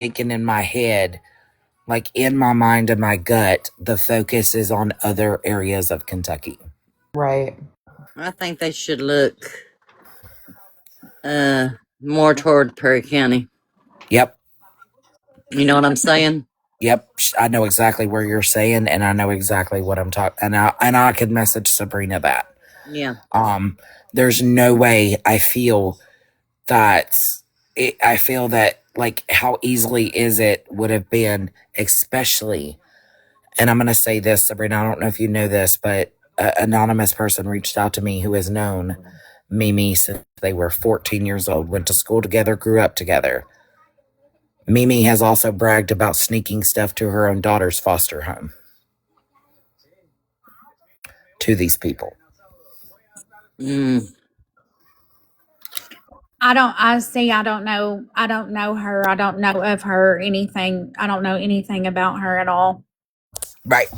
thinking in my head, like in my mind and my gut, the focus is on other areas of Kentucky. Right. I think they should look more toward Perry County. Yep. You know what I'm saying? Yep, I know exactly where you're saying, and I know exactly what I'm talking. And I could message Sabrina that. Yeah. There's no way I feel that. I feel that like how easily is it would have been, especially. And I'm gonna say this, Sabrina. I don't know if you know this, but an anonymous person reached out to me who has known Mimi since they were 14 years old, went to school together, grew up together. Mimi has also bragged about sneaking stuff to her own daughter's foster home. To these people. I don't know. I don't know her. I don't know of her anything. I don't know anything about her at all. Right.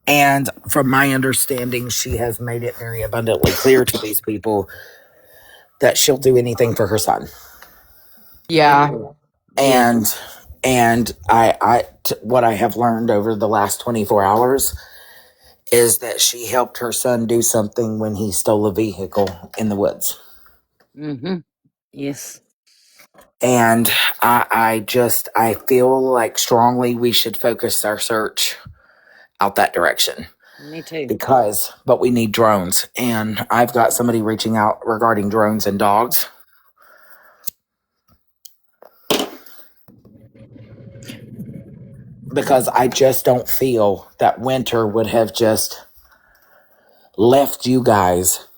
And from my understanding, she has made it very abundantly clear to these people that she'll do anything for her son. Yeah. And what I have learned over the last 24 hours is that she helped her son do something when he stole a vehicle in the woods. Mm-hmm. Yes. And I feel like strongly we should focus our search out that direction. Me too. But we need drones. And I've got somebody reaching out regarding drones and dogs. Because I just don't feel that Winter would have just left you guys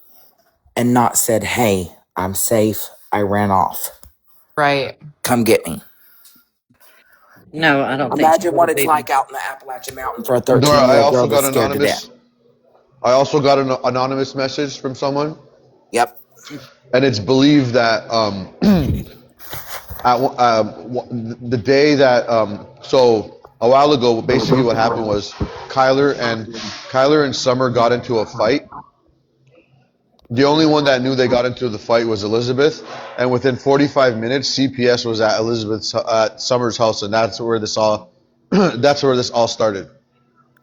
and not said, hey, I'm safe. I ran off. Right. Come get me. No, I don't think Imagine what it's like out in the Appalachian Mountain for a Dora, 13-year-old girl that's scared to death. I also got an anonymous message from someone. Yep. And it's believed that the day that so a while ago, basically what happened was Kyler and Summer got into a fight. The only one that knew they got into the fight was Elizabeth, and within 45 minutes, CPS was at Summer's house, and that's where this all started.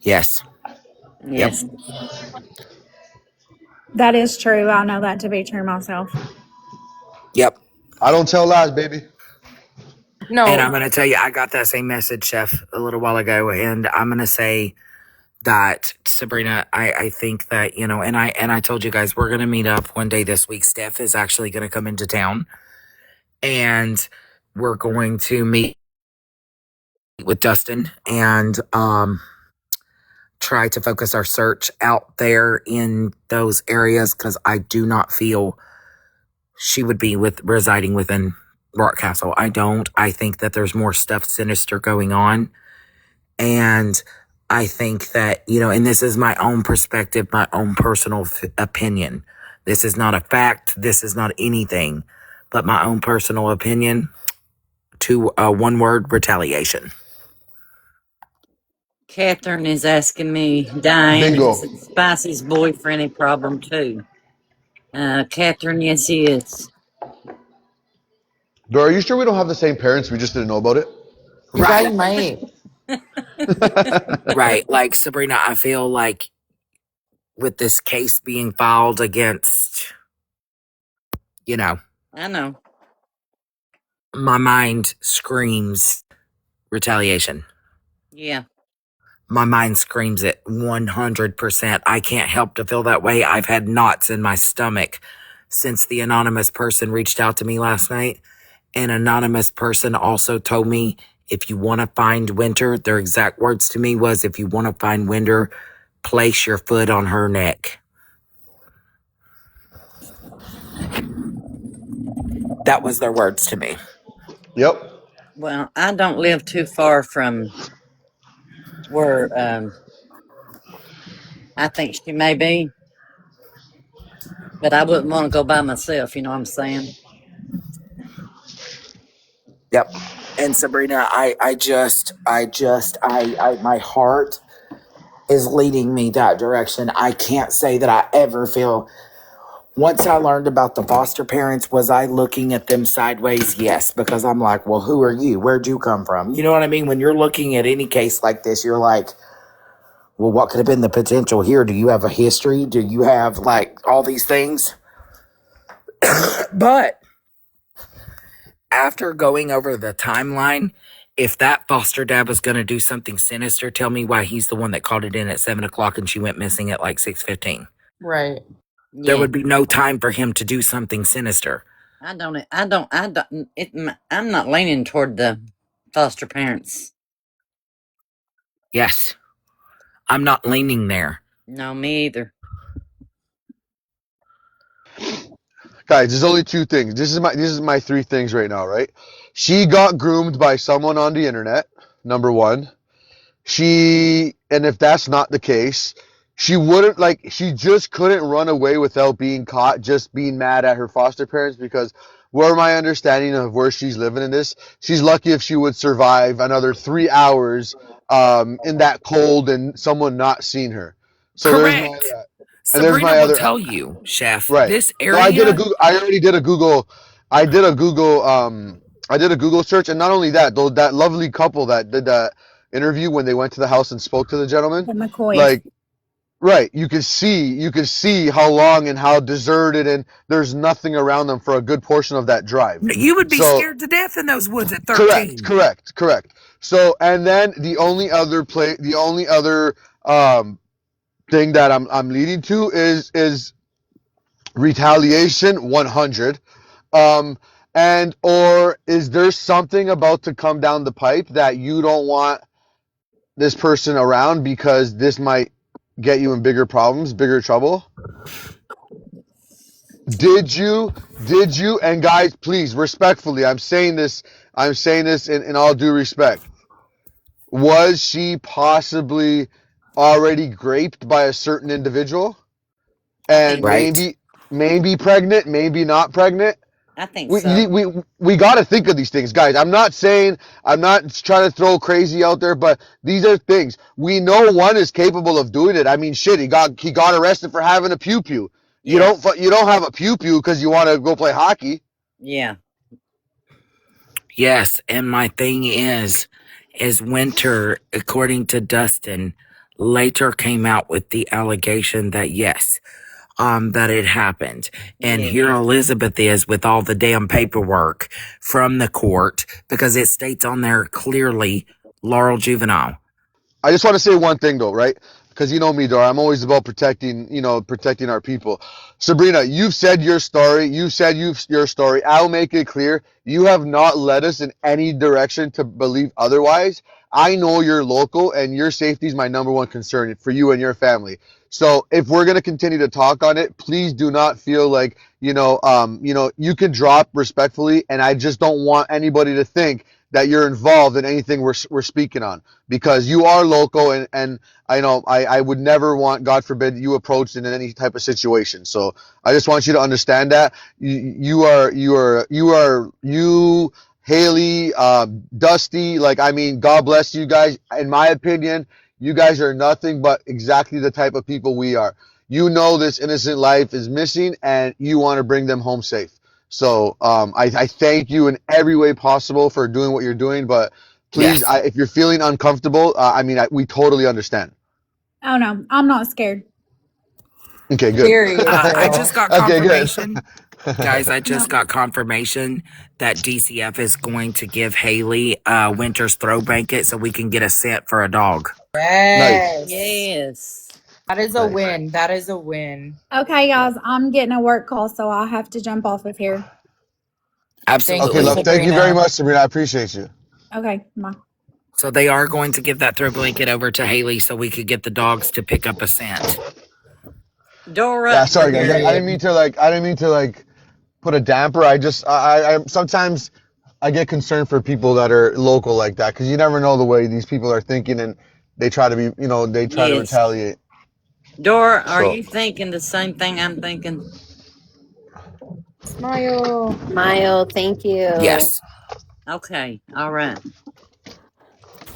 Yes. Yes. Yep. That is true. I know that to be true myself. Yep. I don't tell lies, baby. No. And I'm going to tell you, I got that same message, Chef, a little while ago, and I'm going to say that, Sabrina, I think that, and I told you guys we're going to meet up one day this week. Steph is actually going to come into town, and we're going to meet with Dustin and try to focus our search out there in those areas, because I do not feel she would be residing within Rock Castle. I don't. I think that there's more stuff sinister going on. And I think that, and this is my own perspective, my own personal opinion. This is not a fact. This is not anything, but my own personal opinion to one word: retaliation. Catherine is asking me, Diane, Bingo. is Spicy's boyfriend a problem too? Catherine, yes, he is. Dora, are you sure we don't have the same parents? We just didn't know about it? You guys might. Right. Like, Sabrina, I feel like with this case being filed against, I know. my mind screams retaliation. Yeah. My mind screams it 100%. I can't help to feel that way. I've had knots in my stomach since the anonymous person reached out to me last night. An anonymous person also told me, if you want to find Winter, their exact words to me was, if you want to find Winter, place your foot on her neck. That was their words to me. Yep. Well, I don't live too far from where I think she may be, but I wouldn't want to go by myself. You know what I'm saying? Yep. And Sabrina, my heart is leading me that direction. I can't say that I ever feel Once I learned about the foster parents, was I looking at them sideways? Yes, because I'm like, well, who are you? Where'd you come from? You know what I mean? When you're looking at any case like this, you're like, well, what could have been the potential here? Do you have a history? Do you have like all these things? But after going over the timeline, if that foster dad was going to do something sinister, tell me why he's the one that called it in at 7 o'clock and she went missing at like 6:15. Right. There Yeah. would be no time for him to do something sinister. I'm not leaning toward the foster parents. Yes, I'm not leaning there. No, me either. Guys, there's only two things. This is my three things right now, right? She got groomed by someone on the internet, number one. And if that's not the case, she just couldn't run away without being caught, just being mad at her foster parents, because where my understanding of where she's living in this, she's lucky if she would survive another 3 hours in that cold and someone not seeing her. So there's my Correct. and there's Sabrina my will other tell you, Chef, right. this No, I did a area. Google. I already did a Google. I did a Google search, and not only that, though, that lovely couple that did that interview when they went to the house and spoke to the gentleman, The McCoys. like, right, you could see how long and how deserted, and there's nothing around them for a good portion of that drive. You would be So scared to death in those woods at 13. correct. So, and then the only other thing that I'm leading to is retaliation 100. And or is there something about to come down the pipe that you don't want this person around because this might get you in bigger problems, bigger trouble? Did you, and guys, please, respectfully, I'm saying this in all due respect. Was she possibly already graped by a certain individual? And Right. maybe pregnant, maybe not pregnant? I think We so. we got to think of these things, guys. I'm not trying to throw crazy out there, but these are things we know one is capable of doing it. I mean, shit, he got arrested for having a pew pew. Yeah. You don't have a pew pew because you want to go play hockey. Yeah. Yes, and my thing is Winter, according to Dustin, later came out with the allegation that yes, that it happened. And Yeah. here Elizabeth is with all the damn paperwork from the court because it states on there clearly Laurel Juvenile. I just want to say one thing though, right? Because you know me, Dora. I'm always about protecting our people. Sabrina, you've said your story. Your story. I'll make it clear. You have not led us in any direction to believe otherwise. I know you're local, and your safety is my number one concern for you and your family. So if we're gonna continue to talk on it, please do not feel like you can drop respectfully, and I just don't want anybody to think that you're involved in anything we're speaking on, because you are local, and I know I would never want, God forbid, you approached in any type of situation. So I just want you to understand that you, Haley, Dusty, like, I mean, God bless you guys. In my opinion, you guys are nothing but exactly the type of people we are. You know this innocent life is missing, and you want to bring them home safe. So I thank you in every way possible for doing what you're doing, but please, Yes. if you're feeling uncomfortable, we totally understand. Oh no, I'm not scared. Okay, good. Period, I girl. just got Okay, good. confirmation. Guys, I just got confirmation that DCF is going to give Haley Winter's throw blanket so we can get a scent for a dog. Yes. Yes. That is a Nice. win. That is a win. Okay, guys, I'm getting a work call, so I'll have to jump off of here. Absolutely. Okay, love. Thank you Sabrina. very much, Sabrina. I appreciate you. Okay, bye. So they are going to give that throw blanket over to Haley so we could get the dogs to pick up a scent. Dora. Yeah, sorry guys. I Period. didn't mean to put a damper. I sometimes I get concerned for people that are local like that, because you never know the way these people are thinking, and they try to Yes. retaliate. Dora, are So- you thinking the same thing I'm thinking? Smile. Thank you. Yes. Okay. All right.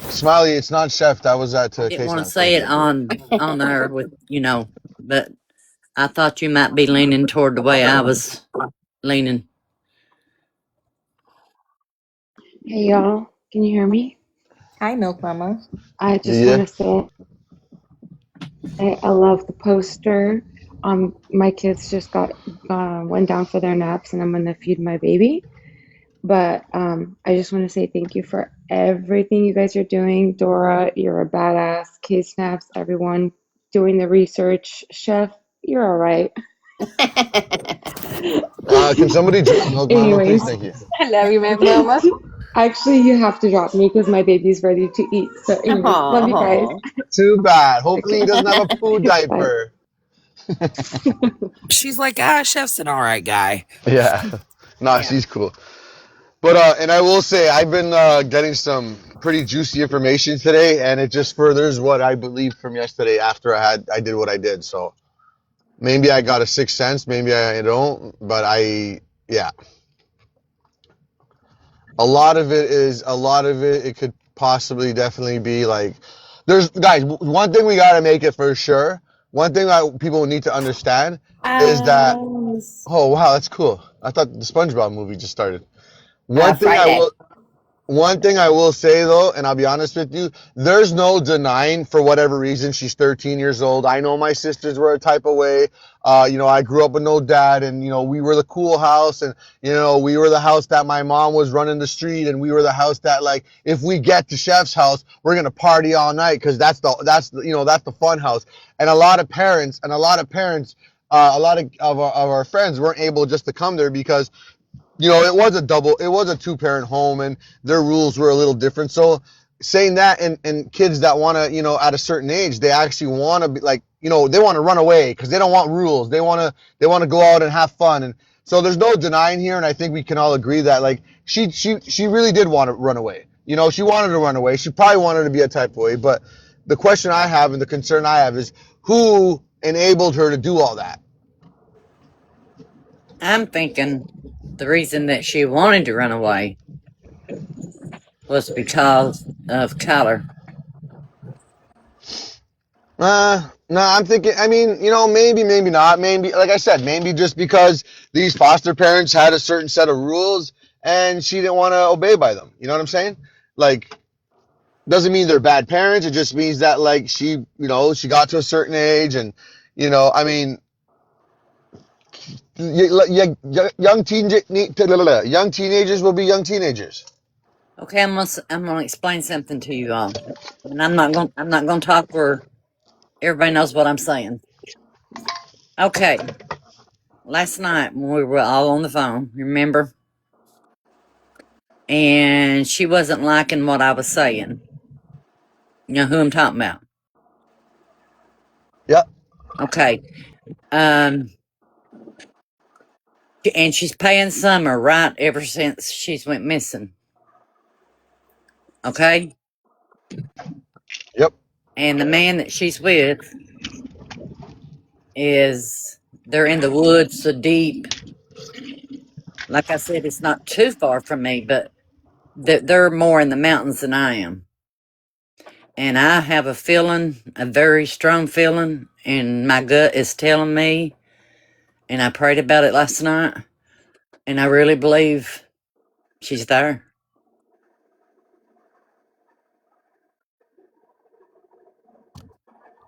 Smiley, it's not chef. That was at Didn't want K-San. to say it Thank you. on there with but I thought you might be leaning toward the way I was leaning. Hey y'all, can you hear me? Hi, Milk Mama. I just Yeah. want to say I love the poster. My kids just went down for their naps, and I'm gonna feed my baby. But I just want to say thank you for everything you guys are doing. Dora, you're a badass. K Snaps, everyone doing the research. Chef, you're all right. Can somebody drop Milk Mama, please? Anyways, Thank you. I love you, Milk Mama. actually, you have to drop me because my baby's ready to eat. So, anyways, love you guys. Aw. Too bad. Hopefully he Okay, doesn't have a poo bye. diaper. She's like, Chef's an all right guy. Yeah. Nah, Yeah. she's cool. But and I will say I've been getting some pretty juicy information today, and it just furthers what I believed from yesterday after I did what I did. So maybe I got a sixth sense, maybe I don't, but yeah. A lot of it could possibly definitely be like there's guys, one thing we got to make it for sure. One thing that people need to understand is that oh wow, that's cool. I thought the SpongeBob movie just started. One thing I Friday. will One thing I will say though, and I'll be honest with you, there's no denying for whatever reason she's 13 years old. I know my sisters were a type of way. I grew up with no dad, and we were the cool house, and we were the house that my mom was running the street, and we were the house that like if we get to Chef's house, we're gonna party all night because that's the fun house. And a lot of parents, a lot of our friends weren't able just to come there because it was a two-parent home, and their rules were a little different. So saying that, and kids that want to, at a certain age, they actually want to be like, they want to run away because they don't want rules. They want to go out and have fun. And so there's no denying here. And I think we can all agree that like she really did want to run away. She wanted to run away. She probably wanted to be a type of way. But the question I have and the concern I have is who enabled her to do all that? I'm thinking the reason that she wanted to run away was because of Kyler. No, I'm thinking, I mean, maybe not. Maybe, like I said, maybe just because these foster parents had a certain set of rules and she didn't want to obey by them. You know what I'm saying? Like, doesn't mean they're bad parents. It just means that, like, she got to a certain age and, I mean, young teenagers will be young teenagers. Okay, I'm gonna explain something to you all, and I'm not gonna talk where everybody knows what I'm saying. Okay, last night when we were all on the phone, remember, and she wasn't liking what I was saying. You know who I'm talking about? Yeah. Okay, um, and she's paying Summer right ever since she's went missing. Okay, Yep. and the man that she's with is they're in the woods so deep. Like I said, it's not too far from me, but they're more in the mountains than I am. And I have a feeling, a very strong feeling, and my gut is telling me, and I prayed about it last night, and I really believe she's there.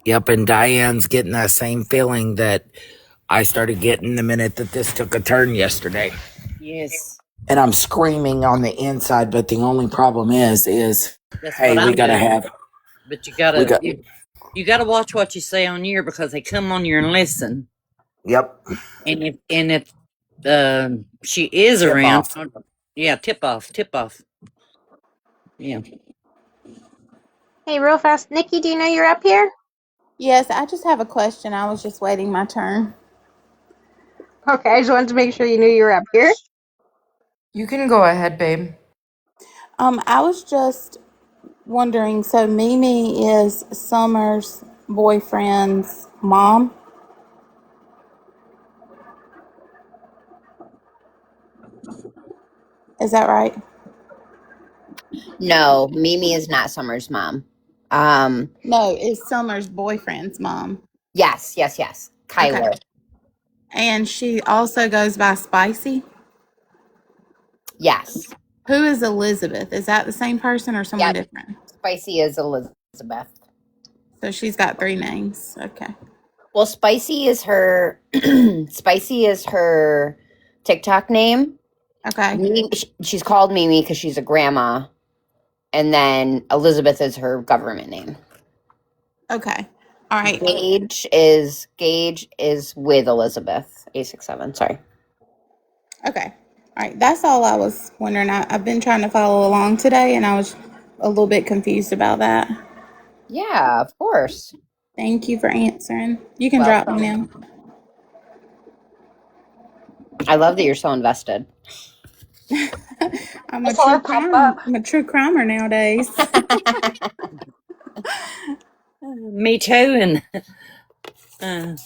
Yep, and Diane's getting that same feeling that I started getting the minute that this took a turn yesterday. Yes, And I'm screaming on the inside, but the only problem is that's hey, what we I'm gotta doing. have But you we gotta got you gotta watch what you say on here because they come on here and listen. yep. And if she is Tip around, off. yeah, tip off, yeah. Hey, real fast, Nikki, do you know you're up here? Yes, I just have a question. I was just waiting my turn. Okay, I just wanted to make sure you knew you were up here. You can go ahead, babe. I was just wondering, so Mimi is Summer's boyfriend's mom? Is that right? No, Mimi is not Summer's mom. No, it's Summer's boyfriend's mom. Yes, Okay. Kyler. And she also goes by Spicy. Yes. Who is Elizabeth? Is that the same person or someone Yep. different? Spicy is Elizabeth. So she's got 3 names. Okay. Well, Spicy is her Spicy is her TikTok name. Okay. She's called Mimi because she's a grandma, and then Elizabeth is her government name. Okay. All right. Gage is with Elizabeth. 867. Sorry. Okay. All right. That's all I was wondering. I've been trying to follow along today, and I was a little bit confused about that. Yeah, of course. Thank you for answering. You can drop me now. Welcome. I love that you're so invested. I'm a true crime. I'm a true crimer nowadays. Me too. And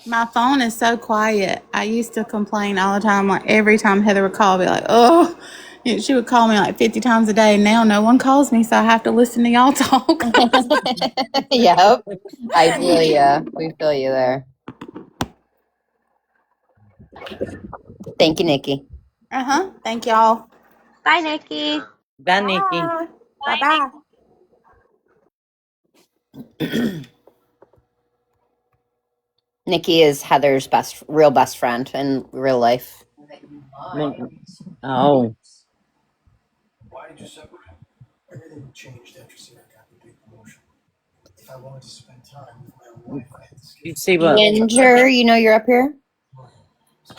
My phone is so quiet. I used to complain all the time. Like every time Heather would call, I'd be like, "Oh," she would call me like 50 times a day. Now no one calls me, so I have to listen to y'all talk. Yep. I feel you. We feel you there. Thank you, Nikki. Thank y'all. Bye, Nikki. bye, Nikki. Bye bye. Nikki is Heather's real best friend in real life. Oh, you see what? Ginger, you know you're up here.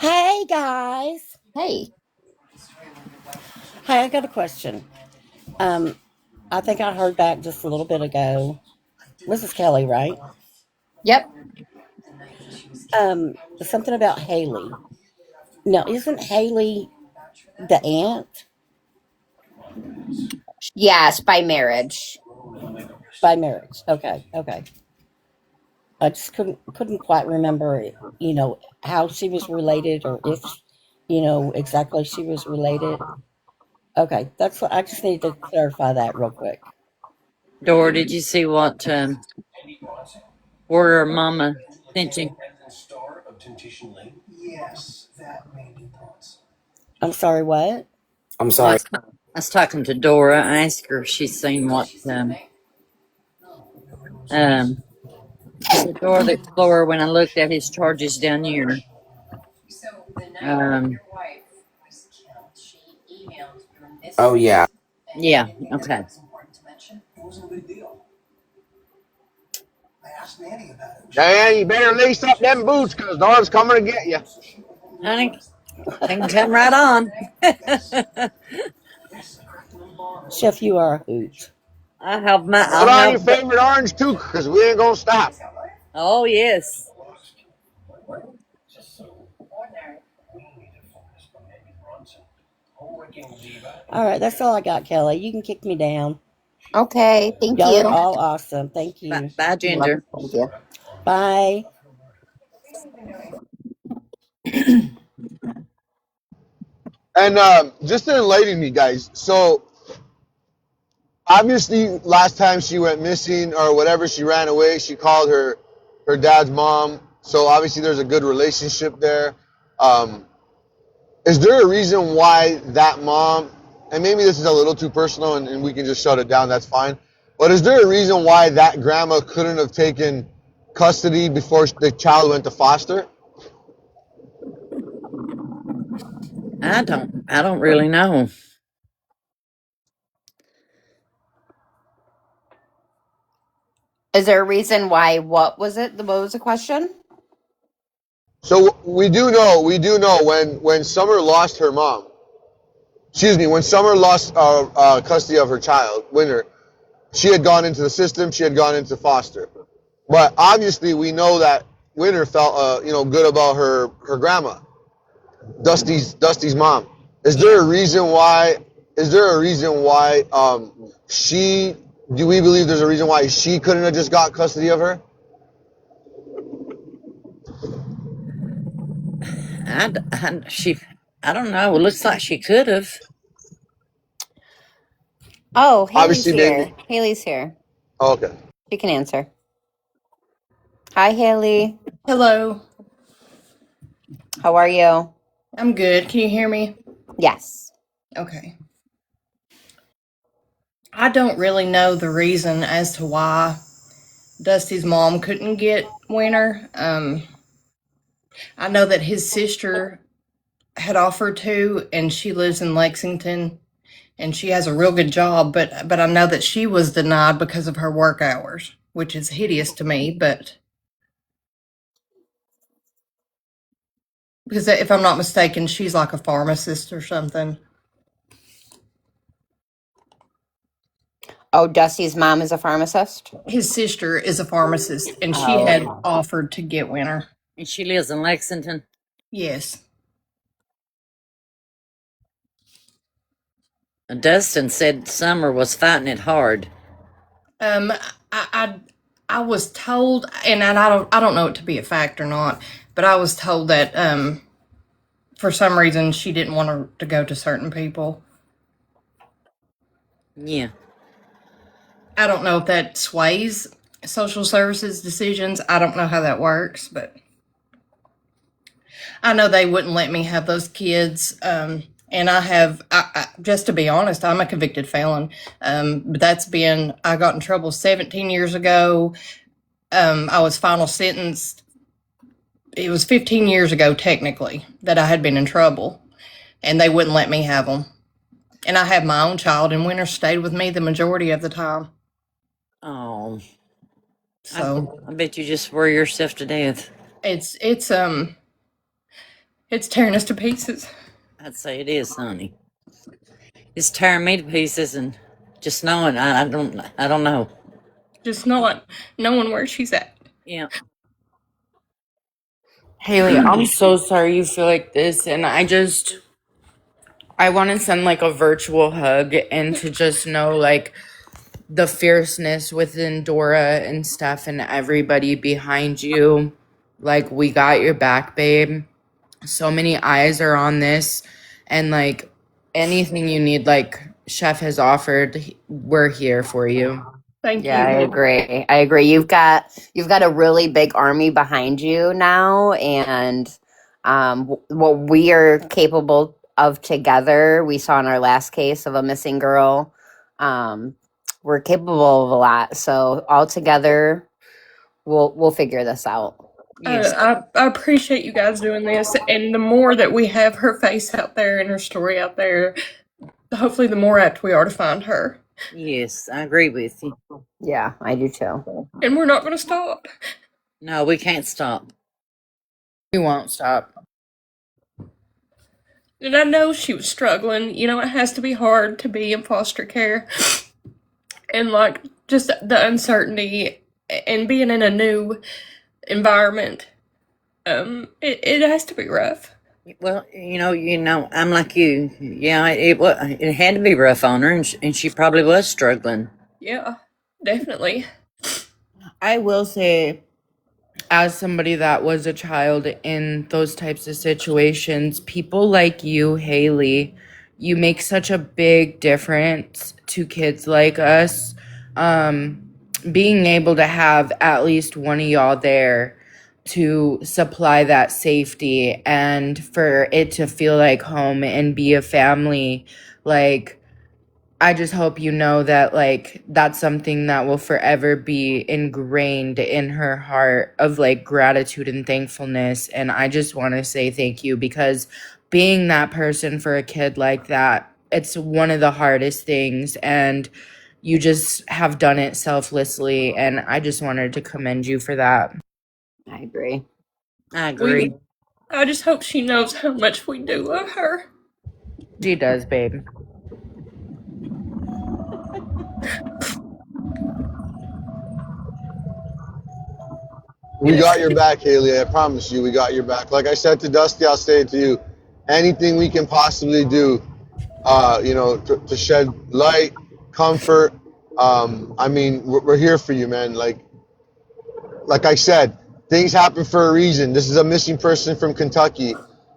Hey guys. Hey. Hey, I got a question. I think I heard back just a little bit ago. Mrs. Kelly, right? Yep. Something about Haley. Now, isn't Haley the aunt Yes, by marriage. by marriage? Okay, okay. I just couldn't quite remember, how she was related or if, exactly she was related. Okay, that's what I just need to clarify that real quick. Dora, did you see what order Mama sent you? I'm sorry, what? I'm I sorry. was, I was talking to Dora. I asked her if she's seen what. I said, Dora the Explorer, when I looked at his charges down here, Oh, yeah. yeah, okay. Diane, you better lace up them boots because Dawn's coming to get you. Honey, they can come right on. Chef, you are a hoot. Put I'll on your have, favorite orange too because we ain't going to stop. oh, yes. All right, that's all I got, Kelly. You can kick me down. Okay. Thank Y'all are you. all awesome. Thank Bye, you. bye, You're welcome. Ginger. Thank you. Bye. And just to enlighten you guys, so obviously last time she went missing or whatever, she ran away. She called her dad's mom. So obviously there's a good relationship there. Is there a reason why that mom, and maybe this is a little too personal and we can just shut it down, that's fine. But is there a reason why that grandma couldn't have taken custody before the child went to foster? I don't really know. Is there a reason why? What was it? What was the question? So we do know when Summer lost her mom, when Summer lost custody of her child, Winter, she had gone into the system, she had gone into foster. But obviously we know that Winter felt good about her grandma, Dusty's mom. Is there a reason why? She? Do we believe there's a reason why she couldn't have just got custody of her? I don't know. It looks like she could have. Oh, Haley's Obviously, maybe. here. Haley's here. Oh, okay. She can answer. Hi, Haley. Hello. How are you? I'm good. Can you hear me? Yes. Okay. I don't really know the reason as to why Dusty's mom couldn't get Winter. I know that his sister had offered to, and she lives in Lexington, and she has a real good job. But I know that she was denied because of her work hours, which is hideous to me. But because if I'm not mistaken, she's like a pharmacist or something. Oh, Dusty's mom is a pharmacist? His sister is a pharmacist, and she had Oh. offered to get Winter. And she lives in Lexington. Yes. Dustin said Summer was fighting it hard. Um, I, I, I was told, and I don't know it to be a fact or not, but I was told that for some reason she didn't want her to go to certain people. Yeah. I don't know if that sways social services decisions. I don't know how that works, but I know they wouldn't let me have those kids. And just to be honest, I'm a convicted felon. But I got in trouble 17 years ago. I was final sentenced. It was 15 years ago, technically, that I had been in trouble, and they wouldn't let me have them. And I had my own child, and Winter stayed with me the majority of the time. Oh, So I bet you just worry yourself to death. it's it's tearing us to pieces. I'd say it is, honey. It's tearing me to pieces, and just knowing, I don't know. Just not knowing where she's at. Yeah. Haley, I'm so sorry you feel like this, and I want to send like a virtual hug and to just know like the fierceness within Dora and Steph and everybody behind you. Like, we got your back, babe. So many eyes are on this, and like anything you need, like Chef has offered, we're here for you. Thank Yeah, I you. agree. I agree. You've got a really big army behind you now, and what we are capable of together, we saw in our last case of a missing girl. Um, we're capable of a lot. So all together, we'll figure this out. Yes. I appreciate you guys doing this, and the more that we have her face out there and her story out there, hopefully the more apt we are to find her. Yes, I agree with you. Yeah, I do too. And we're not going to stop. No, we can't stop. We won't stop. And I know she was struggling. You know, it has to be hard to be in foster care. And, like, just the uncertainty and being in a new environment. It has to be rough. Well, I'm like you. Yeah, it had to be rough on her, and she probably was struggling. Yeah, definitely. I will say, as somebody that was a child in those types of situations, people like you, Haley, you make such a big difference to kids like us. Being able to have at least one of y'all there to supply that safety and for it to feel like home and be a family, like, I just hope you know that, like, that's something that will forever be ingrained in her heart of, like, gratitude and thankfulness. And I just want to say thank you, because being that person for a kid like that, it's one of the hardest things. And you just have done it selflessly. And I just wanted to commend you for that. I agree. I agree. I just hope she knows how much we do love her. She does, babe. We got your back, Haley. I promise you, we got your back. Like I said to Dusty, I'll say it to you. Anything we can possibly do, to shed light, comfort. I mean, we're here for you, man. Like I said, things happen for a reason. This is a missing person from Kentucky,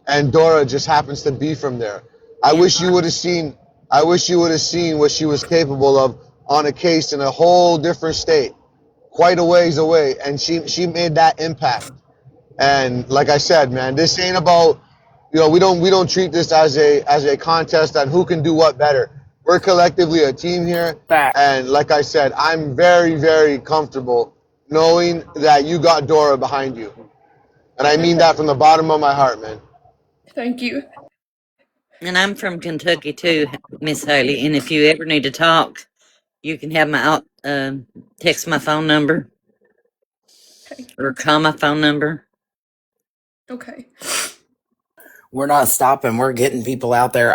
and Dora just happens to be from there. I Yeah. wish you would have seen. I wish you would have seen what she was capable of on a case in a whole different state, quite a ways away, and she made that impact. And like I said, man, this ain't about, we don't treat this as a contest on who can do what better. We're collectively a team here, Back. and like I said, I'm very, very comfortable knowing that you got Dora behind you, and I mean that from the bottom of my heart, man. Thank you. And I'm from Kentucky too, Miss Haley. And if you ever need to talk, you can have my text my phone number Okay. or call my phone number. Okay. We're not stopping. We're getting people out there.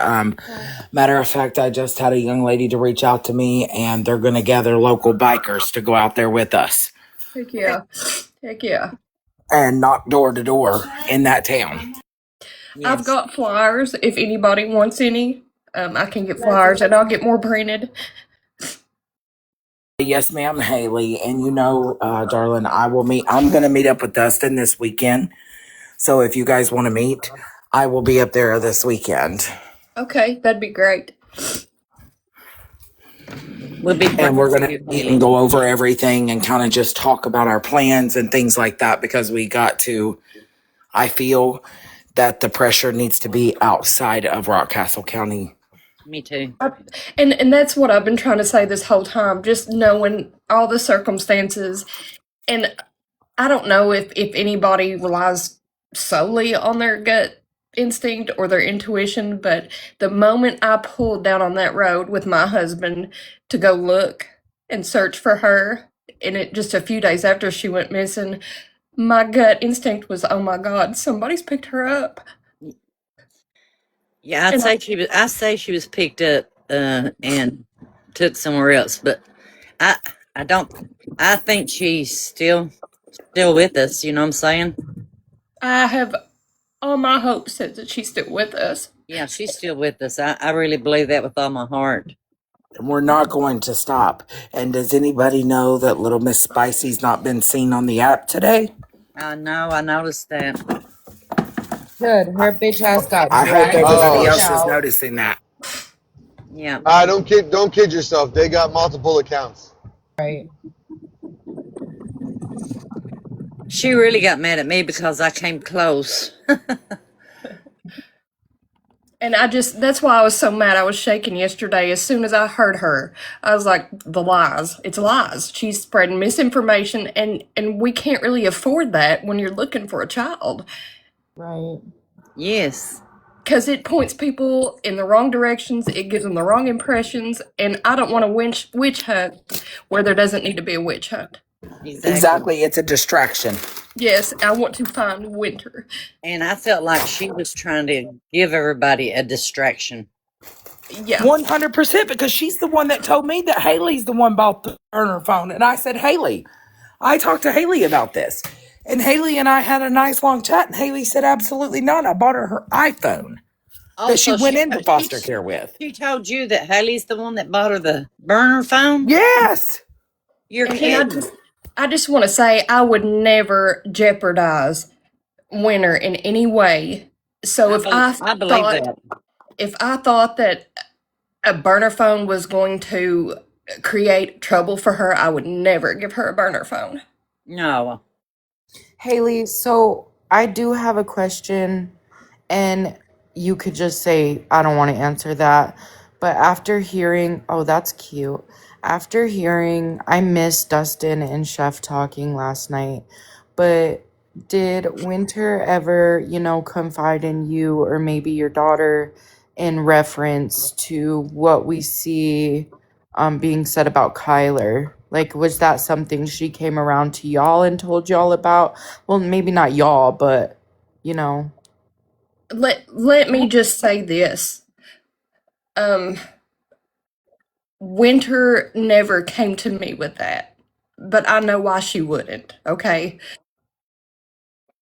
Matter of fact, I just had a young lady to reach out to me, and they're going to gather local bikers to go out there with us Heck yeah. Heck yeah. and knock door to door in that town. I've Yes. got flyers if anybody wants any. I can get flyers and I'll get more printed. Yes, ma'am, Haley. And darling, I'm going to meet up with Dustin this weekend. So if you guys want to meet, I will be up there this weekend. Okay, that'd be great. We'll be And we're going to you, meet Haley. and go over everything and kind of just talk about our plans and things like that because I feel that the pressure needs to be outside of Rockcastle County. Me too. And that's what I've been trying to say this whole time, just knowing all the circumstances. And I don't know if anybody relies solely on their gut instinct or their intuition, but the moment I pulled down on that road with my husband to go look and search for her, and it just a few days after she went missing, my gut instinct was, oh my God, somebody's picked her up. Yeah, And I say she was picked up and took somewhere else, but I I don't I think she's still with us, you know what I'm saying? I have all my hopes said that she's still with us. Yeah, she's still with us. I really believe that with all my heart. And we're not going to stop. And does anybody know that little Miss Spicy's not been seen on the app today? I know, I noticed that. Good. Her bitch ass got I hope dragged everybody Oh, else is out. noticing that. Yeah. don't kid yourself. They got multiple accounts. Right. She really got mad at me because I came close. And that's why I was so mad. I was shaking yesterday. As soon as I heard her, I was like, the lies. It's lies. She's spreading misinformation, and we can't really afford that when you're looking for a child. Right. Yes. Because it points people in the wrong directions, it gives them the wrong impressions, and I don't want to witch hunt where there doesn't need to be a witch hunt. Exactly. Exactly. It's a distraction. Yes, I want to find Winter. And I felt like she was trying to give everybody a distraction. Yeah. 100% because she's the one that told me that Haley's the one bought the burner phone. And I said, Haley, I talked to Haley about this. And Haley and I had a nice long chat. And Haley said, absolutely not. I bought her iPhone Oh, that she so went into foster care with. she told you that Haley's the one that bought her the burner phone? Yes. You're And kidding. I just want to say I would never jeopardize Winter in any way. So I believe that. if I thought that a burner phone was going to create trouble for her, I would never give her a burner phone. No. Haley, so I do have a question, and you could just say, I don't want to answer that. But after hearing, oh, that's cute. After hearing, I missed Dustin and Chef talking last night, but did Winter ever, confide in you or maybe your daughter in reference to what we see being said about Kyler? Like, was that something she came around to y'all and told y'all about? Well, maybe not y'all, but you know. Let me just say this. Winter never came to me with that, but I know why she wouldn't. Okay.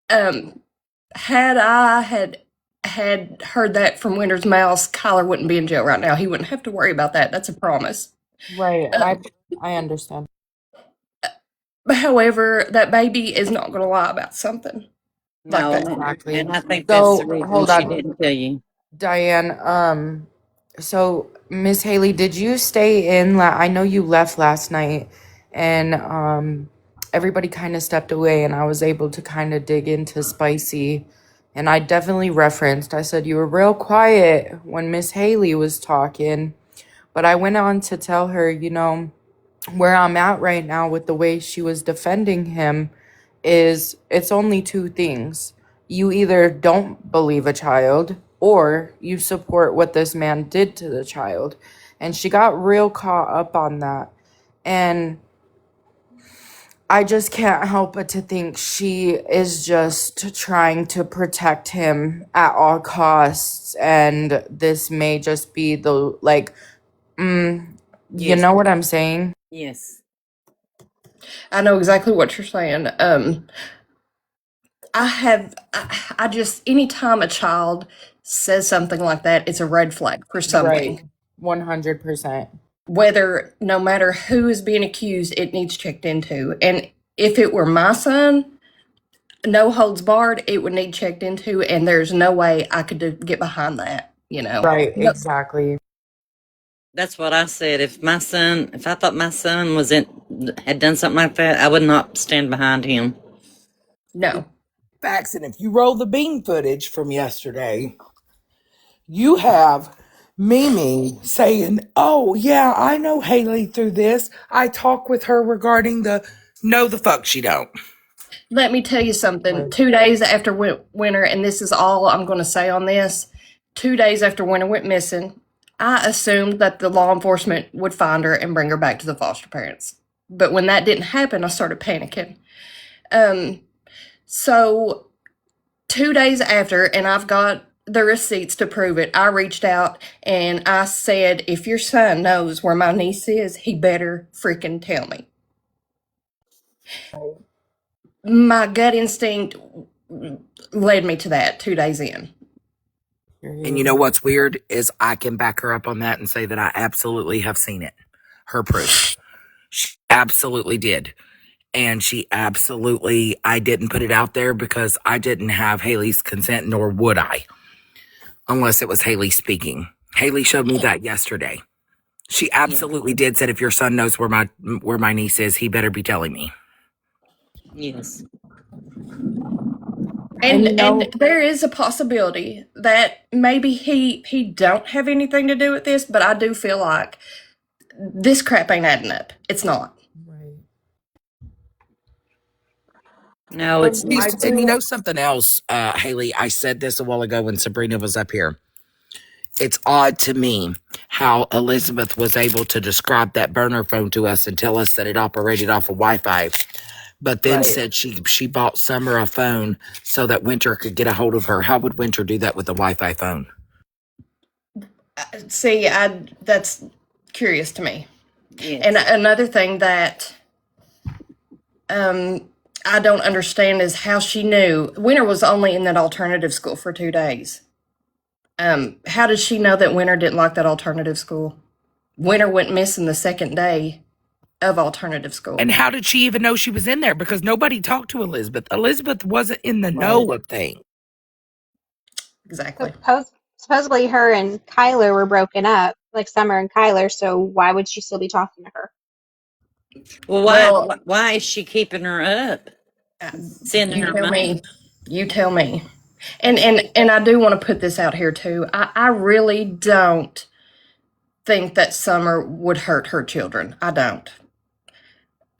Um, had I had heard that from Winter's mouth, Kyler wouldn't be in jail right now. He wouldn't have to worry about that. That's a promise. Right. I understand. But however, that baby is not going to lie about something like No, that. Exactly. and I think that's the So reason hold she on, didn't tell you. Diane. So Miss Haley, did you stay in? I know you left last night, and everybody kind of stepped away and I was able to kind of dig into Spicy. And I definitely referenced, I said, you were real quiet when Miss Haley was talking. But I went on to tell her, where I'm at right now with the way she was defending him is it's only two things. You either don't believe a child or you support what this man did to the child. And she got real caught up on that. And I just can't help but to think she is just trying to protect him at all costs. And this may just be the, like, you Yes. know what I'm saying? Yes. I know exactly what you're saying. I just, anytime a child says something like that, it's a red flag for Right. something. 100%. Whether, no matter who is being accused, it needs checked into. And if it were my son, no holds barred, it would need checked into, and there's no way I could get behind that, Right, No, exactly. That's what I said. If I thought my son had done something like that, I would not stand behind him. no. Facts, and if you roll the bean footage from yesterday, you have Mimi saying, "Oh yeah, I know Haley through this. I talk with her regarding the." No, the fuck she don't. Let me tell you something. Right. 2 days after Winter, and this is all I'm going to say on this, 2 days after Winter went missing, I assumed that the law enforcement would find her and bring her back to the foster parents. But when that didn't happen, I started panicking. So 2 days after, and I've got the receipts to prove it, I reached out and I said, if your son knows where my niece is, he better freaking tell me. My gut instinct led me to that 2 days in. And you know what's weird is I can back her up on that and say that I absolutely have seen it. Her proof. She absolutely did. And I didn't put it out there because I didn't have Haley's consent, nor would I, unless it was Haley speaking. Haley showed me that yesterday. She absolutely did said if your son knows where my niece is, he better be telling me. Yes. And there is a possibility that maybe he don't have anything to do with this, but I do feel like this crap ain't adding up. It's not. Right. No, it's I not. And you do. know something else, Haley, I said this a while ago when Sabrina was up here. It's odd to me how Elizabeth was able to describe that burner phone to us and tell us that it operated off of Wi-Fi, but then said she bought Summer a phone so that Winter could get a hold of her. How would Winter do that with a Wi-Fi phone? See, that's curious to me. Yes. And another thing that I don't understand is how she knew Winter was only in that alternative school for 2 days. How did she know that Winter didn't like that alternative school? Winter went missing the second day of alternative school. And how did she even know she was in there? Because nobody talked to Elizabeth. Elizabeth wasn't in the know of things. Exactly. Supposedly her and Kyler were broken up, like Summer and Kyler, so why would she still be talking to her? Well, why is she keeping her up? Sending You her tell money? me. You tell me. And I do want to put this out here too. I really don't think that Summer would hurt her children. I don't.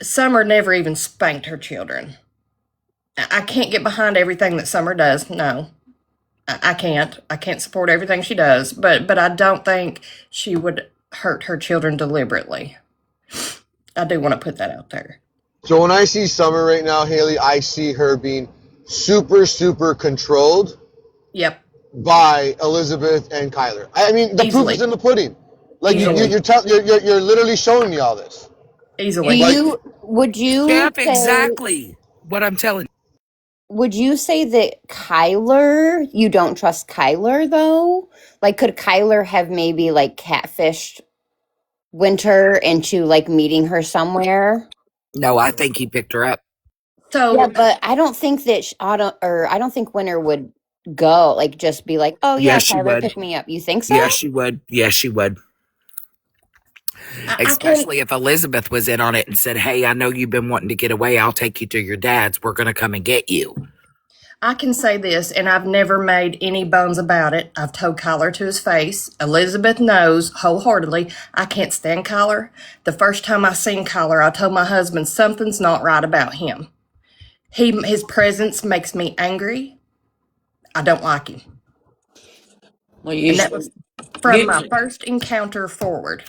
Summer never even spanked her children. I can't get behind everything that Summer does. No. I can't. I can't support everything she does, but I don't think she would hurt her children deliberately. I do want to put that out there. So when I see Summer right now, Haley, I see her being super, super controlled. Yep. By Elizabeth and Kyler. I mean, the proof is in the pudding. Like you're literally showing me all this. Easily. Would you Jeff, say, exactly what I'm telling you. would you say that Kyler, you don't trust Kyler though? Like, could Kyler have maybe like catfished Winter into like meeting her somewhere? No, I think he picked her up. So Yeah, but I don't think that I don't think Winter would go like just be like, oh yeah, Yes, she Kyler, would. pick me up. You think so? Yes, she would. Yes, she would. I can Especially if Elizabeth was in on it and said, "Hey, I know you've been wanting to get away. I'll take you to your dad's. We're going to come and get you." I can say this, and I've never made any bones about it. I've told Kyler to his face. Elizabeth knows wholeheartedly I can't stand Kyler. The first time I seen Kyler, I told my husband something's not right about him. His presence makes me angry. I don't like him. Well, And that was from my usually, first encounter forward.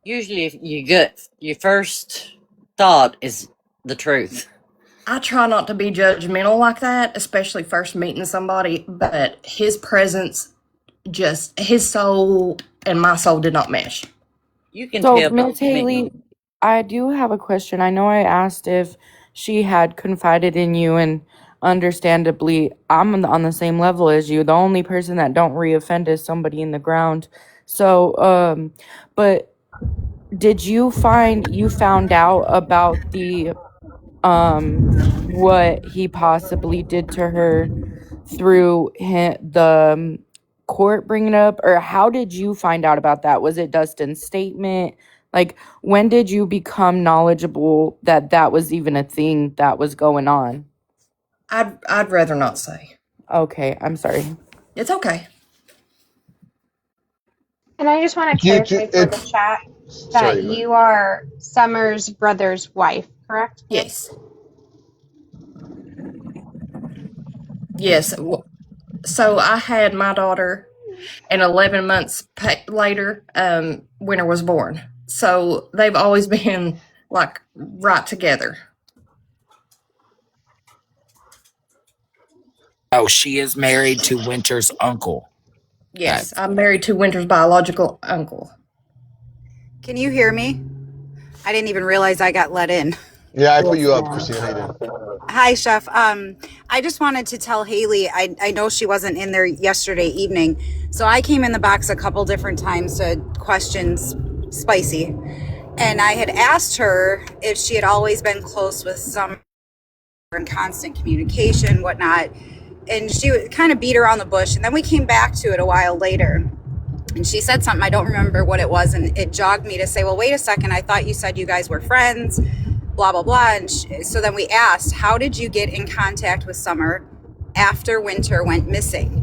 usually if you get your first thought is the truth. I try not to be judgmental like that, especially first meeting somebody, but his presence just, his soul and my soul did not mesh. You can So, tell Miss Haley, I do have a question. I know I asked if she had confided in you, and understandably, I'm on the same level as you. The only person that don't reoffend is somebody in the ground. So, but did you found out about the what he possibly did to her through the court bringing it up, or how did you find out about that? Was it Dustin's statement? Like, when did you become knowledgeable that that was even a thing that was going on? I'd rather not say. Okay, I'm sorry. It's okay. And I just want to You two, clarify for the it's chat that sorry, go ahead. you are Summer's brother's wife, correct? Yes. Yes. So I had my daughter, and 11 months later, Winter was born. So they've always been like right together. Oh, she is married to Winter's uncle. Yes, That's I'm married to Winter's biological uncle. Can you hear me? I didn't even realize I got let in. Yeah, I put yes, you up, ma'am. Christina. How you doing? Hi, Chef. I just wanted to tell Haley, I know she wasn't in there yesterday evening, so I came in the box a couple different times to question Spicy. And I had asked her if she had always been close with Summer in constant communication, whatnot. And she kind of beat around the bush. And then we came back to it a while later. And she said something, I don't remember what it was. And it jogged me to say, well, wait a second. I thought you said you guys were friends, blah, blah, blah. And so then we asked, how did you get in contact with Summer after Winter went missing?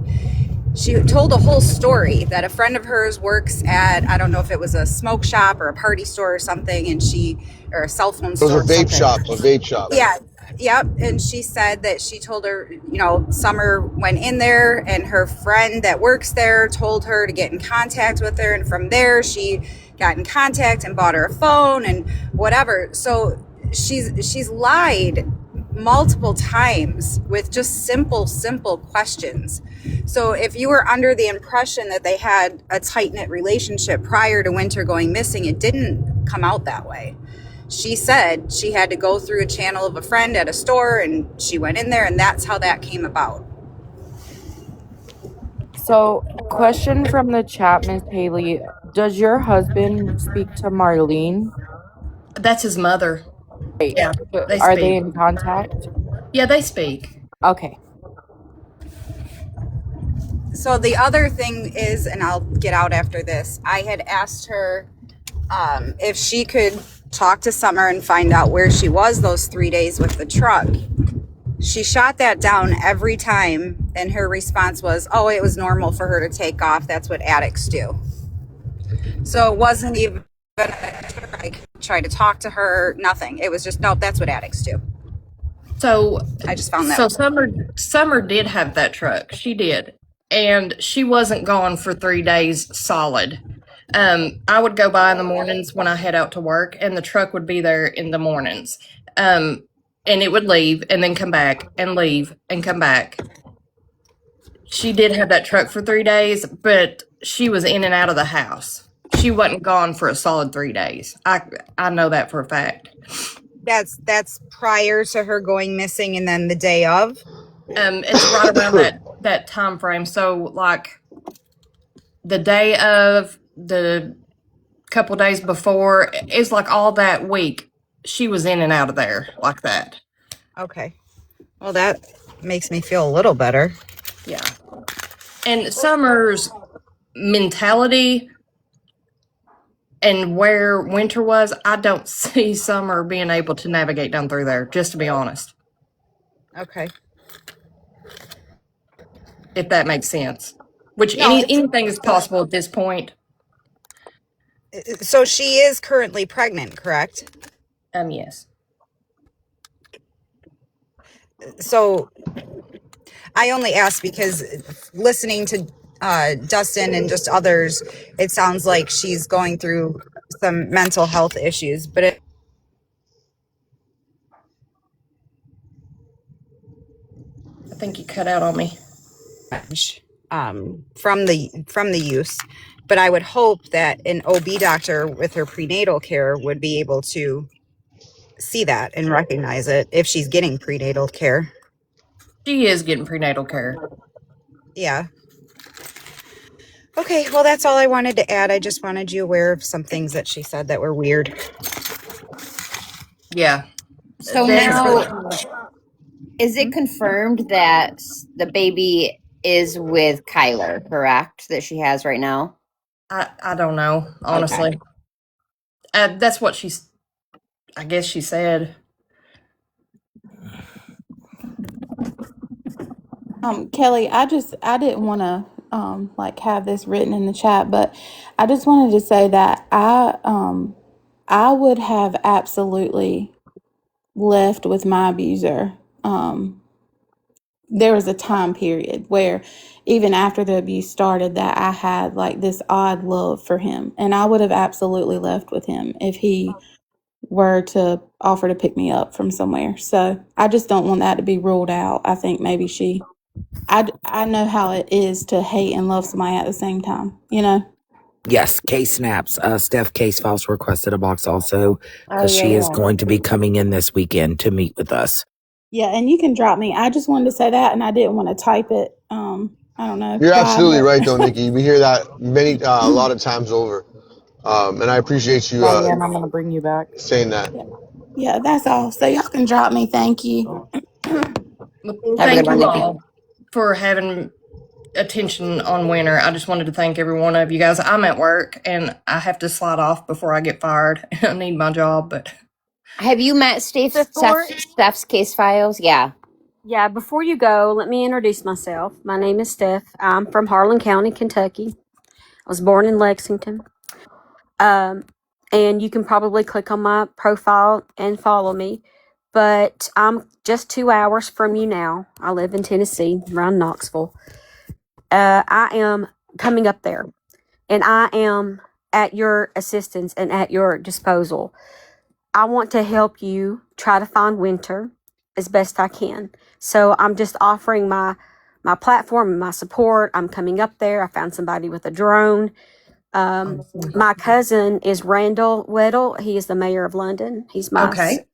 She told a whole story that a friend of hers works at, I don't know if it was a smoke shop or a party store or something, or a cell phone It was store a or vape something. shop. A vape shop. Yeah, yep. And she said that she told her, Summer went in there and her friend that works there told her to get in contact with her. And from there, she got in contact and bought her a phone and whatever. So she's lied multiple times with just simple questions. So if you were under the impression that they had a tight-knit relationship prior to Winter going missing, it didn't come out that way. She said she had to go through a channel of a friend at a store, and she went in there, and that's how that came about. So, question from the chat, Miss Haley. Does your husband speak to Marlene? That's his mother. Yeah, they Are they speak. in contact? Yeah, they speak. Okay. So the other thing is, and I'll get out after this, I had asked her if she could talk to Summer and find out where she was those 3 days with the truck. She shot that down every time, and her response was, oh, it was normal for her to take off. That's what addicts do. So it wasn't even like try to talk to her, nothing. It was just, nope, that's what addicts do. So I just found that. so Summer did have that truck. She did. And she wasn't gone for 3 days solid. I would go by in the mornings when I head out to work, and the truck would be there in the mornings. And it would leave and then come back and leave and come back. She did have that truck for 3 days, but she was in and out of the house. She wasn't gone for a solid 3 days. I know that for a fact. That's prior to her going missing, and then the day of. It's right around that time frame. So like the day of, the couple days before, it's like all that week she was in and out of there like that. Okay. Well, that makes me feel a little better. Yeah. And Summer's mentality, And where winter was, I don't see summer being able to navigate down through there, just to be honest, Okay. if that makes sense. Which No, anything is possible at this point. so she is currently pregnant, correct? Yes. So I only ask because listening to Dustin and just others, it sounds like she's going through some mental health issues. But I think you cut out on me. from the use, but I would hope that an OB doctor with her prenatal care would be able to see that and recognize it if she's getting prenatal care. She is getting prenatal care. Yeah. Okay, well, that's all I wanted to add. I just wanted you aware of some things that she said that were weird. Yeah. So now, is it confirmed that the baby is with Kyler, correct? That she has right now? I don't know, honestly. Okay. That's what I guess she said. Kelly, I didn't want to like have this written in the chat, but I just wanted to say that I would have absolutely left with my abuser. There was a time period where even after the abuse started that I had like this odd love for him, and I would have absolutely left with him if he were to offer to pick me up from somewhere. So I just don't want that to be ruled out. I think maybe I know how it is to hate and love somebody at the same time, you know? Yes, case snaps. Steph Case Files requested a box also Oh, because she is yeah. going to be coming in this weekend to meet with us. Yeah, and you can drop me. I just wanted to say that, and I didn't want to type it. I don't know You're why, absolutely but right, though, Nikki. We hear that a lot of times over, and I appreciate you Diane, I'm going to bring you back. saying that. yeah, that's all. So y'all can drop me. Thank you. Well, Have a good thank one, you Nikki. all for having attention on winter. I just wanted to thank every one of you guys. I'm at work and I have to slide off before I get fired. I need my job, but Have you met Before, Steph's Case Files? Yeah. yeah, before you go, let me introduce myself. My name is Steph. I'm from Harlan County, Kentucky. I was born in Lexington. Um, and you can probably click on my profile and follow me. But I'm just 2 hours from you now. I live in Tennessee, around Knoxville. I am coming up there, and I am at your assistance and at your disposal. I want to help you try to find Winter as best I can. So I'm just offering my platform and my support. I'm coming up there. I found somebody with a drone. My cousin is Randall Weddle. He is the mayor of London. He's my okay.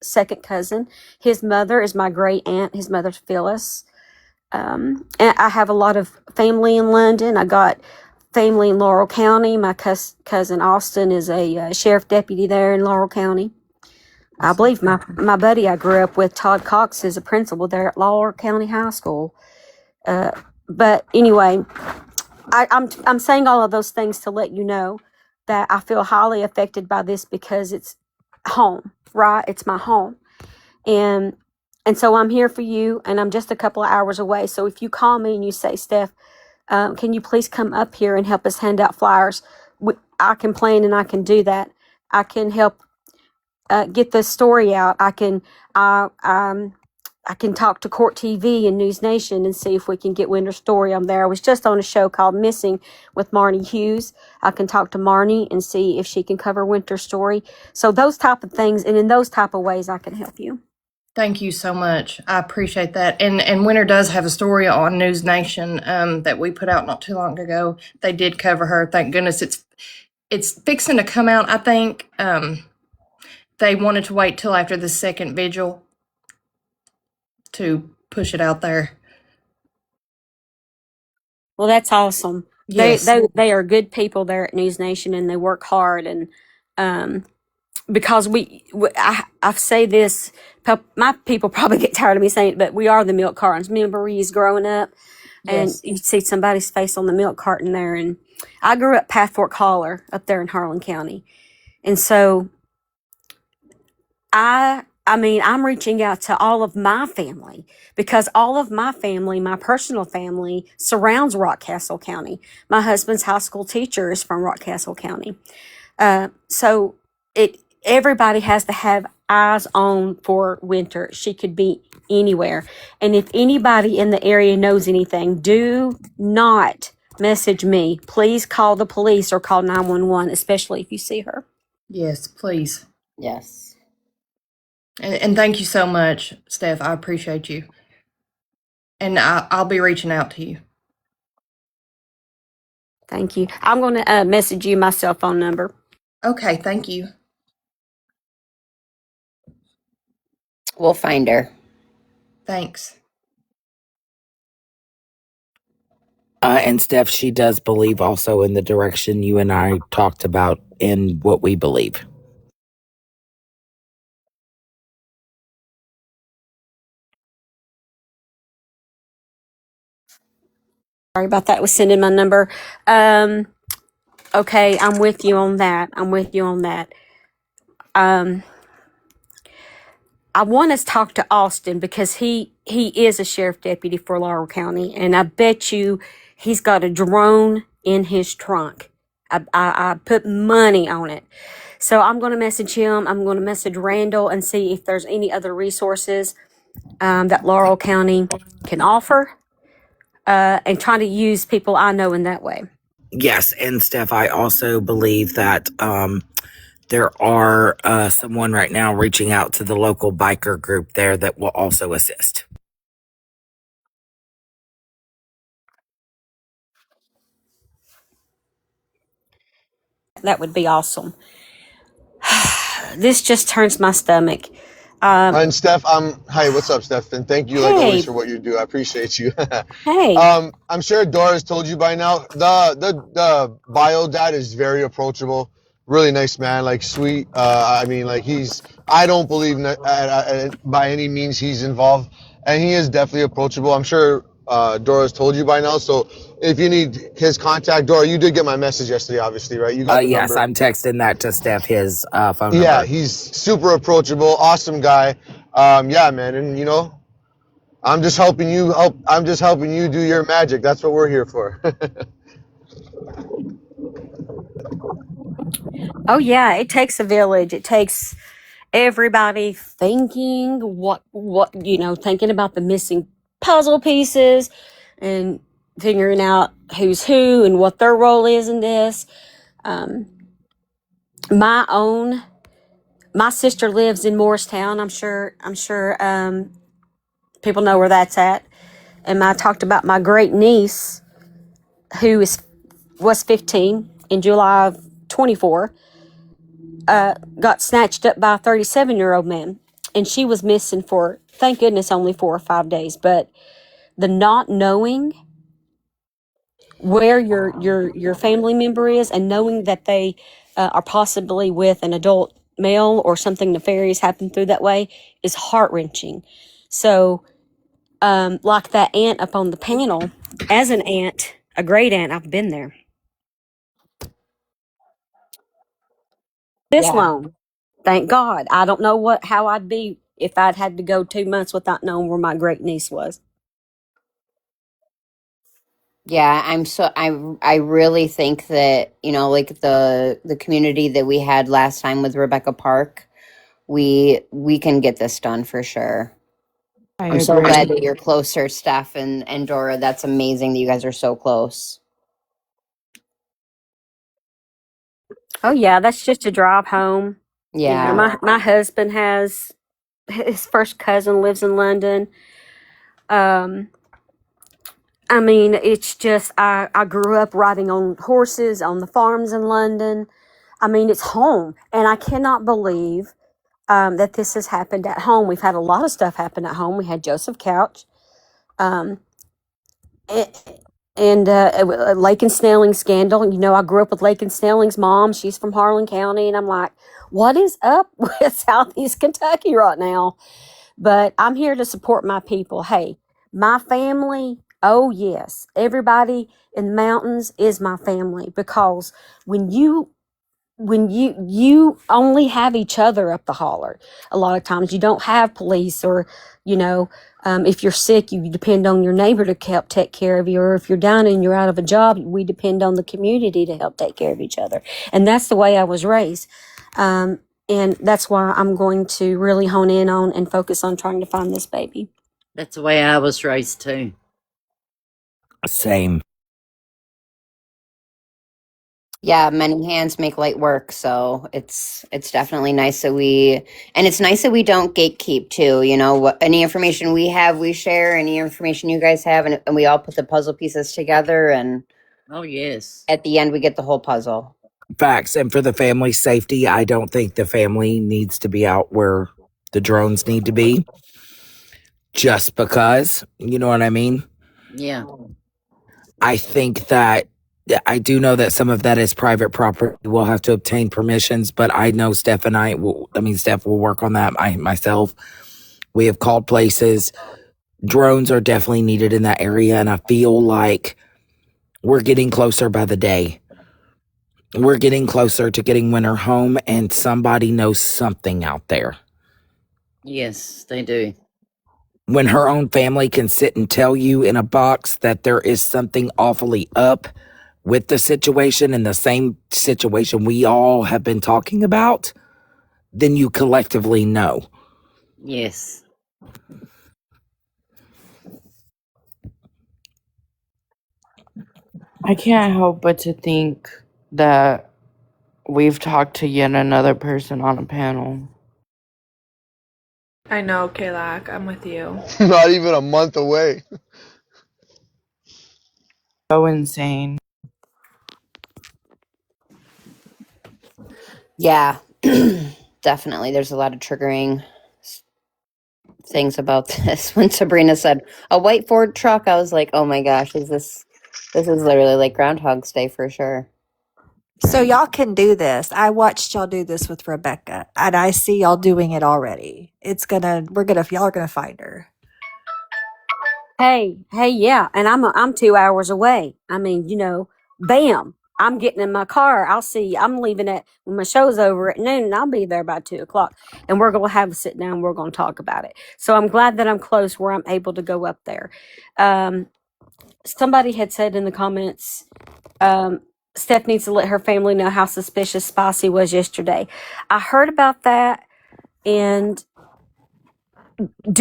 second cousin. His mother is my great aunt. His mother's Phyllis. And I have a lot of family in London. I got family in Laurel County. My cousin Austin is a sheriff deputy there in Laurel County. I believe my buddy I grew up with, Todd Cox, is a principal there at Laurel County High School. But anyway, I'm saying all of those things to let you know that I feel highly affected by this because it's home, right? It's my home. And so I'm here for you, and I'm just a couple of hours away. So if you call me and you say, Steph, can you please come up here and help us hand out flyers? I can plan and I can do that. I can help get the story out. I can talk to Court TV and News Nation and see if we can get Winter's story on there. I was just on a show called Missing with Marnie Hughes. I can talk to Marnie and see if she can cover Winter's story. So those type of things, and in those type of ways, I can help you. Thank you so much. I appreciate that. And Winter does have a story on News Nation that we put out not too long ago. They did cover her. Thank goodness it's fixing to come out, I think. They wanted to wait till after the second vigil to push it out there. Well, that's awesome. Yes. They are good people there at News Nation, and they work hard. And because I say this, my people probably get tired of me saying it, but we are the milk cartons. Me and Marie's growing up. and Yes. you'd see somebody's face on the milk carton there. And I grew up past Fort Collar up there in Harlan County. And so I mean, I'm reaching out to all of my family because all of my family, my personal family, surrounds Rockcastle County. My husband's high school teacher is from Rockcastle County. So it everybody has to have eyes on for Winter. She could be anywhere. And if anybody in the area knows anything, do not message me. Please call the police or call 911, especially if you see her. Yes, please. Yes. And thank you so much, Steph. I appreciate you. And I'll be reaching out to you. Thank you. I'm going to message you my cell phone number. Okay, thank you. We'll find her. Thanks. And Steph, she does believe also in the direction you and I talked about in what we believe. Sorry about that. Was sending my number. Okay, I'm with you on that. I want to talk to Austin because he is a sheriff deputy for Laurel County, and I bet you he's got a drone in his trunk. I put money on it. So I'm going to message him. I'm going to message Randall and see if there's any other resources that Laurel County can offer, and try to use people I know in that way. Yes, and Steph, I also believe that there are someone right now reaching out to the local biker group there that will also assist. That would be awesome. This just turns my stomach. And Steph, hi, what's up, Steph? And thank you, like always, Hey, for what you do. I appreciate you. hey. I'm sure Dora's told you by now. The bio dad is very approachable, really nice man, like sweet. I mean, like I don't believe by any means he's involved, and he is definitely approachable. I'm sure Dora's told you by now. So if you need his contact, Dora, you did get my message yesterday, obviously, right? You got the Yes, number. I'm texting that to Steph, his phone Yeah, number. he's super approachable, awesome guy. Yeah, man, and I'm just helping you help. I'm just helping you do your magic. That's what we're here for. Oh yeah, it takes a village. It takes everybody thinking thinking about the missing puzzle pieces and figuring out who's who and what their role is in this. Um, my own my sister lives in Morristown. I'm sure people know where that's at. And I talked about my great niece who was 15 in July of 24, got snatched up by a 37-year-old man. And she was missing for, thank goodness, only 4 or 5 days. But the not knowing where your family member is and knowing that they are possibly with an adult male or something nefarious happened through that way is heart-wrenching. So, like that aunt up on the panel, as an aunt, a great aunt, I've been there. This Yeah. long. Thank God. I don't know how I'd be if I'd had to go 2 months without knowing where my great niece was. Yeah, I really think that, like the community that we had last time with Rebecca Park, we can get this done for sure. I I'm so agree. glad that you're closer, Steph and Dora. That's amazing that you guys are so close. Oh yeah, that's just a drive home. Yeah. My husband has his first cousin lives in London. Um, I mean, it's just I grew up riding on horses on the farms in London. I mean, it's home, and I cannot believe that this has happened at home. We've had a lot of stuff happen at home. We had Joseph Couch, um, and Lake and Snelling scandal. I grew up with Lake and Snelling's mom. She's from Harlan County, and I'm like, what is up with Southeast Kentucky right now? But I'm here to support my people. Hey, my family, Oh, yes. Everybody in the mountains is my family because when you only have each other up the holler. A lot of times you don't have police or, you know, if you're sick, you depend on your neighbor to help take care of you. Or if you're down and you're out of a job, we depend on the community to help take care of each other. And that's the way I was raised. And that's why I'm going to really hone in on and focus on trying to find this baby. That's the way I was raised too. Same. Yeah, many hands make light work, so it's definitely nice that it's nice that we don't gatekeep too. You know, any information we have, we share. Any information you guys have, and we all put the puzzle pieces together, and Oh, yes. at the end, we get the whole puzzle. Facts. And for the family safety, I don't think the family needs to be out where the drones need to be just because. You know what I mean? Yeah. I think that I do know that some of that is private property. We'll have to obtain permissions, but I know Steph and Steph will work on that. Myself, we have called places. Drones are definitely needed in that area, and I feel like we're getting closer by the day. We're getting closer to getting Winter home, and somebody knows something out there. Yes, they do. When her own family can sit and tell you in a box that there is something awfully up with the situation and the same situation we all have been talking about, then you collectively know. Yes. I can't help but to think that we've talked to yet another person on a panel. I know, Kalak, I'm with you. Not even a month away. So insane. Yeah, definitely. There's a lot of triggering things about this. When Sabrina said a white Ford truck, I was like, oh my gosh, this is literally like Groundhog's Day for sure. So y'all can do this. I watched y'all do this with Rebecca, and I see y'all doing it already. Y'all are gonna find her. Hey, yeah, and I'm 2 hours away. I mean, bam, I'm getting in my car. I'm leaving at when my show's over at noon, and I'll be there by 2 o'clock. And we're gonna have a sit down. We're gonna talk about it. So I'm glad that I'm close where I'm able to go up there. Somebody had said in the comments, Steph needs to let her family know how suspicious Spicy was yesterday. I heard about that, and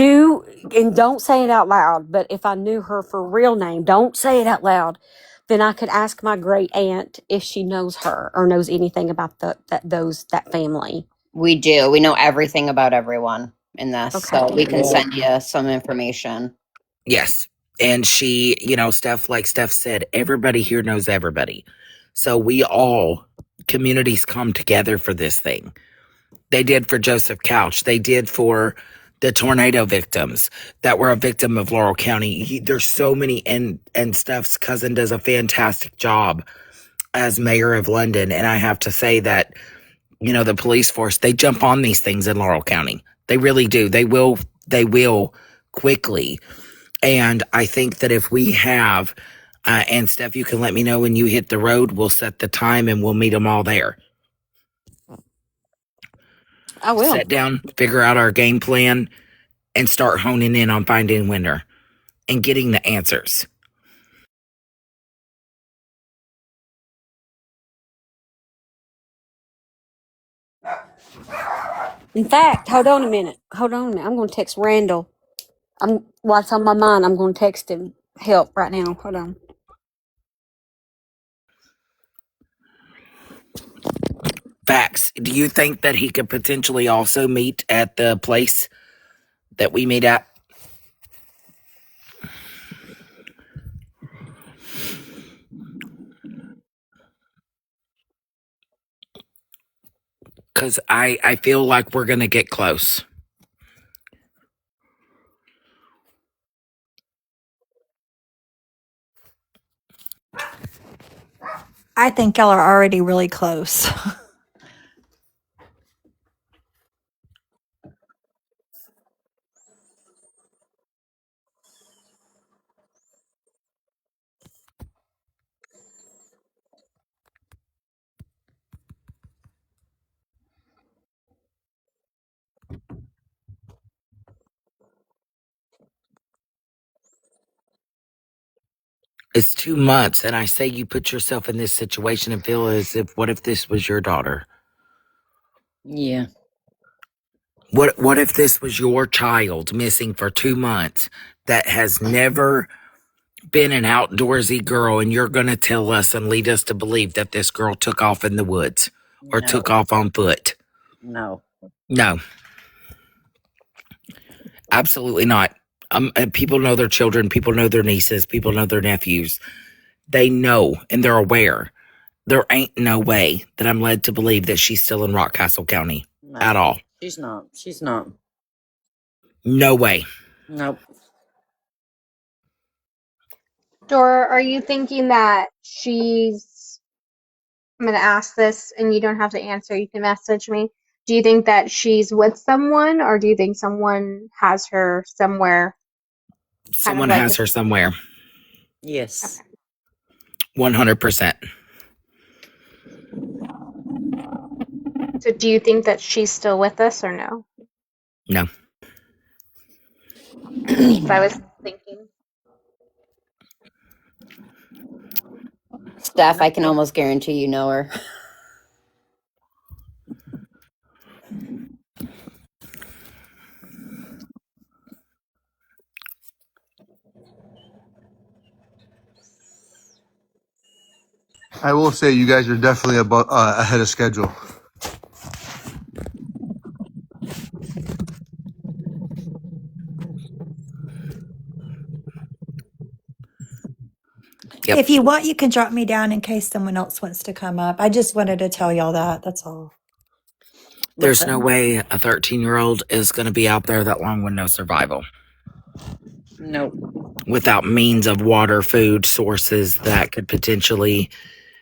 don't say it out loud, but if I knew her for real name, don't say it out loud, then I could ask my great aunt if she knows her or knows anything about that family. We do. We know everything about everyone in this, Okay. so we can Well, send you some information. yes. And she, Steph, like Steph said, everybody here knows everybody. So communities come together for this thing. They did for Joseph Couch. They did for the tornado victims that were a victim of Laurel County. There's so many, and Steph's cousin does a fantastic job as mayor of London. And I have to say that, the police force, they jump on these things in Laurel County. They really do. They will quickly. And I think that if we have, and Steph, you can let me know when you hit the road, we'll set the time and we'll meet them all there. I will. Sit down, figure out our game plan, and start honing in on finding Winter and getting the answers. In fact, hold on a minute. Hold on a minute. I'm going to text Randall. What's on my mind. I'm going to text him help right now. Hold on. Facts. Do you think that he could potentially also meet at the place that we meet at? Because I feel like we're going to get close. I think y'all are already really close. It's 2 months, and I say you put yourself in this situation and feel as if, what if this was your daughter? Yeah. What if this was your child missing for 2 months that has never been an outdoorsy girl, and you're going to tell us and lead us to believe that this girl took off in the woods or took No. off on foot? No. No, absolutely not. And people know their children, people know their nieces, people know their nephews. They know and they're aware. There ain't no way that I'm led to believe that she's still in Rockcastle County at No. all. She's not. She's not. No way. Nope. Dora, are you thinking that she's, I'm going to ask this and you don't have to answer, you can message me. Do you think that she's with someone, or do you think someone has her somewhere, kind of Someone like has a, her somewhere. Yes. okay. 100%. So do you think that she's still with us or no? No. That's what I was thinking. Steph, I can almost guarantee you know her. I will say you guys are definitely ahead of schedule. Yep. If you want, you can drop me down in case someone else wants to come up. I just wanted to tell y'all that. That's all. What's There's that? no way a 13-year-old is going to be out there that long with no survival, Nope. without means of water, food, sources that could potentially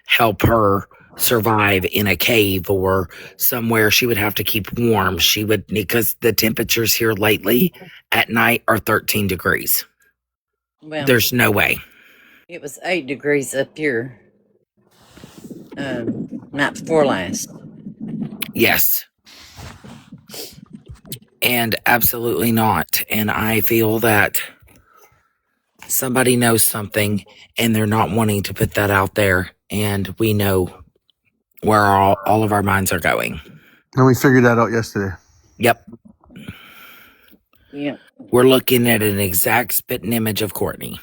help her survive in a cave or somewhere she would have to keep warm. She would, because the temperatures here lately at night are 13 degrees. Well, There's no way. it was 8 degrees up here. Night before last. Yes. And absolutely not. And I feel that somebody knows something and they're not wanting to put that out there. And we know where all of our minds are going. And we figured that out yesterday. Yep. Yeah. We're looking at an exact spitting image of Courtney.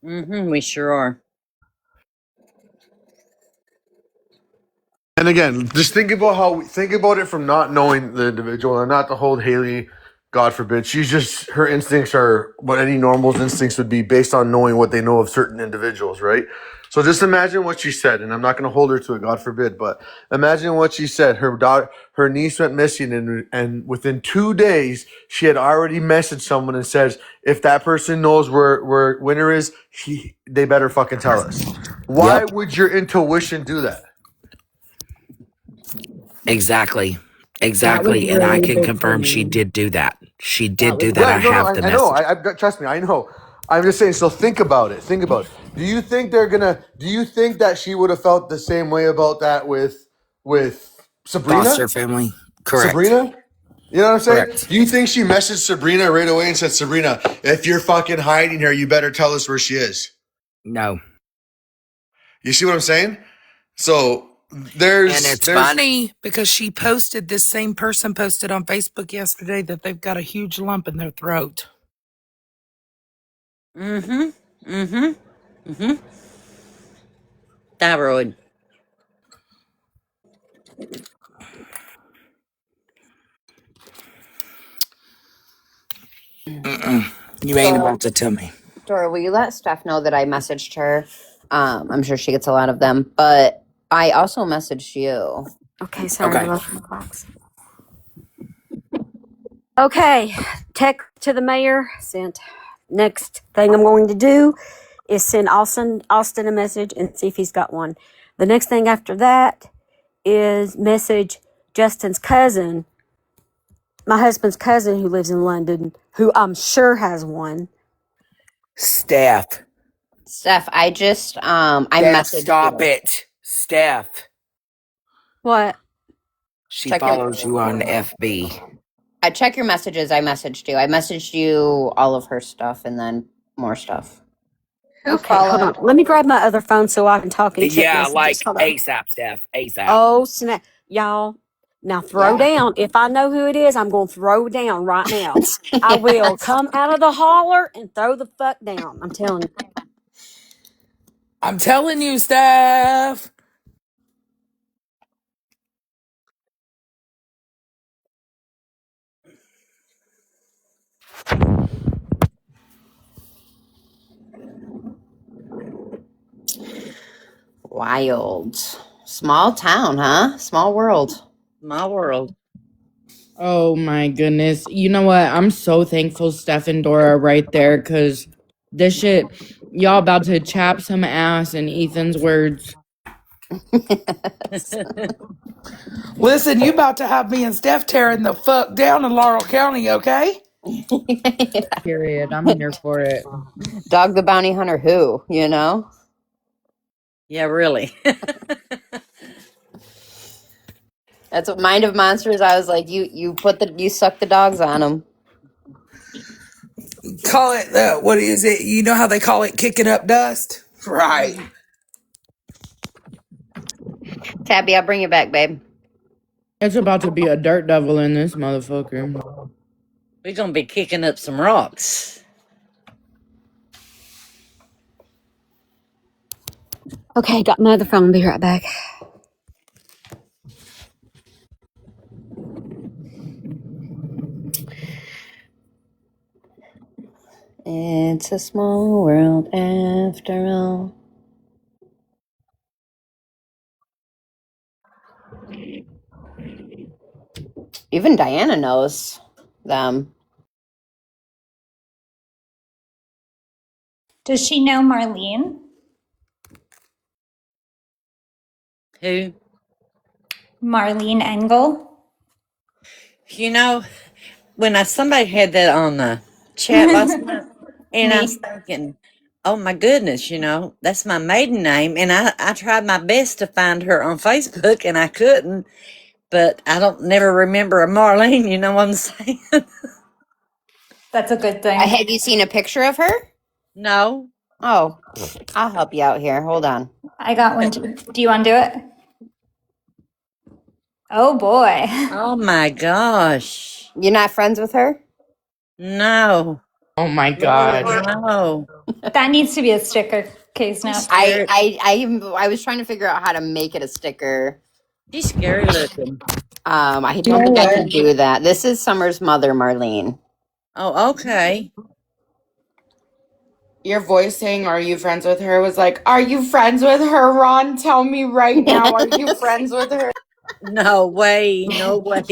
Mm-hmm. We sure are. And again, just think about it from not knowing the individual and not to hold Haley, God forbid. She's just, her instincts are what any normal's instincts would be based on knowing what they know of certain individuals, right? So just imagine what she said, and I'm not going to hold her to it, God forbid, but imagine what she said. Her niece went missing, and within 2 days, she had already messaged someone and says, if that person knows where Winter is, they better fucking tell us. Why Yep. would your intuition do that? Exactly. That was Exactly. And I really can big for confirm she me. did do that. She That did was do that. I Right? No, no, have the I know. message. Trust me, I know. I'm just saying. So think about it. Think about it. Do you think they're gonna? Do you think that she would have felt the same way about that with Foster Sabrina? family. Correct. Sabrina? You know what I'm saying? Correct. Do you think she messaged Sabrina right away and said, "Sabrina, if you're fucking hiding her, you better tell us where she is"? No. You see what I'm saying? So And it's there's funny because this same person posted on Facebook yesterday that they've got a huge lump in their throat. Mm-hmm. Mm-hmm. Mm-hmm. Thyroid. Mm-mm. You ain't Dora, about to tell me. Dora, will you let Steph know that I messaged her? I'm sure she gets a lot of them, but I also messaged you. Okay, sorry, I'm Okay. looking at the box. Okay, text to the mayor sent. Next thing I'm going to do is send Austin a message and see if he's got one. The next thing after that is message Justin's cousin, my husband's cousin who lives in London, who I'm sure has one. Steph. Steph, I just I Steph, messaged stop you. it. Steph. What? She Check your follows you on FB. I check your messages. I messaged you. I messaged you all of her stuff and then more stuff. Who Okay, hold on. followed? Let me grab my other phone so I can talk Yeah, intently. like Just hold on. ASAP, Steph. ASAP. Oh, snap. Y'all, now throw Yeah. down. If I know who it is, I'm going to throw down right now. I will come out of the holler and throw the fuck down. I'm telling you. I'm telling you, Steph. Wild. Small town, huh? Small world. My world. Oh my goodness. You know what? I'm so thankful Steph and Dora are right there because this shit, y'all about to chap some ass in Ethan's words. Listen, you about to have me and Steph tearing the fuck down in Laurel County, okay? Period. I'm here for it. Dog the bounty hunter who, you know? Yeah, really. That's what Mind of Monsters. I was like, you suck the dogs on them. Call it, what is it? You know how they call it kicking up dust? Right. Tabby, I'll bring you back, babe. It's about to be a dirt devil in this motherfucker. We're gonna be kicking up some rocks. Okay, got my other phone. Be right back. It's a small world after all. Even Diana knows them. Does she know Marlene? Who? Marlene Engel? You know, when somebody had that on the chat last night, and I was Me. thinking, oh my goodness, that's my maiden name, and I tried my best to find her on Facebook, and I couldn't. But I don't never remember a Marlene. You know what I'm saying? That's a good thing. Have you seen a picture of her? No. Oh, I'll help you out here. Hold on. I got one too. Do you want to do it? Oh boy. Oh my gosh. You're not friends with her? No. Oh my Lord, god. no. That needs to be a sticker, She's K-Snap. scary. I was trying to figure out how to make it a sticker. She's scary looking. I You don't know think I what? can do that. This is Summer's mother, Marlene. Oh, okay. Your voice saying, "Are you friends with her?" was like, "Are you friends with her, Ron? Tell me right now. Are you friends with her?" No way. No way.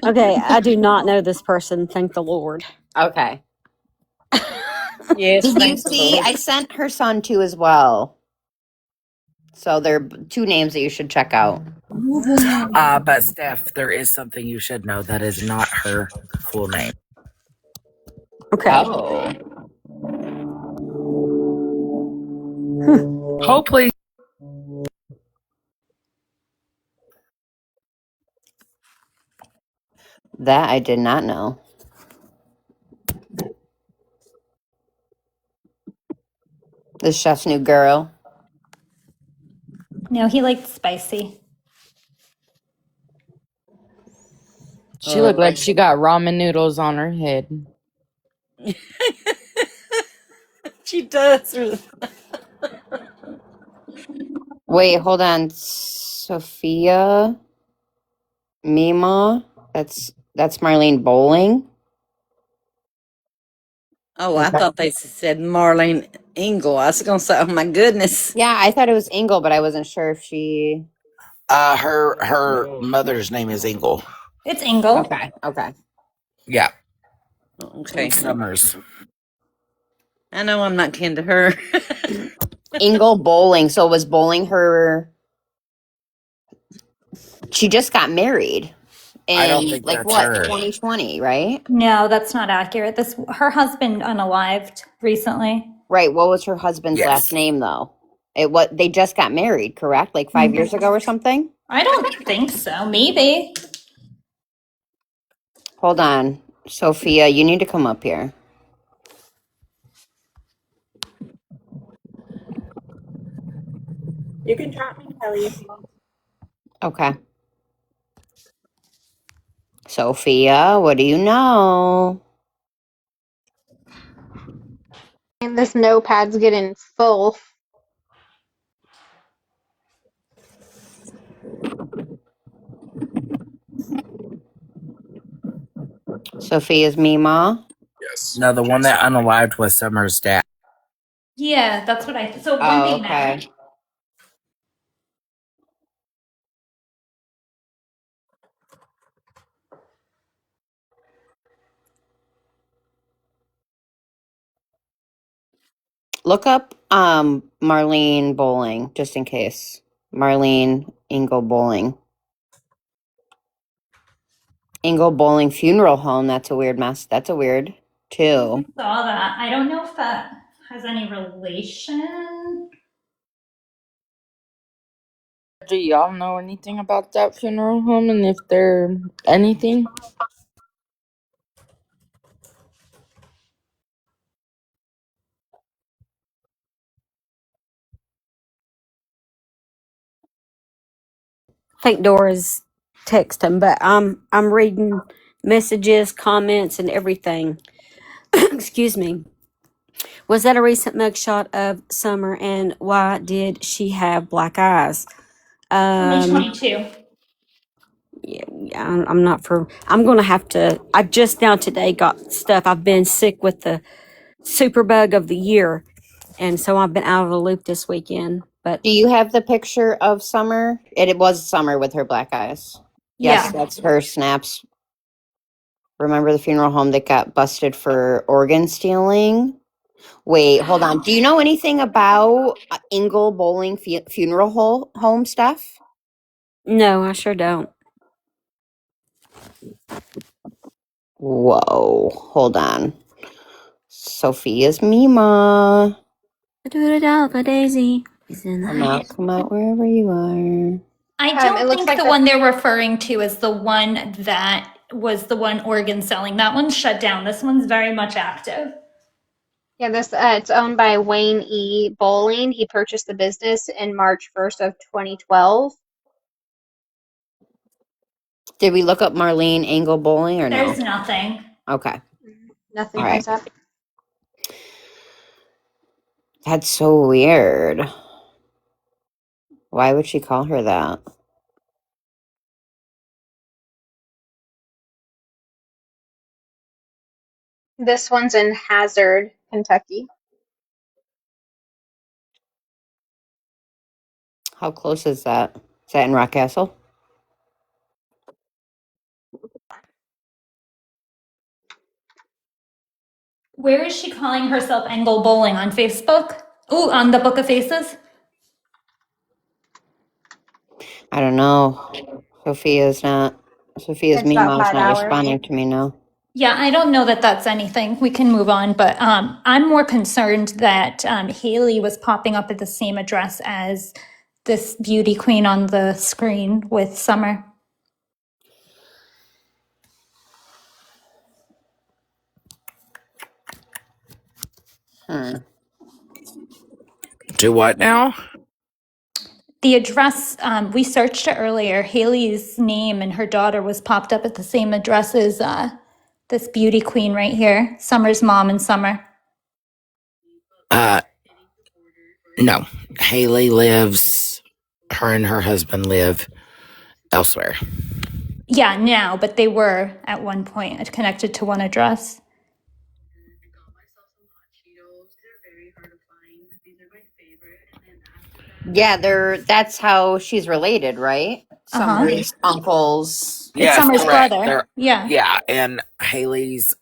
Okay, I do not know this person. Thank the Lord. Okay. Yes, Did you thank the see? Lord. I sent her son too as well. So there are two names that you should check out. But Steph, there is something you should know that is not her full name. Okay. Oh. Hopefully, That I did not know. The chef's new girl. No, he liked spicy. She looked like she got ramen noodles on her head. She does. Wait, hold on. Sophia Mima. That's Marlene Bowling. Oh, I Okay. thought they said Marlene Engel. I was gonna say, oh my goodness. Yeah, I thought it was Engel, but I wasn't sure if she. Her mother's name is Ingle. It's Engel. Okay. Okay. Yeah, Okay. Summers. I know I'm not kin to her. Engel Bowling. So was Bowling her? She just got married I don't in think like that's what her. 2020, right? No, that's not accurate. This her husband unalived recently. Right. What was her husband's last Yes. name though? It what they just got married, correct? Like 5 years ago or something. I don't think so. Maybe. Hold on, Sophia. You need to come up here. You can drop me, Kelly, if you want. Okay. Sophia, what do you know? And this notepad's getting full. Sophia's Mima? No, the one that unalived was Summer's dad. Yeah, that's what I. So when Oh, they met, okay. Look up Marlene Bowling, just in case. Marlene Ingle Bowling. Ingle Bowling Funeral Home. That's a weird mess. That's a weird too. saw that. I don't know if that has any relation. Do y'all know anything about that funeral home and if they're anything? I think Dora's texting, but I'm reading messages, comments, and everything. Excuse me. Was that a recent mugshot of Summer, and why did she have black eyes? 2022. Yeah, I'm not for. I'm gonna have to. I just now today got stuff. I've been sick with the superbug of the year, and so I've been out of the loop this weekend. But Do you have the picture of Summer? It was Summer with her black eyes. Yes, Yeah. that's her snaps. Remember the funeral home that got busted for organ stealing? Wait, hold on. Do you know anything about Ingle Bowling funeral home stuff? no, I sure don't. Whoa, hold on. Sophia's Mima. Daisy is in the house. Come out wherever you are. I It don't looks think like the one they're referring to is the one that was the one organ selling. That one's shut down. This one's very much active. this it's owned by Wayne E. Bowling. He purchased the business in March 1st of 2012. Did we look up Marlene Angle Bowling or no? There's nothing. Okay. Nothing All right. comes up. That's so weird. Why would she call her that? This one's in Hazard, Kentucky. How close is that? Is that in Rock Castle? Where is she calling herself Engel Bowling on Facebook? Ooh, on the Book of Faces? I don't know. Sophia's It's about Mima's 5 not hours. responding to me now. Yeah, I don't know that that's anything. We can move on, but I'm more concerned that Haley was popping up at the same address as this beauty queen on the screen with Summer. Do what now? The address, we searched it earlier. Haley's name and her daughter was popped up at the same address as this beauty queen right here, Summer's mom and Summer. Uh, no. Haley lives, her and her husband live elsewhere. Yeah, now, but they were at one point connected to one address. Yeah, that's how she's related, right? Summer's uncles. It's Yes, Summer's correct. brother. Yeah. Yeah, and Haley's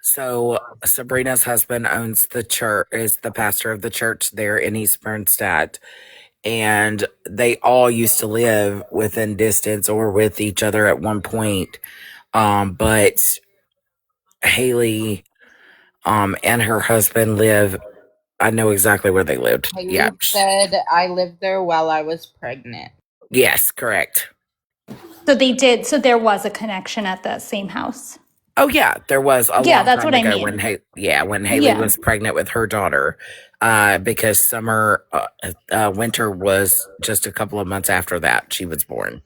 so Sabrina's husband owns the church, is the pastor of the church there in East Bernstadt, and they all used to live within distance or with each other at one point. But Haley and her husband live, I know exactly where they lived. Yeah. Haley said I lived there while I was pregnant. Yes, correct. So they did. So there was a connection at that same house. Oh yeah, there was a Yeah, long that's time what I ago when mean. when Haley Yeah. was pregnant with her daughter, because Winter was just a couple of months after that she was born.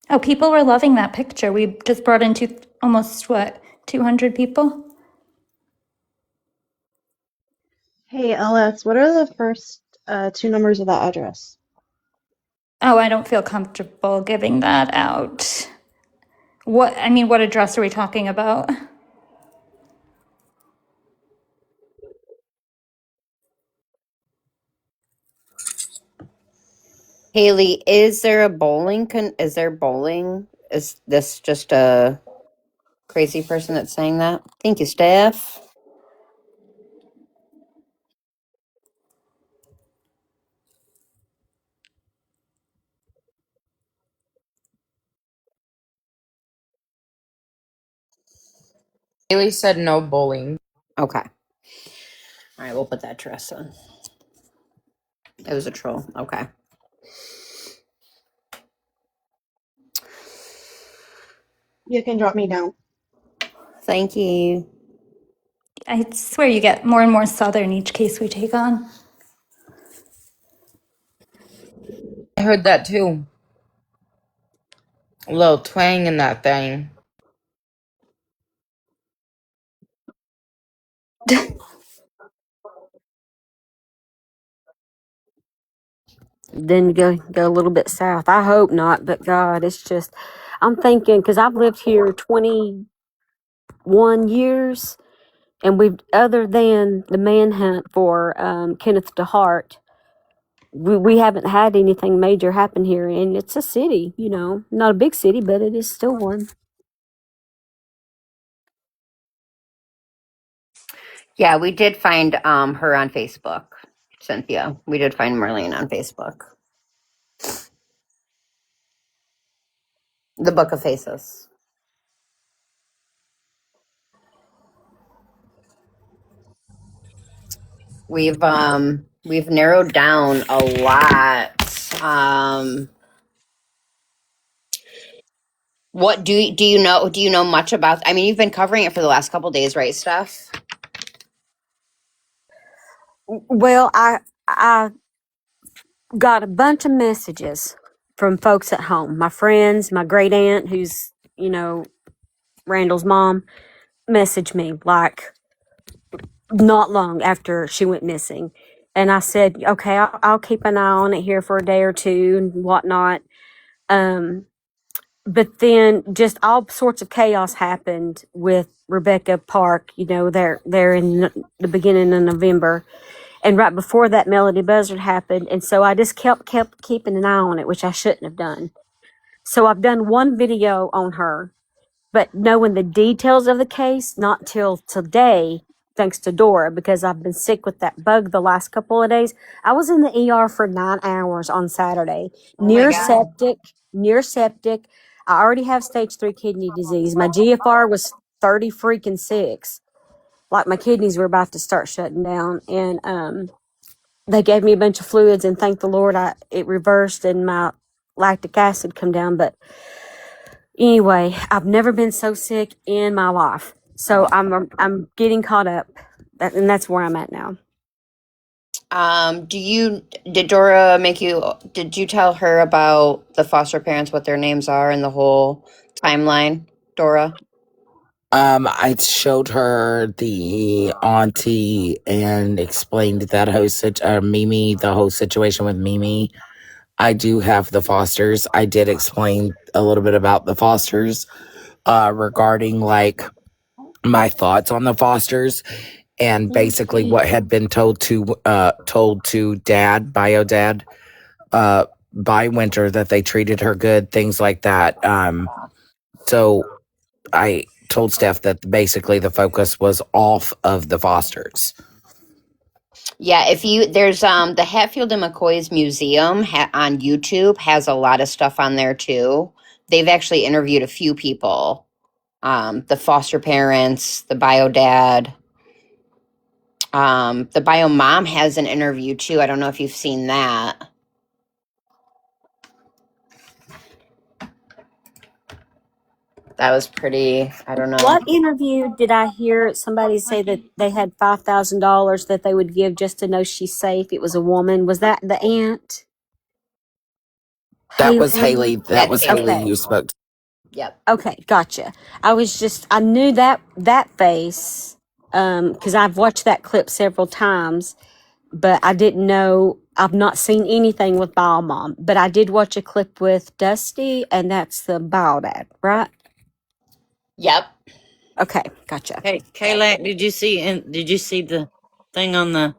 Oh, people were loving that picture. We just brought in almost what, 200 people? Hey, Alex, what are the first two numbers of that address? Oh, I don't feel comfortable giving that out. What address are we talking about? Haley, is there a bowling? Is there bowling? Is this just a crazy person that's saying that? Thank you, Steph. Haley said no bowling. Okay. All right, we'll put that address on. It was a troll. Okay. You can drop me down. Thank you. I swear you get more and more southern each case we take on. I heard that too. A little twang in that thing. Then go a little bit south. I hope not, but God, it's just I'm thinking because I've lived here 21 years, and we've other than the manhunt for Kenneth DeHart, we haven't had anything major happen here, and it's a city, not a big city, but it is still one. Yeah, we did find her on Facebook, Cynthia. We did find Marlene on Facebook. The Book of Faces. We've narrowed down a lot. What do you know much about? I mean, you've been covering it for the last couple days, right, Steph? Well, I got a bunch of messages from folks at home, my friends, my great aunt, who's Randall's mom, messaged me like not long after she went missing. And I said, okay, I'll keep an eye on it here for a day or two and whatnot. But then just all sorts of chaos happened with Rebecca Park, there in the beginning of November. And right before that, Melody Buzzard happened. And so I just kept keeping an eye on it, which I shouldn't have done. So I've done one video on her, but knowing the details of the case, not till today, thanks to Dora, because I've been sick with that bug the last couple of days. I was in the ER for 9 hours on Saturday. Oh my God. Near septic. I already have stage 3 kidney disease. My GFR was 30 freaking 6. Like my kidneys were about to start shutting down. And they gave me a bunch of fluids, and thank the Lord it reversed and my lactic acid come down. But anyway, I've never been so sick in my life. So I'm getting caught up, and that's where I'm at now. Did Dora did you tell her about the foster parents, what their names are, and the whole timeline, Dora? I showed her the auntie and explained that Mimi, the whole situation with Mimi. I do have the Fosters. I did explain a little bit about the Fosters, regarding like my thoughts on the Fosters and basically what had been told to Dad, bio Dad, by Winter, that they treated her good, things like that. So I told Steph that basically the focus was off of the Fosters. Yeah, if you there's the Hatfield and McCoy's museum on YouTube has a lot of stuff on there too. They've actually interviewed a few people, the foster parents, the bio dad, the bio mom has an interview too. I don't know if you've seen that. That was pretty, I don't know. What interview did I hear somebody say that they had $5,000 that they would give just to know she's safe? It was a woman. Was that the aunt? That was Haley? Haley. That That's was Haley Haley. Okay. you spoke to. Yep. Okay, gotcha. I knew that face, because I've watched that clip several times, but I didn't know. I've not seen anything with Bile Mom, but I did watch a clip with Dusty, and that's the Bile Dad, right? Yep. Okay, gotcha. Hey, Kaylak, did you see the thing on the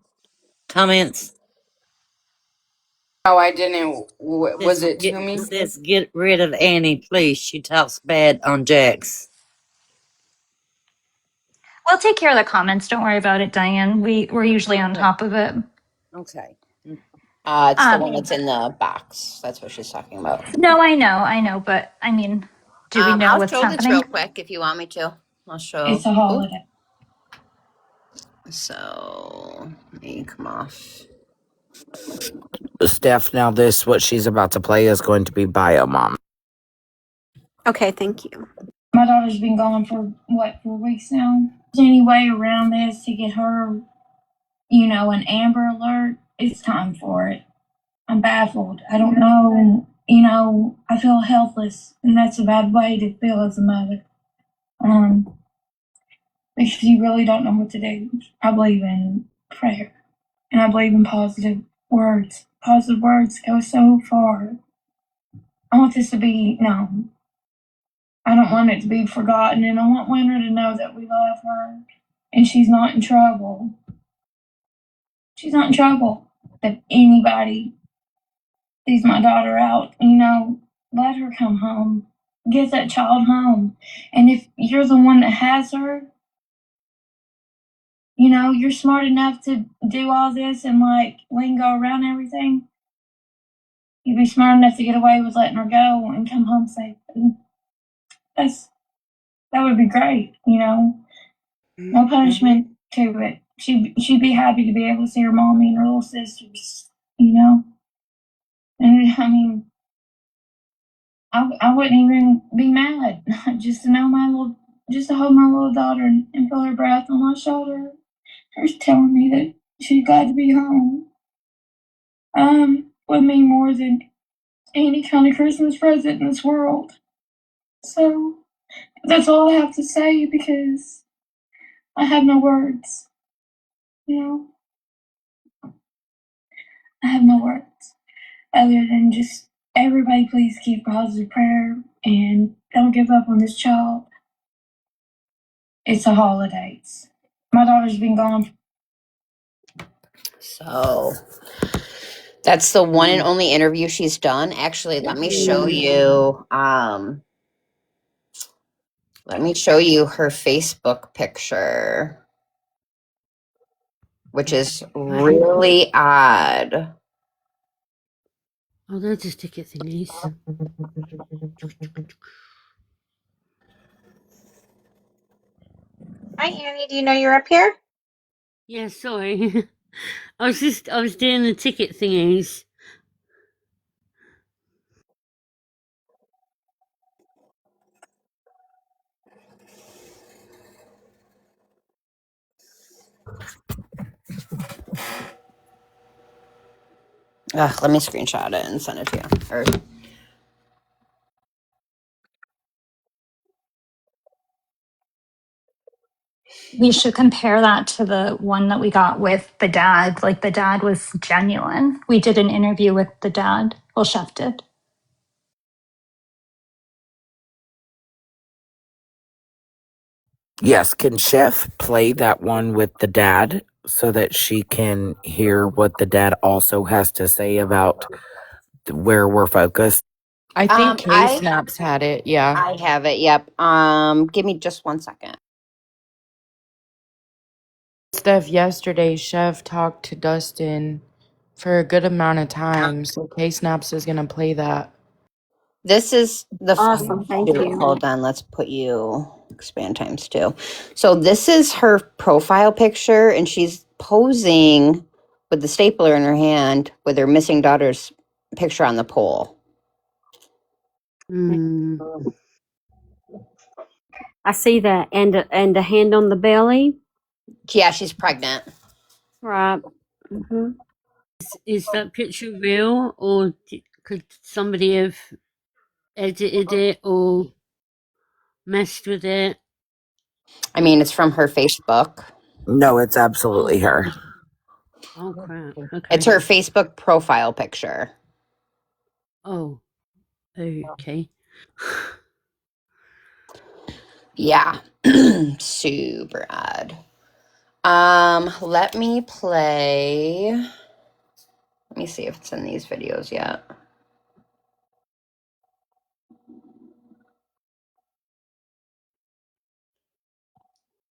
comments? Oh, I didn't. Was it to It me? says get rid of Annie, please. She talks bad on Jax. We'll take care of the comments. Don't worry about it, Diane. We're usually on top of it. Okay. It's the one that's in the box. That's what she's talking about. No, I know, but I mean, do we know I'll what's show this real happening? quick if you want me to. I'll show. It's a Ooh. holiday. So let me come off. Steph, now this, what she's about to play is going to be Bio Mom. Okay, thank you. My daughter's been gone for what, 4 weeks now? Is there any way around this to get her, an Amber Alert? It's time for it. I'm baffled. I don't know. And, I feel helpless. And that's a bad way to feel as a mother. Because you really don't know what to do. I believe in prayer. And I believe in positive words. Positive words go so far. I want this to be known. I don't want it to be forgotten. And I want Winter to know that we love her. And she's not in trouble. She's not in trouble. If anybody sees my daughter out, let her come home. Get that child home. And if you're the one that has her, you're smart enough to do all this and lingo around everything. You'd be smart enough to get away with letting her go and come home safely. That would be great, No punishment to it. She'd be happy to be able to see her mommy and her little sisters, And I mean, I wouldn't even be mad just to know just to hold my little daughter and feel her breath on my shoulder. Her telling me that she's glad to be home. Would mean more than any kind of Christmas present in this world. So that's all I have to say because I have no words. You know, I have no words other than just everybody please keep positive prayer and don't give up on this child. It's the holidays. My daughter's been gone. So that's the one and only interview she's done. Actually, let me show you. Let me show you her Facebook picture, which is really odd. Oh, that's just ticket thingies. Hi, Annie. Do you know you're up here? Yeah, sorry. I was doing the ticket thingies. Let me screenshot it and send it to you. Or We should compare that to the one that we got with the dad. Like the dad was genuine. We did an interview with the dad. Well, Chef did. Yes, can Chef play that one with the dad so that she can hear what the dad also has to say about where we're focused? I think K I Snaps had it. Yeah. I have it. Yep. Give me just 1 second. Steph, yesterday, Chef talked to Dustin for a good amount of time. So K Snaps is going to play that. This is the Awesome, thank you. hold on, let's put you expand times two. So this is her profile picture, and she's posing with the stapler in her hand with her missing daughter's picture on the pole. Hmm. I see that, and the hand on the belly. Yeah, she's pregnant. Right. Hmm. Is that picture real, or could somebody have edited it or messed with it? I mean, it's from her Facebook. No, it's absolutely Oh, her. oh crap. It's Okay. her Facebook profile picture. Oh, okay. Yeah. Super odd. Let me play. Let me see if it's in these videos yet.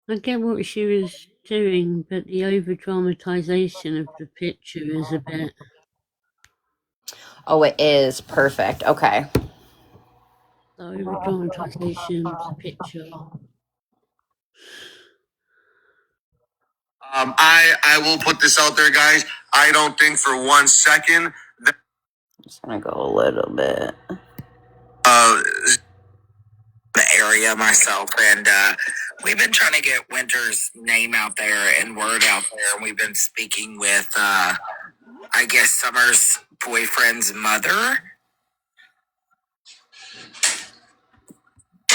I get what she was doing, but the over dramatization of the picture is a bit. Oh, it is perfect. Okay. The over dramatization of the picture. I will put this out there, guys. I don't think for 1 second that Just gonna go a little bit. uh, The area myself, and we've been trying to get Winter's name out there and word out there, and we've been speaking with, I guess, Summer's boyfriend's mother.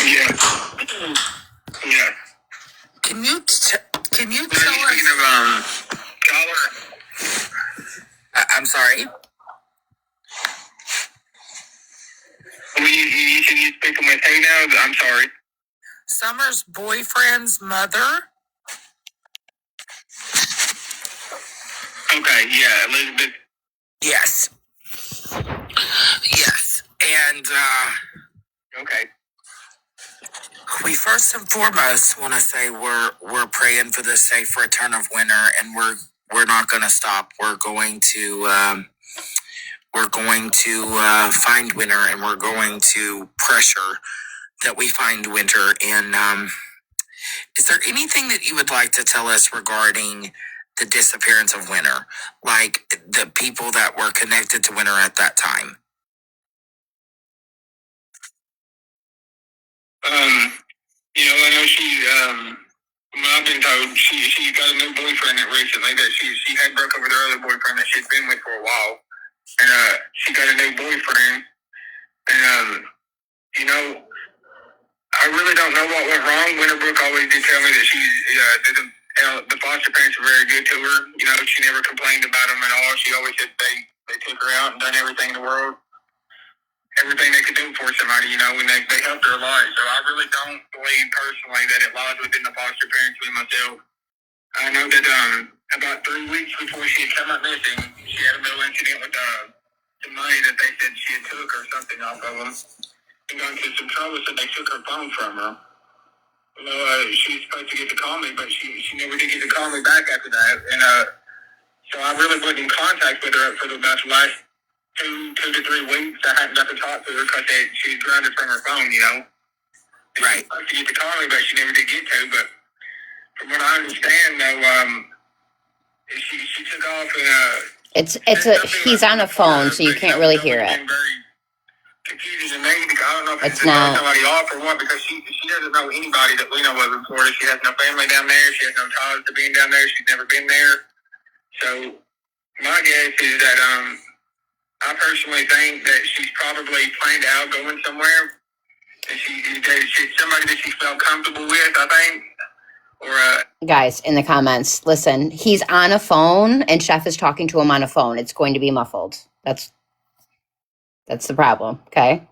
Yeah. Yeah. Can you tell us? Speaking of Tyler, I'm sorry. You said you speaking with who now? I'm sorry. Summer's boyfriend's mother. Okay. Yeah, Elizabeth. Yes. Yes. And okay. We first and foremost want to say we're praying for the safe return of Winter, and we're not going to stop. We're going to find Winter, and we're going to pressure that we find Winter. And is there anything that you would like to tell us regarding the disappearance of Winter, like the people that were connected to Winter at that time? I know I've been told she got a new boyfriend recently that she had broke up with her other boyfriend that she'd been with for a while, and she got a new boyfriend, and you know, I really don't know what went wrong. Winterbrook always did tell me that she didn't. The foster parents were very good to her. You know, she never complained about them at all. She always said they took her out and done everything in the world, everything they could do for somebody, and they helped her a lot. So I really don't believe personally that it lies within the foster parents and myself. I know that about 3 weeks before she had come up missing, she had a little incident with the money that they said she had took or something off of them. And got into some trouble, so they took her phone from her. She was supposed to get to call me, but she never did get to call me back after that. And so I really wasn't in contact with her for about the last 2 to 3 weeks. I hadn't got to talk to her because she was grounded from her phone. Right. She was supposed to get to call me, but she never did get to. But from what I understand, though, she took off and He's on a phone, so you can't really hear it. very confusing to me because I don't know if It's to throw not. somebody off or what, because she doesn't know anybody that we know of in Florida. She has no family down there. She has no ties to being down there. She's never been there. So my guess is that I personally think that she's probably planned out going somewhere. And she's somebody that she felt comfortable with, I think. Or Guys, in the comments, listen, he's on a phone and Chef is talking to him on a phone. It's going to be muffled. That's the problem, okay?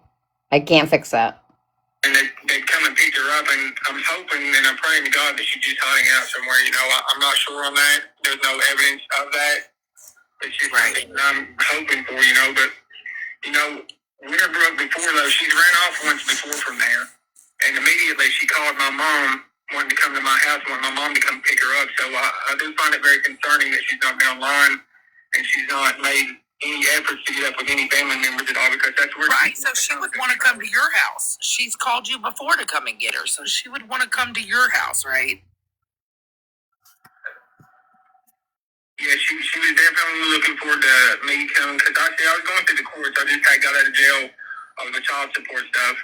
I can't fix that. and they'd come and pick her up, and I'm hoping and I'm praying to God that she's just hiding out somewhere. I'm not sure on that. There's no evidence of that. It's just something I'm hoping for, but, Winterbrook before, though, she's ran off once before from there, and immediately she called my mom, wanting to come to my house, wanting my mom to come pick her up, so I do find it very concerning that she's not been online, and she's not made any efforts to get up with any family members at all, because that's where so she would want to come to your house. She's called you before to come and get her, so she would want to come to your house, right? Yeah, she was definitely looking forward to me coming, because I was going through the courts. I just got out of jail of the child support stuff.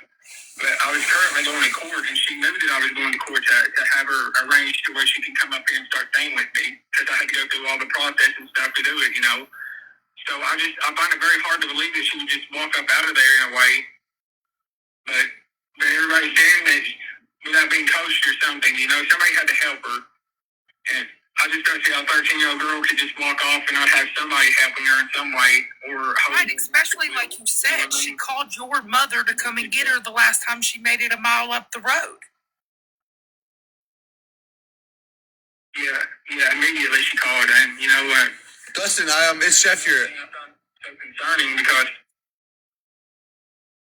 But I was currently going to court, and she knew that I was going to court to have her arranged to where she can come up here and start staying with me, because I had to go through all the process and stuff to do it, you know. So I find it very hard to believe that she would just walk up out of there in a way. But everybody's saying that without being coached or something, you know, somebody had to help her. And I just don't see how a 13-year-old girl could just walk off and not have somebody helping her in some way. Right, especially like you said, she called your mother to come and get her the last time she made it a mile up the road. Yeah, immediately she called, and you know what? Dustin, it's Chef here. So concerning because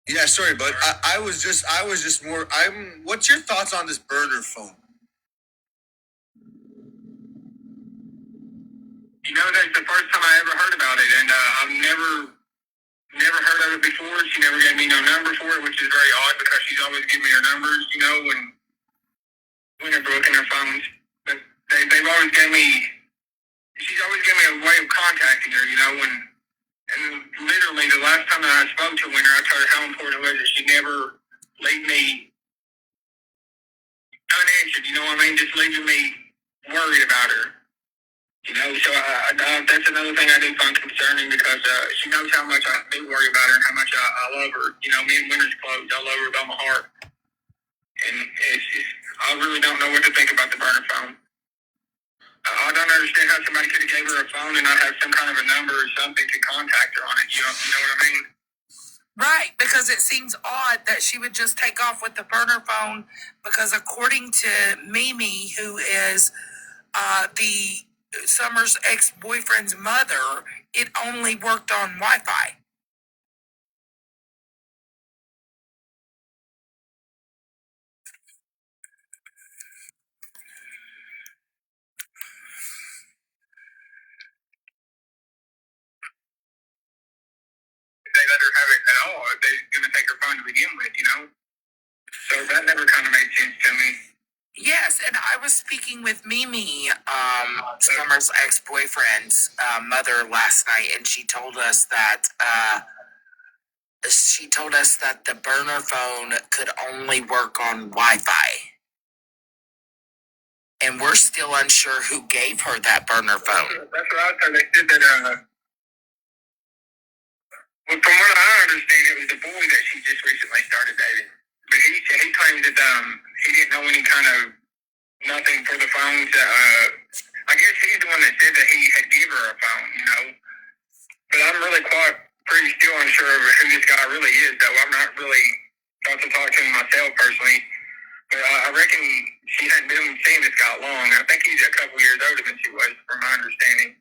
Yeah, sorry, but I was just more. What's your thoughts on this burner phone? you know that's the first time I ever heard about it, and I've never heard of it before. She never gave me no number for it, which is very odd because she's always giving me her numbers, you know, when they're broken her phones. But they've always gave me. She's always given me a way of contacting her, you know, and literally the last time that I spoke to her, I told her how important it was that she never leave me unanswered, you know what I mean? Just leaving me worried about her. You know, so that's another thing I do find concerning because she knows how much I do worry about her and how much I love her. You know, me and Winter's close. I love her with all my heart. And it's just, I really don't know what to think about the burner phone. I don't understand how somebody could have gave her a phone and not have some kind of a number or something to contact her on it. You know what I mean? Right, because it seems odd that she would just take off with the burner phone because according to Mimi, who is the Summer's ex-boyfriend's mother, it only worked on Wi-Fi. They let her have it at all if they're going to take her phone to begin with, you know? So that never kind of made sense to me. Yes, and I was speaking with Mimi, Summer's ex-boyfriend's mother last night, and she told us that the burner phone could only work on Wi-Fi. And we're still unsure who gave her that burner phone. That's what I was told. They said that, well, from what I understand, it was the boy that she just recently started dating. But he claims that he didn't know any kind of nothing for the phones. I guess he's the one that said that he had given her a phone, you know. But I'm really pretty still unsure of who this guy really is, though. I'm not really got to talk to him myself personally. But I reckon she hadn't been seeing this guy long. I think he's a couple years older than she was, from my understanding.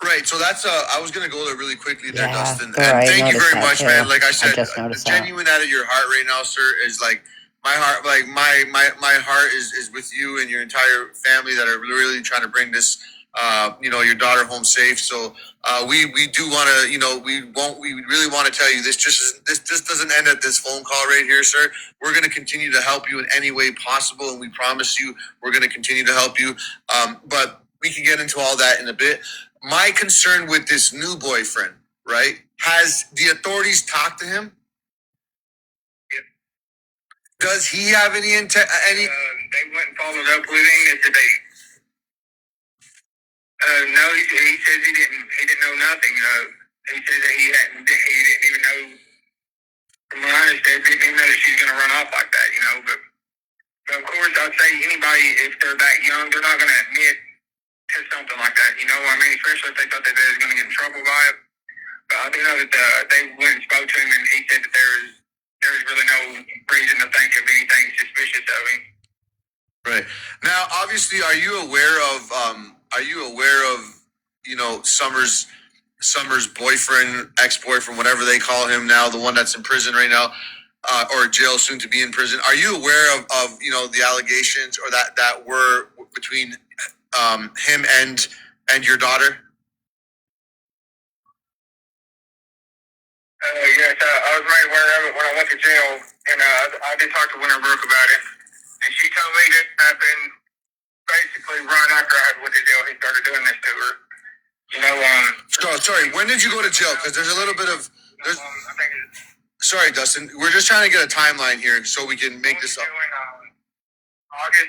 Right, so that's I was gonna go there really quickly there, Yeah, Dustin. sure, And I thank you noticed very that much, too. man. Like I I said, just the noticed that. genuine out of your heart right now, sir, is like my heart, like my heart is with you and your entire family that are really trying to bring this your daughter home safe. So we do want to, we really want to tell you this just doesn't end at this phone call right here, sir. We're going to continue to help you in any way possible, and we promise you we're going to continue to help you. But we can get into all that in a bit. My concern with this new boyfriend, right? Has the authorities talked to him? Does he have any intent? They went and followed up with him today. No, he says he didn't know nothing. He says that he didn't even know. From what I understand, didn't even know that she's going to run off like that, you know. But of course, I'd say anybody, if they're that young, they're not going to admit to something like that, you know. I mean, especially if they thought that they was going to get in trouble by it. But I do know that they went and spoke to him, and he said that there's really no reason to think of anything suspicious of him. Right. Now, obviously, are you aware of Summer's boyfriend, ex-boyfriend, whatever they call him now, the one that's in prison right now, or jail, soon to be in prison? Are you aware of the allegations or that were between him and your daughter? Yes, I was made aware of it when I went to jail, and I did talk to Winterbrook about it, and she told me that happened basically right after I went to jail. He started doing this to her. You know, sorry, when did you go to jail? Because there's a little bit of Sorry, Dustin. We're just trying to get a timeline here so we can make this up. August.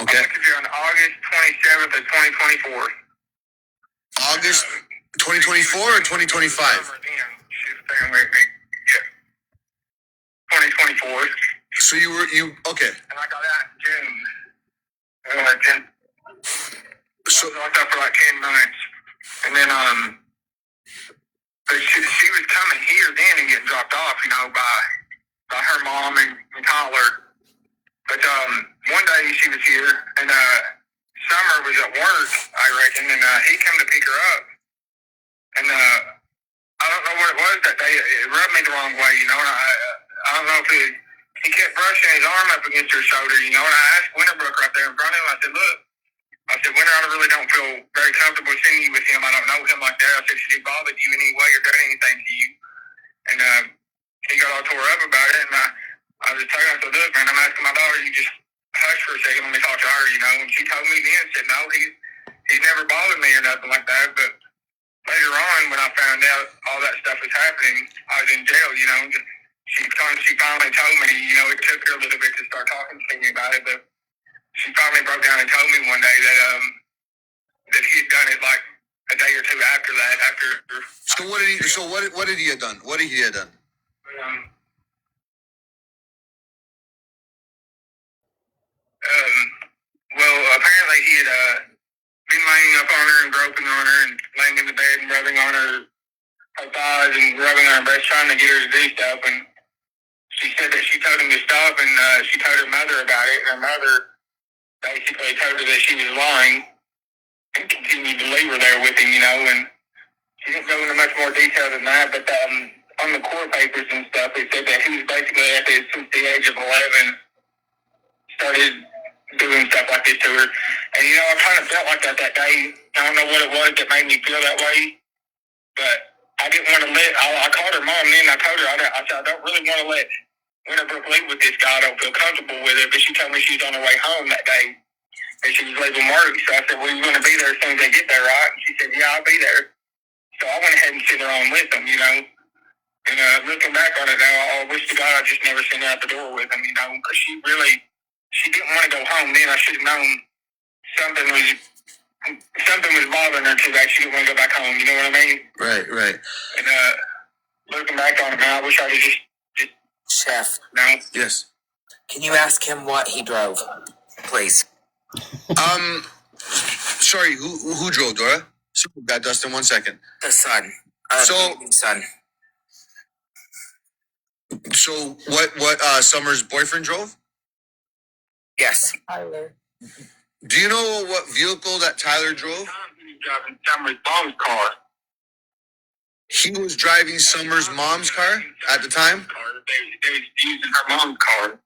Okay. I'm interviewing on August 27th of 2024. August 2024 or 2025? 2024. So you okay. And I got out in June. June. So I was out for like 10 months. And then, but she was coming here then and getting dropped off, by her mom and Tyler. But, one day she was here and, Summer was at work, I reckon, and, he came to pick her up. And, I don't know what it was that day. It rubbed me the wrong way, and I don't know if he kept brushing his arm up against her shoulder, and I asked Winterbrook right there in front of him, I said, look, Winter, I really don't feel very comfortable seeing you with him. I don't know him like that. I said, should he bothered you in any way or done anything to you? And he got all tore up about it, and I was telling him, I said, look, man, I'm asking my daughter, you just hush for a second, let me talk to her, and she told me then, said, no, he's never bothered me or nothing like that, but later on, when I found out all that stuff was happening, I was in jail, She finally told me, it took her a little bit to start talking to me about it, but she finally broke down and told me one day that he had done it like a day or two after that. So what did he have done? What did he have done? Well, apparently he had been laying up on her and groping on her and laying in the bed and rubbing on her thighs and rubbing on her breast, trying to get her to do stuff. And she said that she told him to stop, and she told her mother about it. And her mother basically told her that she was lying and continued to leave her there with him, and she didn't go into much more detail than that, but on the court papers and stuff, it said that he was basically since the age of 11, started doing stuff like this to her. And, I kind of felt like that day. I don't know what it was that made me feel that way, but I didn't want to I called her mom then. I told her, I said, I don't really want to let Winterbrook leave with this guy. I don't feel comfortable with it, but she told me she was on her way home that day, and she was leaving work. So I said, well, you're going to be there as soon as they get there, right? And she said, yeah, I'll be there. So I went ahead and sent her on with them, And looking back on it now, I wish to God I just never sent her out the door with them, because she didn't want to go home. Then I should have known something was bothering her too bad. She didn't want to go back home. You know what I mean? Right. And looking back on it now, I wish I could just Chef, no. Yes. can you ask him what he drove, please? Sorry, who drove, Dora? Sorry, that Dustin, 1 second. The son. Son. So what Summer's boyfriend drove? Yes. Do you know what vehicle that Tyler drove? He was driving Summer's mom's car. He was driving Summer's mom's car at the time? They was using her mom's car.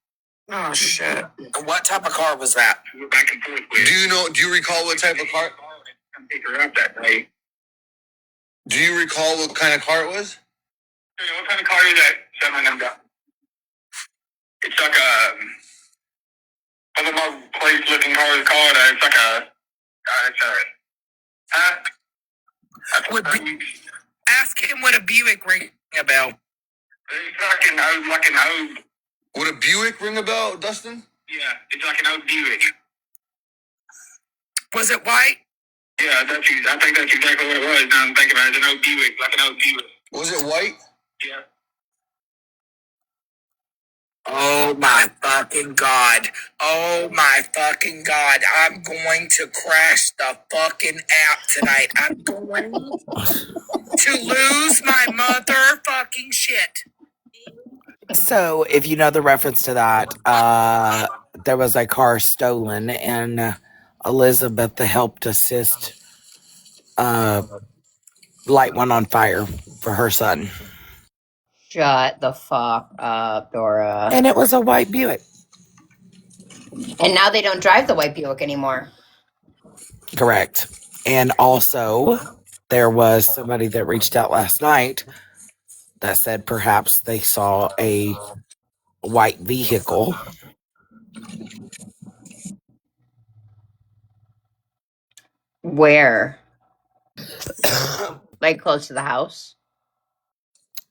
Oh, shit. And what type of car was that? We were back and forth with. Do you recall what type of car? Come pick her up that day. Do you recall what kind of car it was? What kind of car is that Summer and them got? It's like I don't know what place looking car is called. It's like Ask him what a Buick ring a bell. It's like an old. Would a Buick ring a bell, Dustin? Yeah, it's like an old Buick. Was it white? Yeah, I think that's exactly what it was. Now I'm thinking about it. It's an old Buick, like an old Buick. Was it white? Yeah. Oh my fucking God. Oh my fucking God. I'm going to crash the fucking app tonight. I'm going to lose my motherfucking shit. So, if you know the reference to that, there was a car stolen and Elizabeth helped assist light one on fire for her son. Shut the fuck up, Dora. And it was a white Buick. And now they don't drive the white Buick anymore. Correct. And also, there was somebody that reached out last night that said perhaps they saw a white vehicle. Where? Like close to the house?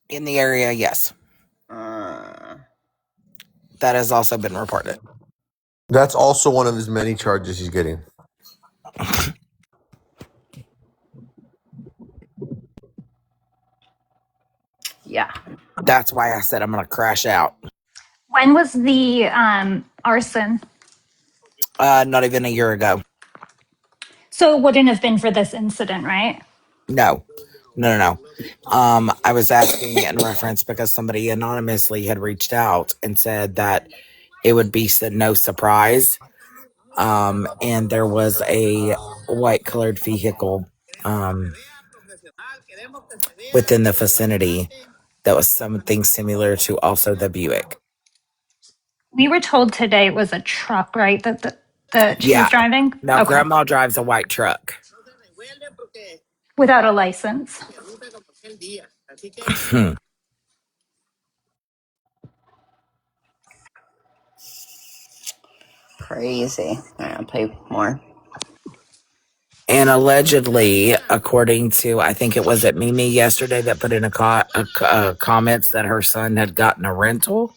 In the area, yes. Uh, That has also been reported. That's also one of his many charges he's getting. yeah. That's why I said I'm going to crash out. When was the arson? Not even a year ago. So it wouldn't have been for this incident, right? No. No. I was asking in reference because somebody anonymously had reached out and said that it would be no surprise. And there was a white colored vehicle within the vicinity that was something similar to also the Buick. We were told today it was a truck, right? That she was Yeah. driving? Now, Okay. Grandma drives a white truck. Without a license. Crazy. All right, I'll play more. And allegedly, according to, I think it was at Mimi yesterday that put in a comments that her son had gotten a rental.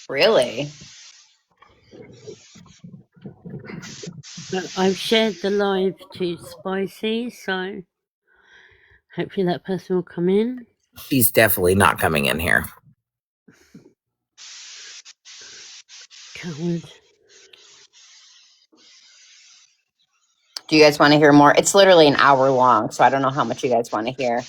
Really? I've shared the live to Spicy, so hopefully that person will come in. She's definitely not coming in here. Coward. Do you guys want to hear more? It's literally an hour long, so I don't know how much you guys want to hear.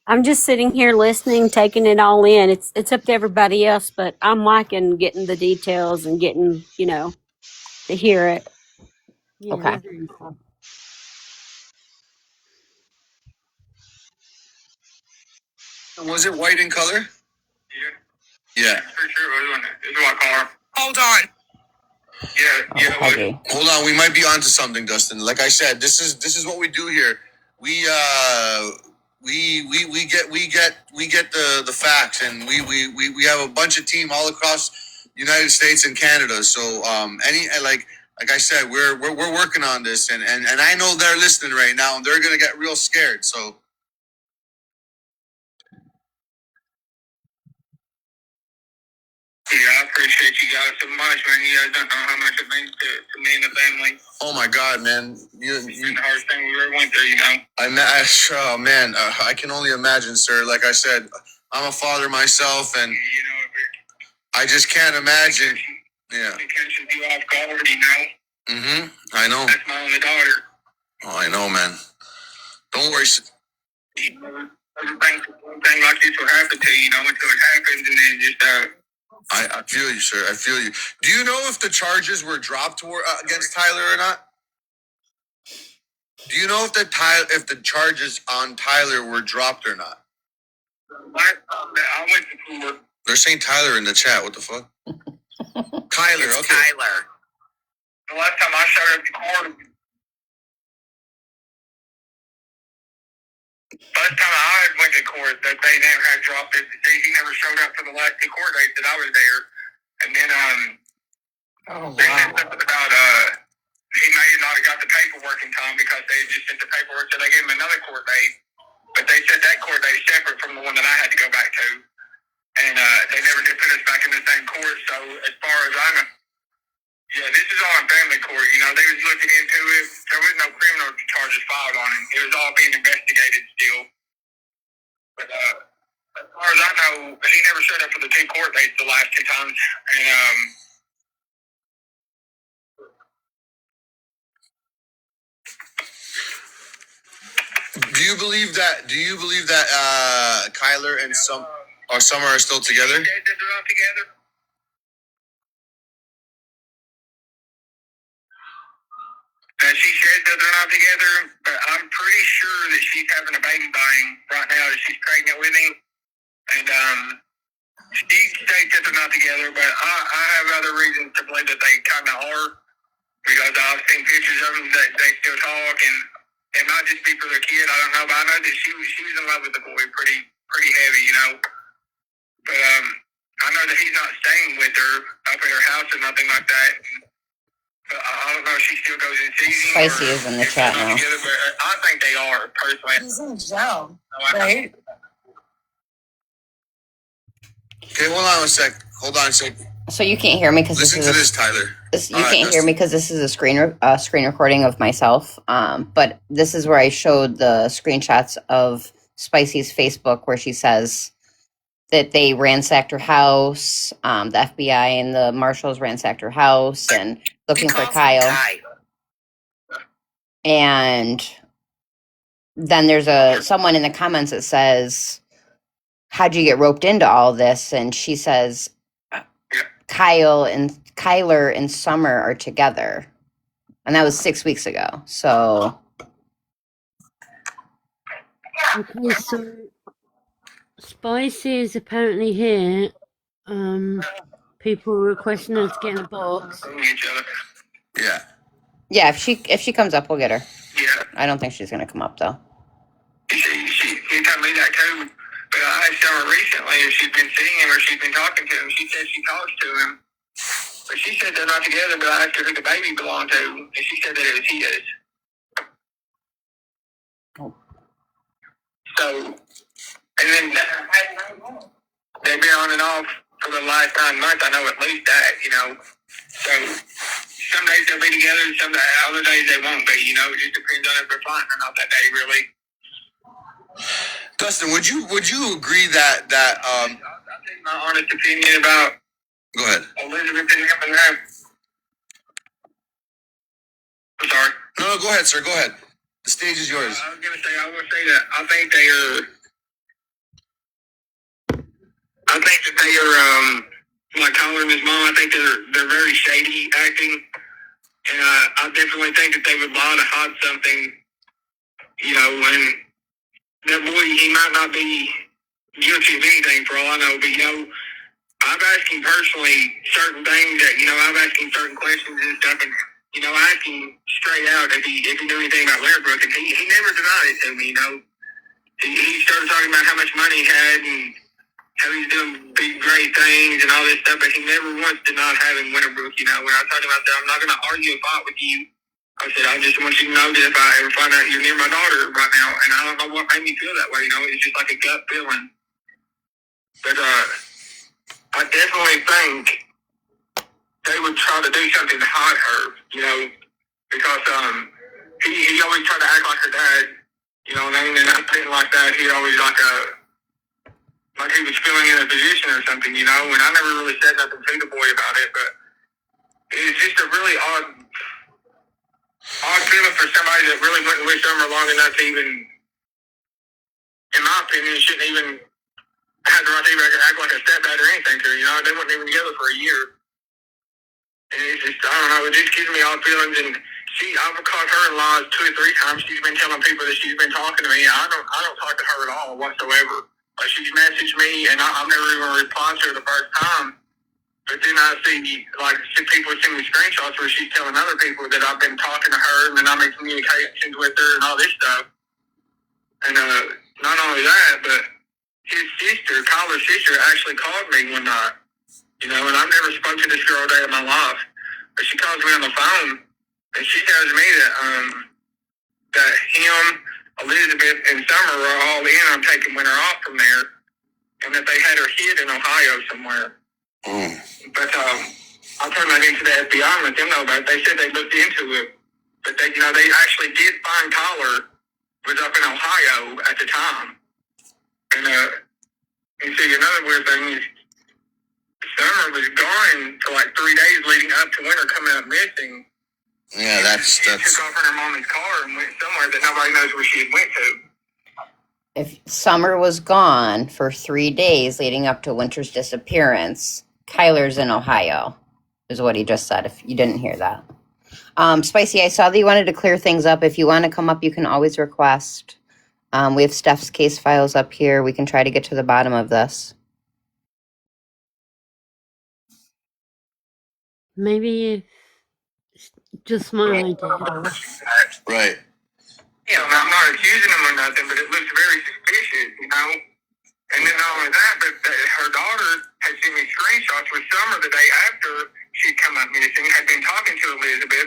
I'm just sitting here listening, taking it all in. It's up to everybody else, but I'm liking getting the details and getting, to hear it. Yeah, Okay. same. Was it white in color? Yeah. For sure, it was my car. Hold on. Yeah, it was. Hold on, we might be onto something, Dustin. Like I said, this is what we do here. We get the facts, and we have a bunch of team all across United States and Canada. So like I said, we're working on this, and I know they're listening right now, and they're gonna get real scared. So Yeah, I appreciate you guys so much, man. You guys don't know how much it means to me and the family. oh my God, man, It's been the hardest thing we ever went through, you know. oh man, I can only imagine, sir. Like I said, I'm a father myself, and I just can't imagine. Yeah. It catches you off guard, you know. I know. That's my only daughter. Oh, I know, man. Don't worry. Everything like this will happen to you, you know, until it happens, and then just I feel you, sir. I feel you. Do you know if the charges were dropped against Tyler or not? Do you know if the charges on Tyler were dropped or not? I went to court. They're saying Tyler in the chat. What the fuck? Kyler. It's Okay. Tyler. The last time I showed up to court, last time I went to court, that they never had dropped it. He never showed up for the last two court dates that I was there. And then they said something about he may not have got the paperwork in time because they just sent the paperwork, so they gave him another court date. But they said that court date is separate from the one that I had to go back to. And they never did put us back in the same court. So as far as I know, yeah, this is all in family court. You know, they was looking into it. There was no criminal charges filed on him. It was all being investigated still. But as far as I know, he never showed up for the two court dates the last two times. And Do you believe that? Kyler and Summer are still together? they're not together. She said that they're not together, but I'm pretty sure that she's having a baby by him right now. That she's pregnant with him, and she states that they're not together. But I have other reasons to believe that they kind of are, because I've seen pictures of them that they still talk, and it might just be for their kid. I don't know, but I know that she was in love with the boy pretty heavy, you know. But I know that he's not staying with her up at her house or nothing like that. I don't know if she still goes and sees him. Spicy is in the chat now. Together, but I think they are, personally. He's in jail. Right? Okay, hold on a sec. Hold on a sec. So you can't hear me because Listen to this, Tyler. You can't hear me because this is a screen recording of myself. But this is where I showed the screenshots of Spicy's Facebook where she says that they ransacked her house. The FBI and the marshals ransacked her house and looking for Kyle. And then there's someone in the comments that says, "How'd you get roped into all this?" And she says, Kyler and Summer are together. And that was 6 weeks ago. So Okay, so Spicy is apparently here. People were requesting her to get in a box. Yeah. yeah, if she comes up, we'll get her. Yeah. I don't think she's gonna come up though. He told me that too. But I asked her recently if she'd been seeing him or she'd been talking to him. She said she talks to him. But she said they're not together, but I asked her who the baby belonged to, and she said that it was his. Oh. So, and then they've been on and off for the last 9 months. I know at least that, So, some days they'll be together, and other days they won't be, It just depends on if they're fighting or not that day, really. Dustin, would you agree that I'll take my honest opinion about go ahead. Elizabeth and him and that. I'm sorry. No, go ahead, sir. Go ahead. The stage is yours. I will say that I think they are. I think that they are, like Tyler and his mom. I think they're very shady acting, and I definitely think that they would lie to hide something. When that boy, he might not be guilty of anything for all I know, but I've asked him personally certain things that I've asked him certain questions and stuff, and I asked him straight out if he knew anything about Lairbrooke, and he never denied it to me. He started talking about how much money he had and how he's doing big great things and all this stuff, but he never once denied having Winterbrook. When I told him, I said, I'm not going to argue and fight with you. I said, I just want you to know that if I ever find out you're near my daughter right now, and I don't know what made me feel that way. It's just like a gut feeling. But I definitely think they would try to do something to hide her, because he always tried to act like her dad, what I mean? And I didn't like that. He always like he was feeling in a position or something, and I never really said nothing to the boy about it, but it's just a really odd feeling for somebody that really went with Summer long enough to even, in my opinion, shouldn't even have the right to even act like a stepdad or anything to her, They weren't even together for a year. And it's just, I don't know, it just gives me odd feelings. And I've caught her in lies 2 or 3 times. She's been telling people that she's been talking to me. I don't talk to her at all whatsoever. Like, she's messaged me, and I've never even replied to her the first time. But then I see, people send me screenshots where she's telling other people that I've been talking to her, and then I'm in communications with her and all this stuff. And not only that, but his sister, Kyler's sister, actually called me one night. And I've never spoken to this girl a day in my life. But she calls me on the phone, and she tells me that him, Elizabeth, and Summer are all in on taking winter off from there, and that they had her hid in Ohio somewhere. But I turned that into the FBI and let them know about it. They said they looked into it, but they actually did find Tyler was up in Ohio at the time. And see, another weird thing is, Summer was gone for like 3 days leading up to winter coming up missing. Yeah, that's. She took off in her mommy's car and went somewhere that nobody knows where she went to. If Summer was gone for 3 days leading up to Winter's disappearance, Kyler's in Ohio, is what he just said, if you didn't hear that. Spicy, I saw that you wanted to clear things up. If you want to come up, you can always request. We have Steph's case files up here. We can try to get to the bottom of this. Maybe just my idea. Right. I'm not accusing him or nothing, but it looks very suspicious, And then not only that, but her daughter had sent me screenshots with Summer the day after she'd come up missing, had been talking to Elizabeth,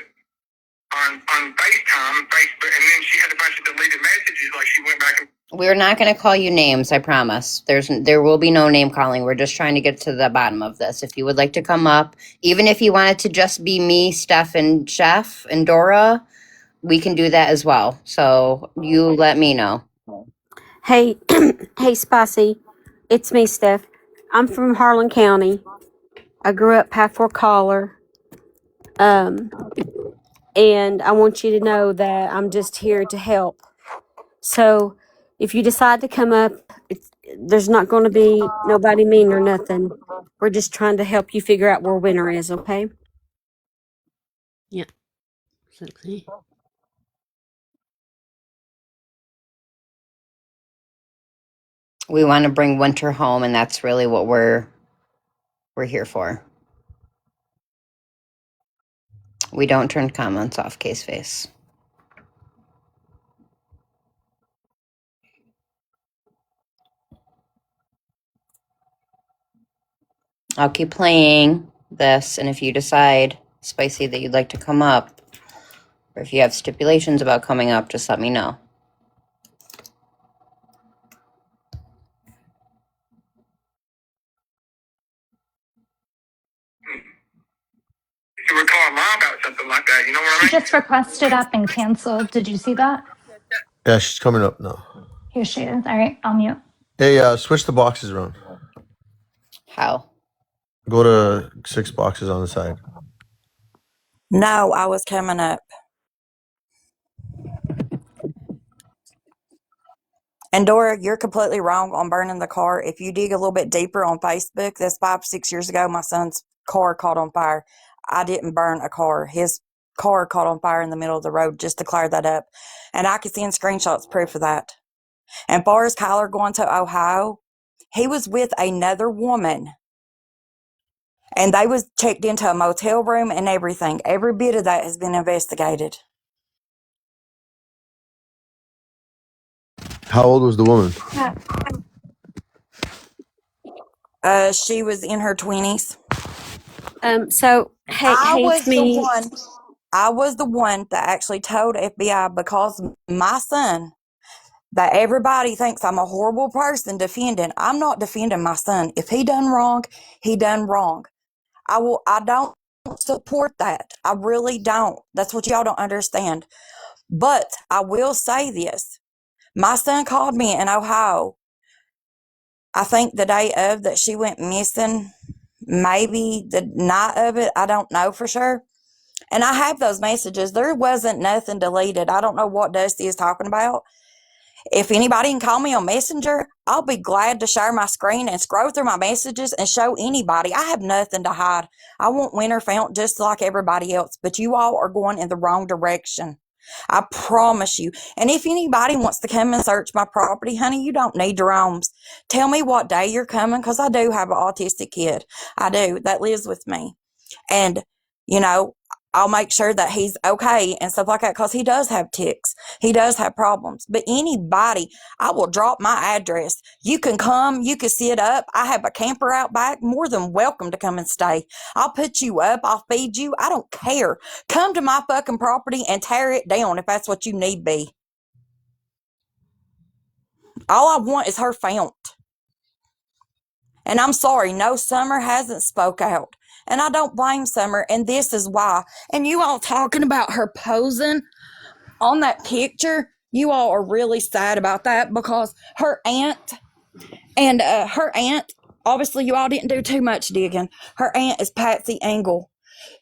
We're not going to call you names, I promise. There will be no name calling. We're just trying to get to the bottom of this. If you would like to come up, even if you want it to just be me, Steph, and Chef and Dora, we can do that as well. So you let me know. Hey, hey, Spicy. It's me, Steph. I'm from Harlan County. I grew up half for Collar. Um, and I want you to know that I'm just here to help. So if you decide to come up, there's not going to be nobody mean or nothing. We're just trying to help you figure out where winter is, okay? Yeah, exactly. We want to bring winter home, and that's really what we're here for. We don't turn comments off, Case Face. I'll keep playing this, and if you decide, Spicy, that you'd like to come up, or if you have stipulations about coming up, just let me know. You would call mom about something like that, you know what I She mean? just requested up and canceled. Did you see that? Yeah, she's coming up now. Here she is. All right, I'll mute. Hey, switch the boxes around. How? Go to 6 boxes on the side. No, I was coming up. And Dora, you're completely wrong on burning the car. If you dig a little bit deeper on Facebook, that's 5, 6 years ago, my son's car caught on fire. I didn't burn a car. His car caught on fire in the middle of the road, just to clear that up. And I could send screenshots proof of that. And far as Kyler going to Ohio, he was with another woman. And they was checked into a motel room and everything. Every bit of that has been investigated. How old was the woman? She was in her 20s. So hey, I it's was the me. one. I was the one that actually told FBI, because my son, that everybody thinks I'm a horrible person defending. I'm not defending my son. If he done wrong, he done wrong. I don't support that. I really don't. That's what y'all don't understand. But I will say this. My son called me in Ohio, I think the day of that she went missing, maybe the night of it. I don't know for sure. And I have those messages. There wasn't nothing deleted. I don't know what Dusty is talking about. If anybody can call me on Messenger, I'll be glad to share my screen and scroll through my messages and show anybody. I have nothing to hide. I want winter found just like everybody else, but you all are going in the wrong direction. I promise you. And if anybody wants to come and search my property, honey, you don't need drones. Tell me what day you're coming, because I do have an autistic kid. I do. That lives with me. And, you know, I'll make sure that he's okay and stuff like that, because he does have tics. He does have problems. But anybody, I will drop my address. You can come. You can sit up. I have a camper out back. More than welcome to come and stay. I'll put you up. I'll feed you. I don't care. Come to my fucking property and tear it down if that's what you need be. All I want is her found. And I'm sorry, no, Summer hasn't spoke out. And I don't blame Summer, and this is why. And you all talking about her posing on that picture, you all are really sad about that, because her aunt, obviously you all didn't do too much digging. Her aunt is Patsy Engel.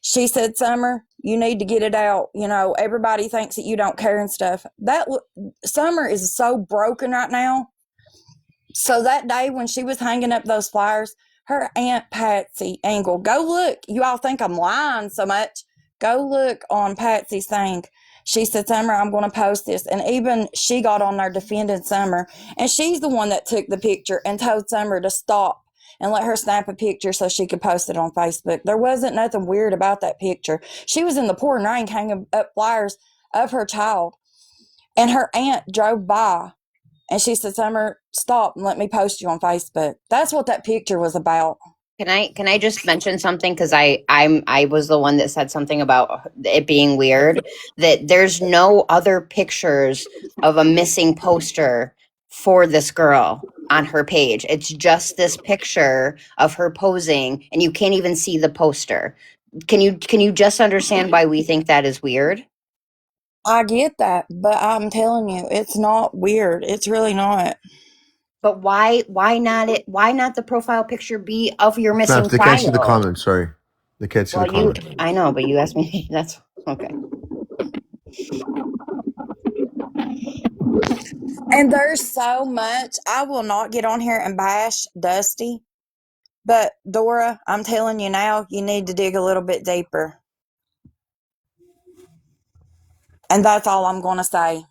She said, Summer, you need to get it out. You know, everybody thinks that you don't care and stuff. Summer is so broken right now. So that day when she was hanging up those flyers, her Aunt Patsy Engel, go look. You all think I'm lying so much. Go look on Patsy's thing. She said, Summer, I'm going to post this. And even she got on there defending Summer. And she's the one that took the picture and told Summer to stop and let her snap a picture so she could post it on Facebook. There wasn't nothing weird about that picture. She was in the pouring rain hanging up flyers of her child. And her aunt drove by and she said, Summer, stop and let me post you on Facebook. That's what that picture was about. Can I just mention something, because I was the one that said something about it being weird, that there's no other pictures of a missing poster for this girl on her page. It's just this picture of her posing, and you can't even see the poster. Can you just understand why we think that is weird? I get that, but I'm telling you, it's not weird. It's really not. But why not the profile picture be of your Snaps, missing they can't see the child? comments. Sorry. They can't see the Well, comments. I know, but you asked me. That's okay. And there's so much. I will not get on here and bash Dusty, but Dora, I'm telling you now, you need to dig a little bit deeper. And that's all I'm going to say.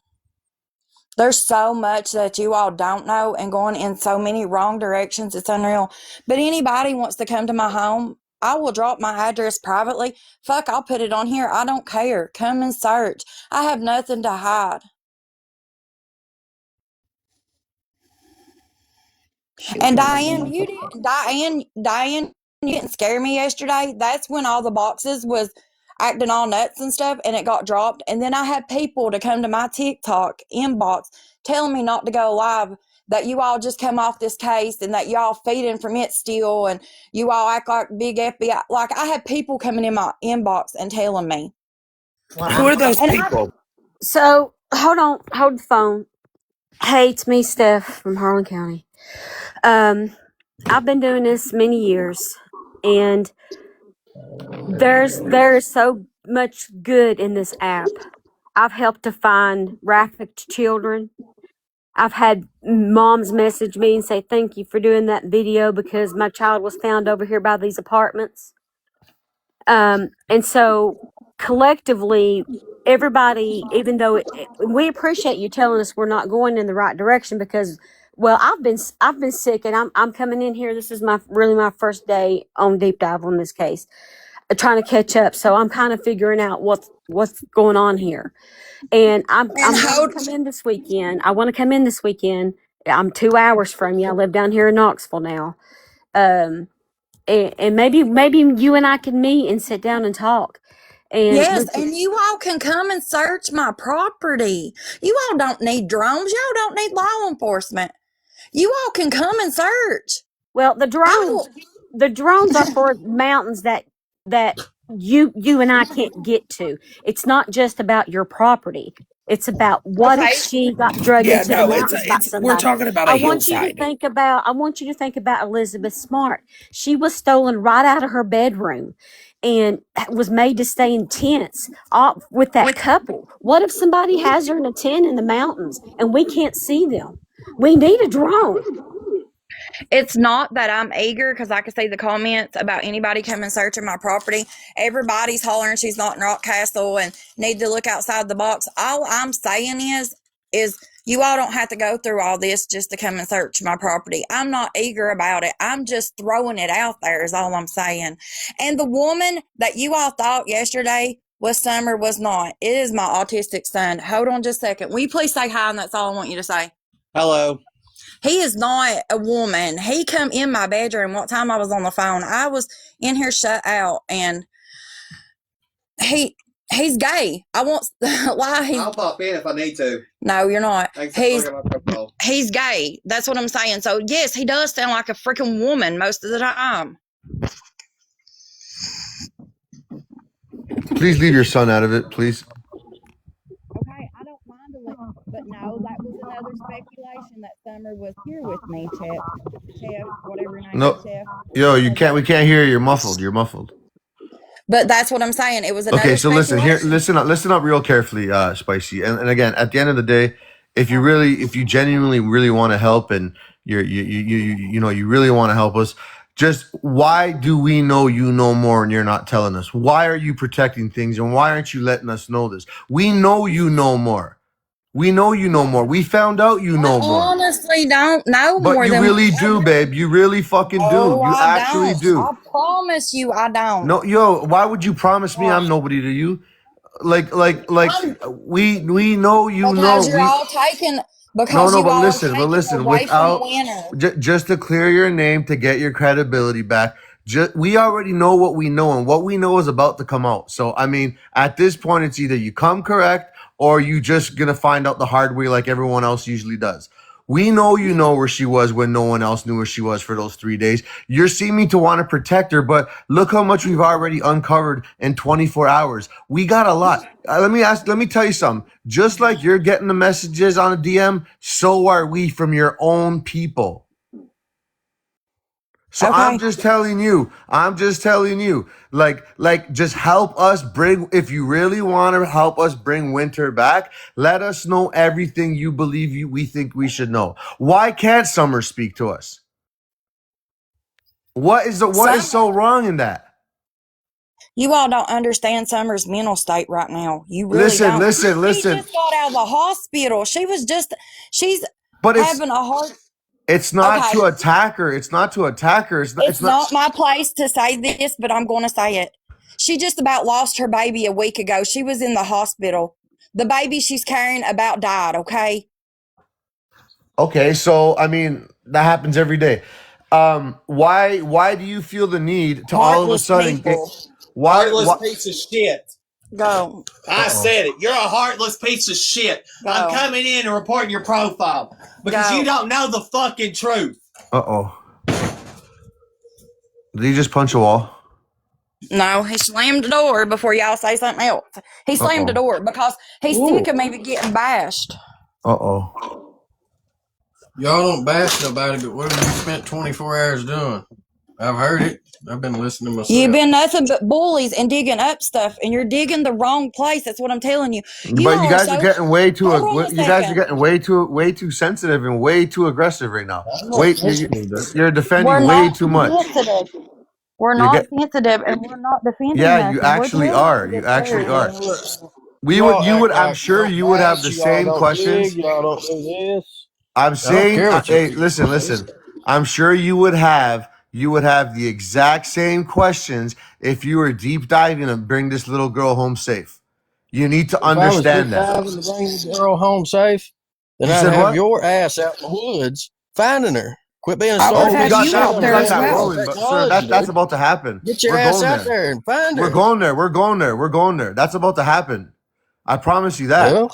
There's so much that you all don't know and going in so many wrong directions. It's unreal. But anybody wants to come to my home, I will drop my address privately. Fuck, I'll put it on here. I don't care. Come and search. I have nothing to hide. And Diane, you didn't scare me yesterday. That's when all the boxes was acting all nuts and stuff, and it got dropped. And then I had people to come to my TikTok inbox telling me not to go live, that you all just come off this case and that y'all feeding from it still, and you all act like big FBI. Like, I had people coming in my inbox and telling me. Who are those And people? So hold the phone. Hey, it's me, Steph from Harlan County. I've been doing this many years, and there's so much good in this app. I've helped to find trafficked children. I've had moms message me and say thank you for doing that video because my child was found over here by these apartments. And so collectively, everybody, even though we appreciate you telling us we're not going in the right direction, because well, I've been sick, and I'm coming in here. This is my first day on deep dive on this case, trying to catch up. So I'm kind of figuring out what's going on here, and I'm going to come in this weekend. I want to come in this weekend. I'm 2 hours from you. I live down here in Knoxville now. And maybe you and I can meet and sit down and talk. And yes, and you all can come and search my property. You all don't need drones. Y'all don't need law enforcement. You all can come and search. Well, the drones are for mountains that you and I can't get to. It's not just about your property. It's about what if she got drug Yeah, into the no, mountains by we're somebody. talking about a hillside. I want you to think about Elizabeth Smart. She was stolen right out of her bedroom and was made to stay in tents with that couple. What if somebody has her in a tent in the mountains and we can't see them? We need a drone. It's not that I'm eager, because I can see the comments about anybody coming searching my property. Everybody's hollering she's not in Rockcastle and need to look outside the box. All I'm saying is you all don't have to go through all this just to come and search my property. I'm not eager about it. I'm just throwing it out there is all I'm saying. And the woman that you all thought yesterday was Summer was not. It is my autistic son. Hold on just a second. Will you please say hi, and that's all I want you to say. Hello. He is not a woman. He come in my bedroom what time I was on the phone. I was in here shut out, and he's gay. I won't lie. I'll pop in if I need to. No, you're not. My He's gay. That's what I'm saying. So yes, he does sound like a freaking woman most of the time. Please leave your son out of it, please. Okay, I don't mind a little, but no, that was another speculation that Summer was here with me, Chef, whatever your name is, No, Chef. yo, we can't hear you. You're muffled. You're muffled. But that's what I'm saying. It was another Okay, so speculation. listen up real carefully, Spicy. And again, at the end of the day, if you genuinely really want to help, and you really want to help us, just why do we know you know more and you're not telling us? Why are you protecting things, and why aren't you letting us know this? We know you know more. We know you know more. We found out you know more. Honestly, don't know But more you than really do, babe. You really fucking do. Oh, You I actually don't. do. I promise you, I don't. No, yo, why would you promise me I'm nobody to you? Like we know you know. Because you're all taking. Because No, you but all are listen, taking away from the without winner. just to clear your name to get your credibility back. We already know what we know, and what we know is about to come out. So I mean, at this point, it's either you come correct or you just gonna find out the hard way like everyone else usually does. We know you know where she was when no one else knew where she was for those 3 days. You're seeming to want to protect her, but look how much we've already uncovered in 24 hours. We got a lot. Let me tell you something. Just like you're getting the messages on a DM, so are we from your own people. So Okay. I'm just telling you, like, just help us bring, if you really want to help us bring winter back, let us know everything you believe we think we should know. Why can't Summer speak to us? What is so wrong in that? You all don't understand Summer's mental state right now. You really Listen, don't. listen, She listen. just got out of the hospital. She's But having a hard. it's not Okay. to attack her. It's not to attack her. It's not my place to say this, but I'm going to say it. She just about lost her baby a week ago. She was in the hospital. The baby she's carrying about died, okay? Okay, so I mean that happens every day. Why do you feel the need to all of a Heartless sudden get people. Heartless why piece of shit. Go. I said it. You're a heartless piece of shit. Go. I'm coming in and reporting your profile because Go. you don't know the fucking truth. Uh-oh. Did he just punch a wall? No, he slammed the door before y'all say something else. He slammed the Uh-oh. door because he's sick of me getting bashed. Uh-oh. Y'all don't bash nobody, but what have you spent 24 hours doing? I've heard it. I've been listening myself. You've been nothing but bullies and digging up stuff, and you're digging the wrong place. That's what I'm telling you. But you guys are getting way too Hold on a you guys are second. getting way too sensitive and way too aggressive right now. I'm not Wait, sensitive. you're We're defending way not too much. sensitive. We're You're not get sensitive, and we're not defending Yeah, you nothing. We're actually telling are. you You the actually truth. are. Y'all I'm act like sure y'all you would have bash, the y'all same don't dig, questions. y'all don't do this. I'm I don't saying, care what you hey, people say. listen. I'm sure you would have the exact same questions if you were deep diving and bring this little girl home safe. You need to If I was deep understand that. diving to bring the girl home safe, then You I'd said have what? your ass out in the woods finding her. Quit being I would Oh, we have got you starfish that. out on We the there got as that goddamn well. rolling. But sir, technology, that's dude. about to happen. Get your We're ass going out there. there and find We're her. going there. We're going there. We're going there. That's about to happen. I promise you that. Well,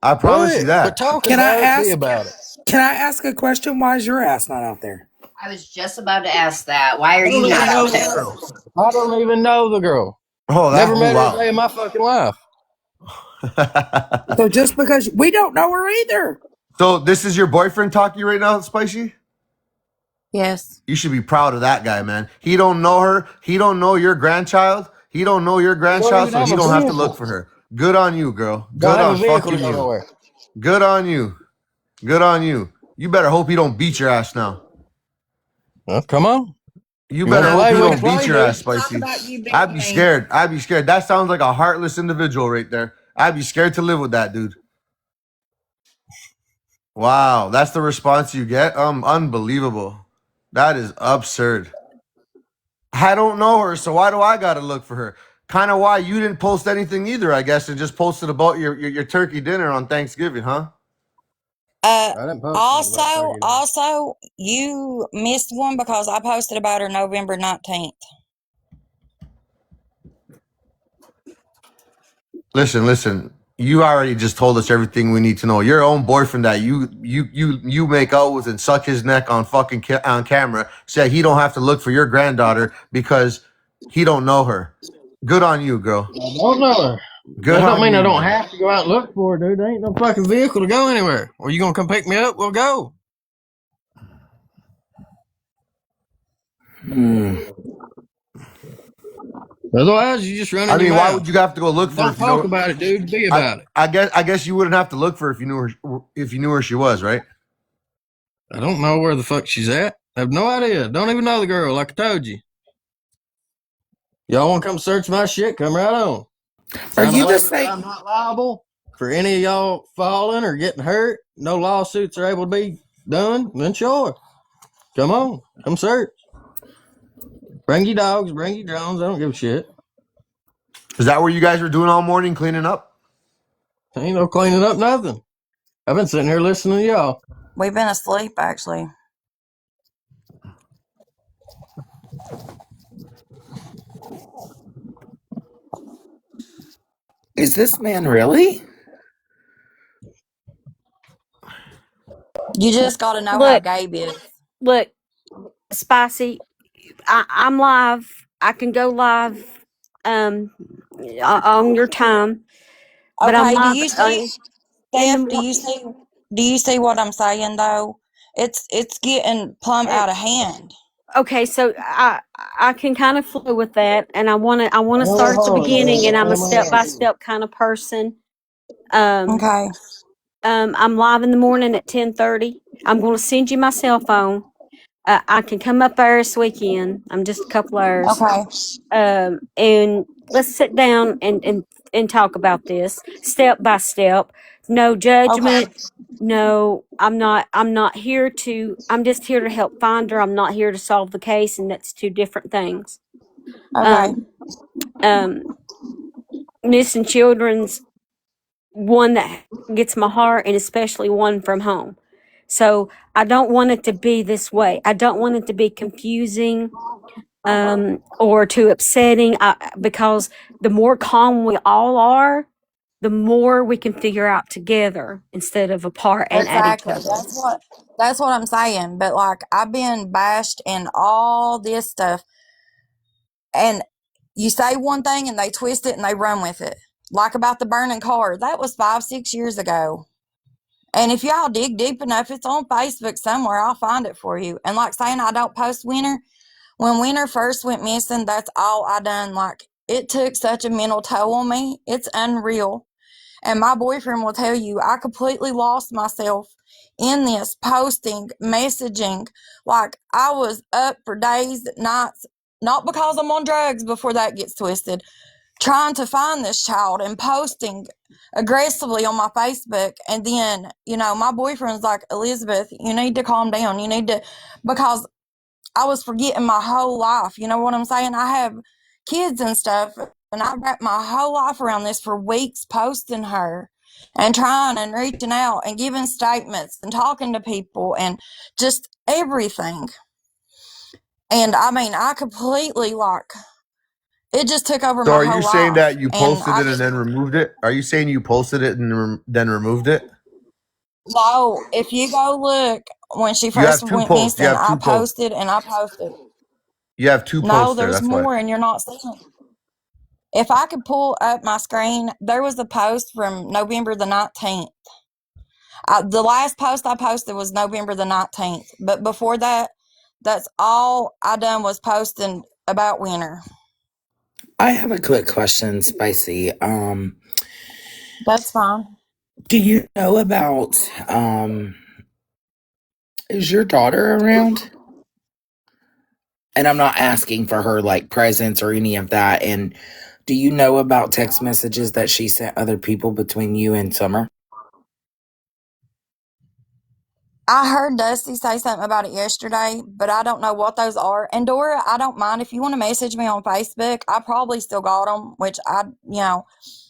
I promise you quit. Quit that. talking Can I about it. Be ask? about it. Can I ask a question? Why is your ass not out there? I was just about to ask that. Why are I don't you even not know out the there? girl. I don't even know the girl. Oh, Never met her a wow. day in my fucking life. So just because we don't know her either. So this is your boyfriend talking right now, Spicy? Yes. You should be proud of that guy, man. He don't know her. He don't know your grandchild. He don't know your You don't grandchild, even so have he a don't have to look vehicle. for her. Good on you, girl. Don't Good have a on vehicle to fucking go you. nowhere. Good on you. Good on you. You better hope he don't beat your ass now. Well, come on. You You want better to hope play? he We can don't beat play, your dude. ass, Talk Spicy. about you I'd beating be me. scared. I'd be scared. That sounds like a heartless individual right there. I'd be scared to live with that dude. Wow, that's the response you get? Unbelievable. That is absurd. I don't know her, so why do I gotta look for her? Kind of why you didn't post anything either, I guess, and just posted about your turkey dinner on Thanksgiving, huh? I didn't post nothing about turkey dinner. Also, you missed one because I posted about her November 19th. Listen. You already just told us everything we need to know. Your own boyfriend that you make out with and suck his neck on fucking on camera said he don't have to look for your granddaughter because he don't know her. Good on you, girl. I don't know her. Good That don't on mean I you, don't man. have to go out and look for her, dude. There ain't no fucking vehicle to go anywhere. Or you gonna come pick me up? We'll go. Otherwise, you just run I in your mean, why would mouth. you have to go look for her Don't if you talk know? about it, dude. Be about it. I guess you wouldn't have to look for her if you knew where she was, right? I don't know where the fuck she's at. I have no idea. Don't even know the girl, like I told you. Y'all want to come search my shit? Come right on. Are Sign a you the waiver that same? I'm not liable for any of y'all falling or getting hurt. No lawsuits are able to be done. Then sure. Come on. Come search. Bring your dogs. Bring your drones. I don't give a shit. Is that what you guys were doing all morning, cleaning up? Ain't no cleaning up nothing. I've been sitting here listening to y'all. We've been asleep, actually. Is this man really? You just got to know how Look, Gabe is. look, Spicy. I'm live. I can go live on your time, but I'm Okay, do live you see, in the Steph? morning. Do you see what I'm saying though? It's getting plumb out of hand. Okay, so I can kind of flow with that, and I want to Well, start at the hold on, beginning, Daddy. and I'm a Come step on. by step kind of person. Um, Okay. I'm live in the morning at 10:30. I'm going to send you my cell phone. I can come up there this weekend. I'm just a couple hours. Okay. And let's sit down and talk about this step by step. No Okay. judgment. No, I'm not here to, I'm just here to help find her. I'm not here to solve the case, and that's two different things. Okay. Um, um, Missing children's one that gets my heart, and especially one from home. So I don't want it to be this way. I don't want it to be confusing or too upsetting because the more calm we all are, the more we can figure out together instead of apart and at each Exactly. other. That's what I'm saying. But like I've been bashed in all this stuff, and you say one thing and they twist it and they run with it. Like about the burning car. That was 5, 6 years ago. And if y'all dig deep enough, it's on Facebook somewhere. I'll find it for you. And like saying I don't post Winter, when Winter first went missing, that's all I done. Like it took such a mental toll on me. It's unreal. And my boyfriend will tell you, I completely lost myself in this posting, messaging. Like I was up for days, nights, not because I'm on drugs before that gets twisted, trying to find this child and posting aggressively on my Facebook. And then, my boyfriend's like, Elizabeth, you need to calm down. You need to, because I was forgetting my whole life. You know what I'm saying? I have kids and stuff, and I wrapped my whole life around this for weeks, posting her and trying and reaching out and giving statements and talking to people and just everything. And I mean, I completely it just took over So my are you whole saying that life. you And posted it and then removed it? Are you saying you posted it and then removed it? no, if you go look when she You first have two went posts. You missing, have I two posts. posted and I posted. You have two No, posts there. there's That's why. more, and you're not seeing it. If I could pull up my screen, there was a post from November the 19th. The last post I posted was November the 19th. But before that, that's all I done was posting about Winter. I have a quick question, Spicy. That's fine. Do you know about is your daughter around? And I'm not asking for her like presence or any of that. And do you know about text messages that she sent other people between you and Summer? I heard Dusty say something about it yesterday, but I don't know what those are. And Dora, I don't mind if you want to message me on Facebook. I probably still got them, which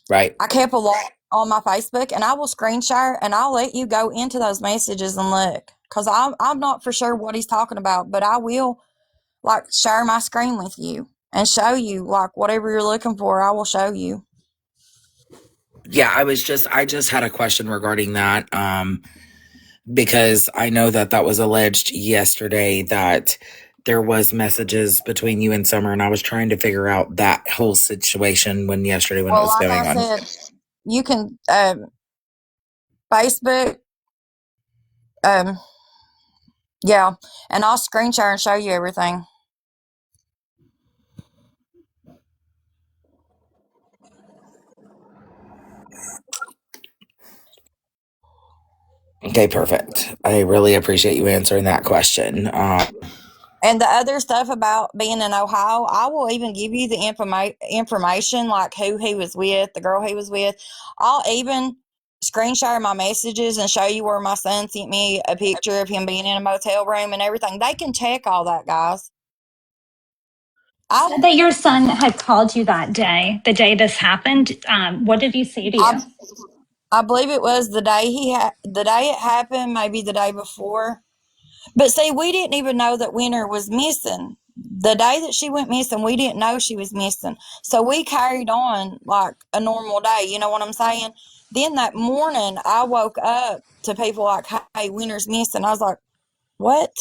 Right. I kept a lot on my Facebook, and I will screen share and I'll let you go into those messages and look, because I'm not for sure what he's talking about, but I will share my screen with you and show you whatever you're looking for. I will show you. Yeah, I just had a question regarding that. Because I know that that was alleged yesterday that there was messages between you and Summer, and I was trying to figure out that whole situation when it Well, was like I going on. said, you can Facebook, um, yeah, and I'll screen share and show you everything. Okay, perfect. I really appreciate you answering that question. And the other stuff about being in Ohio, I will even give you the information, like who he was with, the girl he was with. I'll even screen share my messages and show you where my son sent me a picture of him being in a motel room and everything. They can check all that, guys. Said that your son had called you that day, the day this happened. What did he say to you? I believe it was the day the day it happened, maybe the day before. But see, we didn't even know that Winter was missing. The day that she went missing, we didn't know she was missing. So we carried on like a normal day. You know what I'm saying? Then that morning, I woke up to people like, "Hey, Winter's missing." I was like, "What?"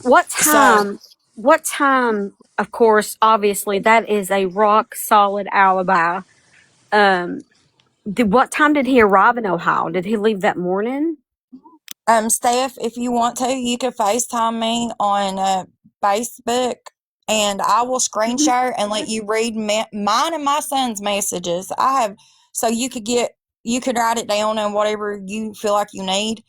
What So time? What time? Of course, obviously, that is a rock solid alibi. Um, what time did he arrive in Ohio? Did he leave that morning? Steph, if you want to, you can FaceTime me on Facebook, and I will screen share and let you read mine and my son's messages. I have, so you could write it down and whatever you feel like you need.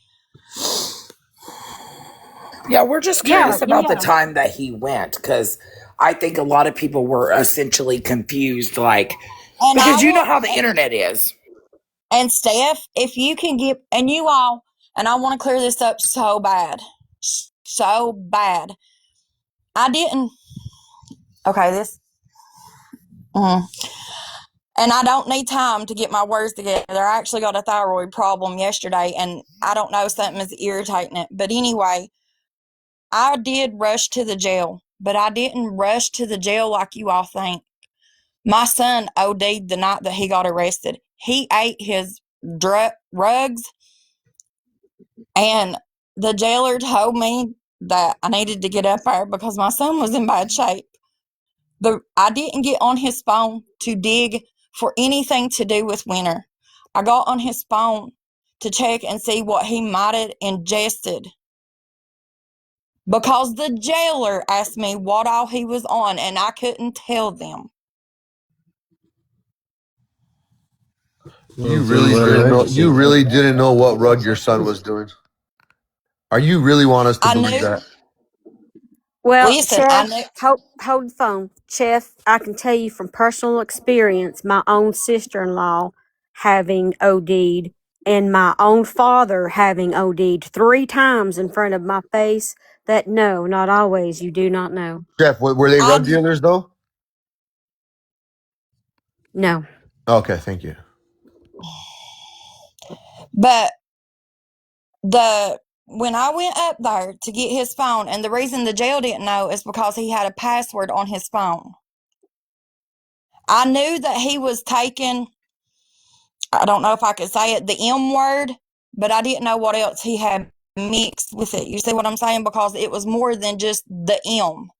Yeah, we're just Yeah, curious about the yeah. time that he went because I think a lot of people were essentially confused, like, And I because you know will, how the internet is. and Steph, if you can get, and you all, and I want to clear this up so bad, so bad. I didn't. Okay, this. And I don't need time to get my words together. I actually got a thyroid problem yesterday, and I don't know, something is irritating it. But anyway, I did rush to the jail, but I didn't rush to the jail like you all think. My son OD'd the night that he got arrested. He ate his drugs, and the jailer told me that I needed to get up there because my son was in bad shape. I didn't get on his phone to dig for anything to do with Winter. I got on his phone to check and see what he might have ingested because the jailer asked me what all he was on, and I couldn't tell them. You really didn't know. You really didn't know what rug your son was doing. Are you really want us to I believe knew. that? Well, Listen, I Chef, knew. hold the phone. Chef, I can tell you from personal experience, my own sister-in-law having OD'd and my own father having OD'd 3 times in front of my face, that no, not always. You do not know. Jeff, were they rug I dealers though? No. Okay, thank you. but the when I went up there to get his phone, and the reason the jail didn't know is because he had a password on his phone. I knew that he was taking, I don't know if I could say it, the M word, but I didn't know what else he had mixed with it. You see what I'm saying? Because it was more than just the M.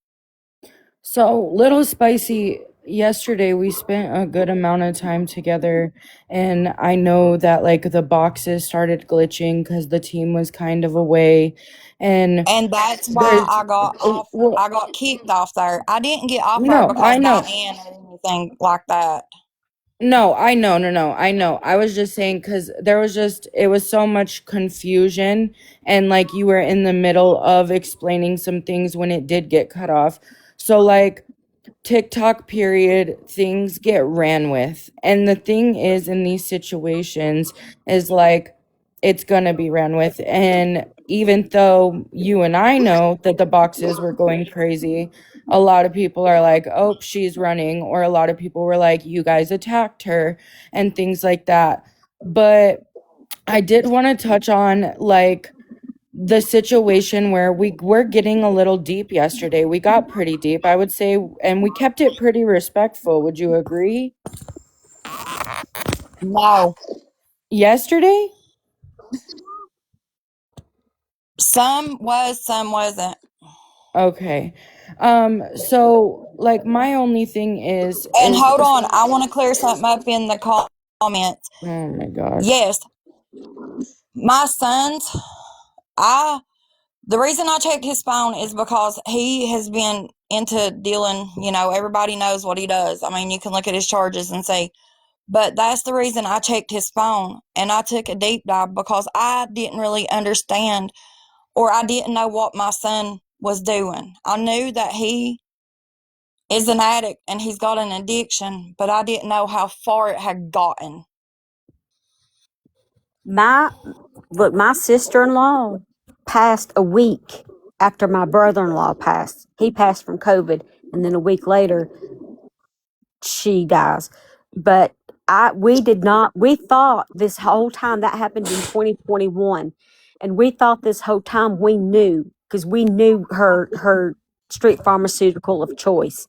So, Little Spicy, yesterday we spent a good amount of time together, and I know that like the boxes started glitching because the team was kind of away, and And that's why there's well, I got kicked off there. I didn't get off there no, because I know. Diane or anything like that. No, I know, no, I know. I was just saying because there was just, it was so much confusion, and like you were in the middle of explaining some things when it did get cut off. So, like, TikTok period, things get ran with. And the thing is, in these situations, is like, it's gonna be ran with. And even though you and I know that the boxes were going crazy, a lot of people are like, oh, she's running. Or a lot of people were like, you guys attacked her, and things like that. But I did want to touch on like the situation where we were getting a little deep yesterday. We got pretty deep, I would say, and we kept it pretty respectful. Would you agree? No. Yesterday? Some was, some wasn't. Okay. So like my only thing And is hold on, I want to clear something up in the comments. oh my gosh. Yes, my son's, I the reason I checked his phone is because he has been into dealing, everybody knows what he does. I mean, you can look at his charges and see. But that's the reason I checked his phone, and I took a deep dive because I didn't really understand, or I didn't know what my son was doing. I knew that he is an addict and he's got an addiction, but I didn't know how far it had gotten. My my sister-in-law passed a week after my brother-in-law passed. He passed from COVID, and then a week later she dies. But we did not, we thought this whole time that happened in 2021, and we thought this whole time we knew, because we knew her street pharmaceutical of choice.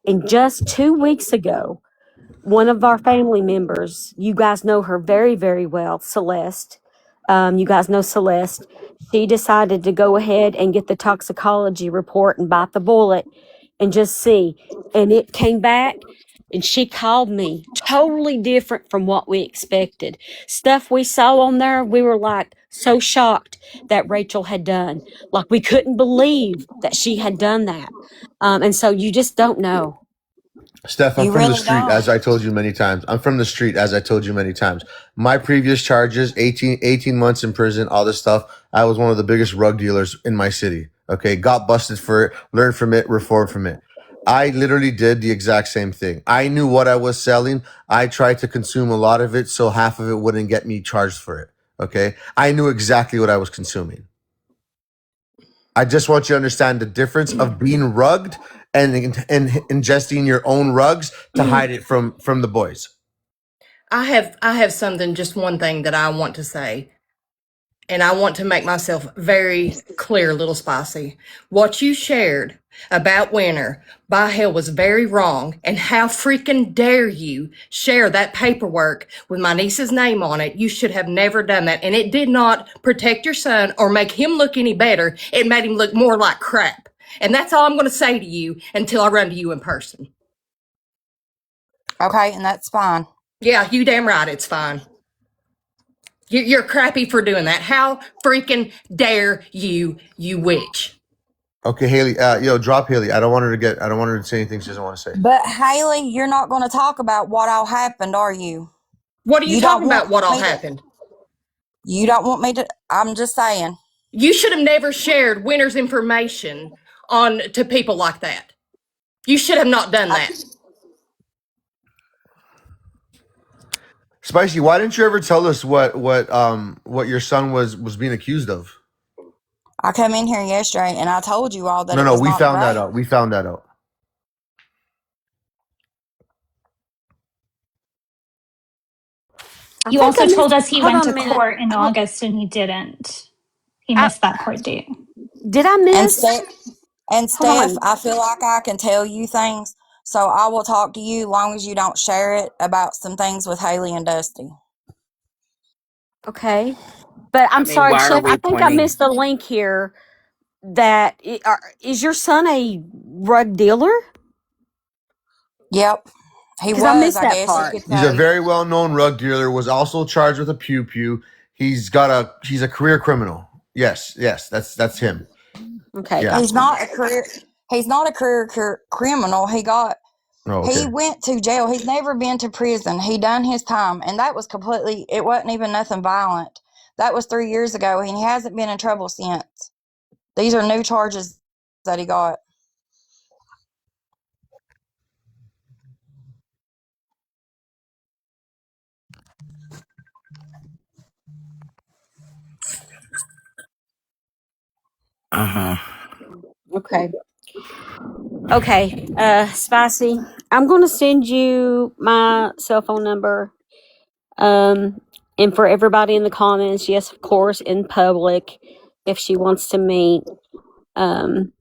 And just 2 weeks ago, one of our family members, you guys know her very, very well, Celeste. You guys know Celeste. She decided to go ahead and get the toxicology report and bite the bullet and just see. And it came back and she called me totally different from what we expected. Stuff we saw on there, we were like so shocked that Rachel had done. Like we couldn't believe that she had done that. And so you just don't know. Steph, I'm You from the really street, don't. as I told you many times. I'm from the street, as I told you many times. My previous charges, 18 months in prison, all this stuff. I was one of the biggest rug dealers in my city. Okay. Got busted for it, learned from it, reformed from it. I literally did the exact same thing. I knew what I was selling. I tried to consume a lot of it so half of it wouldn't get me charged for it. Okay. I knew exactly what I was consuming. I just want you to understand the difference of being rugged and ingesting your own rugs to hide it from the boys. I have something, just one thing that I want to say. And I want to make myself very clear, Little Spicy. What you shared about Winter, by hell, was very wrong. And how freaking dare you share that paperwork with my niece's name on it? You should have never done that. And it did not protect your son or make him look any better. It made him look more like crap. And that's all I'm going to say to you until I run to you in person. Okay, and that's fine. Yeah, you damn right it's fine. You're crappy for doing that. How freaking dare you, you witch? Okay, Haley, drop Haley. I don't want her to say anything she doesn't want to say. But Haley, you're not going to talk about what all happened, are you? What are you don't talking about? want What all me to. happened? You don't want me to. I'm just saying. You should have never shared Winter's information on to people like that. You should have not done that. Spicy, why didn't you ever tell us what your son was being accused of? I come in here yesterday and I told you all that it No, was we not found that rape. out. We found that out. I You think I also told missed. us he Hold went on a to minute. court in August and he didn't. He I, missed that court date. did I And miss? Steph, and Hold Steph, on. I feel like I can tell you things, so I will talk to you long as you don't share it about some things with Haley and Dusty. Okay, but I I'm mean, sorry, why are Chef. I we think I pointing? missed the link here. That is your son a rug dealer? Yep, he Because I was. missed I that guess you part. could He's a say. very well-known rug dealer, was also charged with a pew-pew. He's a career criminal. Yes, that's him. Okay, Yeah. He's gotcha. not a career. He's not a career criminal. Oh, He okay. went to jail. He's never been to prison. He done his time, and that was completely. It wasn't even nothing violent. That was 3 years ago, and he hasn't been in trouble since. These are new charges that he got. Uh-huh. Okay. Okay. Spicy. I'm gonna send you my cell phone number. Um, and for everybody in the comments, yes, of course, in public, if she wants to meet. Um,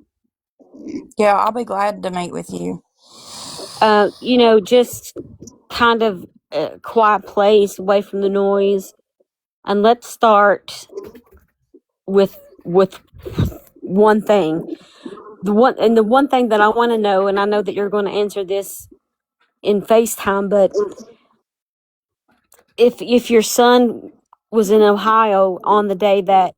Yeah, I'll be glad to meet with you. just kind of a quiet place away from the noise. And let's start with one thing. The one thing that I want to know, and I know that you're going to answer this in FaceTime, but if your son was in Ohio on the day that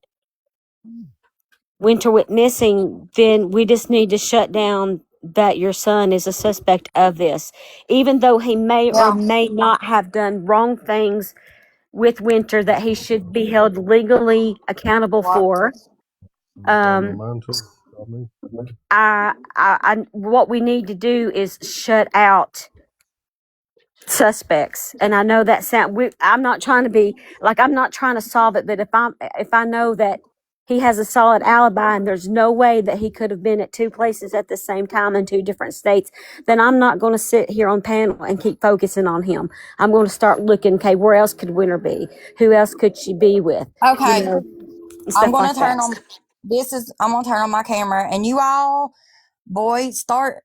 Winter went missing, then we just need to shut down that your son is a suspect of this, even though he may or Yeah. may not have done wrong things with Winter that he should be held legally accountable What? for. Somebody called me Um, mine too. Called me. what we need to do is shut out suspects. And I know that I'm not trying to be like, I'm not trying to solve it, but if I know that he has a solid alibi and there's no way that he could have been at two places at the same time in two different states, then I'm not going to sit here on panel and keep focusing on him. I'm going to start looking, okay, where else could Winter be? Who else could she be with? Okay. I'm Stuff gonna like that. turn on. I'm gonna turn on my camera, and you all boy, start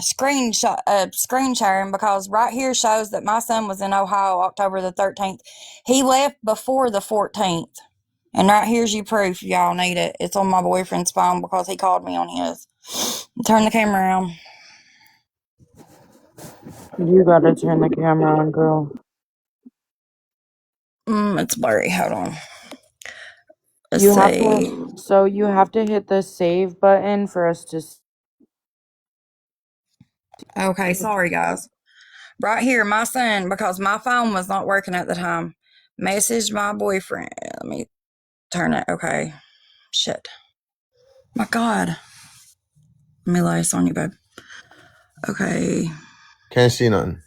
screen sharing, because right here shows that my son was in Ohio October the 13th. He left before the 14th. And right here's your proof. Y'all need it. It's on my boyfriend's phone because he called me on his. Turn the camera around. You gotta turn the camera on, girl. It's blurry. Hold on. Let's You have see. to, so you have to hit the save button for us to. Okay, sorry guys. Right here, my son, because my phone was not working at the time, messaged my boyfriend. Let me turn it. Okay. Shit. My God. Let me lay this on you, babe. Okay. Can't see nothing.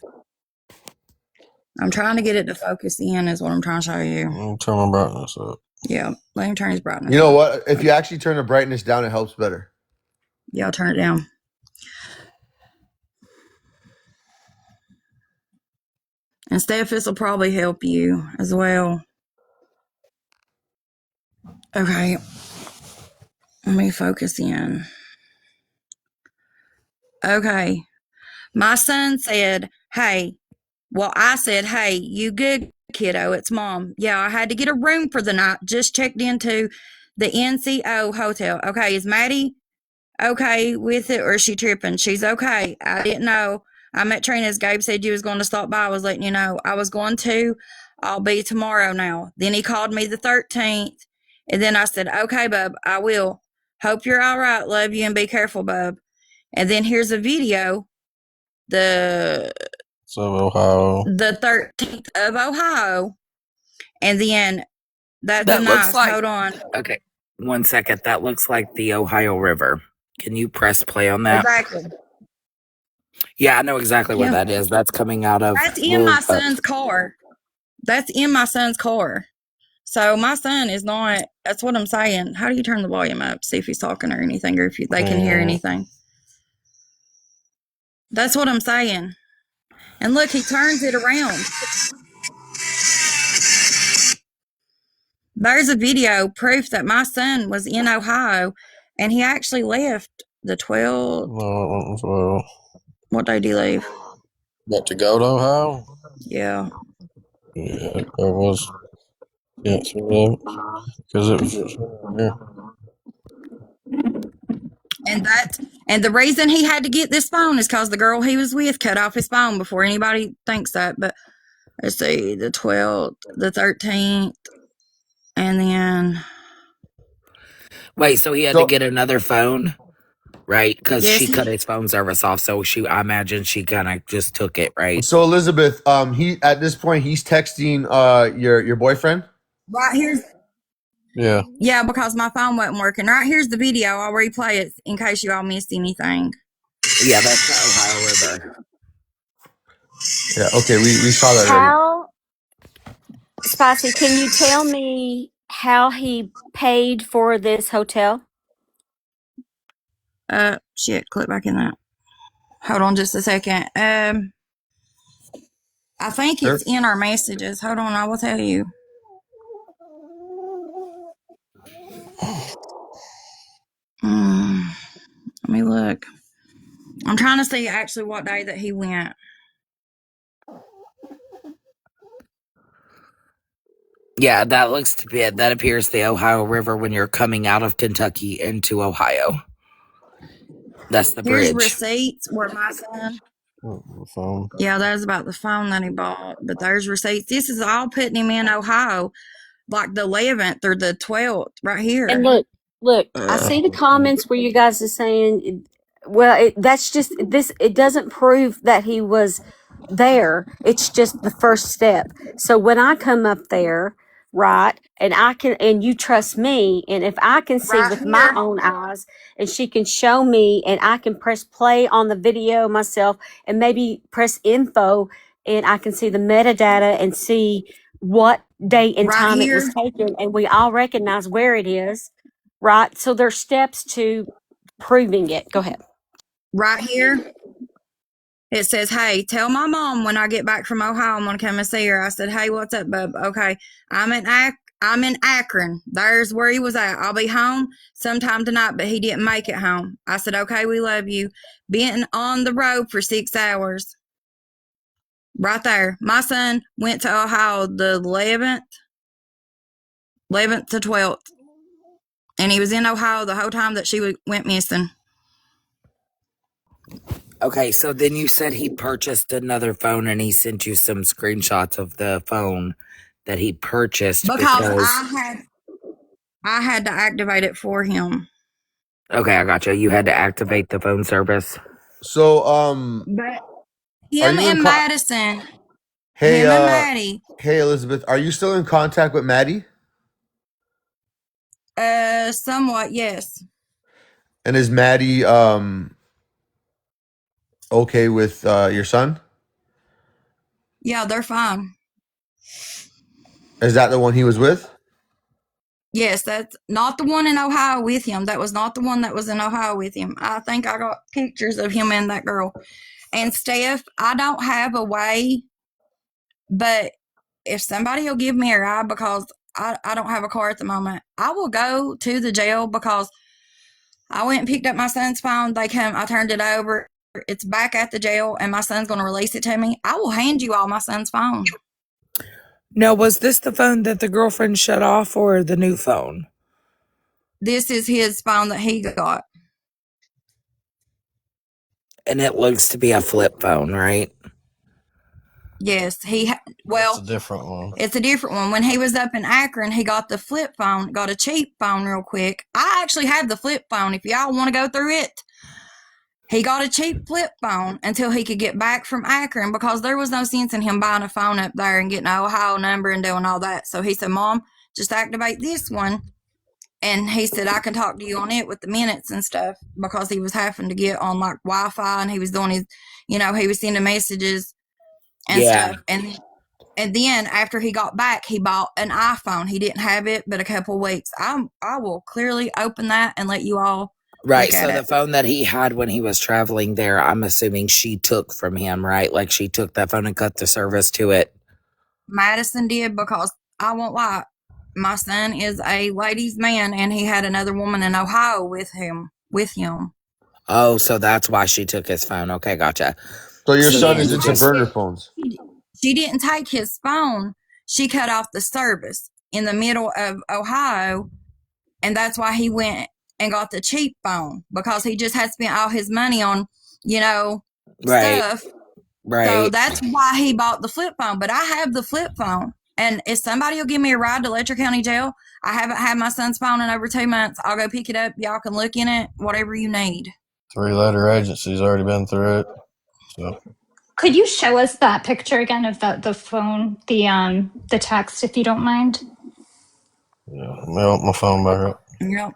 I'm trying to get it to focus in, is what I'm trying to show you. Turn my brightness up. Yeah. Let him turn his brightness You know up. what? If you actually turn the brightness down, it helps better. Yeah, I'll turn it down. And Steph, this will probably help you as well. Okay. Let me focus in. Okay. My son said, hey. Well, I said, hey, you good, kiddo? It's mom. Yeah, I had to get a room for the night. Just checked into the NCO hotel. Okay, is Maddie okay with it, or is she tripping? She's okay. I didn't know. I'm at Trina's. Gabe said you was going to stop by. I was letting you know. I was going to. I'll be tomorrow now. Then he called me the 13th. And then I said, okay, bub, I will. Hope you're all right. Love you and be careful, bub. And then here's a video. The Ohio. The 13th of Ohio. And then that's a That looks nice. like. Hold on. Okay, 1 second. That looks like the Ohio River. Can you press play on that? Exactly. Yeah, I know exactly where Yeah. that is. That's coming out of That's in my son's car. That's in my son's car. So my son is not, that's what I'm saying. How do you turn the volume up? See if he's talking or anything, or if they can hear anything. That's what I'm saying. And look, he turns it around. There's a video proof that my son was in Ohio, and he actually left the 12th. Well, what day did he leave? What, to go to Ohio? Yeah. Yeah, it was. Yeah, because it was. Yeah. And the reason he had to get this phone is because the girl he was with cut off his phone before anybody thinks that. But let's see, the 12th, the 13th, and then. Wait, so he had to get another phone, right? Because Yes, she cut his phone service off. So I imagine she kind of just took it, right? So Elizabeth, he at this point he's texting your boyfriend. Right here's. Yeah. Yeah, because my phone wasn't working. Right here's the video. I'll replay it in case you all missed anything. Yeah, that's the Ohio River. Yeah. Okay, we saw that already. How, Spicy, can you tell me how he paid for this hotel? Shit, click back in that. Hold on just a second. I think it's in our messages. Hold on, I will tell you. Let me look. I'm trying to see actually what day that he went. Yeah, that looks to be it. That appears the Ohio River when you're coming out of Kentucky into Ohio. That's the Here's bridge. receipts where my son. The phone. Yeah, that was about the phone that he bought. But there's receipts. This is all putting him in Ohio, like the 11th or the 12th, right here. And look, I see the comments where you guys are saying, well, that's just this, it doesn't prove that he was there. It's just the first step. So when I come up there, right, and you trust me, and if I can see Right with my here. own eyes, and she can show me, and I can press play on the video myself, and maybe press info, and I can see the metadata and see what date and Right time it was here. taken, and we all recognize where it is, right? So there's steps to proving it. Go ahead. Right here. It says, hey, tell my mom when I get back from Ohio, I'm going to come and see her. I said, hey, what's up, bub? Okay. I'm I'm in Akron. There's where he was at. I'll be home sometime tonight, but he didn't make it home. I said, okay, we love you. Been on the road for 6 hours. Right there. My son went to Ohio the 11th to 12th. And he was in Ohio the whole time that she went missing. Okay, so then you said he purchased another phone and he sent you some screenshots of the phone that he purchased Because I had to activate it for him. Okay, I gotcha. You had to activate the phone service. So, But are him you in and Madison, Hey, him and Maddie, hey, Elizabeth, are you still in contact with Maddie? somewhat, yes. And is Maddie okay with your son? Yeah, they're fine. Is that the one he was with? Yes, that's not the one in Ohio with him. That was not the one that was in Ohio with him. I think I got pictures of him and that girl. And Steph, I don't have a way, but if somebody will give me a ride because I don't have a car at the moment, I will go to the jail because I went and picked up my son's phone. I turned it over. It's back at the jail and my son's going to release it to me. I will hand you all my son's phone. Now, was this the phone that the girlfriend shut off or the new phone? This is his phone that he got. And it looks to be a flip phone, right? Yes, It's a different one. It's a different one. When he was up in Akron, he got the flip phone, got a cheap phone real quick. I actually have the flip phone if y'all want to go through it. He got a cheap flip phone until he could get back from Akron because there was no sense in him buying a phone up there and getting an Ohio number and doing all that. So he said, Mom, just activate this one. And he said, I can talk to you on it with the minutes and stuff because he was having to get on like Wi-Fi and he was doing his, he was sending messages and stuff. And then after he got back, he bought an iPhone. He didn't have it but a couple weeks. I will clearly open that and let you all Right, look at so the it. phone that he had when he was traveling there, I'm assuming she took from him, right? Like she took that phone and cut the service to it. Madison did because I won't lie. My son is a ladies' man and he had another woman in Ohio with him. Oh, so that's why she took his phone. Okay, gotcha. So your She son didn't is into take burner it. phones. She didn't take his phone. She cut off the service in the middle of Ohio, and that's why he went and got the cheap phone because he just had spent all his money on, Right, stuff. So right. that's why he bought the flip phone. But I have the flip phone, and if somebody will give me a ride to Letcher County Jail, I haven't had my son's phone in over 2 months. I'll go pick it up. Y'all can look in it, whatever you need. 3-letter agency's already been through it. So Could you show us that picture again of the phone, the text, if you don't mind? yeah, let my phone back up. Yep.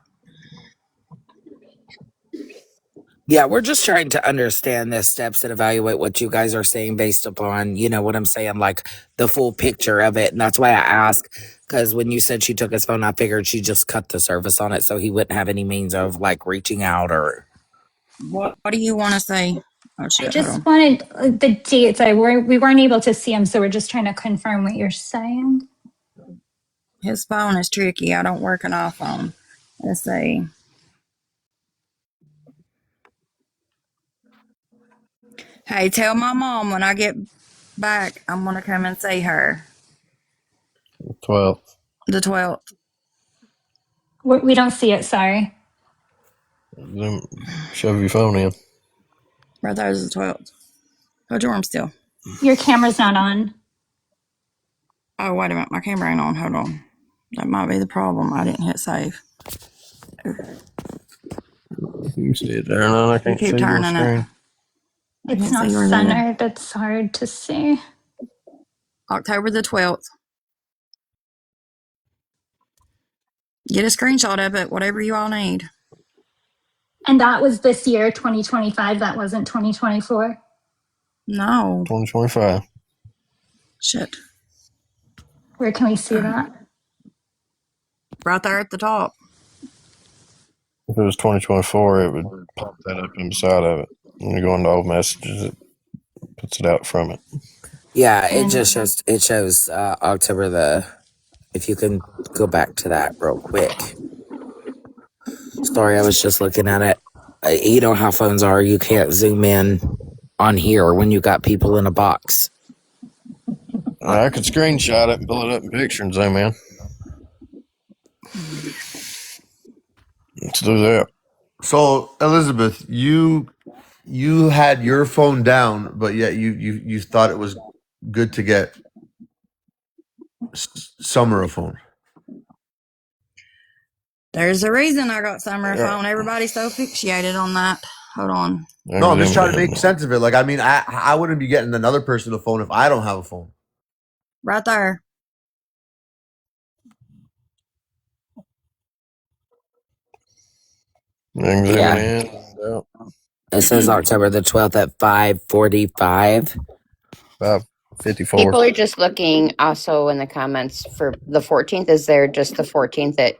Yeah, we're just trying to understand the steps and evaluate what you guys are saying based upon, you know what I'm saying, like the full picture of it. And that's why I ask, because when you said she took his phone, I figured she just cut the service on it so he wouldn't have any means of like reaching out or. What do you want to say? Oh, I shit, hold just on. wanted the dates. We weren't able to see them, so we're just trying to confirm what you're saying. His phone is tricky. I don't work an iPhone. Let's see. Hey, tell my mom when I get back, I'm going to come and see her. 12th. The 12th. We don't see it, sorry. Then shove your phone in. Right there's the 12th. Hold your arm still. Your camera's not on. Oh, wait a minute. My camera ain't on. Hold on. That might be the problem. I didn't hit save. You see it there, and I You can't keep see your turning it. screen. I It's can't see not yours either. centered. It's hard to see. October the 12th. Get a screenshot of it, whatever you all need. And that was this year, 2025. That wasn't 2024. No. 2025. Shit. Where can we see that? Right there at the top. If it was 2024, it would pop that up inside of it. When you go into old messages, it puts it out from it. Yeah, it And just shows, October the If you can go back to that real quick. Sorry, I was just looking at it. You know how phones are. You can't zoom in on here when you got people in a box. I could screenshot it and pull it up in picture and zoom in. Let's do that. So Elizabeth, you had your phone down, but yet you thought it was good to get Summer a phone. There's a reason I got Summer a phone. Everybody's so fixated on that. Hold on. No, I'm just trying to make sense of it. Like, I mean, I wouldn't be getting another person a phone if I don't have a phone. Right there. Yeah. It says October the 12th at 5:45. 5:54. People are just looking also in the comments for the 14th. Is there just the 14th that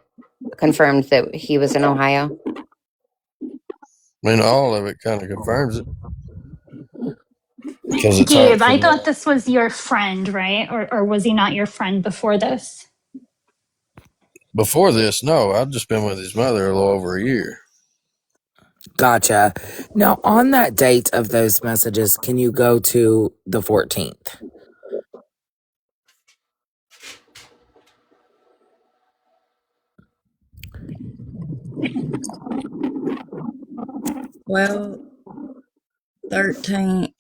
confirmed that he was in Ohio? I mean, all of it kind of confirms it. Because it's Gabe, I thought this was your friend, right? Or was he not your friend before this? Before this, no. I'd just been with his mother a little over a year. Gotcha. Now, on that date of those messages, can you go to the 14th? Well, 13.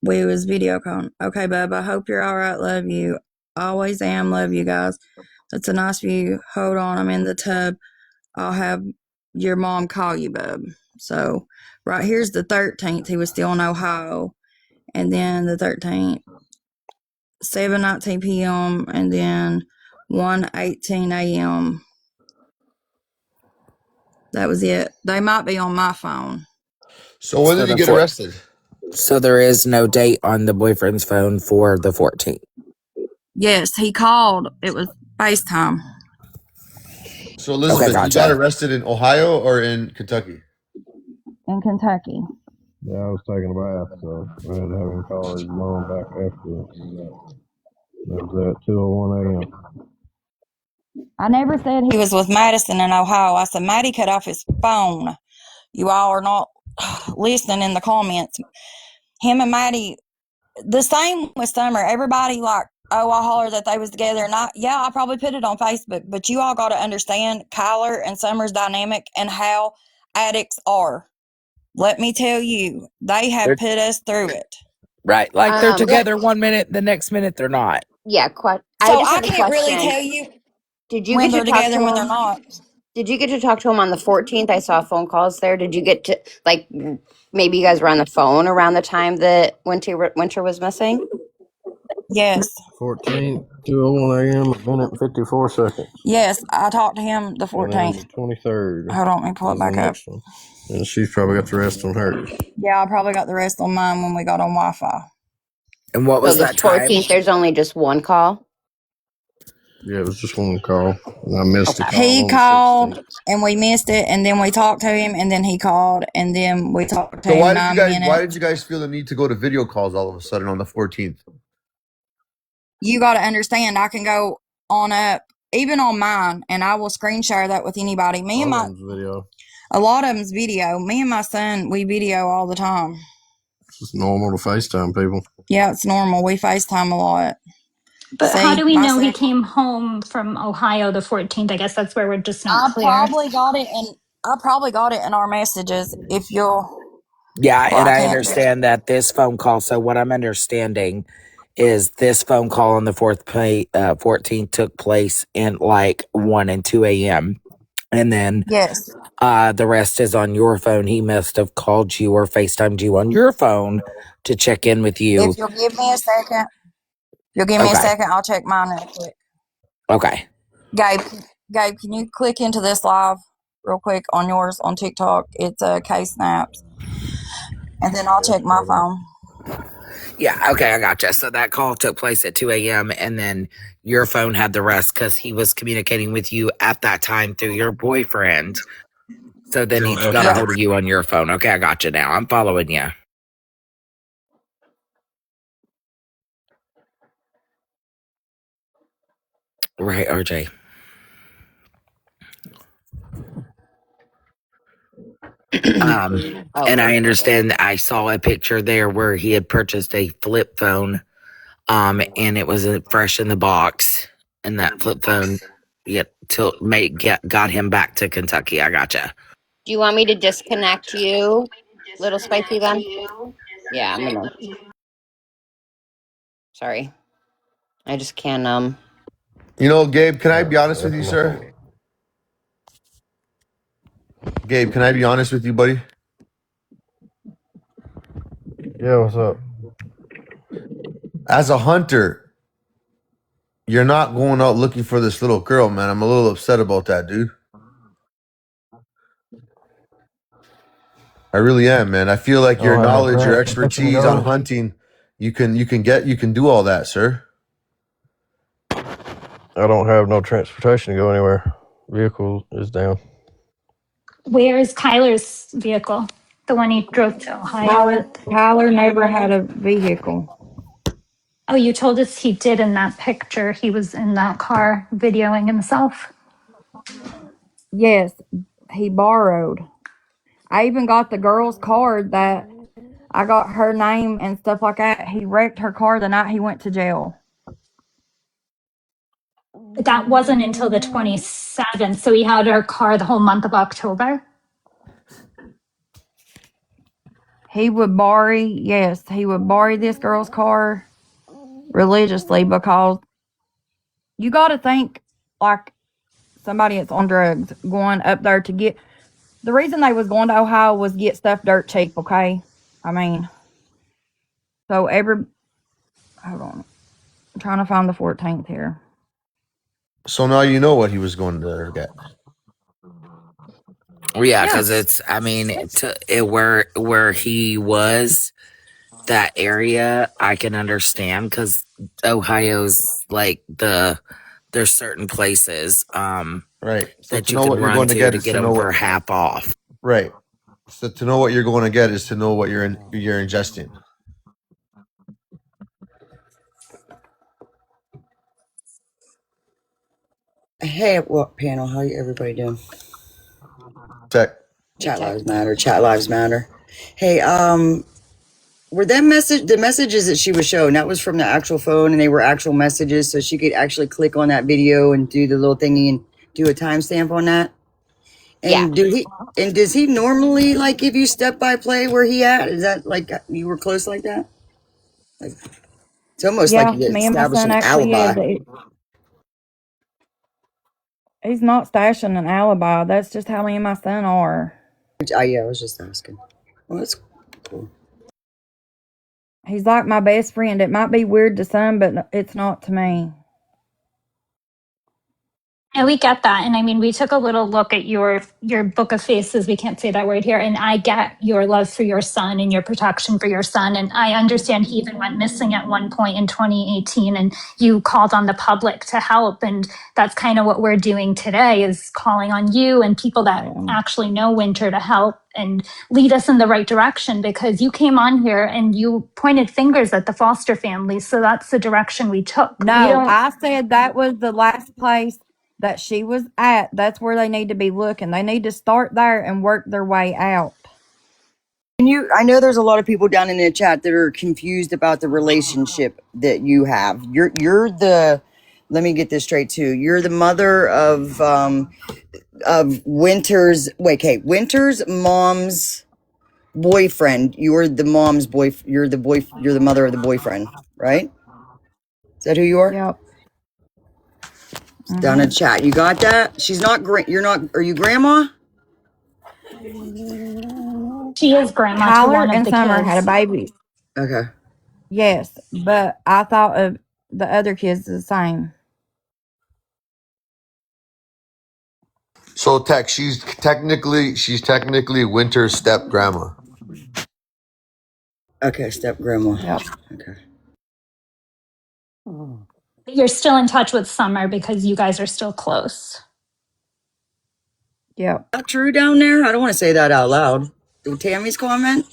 We was video calling. Okay, bub. I hope you're all right. Love you. Always am. Love you guys. That's a nice view. Hold on. I'm in the tub. I'll have your mom call you, bub. So, right here's the 13th. He was still in Ohio. And then the 13th, 7:19 p.m. and then 1:18 a.m. That was it. They might be on my phone. So when did he get arrested? So there is no date on the boyfriend's phone for the 14th. Yes, he called. It was FaceTime. So Elizabeth, you got arrested in Ohio or in Kentucky? In Kentucky. Yeah, I was taking a bath, so I had to have him call his mom back after that was at 2:01 a.m. I never said he was with Madison in Ohio. I said Maddie cut off his phone. You all are not listening in the comments. Him and Maddie, the same with Summer. Everybody like, oh, I hollered that they was together. And I probably put it on Facebook. But you all got to understand Kyler and Summer's dynamic and how addicts are. Let me tell you, they have put us through it. Right. Like they're together 1 minute, the next minute they're not. Yeah, So I can't really tell you when they're together and when they're not. Did you get to talk to him on the 14th? I saw phone calls there. Did you get to, like, maybe you guys were on the phone around the time that Winter was missing? Yes. 14, 2:01 a.m., a minute and 54 seconds. Yes, I talked to him the 14th. The 23rd. Hold on, let me pull it back up. And she's probably got the rest on hers. Yeah, I probably got the rest on mine when we got on Wi-Fi. And what was that time? 14th, there's only just one call? Yeah, it was just one call. And I missed the call. He called, and we missed it, and then we talked to him, and then he called, and then we talked to him. Why did you guys feel the need to go to video calls all of a sudden on the 14th? You got to understand, I can go on up, even on mine, and I will screen share that with anybody. A lot of them's video. Me and my son, we video all the time. It's just normal to FaceTime people. Yeah, it's normal. We FaceTime a lot. But how do we know he came home from Ohio the 14th? I guess that's where we're just not clear. I probably got it in our messages. If you'll. Yeah, and I understand that this phone call. So what I'm understanding is this phone call on the 14th took place in like 1 and 2 a.m. And then yes, the rest is on your phone. He must have called you or FaceTimed you on your phone to check in with you. If you'll give me a second, I'll check mine real quick. Okay. Gabe, can you click into this live real quick on yours on TikTok? It's K-Snaps. And then I'll check my phone. Yeah, okay, I gotcha. So that call took place at 2 a.m. and then your phone had the rest because he was communicating with you at that time through your boyfriend. So then he got a hold of you on your phone. Okay, I gotcha now. I'm following you. Right, RJ. And I Okay. understand that I saw a picture there where he had purchased a flip phone, and it was fresh in the box, and that flip phone, got him back to Kentucky. I gotcha. Do you want me to disconnect you, little spicy then? Yeah, I'm gonna. Sorry, I just can't. You know, Gabe, can I be honest with you, sir? Gabe, can I be honest with you, buddy? Yeah, what's up? As a hunter, you're not going out looking for this little girl, man. I'm a little upset about that, dude. I really am, man. I feel like I your don't have no knowledge, your transportation to expertise on go. hunting, you can do all that, sir. I don't have no transportation to go anywhere. Vehicle is down. Where is Kyler's vehicle? The one he drove to Ohio with? Tyler never had a vehicle. Oh, you told us he did in that picture. He was in that car videoing himself. Yes, he borrowed. I even got the girl's card that I got her name and stuff like that. He wrecked her car the night he went to jail. But that wasn't until the 27th. So he had her car the whole month of October. He would borrow this girl's car religiously because you got to think like somebody that's on drugs going up there to get. The reason they was going to Ohio was get stuff dirt cheap, okay? I mean, so hold on. I'm trying to find the 14th here. So now you know what he was going to get. Well, yeah, because Yes. it's, I mean, where he was, that area, I can understand because Ohio's like there's certain places Right. So that to you know can what you're run going to to get to is get to them know for what. half off. Right. So to know what you're going to get is to know what you're ingesting. Hey, what panel? How everybody doing? Tech. Chat lives matter. Chat lives matter. Hey, were the messages that she was showing, that was from the actual phone and they were actual messages, so she could actually click on that video and do the little thingy and do a timestamp on that? Yeah. And does he normally like give you step by play where he at? Is that like you were close like that? Like, it's almost like Yeah, you me and my established son an actually alibi. is. He's not stashing an alibi. That's just how me and my son are. Yeah, I was just asking. Well, that's cool. He's like my best friend. It might be weird to some, but it's not to me. Yeah, we get that. And I mean, we took a little look at your book of faces. We can't say that word here. And I get your love for your son and your protection for your son. And I understand he even went missing at one point in 2018 and you called on the public to help. And that's kind of what we're doing today is calling on you and people that actually know Winter to help and lead us in the right direction because you came on here and you pointed fingers at the foster families. So that's the direction we took. No, I said that was the last place that she was at. That's where they need to be looking. They need to start there and work their way out. I know there's a lot of people down in the chat that are confused about the relationship that you have. Let me get this straight too. You're the mother of Winter's mom's boyfriend. You're the mom's boy. You're the mother of the boyfriend, right? Is that who you are? Yep. Down in chat. You got that? She's not you're not, are you grandma? She is grandma to Tyler one of and the Summer had a kids. baby. Okay. Yes, but I thought of the other kids the same. So Tech, she's technically Winter's step grandma. Okay, step grandma. Yep. Okay. You're still in touch with Summer because you guys are still close. Yep. Not true down there? I don't want to say that out loud. Tammy's comment?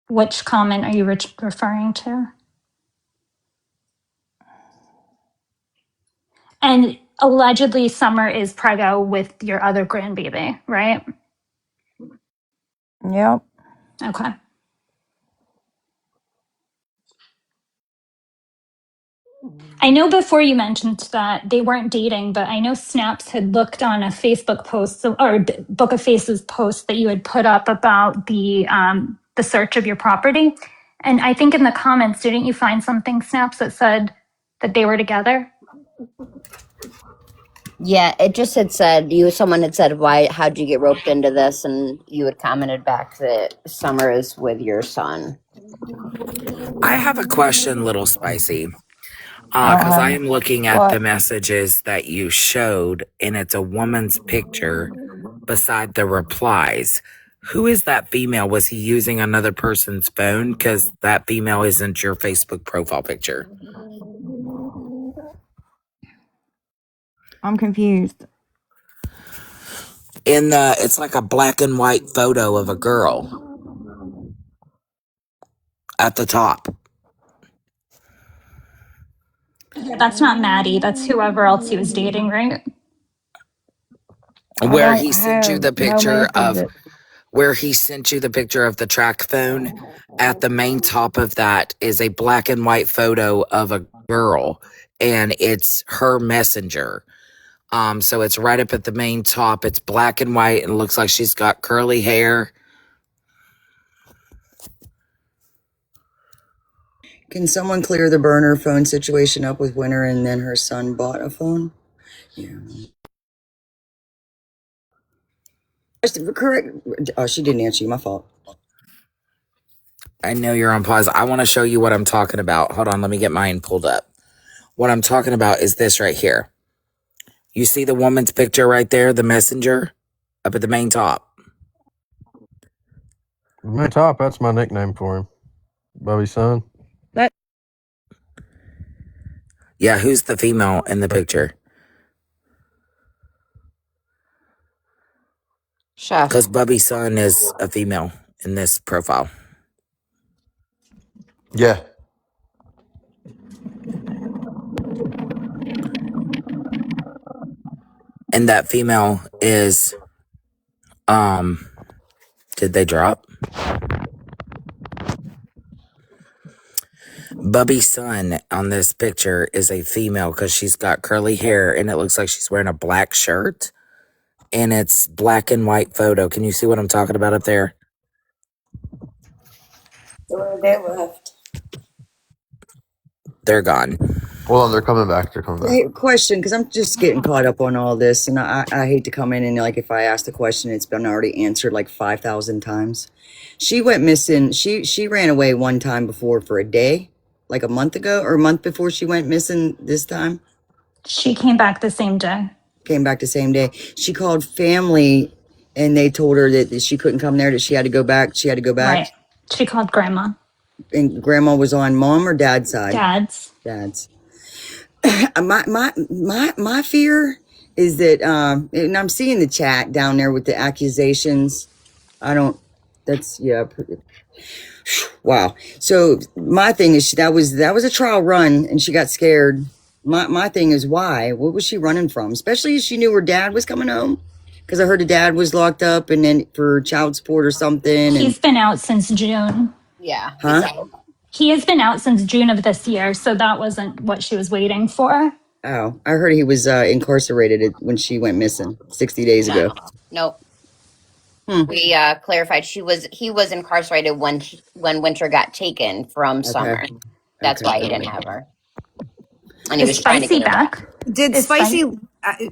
Which comment are you referring to? And allegedly, Summer is preggo with your other grandbaby, right? Yep. Okay. I know before you mentioned that they weren't dating, but I know Snaps had looked on a Facebook post or Book of Faces post that you had put up about the search of your property. And I think in the comments, didn't you find something, Snaps, that said that they were together? Yeah, it just had said someone had said, how'd you get roped into this? And you had commented back that Summer is with your son. I have a question, Little Spicy. I don't Because I have am looking at the what. messages that you showed, and it's a woman's picture beside the replies. Who is that female? Was he using another person's phone? Because that female isn't your Facebook profile picture. I'm confused. It's like a black and white photo of a girl at the top. Yeah, that's not Maddie. That's whoever else he was dating, right? I Where he don't sent you have the no picture of messages. the track phone. At the main top of that is a black and white photo of a girl, and it's her messenger. So it's right up at the main top. It's black and white and looks like she's got curly hair. Can someone clear the burner phone situation up with Winter and then her son bought a phone? Yeah. Correct. Oh, she didn't answer you. My fault. I know you're on pause. I want to show you what I'm talking about. Hold on, let me get mine pulled up. What I'm talking about is this right here. You see the woman's picture right there, the messenger, up at the main top. My top, that's my nickname for him. Bubby's son. Yeah, who's the female in the picture? Chef. Because Bubby's son is a female in this profile. Yeah. And that female is, did they drop? Bubby's son on this picture is a female because she's got curly hair and it looks like she's wearing a black shirt. And it's black and white photo. Can you see what I'm talking about up there? They left. They're gone. Hold on, they're coming back. They're coming back. Hey, question, because I'm just getting caught up on all this, and I hate to come in and like if I ask the question, it's been already answered like 5,000 times. She went missing. She ran away one time before for a day, like a month ago or a month before she went missing this time. She came back the same day. Came back the same day. She called family, and they told her that she couldn't come there. That she had to go back. She had to go back. Right. She called grandma. And grandma was on mom or dad's side. Dad's. My fear is that and I'm seeing the chat down there with the accusations. Wow. So my thing is that was a trial run and she got scared. My thing is why? What was she running from? Especially as she knew her dad was coming home. Because I heard the dad was locked up and then for child support or something. He's been out since June. Yeah. Huh? He has been out since June of this year, so that wasn't what she was waiting for. Oh, I heard he was incarcerated when she went missing 60 days ago. Nope. We clarified he was incarcerated when Winter got taken from Summer. That's why he didn't have her. And he was trying to get her back.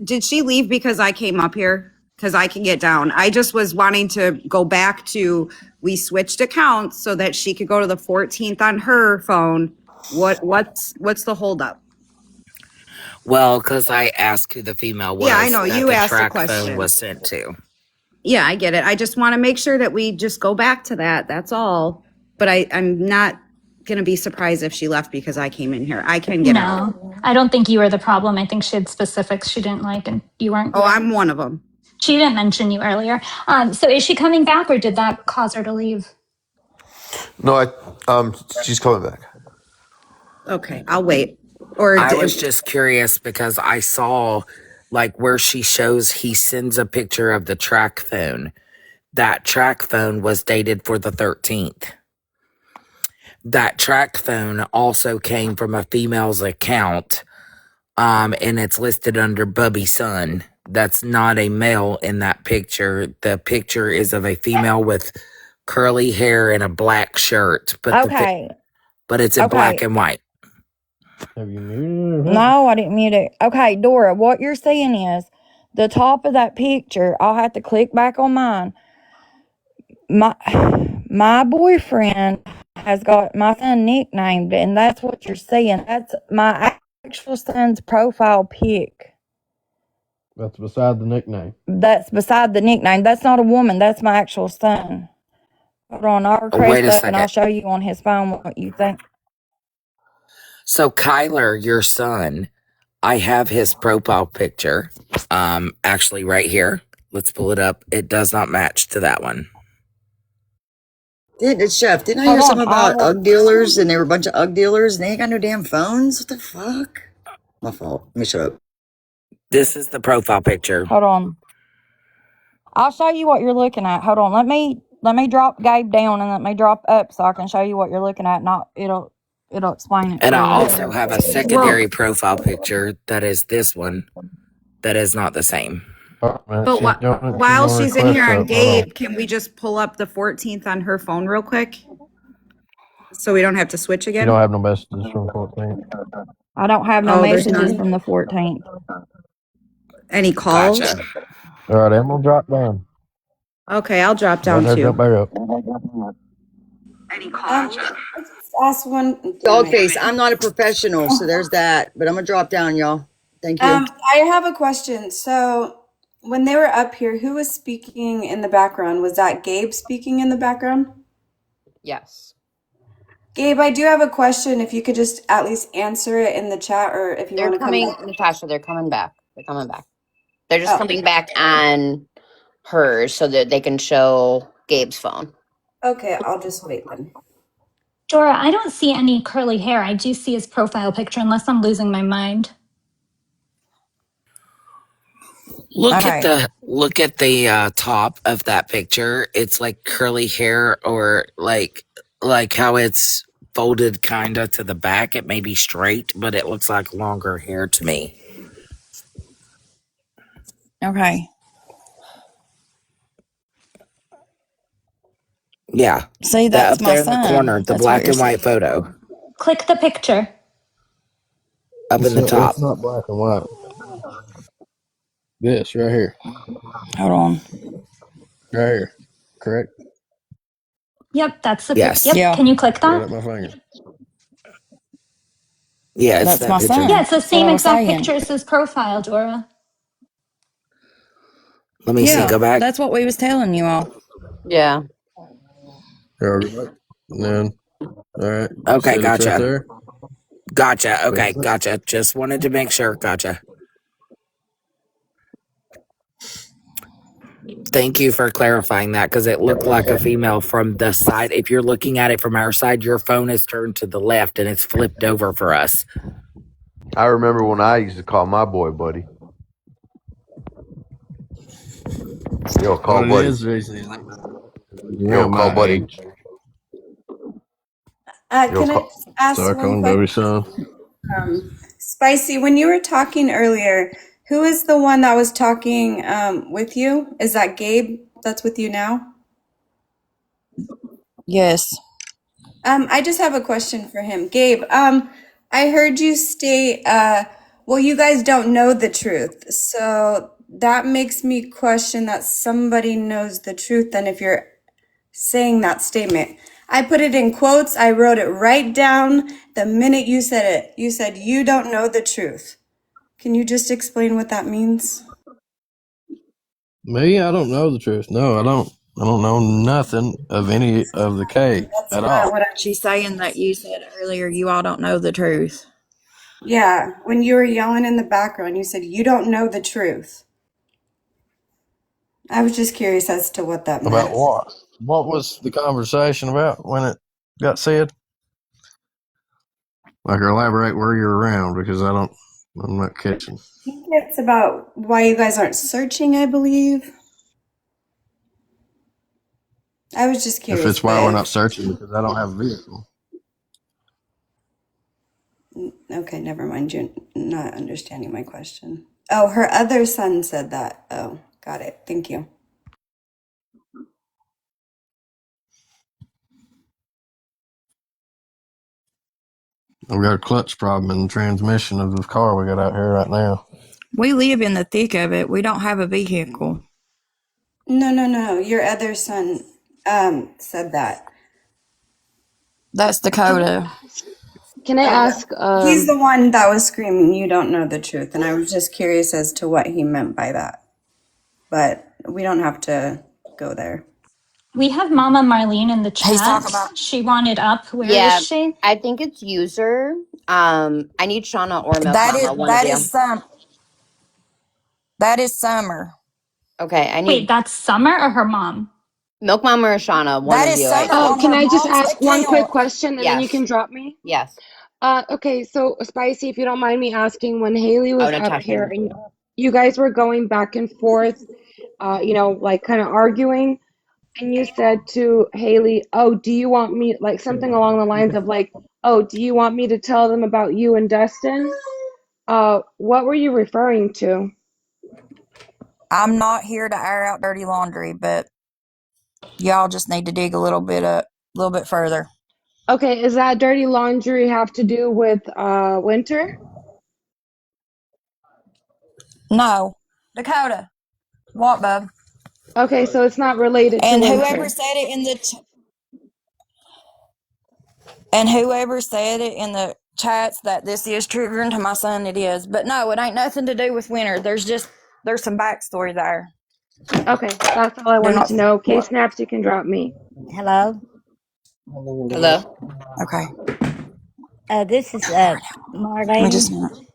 Did she leave because I came up here? Because I can get down. I just was wanting to go back to, we switched accounts so that she could go to the 14th on her phone. What's the holdup? Well, because I asked who the female was. Yeah, I know. You asked the phone question. was sent to. Yeah, I get it. I just want to make sure that we just go back to that. That's all. But I'm not going to be surprised if she left because I came in here. I can get out. No, I don't think you were the problem. I think she had specifics she didn't like and you weren't. Oh, I'm one of them. She didn't mention you earlier. So is she coming back or did that cause her to leave? No, she's coming back. Okay, I'll wait. Or I was just curious because I saw like where she shows he sends a picture of the track phone. That track phone was dated for the 13th. That track phone also came from a female's account, and it's listed under Bubby Son. That's not a male in that picture. The picture is of a female with curly hair and a black shirt, but but it's in black and white. Have you muted it? No, I didn't mute it. Okay, Dora, what you're seeing is the top of that picture. I'll have to click back on mine. My boyfriend has got my son nicknamed, and that's what you're seeing. That's my actual son's profile pic. That's beside the nickname. That's beside the nickname. That's not a woman. That's my actual son. Hold on, I'll Wait request a that, and I'll second. show you on his phone what you think. So Kyler, your son, I have his profile picture, actually right here. Let's pull it up. It does not match to that one. Chef, didn't I Hold hear on, something about UGG dealers and they were a bunch of UGG dealers and they ain't got no damn phones? What the fuck? My fault. Let me shut up. This is the profile picture. Hold on. I'll show you what you're looking at. Hold on. Let me drop Gabe down and let me drop up so I can show you what you're looking at. Not it'll explain it And for I you. also have a secondary profile picture that is this one that is not the same. But while she's in here on Gabe, can we just pull up the 14th on her phone real quick? So we don't have to switch again? You don't have no messages from 14. I don't have no messages from the 14th. Any calls? Gotcha. All right, I'm gonna drop down. Okay, I'll drop down too. Jump back up. Any calls? Last one. Dogface, I'm not a professional, so there's that. But I'm gonna drop down, y'all. Thank you. I have a question. So when they were up here, who was speaking in the background? Was that Gabe speaking in the background? Yes. Gabe, I do have a question. If you could just at least answer it in the chat, or if you want to come back. Natasha, they're coming back. They're coming back. They're just coming back on hers so that they can show Gabe's phone. Okay, I'll just wait then. Dora, I don't see any curly hair. I do see his profile picture, unless I'm losing my mind. Look at the top of that picture. It's like curly hair, or like how it's folded kind of to the back. It may be straight, but it looks like longer hair to me. Okay. Yeah. See, That that's up my there in the son. corner, the That's black and white photo. Click the picture. Up in the top. It's not black and white. This right here. Hold on. Right here. Correct? Yep, that's the Yes. Yep. Yeah. Can you click Right that? up my finger. Yeah, it's That's that my picture. son. Yeah, it's the That's what same I was exact saying. picture as his profile, Dora. Let me see. Go back. That's what we was telling you all. Yeah. There we go. And then, all right. Okay, It's right gotcha. there. Gotcha. Okay, gotcha. Just wanted to make sure. Gotcha. Thank you for clarifying that, because it looked like a female from the side. If you're looking at it from our side, your phone is turned to the left and it's flipped over for us. I remember when I used to call my boy buddy. Yo, call What buddy. it is around Yo, call my buddy. age. Can I just ask So I call one him question? Bobby son. Spicy, when you were talking earlier, who is the one that was talking with you? Is that Gabe that's with you now? Yes. I just have a question for him. Gabe, I heard you state, well, you guys don't know the truth. So that makes me question that somebody knows the truth then if you're saying that statement. I put it in quotes. I wrote it right down the minute you said it. You said you don't know the truth. Can you just explain what that means? Me, I don't know the truth. No, I don't. I don't know nothing of any of the K at all. She's saying that you said earlier you all don't know the truth. Yeah, when you were yelling in the background, you said you don't know the truth. I was just curious as to what that meant. About what? What was the conversation about when it got said? Like, elaborate where you're around because I'm not catching. I think it's about why you guys aren't searching, I believe. I was just If curious, it's why we're but not searching because I don't have a vehicle. okay, never mind. You're not understanding my question. Oh, her other son said that. Oh, got it. Thank you. We got a clutch problem in the transmission of the car we got out here right now. We live in the thick of it. We don't have a vehicle. No. Your other son said that. That's Can I Dakota. ask? Can I ask? He's the one that was screaming, "You don't know the truth," and I was just curious as to what he meant by that. But we don't have to go there. We have Mama Marlene in the He's talking chat. about She wanted up. Where is Yeah, she? I think it's user. I need Shauna or Milk that Mama, is one of that you. is some that is Summer. Okay, I Wait, need that's Summer or her mom? Milk Mama or Shauna, one That of is you. Summer Oh, on can her I just mom's ask one quick account. question and then you Yes, can drop me? yes. Okay, so Spicy, if you don't mind me asking, when Haley Oh, was up Natasha. here and you guys were going back and forth, like kind of arguing, and you said to Haley, "Oh, do you want me," like something along the lines of like, "Oh, do you want me to tell them about you and Dustin?" What were you referring to? I'm not here to air out dirty laundry, but y'all just need to dig a little bit further. Okay, is that dirty laundry have to do with Winter? No, Dakota, what, bub? Okay, so it's not related to And Winter. whoever said it in the chats that this is triggering to my son, it is. But no, it ain't nothing to do with Winter. There's some backstory there. Okay, that's all I Do wanted not to know. what? Snaps, you can drop me. Hello. Hello. Okay. This is Let me just Marlene. a minute.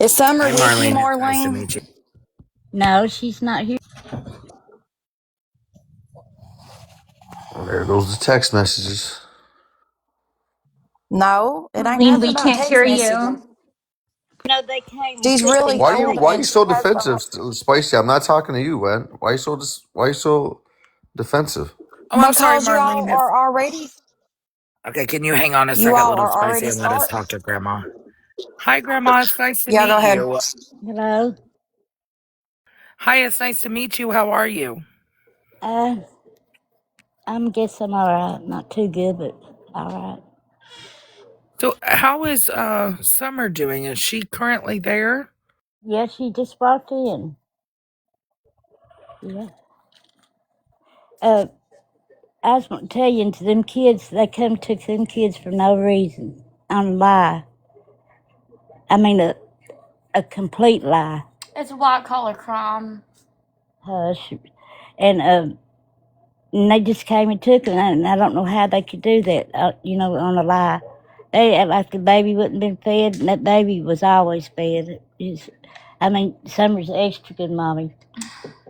Is Summer Hi, with you, Marlene. It's nice to Marlene? meet you. No, she's not here. There goes the text messages. No, it ain't Marlene, nothing we about can't text hear messages. you. No, they came and She's took really them Why you holding why and you kids. she so has the defensive, Spicy? I'm not talking to you, man. Why you so defensive? Oh, I'm sorry, because Marlene. Okay, can you hang on a you second, all little are Spicy, already and let us start. talk to Grandma? Hi, Grandma. It's nice to Yeah, go meet ahead. you. Hello. Hi, it's nice to meet you. How are you? I'm guessing all right. Not too good, but all right. So, how is Summer doing? Is she currently there? Yeah, she just walked in. Yeah. I was going to tell you, and to them kids, they come took them kids for no reason. On a lie. I mean, a complete lie. It's a white collar crime. Hush. And they just came and took them, and I don't know how they could do that, on a lie. They act like the baby wouldn't been fed, and that baby was always fed. Summer's an extra good mommy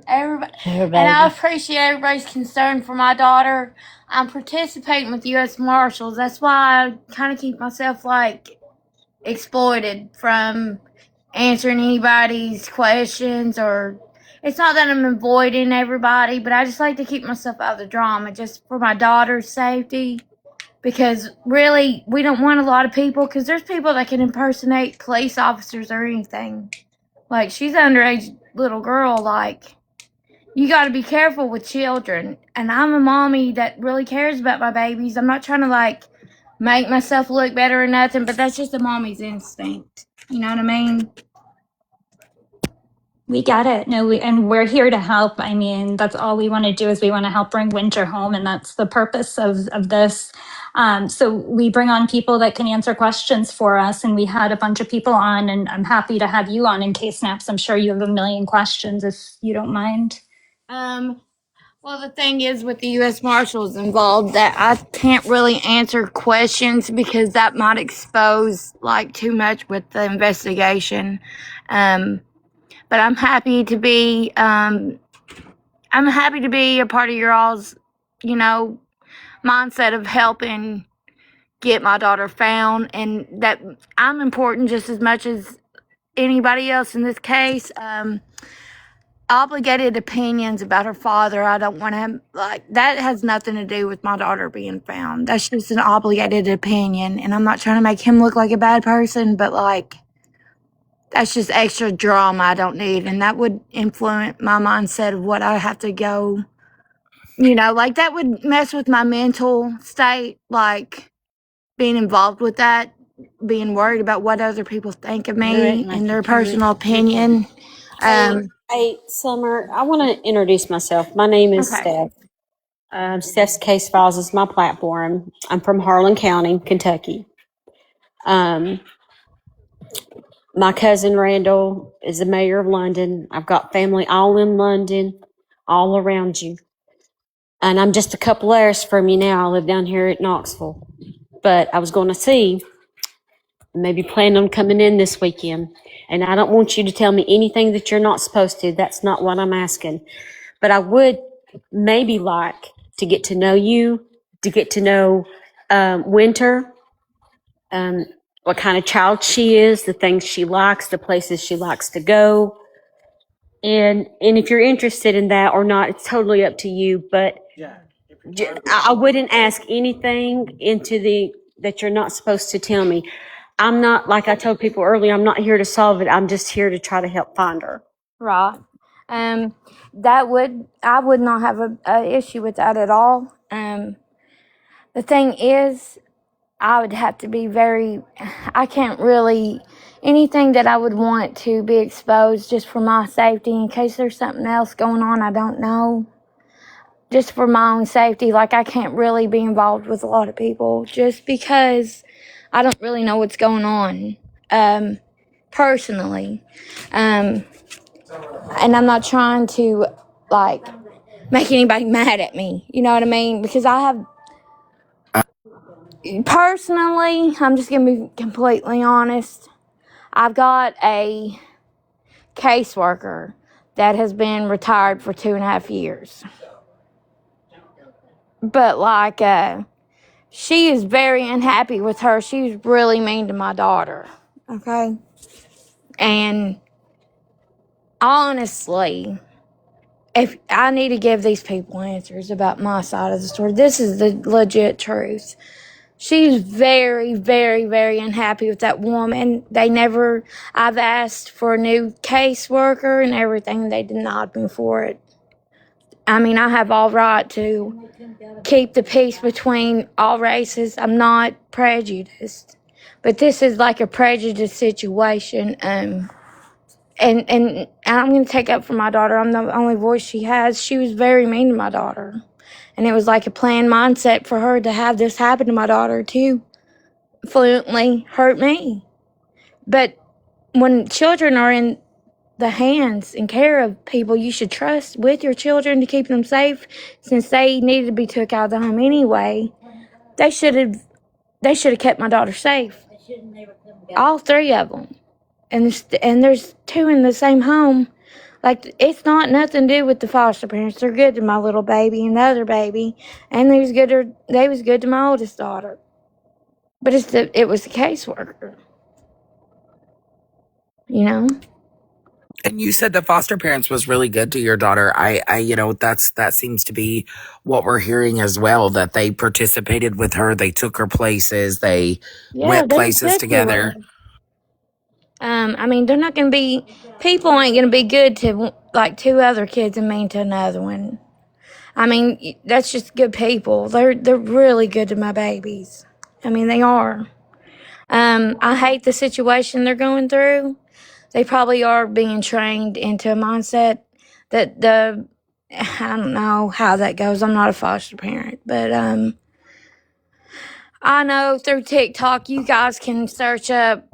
Everybody, to her and I babies. appreciate everybody's concern for my daughter. I'm participating with U.S. Marshals. That's why I kind of keep myself like exploited from answering anybody's questions, or it's not that I'm avoiding everybody, but I just like to keep myself out of the drama just for my daughter's safety. Because really, we don't want a lot of people, because there's people that can impersonate police officers or anything. Like, she's an underage little girl, like, you got to be careful with children. And I'm a mommy that really cares about my babies. I'm not trying to like make myself look better or nothing, but that's just a mommy's instinct. You know what I mean? We get it. No, and we're here to help. I mean, that's all we want to do is we want to help bring Winter home, and that's the purpose of this. So we bring on people that can answer questions for us, and we had a bunch of people on, and I'm happy to have you on in case Snaps. I'm sure you have a million questions if you don't mind. Well, the thing is with the U.S. Marshals involved that I can't really answer questions because that might expose like too much with the investigation. But I'm happy to be a part of your all's mindset of helping get my daughter found, and that I'm important just as much as anybody else in this case. Obligated opinions about her father, I don't want to, that has nothing to do with my daughter being found. That's just an obligated opinion, and I'm not trying to make him look like a bad person, but that's just extra drama I don't need, and that would influence my mindset of what I have to go, that would mess with my mental state, being involved with that, being worried about what other people think of You're me acting like and you their too rich personal to be funny. opinion. Hey, hey, Summer, I want to introduce myself. My name is Okay. Steph. Steph's Case Files is my platform. I'm from Harlan County, Kentucky. Um, my cousin Randall is the mayor of London. I've got family all in London, all around you. And I'm just a couple hours from you now. I live down here at Knoxville. But I was going to see, maybe plan on coming in this weekend. And I don't want you to tell me anything that you're not supposed to. That's not what I'm asking. But I would maybe like to get to know you, to get to know Winter, what kind of child she is, the things she likes, the places she likes to go. And if you're interested in that or not, it's totally up to you. But I wouldn't ask anything that you're not supposed to tell me. I'm not, like I told people earlier, I'm not here to solve it. I'm just here to try to help find her. Right. I would not have a issue with that at all. The thing is, I would have to be I can't really, anything that I would want to be exposed just for my safety in case there's something else going on I don't know. Just for my own safety, I can't really be involved with a lot of people just because I don't really know what's going on, personally. And I'm not trying to, make anybody mad at me. You know what I mean? Because personally, I'm just going to be completely honest. I've got a caseworker that has been retired for 2.5 years. But she is very unhappy with her. She's really mean to my daughter. Okay? And honestly, if I need to give these people answers about my side of the story, this is the legit truth. She's very, very, very unhappy with that woman. I've asked for a new caseworker and everything. They denied me for it. I mean, I have all right to keep the peace between all races. I'm not prejudiced. But this is like a prejudice situation. And I'm going to take up for my daughter. I'm the only voice she has. She was very mean to my daughter. And it was like a planned mindset for her to have this happen to my daughter, too. Fluently hurt me. But when children are in the hands and care of people you should trust with your children to keep them safe, since they needed to be took out of the home anyway, they should have kept my daughter safe. All three of them. And there's two in the same home. It's not nothing to do with the foster parents. They're good to my little baby and the other baby, and they was good to my oldest daughter. But it was the caseworker, you know. And you said the foster parents was really good to your daughter. That seems to be what we're hearing as well, that they participated with her. They took her places. They Yeah, went they was places good to her. together. I mean, they're not gonna be. People ain't gonna be good to two other kids and mean to another one. I mean, that's just good people. They're really good to my babies. I mean, they are. I hate the situation they're going through. They probably are being trained into a mindset that I don't know how that goes. I'm not a foster parent, but I know through TikTok you guys can search up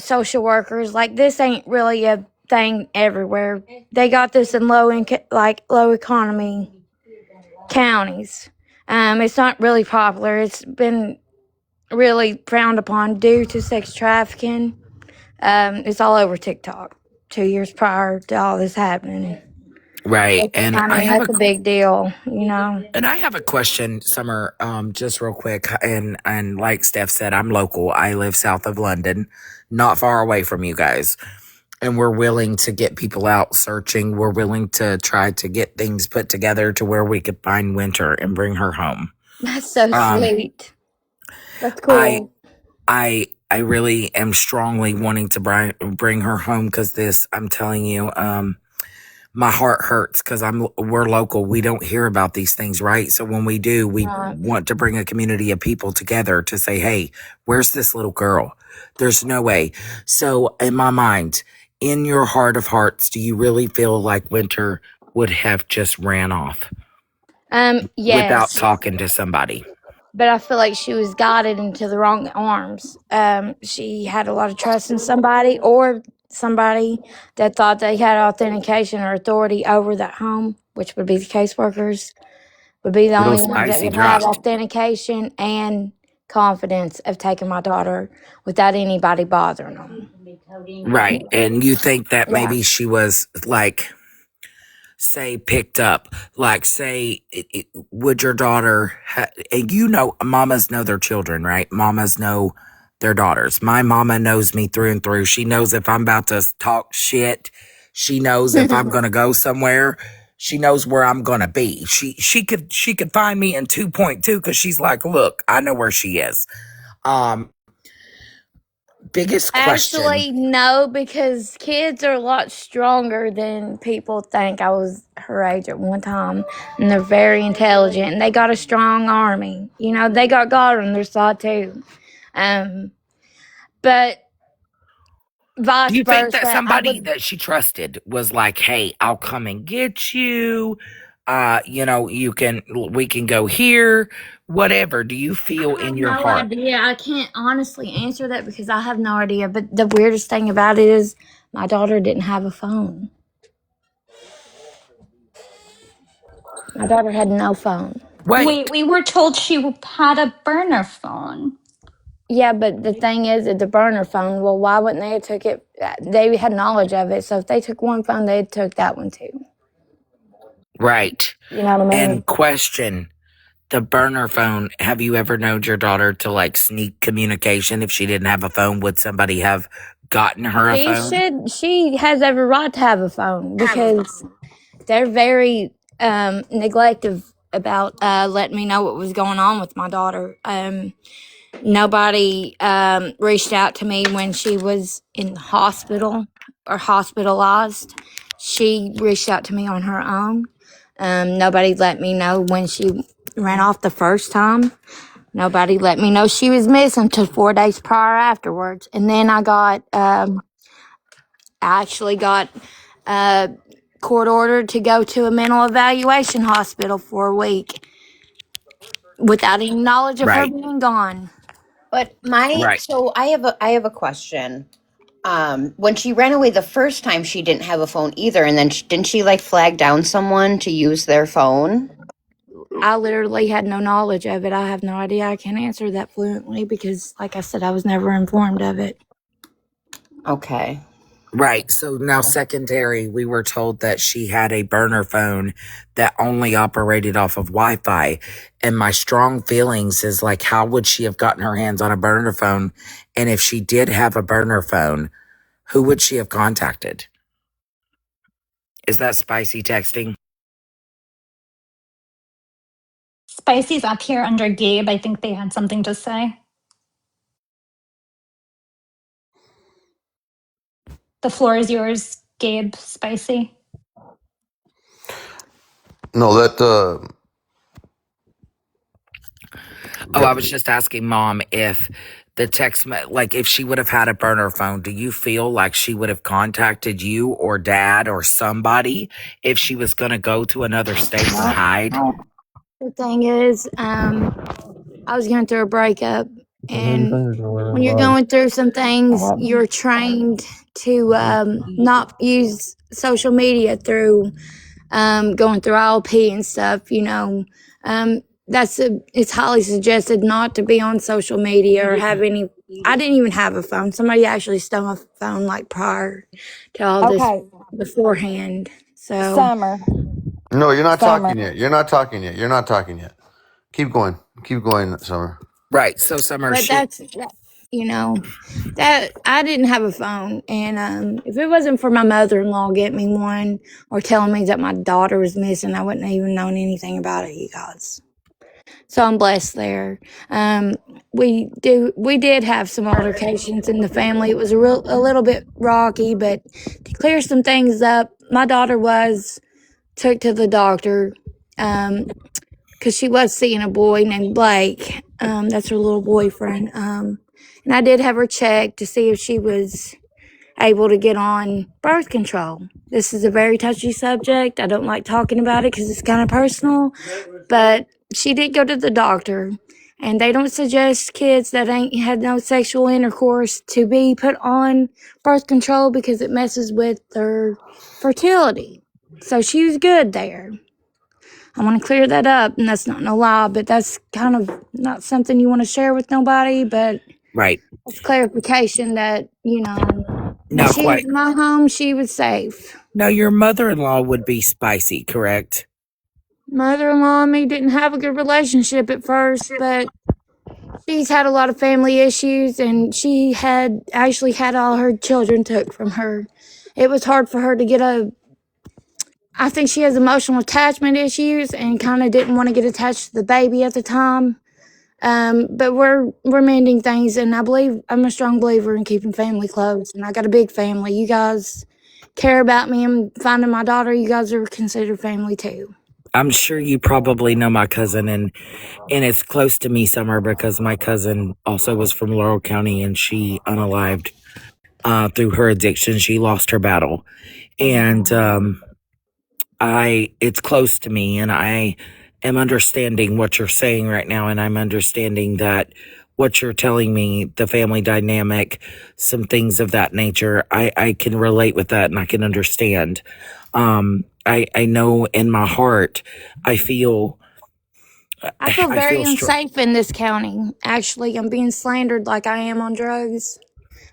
social workers. This ain't really a thing everywhere. They got this in low economy counties. It's not really popular. It's been really frowned upon due to sex trafficking. It's all over TikTok. 2 years prior to all this happening. Right. And I I mean, have a that's a big deal, you know. and I have a question, Summer, just real quick. And like Steph said, I'm local. I live south of London, not far away from you guys. And we're willing to get people out searching. We're willing to try to get things put together to where we could find Winter and bring her home. That's so Um, sweet. That's I cool. I really am strongly wanting to bring her home because I'm telling you, my heart hurts because we're local. We don't hear about these things, right? So when we do, we Right. want to bring a community of people together to say, hey, where's this little girl? There's no way. So in my mind, in your heart of hearts, do you really feel like Winter would have just ran off without Yes. talking to somebody? But I feel like she was guided into the wrong arms. She had a lot of trust in somebody or somebody that thought they had authentication or authority over that home, which would be the caseworkers, would be the Little only ones that spicy would have dropped. authentication and confidence of taking my daughter without anybody bothering them. Right. And you think that Yeah. maybe she was like, say picked up, like say would your daughter and mamas know their children, right? Mamas know their daughters. My mama knows me through and through. She knows if I'm about to talk shit. She knows if I'm going to go somewhere. She knows where I'm going to be. She could find me in 2.2 cuz she's like, "Look, I know where she is." Um biggest question. Actually, no, because kids are a lot stronger than people think. I was her age at one time, and they're very intelligent, and they got a strong army. You know, they got God on their side too. Um, but Do vice you think that versa, I somebody would. that she trusted was like, "Hey, I'll come and get you. We can go here, whatever." Do you I feel have in your no heart? idea. I can't honestly answer that because I have no idea. But the weirdest thing about it is my daughter didn't have a phone. My daughter had no phone. Wait, Wait, we were told she had a burner phone. Yeah, but the thing is, it's a burner phone. Well, why wouldn't they have took it? They had knowledge of it, so if they took one phone, they took that one too. right. You know what I mean? And question, the burner phone, have you ever known your daughter to like sneak communication if she didn't have a phone? Would somebody have gotten her a She phone? should. She has every right to have a phone because they're very neglective about letting me know what was going on with my daughter. Nobody reached out to me when she was in the hospital or hospitalized. She reached out to me on her own. Nobody let me know when she ran off the first time. Nobody let me know she was missing until 4 days prior afterwards. And then I actually got court ordered to go to a mental evaluation hospital for a week without any knowledge of her Right, being gone. But right, so I have a question. When she ran away the first time, she didn't have a phone either, and then didn't she like flag down someone to use their phone? I literally had no knowledge of it. I have no idea. I can't answer that fluently because, like I said, I was never informed of it. Okay. right. So now, secondary, we were told that she had a burner phone that only operated off of Wi Fi. And my strong feelings is like, how would she have gotten her hands on a burner phone? And if she did have a burner phone, who would she have contacted? Is that spicy texting? Spicy's up here under Gabe. I think they had something to say. The floor is yours, Gabe. Spicy. No, that Oh, I was just asking mom if like if she would have had a burner phone, do you feel like she would have contacted you or dad or somebody if she was going to go to another state and hide? The thing is, I was going through a breakup, and when you're going through some things, you're trained to not use social media through going through ILP and stuff. It's highly suggested not to be on social media or have any. I didn't even have a phone. Somebody actually stole my phone like prior to all this Okay. beforehand. So, Summer, No, you're not Summer. talking yet. You're not talking yet. You're not talking yet. Keep going. Keep going, Summer. Right. So Summer, but she, that's that, that I didn't have a phone, and if it wasn't for my mother-in-law getting me one or telling me that my daughter was missing, I wouldn't have even known anything about it, you guys. So I'm blessed there. Um, we did have some altercations in the family. It was a little bit rocky, but to clear some things up, my daughter was took to the doctor, because she was seeing a boy named Blake. That's her little boyfriend. And I did have her checked to see if she was able to get on birth control. This is a very touchy subject. I don't like talking about it because it's kind of personal, but she did go to the doctor, and they don't suggest kids that ain't had no sexual intercourse to be put on birth control because it messes with their fertility. So she was good there. I want to clear that up, and that's not no lie, but that's kind of not something you want to share with nobody, but right. it's clarification that, when Now, she was quite. in my home, she was safe. Now, your mother in law would be spicy, correct? Mother-in-law and me didn't have a good relationship at first, but she's had a lot of family issues, and she had actually had all her children took from her. It was hard for her to get I think she has emotional attachment issues and kind of didn't want to get attached to the baby at the time. But we're mending things, and I'm a strong believer in keeping family close, and I got a big family. You guys care about me and finding my daughter. You guys are considered family too. I'm sure you probably know my cousin, and it's close to me, Summer, because my cousin also was from Laurel County, and she unalived through her addiction. She lost her battle, and it's close to me, and I am understanding what you're saying right now, and I'm understanding that what you're telling me, the family dynamic, some things of that nature, I can relate with that, and I can understand. I know in my heart, I feel I feel I very feel strong. unsafe in this county. Actually, I'm being slandered like I am on drugs.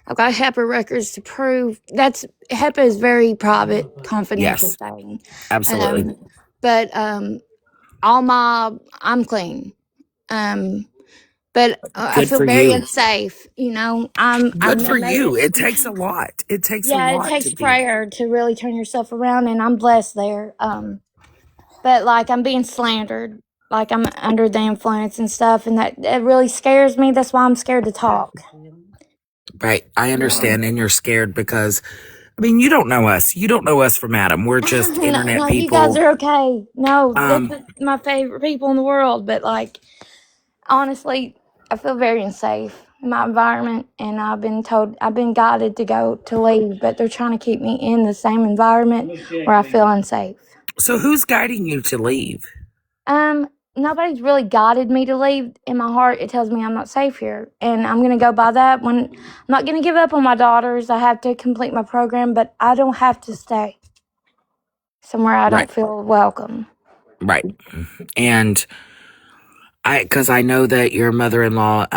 I've got HEPA records to prove HEPA is very private, confidential Yes, thing. absolutely. But I'm clean. Um, but I Good feel for very you. unsafe. Good I for made you. it. It takes a lot. It takes a Yeah, it lot takes to be. prayer to really turn yourself around, and I'm blessed there. But like I'm being slandered, like I'm under the influence and stuff, and that really scares me. That's why I'm scared to talk. Right. I understand. And you're scared because, I mean, you don't know us. You don't know us from Adam. We're just No, internet no, you guys people. are okay. No, this Um, is my favorite people in the world. But like, honestly, I feel very unsafe in my environment, and I've been guided to go to leave, but they're trying to keep me in the same environment where I feel unsafe. so who's guiding you to leave? Nobody's really guided me to leave. In my heart, it tells me I'm not safe here, and I'm gonna go by that. When I'm not gonna give up on my daughters, I have to complete my program, but I don't have to stay somewhere I Right. don't feel welcome. Right. And because I know that your mother-in-law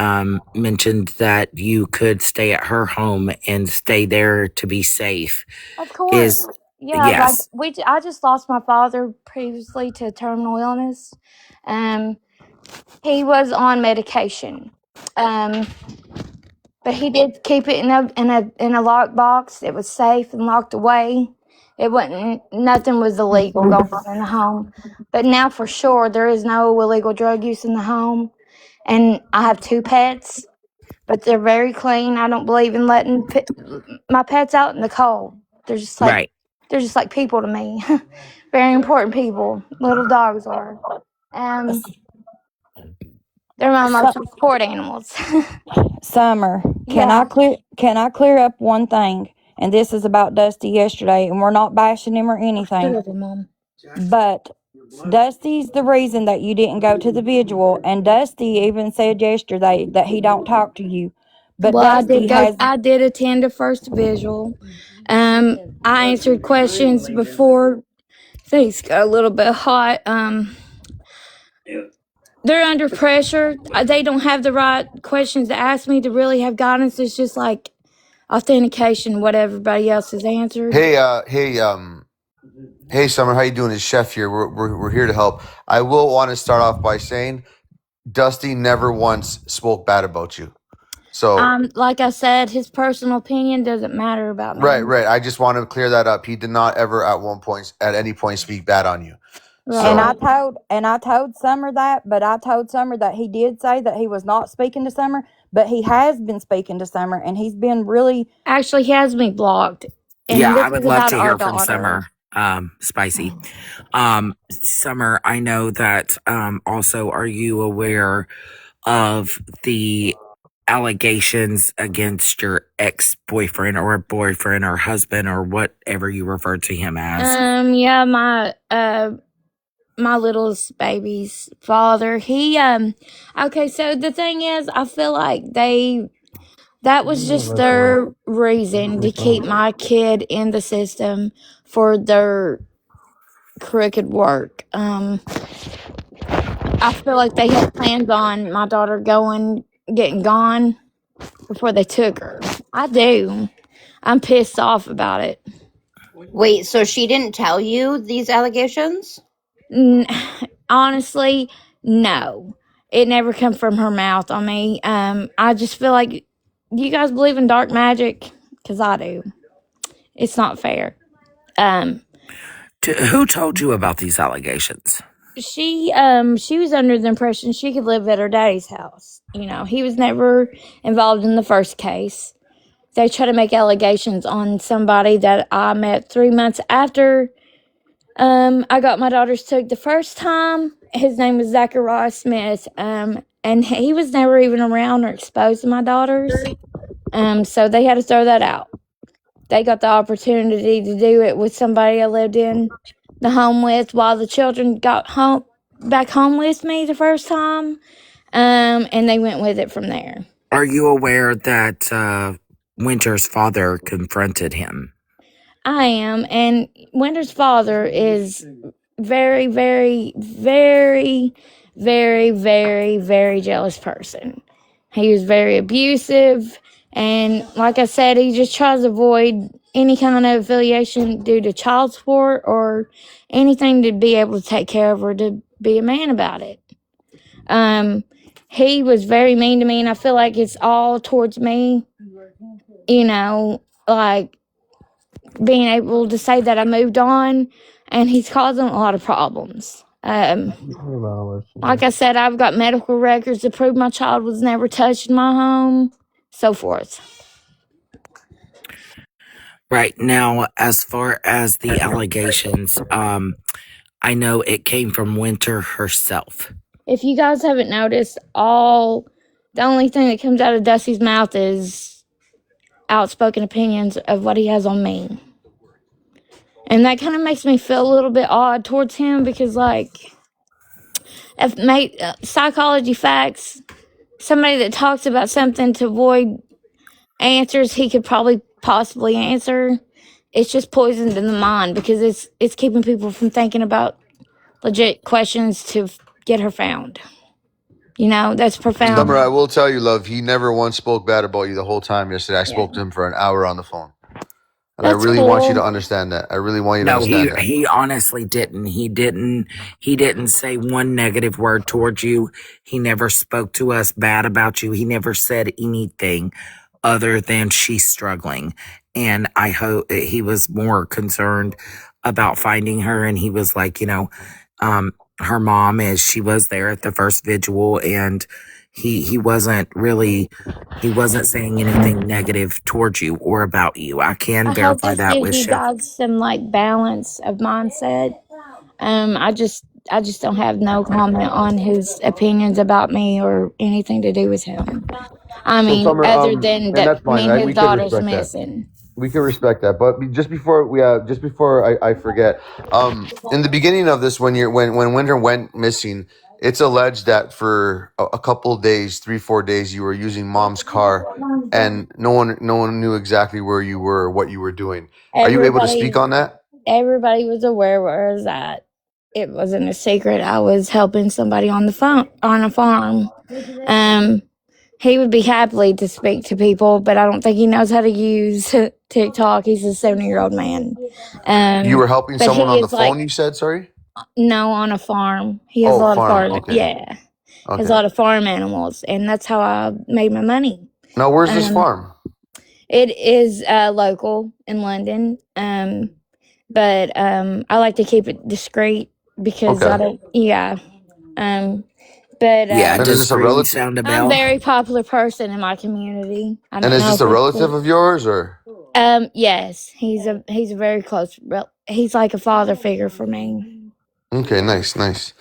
mentioned that you could stay at her home and stay there to be safe. Of course, Is yeah. Like yes. I just lost my father previously to terminal illness. Um, he was on medication. Um, But he did keep it in a locked box. It was safe and locked away. It wasn't nothing was illegal going on in the home. But now for sure there is no illegal drug use in the home. And I have two pets, but they're very clean. I don't believe in letting my pets out in the cold. They're just like Right. they're just like people to me. Very important people. Little dogs are. Um, they're my most Su- support animals. Summer, Yeah. can I clear up one thing? And this is about Dusty yesterday, and we're not bashing him or anything. Whatever, Mom. But Dusty's the reason that you didn't go to the vigil, and Dusty even said yesterday that he don't talk to you. But Well, Dusty has I did attend a first visual. I answered questions before things got a little bit hot. They're under pressure. They don't have the right questions to ask me to really have guidance. It's just like authentication, what everybody else has answered. Hey, Hey, Summer, how you doing? It's Chef here. We're here to help. I will want to start off by saying Dusty never once spoke bad about you. So, Like I said, his personal opinion doesn't matter about right, me. right. I just want to clear that up. He did not ever at any point speak bad on you. And So, Right. I told Summer that, but I told Summer that he did say that he was not speaking to Summer, but he has been speaking to Summer, and he's been really. Actually, he has me blocked. Yeah, And I this is would love about to our hear from daughter. Summer. Spicy. Summer, I know that also are you aware of the allegations against your ex-boyfriend or boyfriend or husband or whatever you refer to him as? Yeah, my littlest baby's father, he okay, so the thing is, I feel like that was just their reason to keep my kid in the system for their crooked work. I feel like they had plans on my daughter getting gone before they took her. I do. I'm pissed off about it. Wait, so she didn't tell you these allegations? Honestly, no. It never come from her mouth on me. I just feel like, do you guys believe in dark magic? Because I do. It's not fair. Who told you about these allegations? She was under the impression she could live at her daddy's house. You know, he was never involved in the first case. They try to make allegations on somebody that I met 3 months after I got my daughters took the first time. His name was Zachariah Smith. And he was never even around or exposed to my daughters. So they had to throw that out. They got the opportunity to do it with somebody I lived in the home with while the children got back home with me the first time. And they went with it from there. Are you aware that Winter's father confronted him? I am, and Winter's father is very, very, very, very, very, very jealous person. He was very abusive, and like I said, he just tries to avoid any kind of affiliation due to child support or anything to be able to take care of or to be a man about it. He was very mean to me, and I feel like it's all towards me. You know, like being able to say that I moved on, and he's causing a lot of problems. Like I said, I've got medical records to prove my child was never touched in my home, so forth. Right now, as far as the allegations, I know it came from Winter herself. If you guys haven't noticed, the only thing that comes out of Dusty's mouth is outspoken opinions of what he has on me. And that kind of makes me feel a little bit odd towards him because, like, if psychology facts, somebody that talks about something to avoid answers he could probably possibly answer, it's just poisoned in the mind because it's keeping people from thinking about legit questions to get her found. You know, that's Summer, profound. I will tell you, love, he never once spoke bad about you the whole time yesterday. I spoke to him for an hour on the phone. And I That's really want you to cool. understand that. I really want you to No, he understand that. he honestly didn't. He didn't say one negative word towards you. He never spoke to us bad about you. He never said anything other than she's struggling. And I hope he was more concerned about finding her. And he was like, her mom is, she was there at the first vigil, and he wasn't saying anything negative towards you or about you. I can I hope verify this that gives with you Chef. guys some like balance of mindset. I just don't have no comment on his opinions about me or anything to do with him. I So, mean, Summer, other than and that that's me fine, and right? his We could daughter's respect that. missing. We can respect that, but just before I forget, in the beginning of this, when Winter went missing, it's alleged that for a couple of days, 3-4 days, you were using Mom's car, and no one knew exactly where you were or what you were doing. Are you able to speak Everybody on that? everybody was aware where I was at. It wasn't a secret. I was helping somebody on the phone on a farm. Um he would be happy to speak to people, but I don't think he knows how to use TikTok. He's a 70-year-old man. You were helping But someone he on the is like, phone, you said, sorry? no, on a farm. He has a Oh, lot of farm. farm. Okay. Yeah. Has a Okay. lot of farm animals, and that's how I made my money. Now, where's this farm? It is local in London. But I like to keep it discreet because I Okay. don't. Yeah. But Yeah, And is does this a green relative? sound a I'm a bell? very popular person in my community. I And don't is know this if a it's relative of yours, or? yes, he's a very close. He's like a father figure for me. Okay, nice, nice.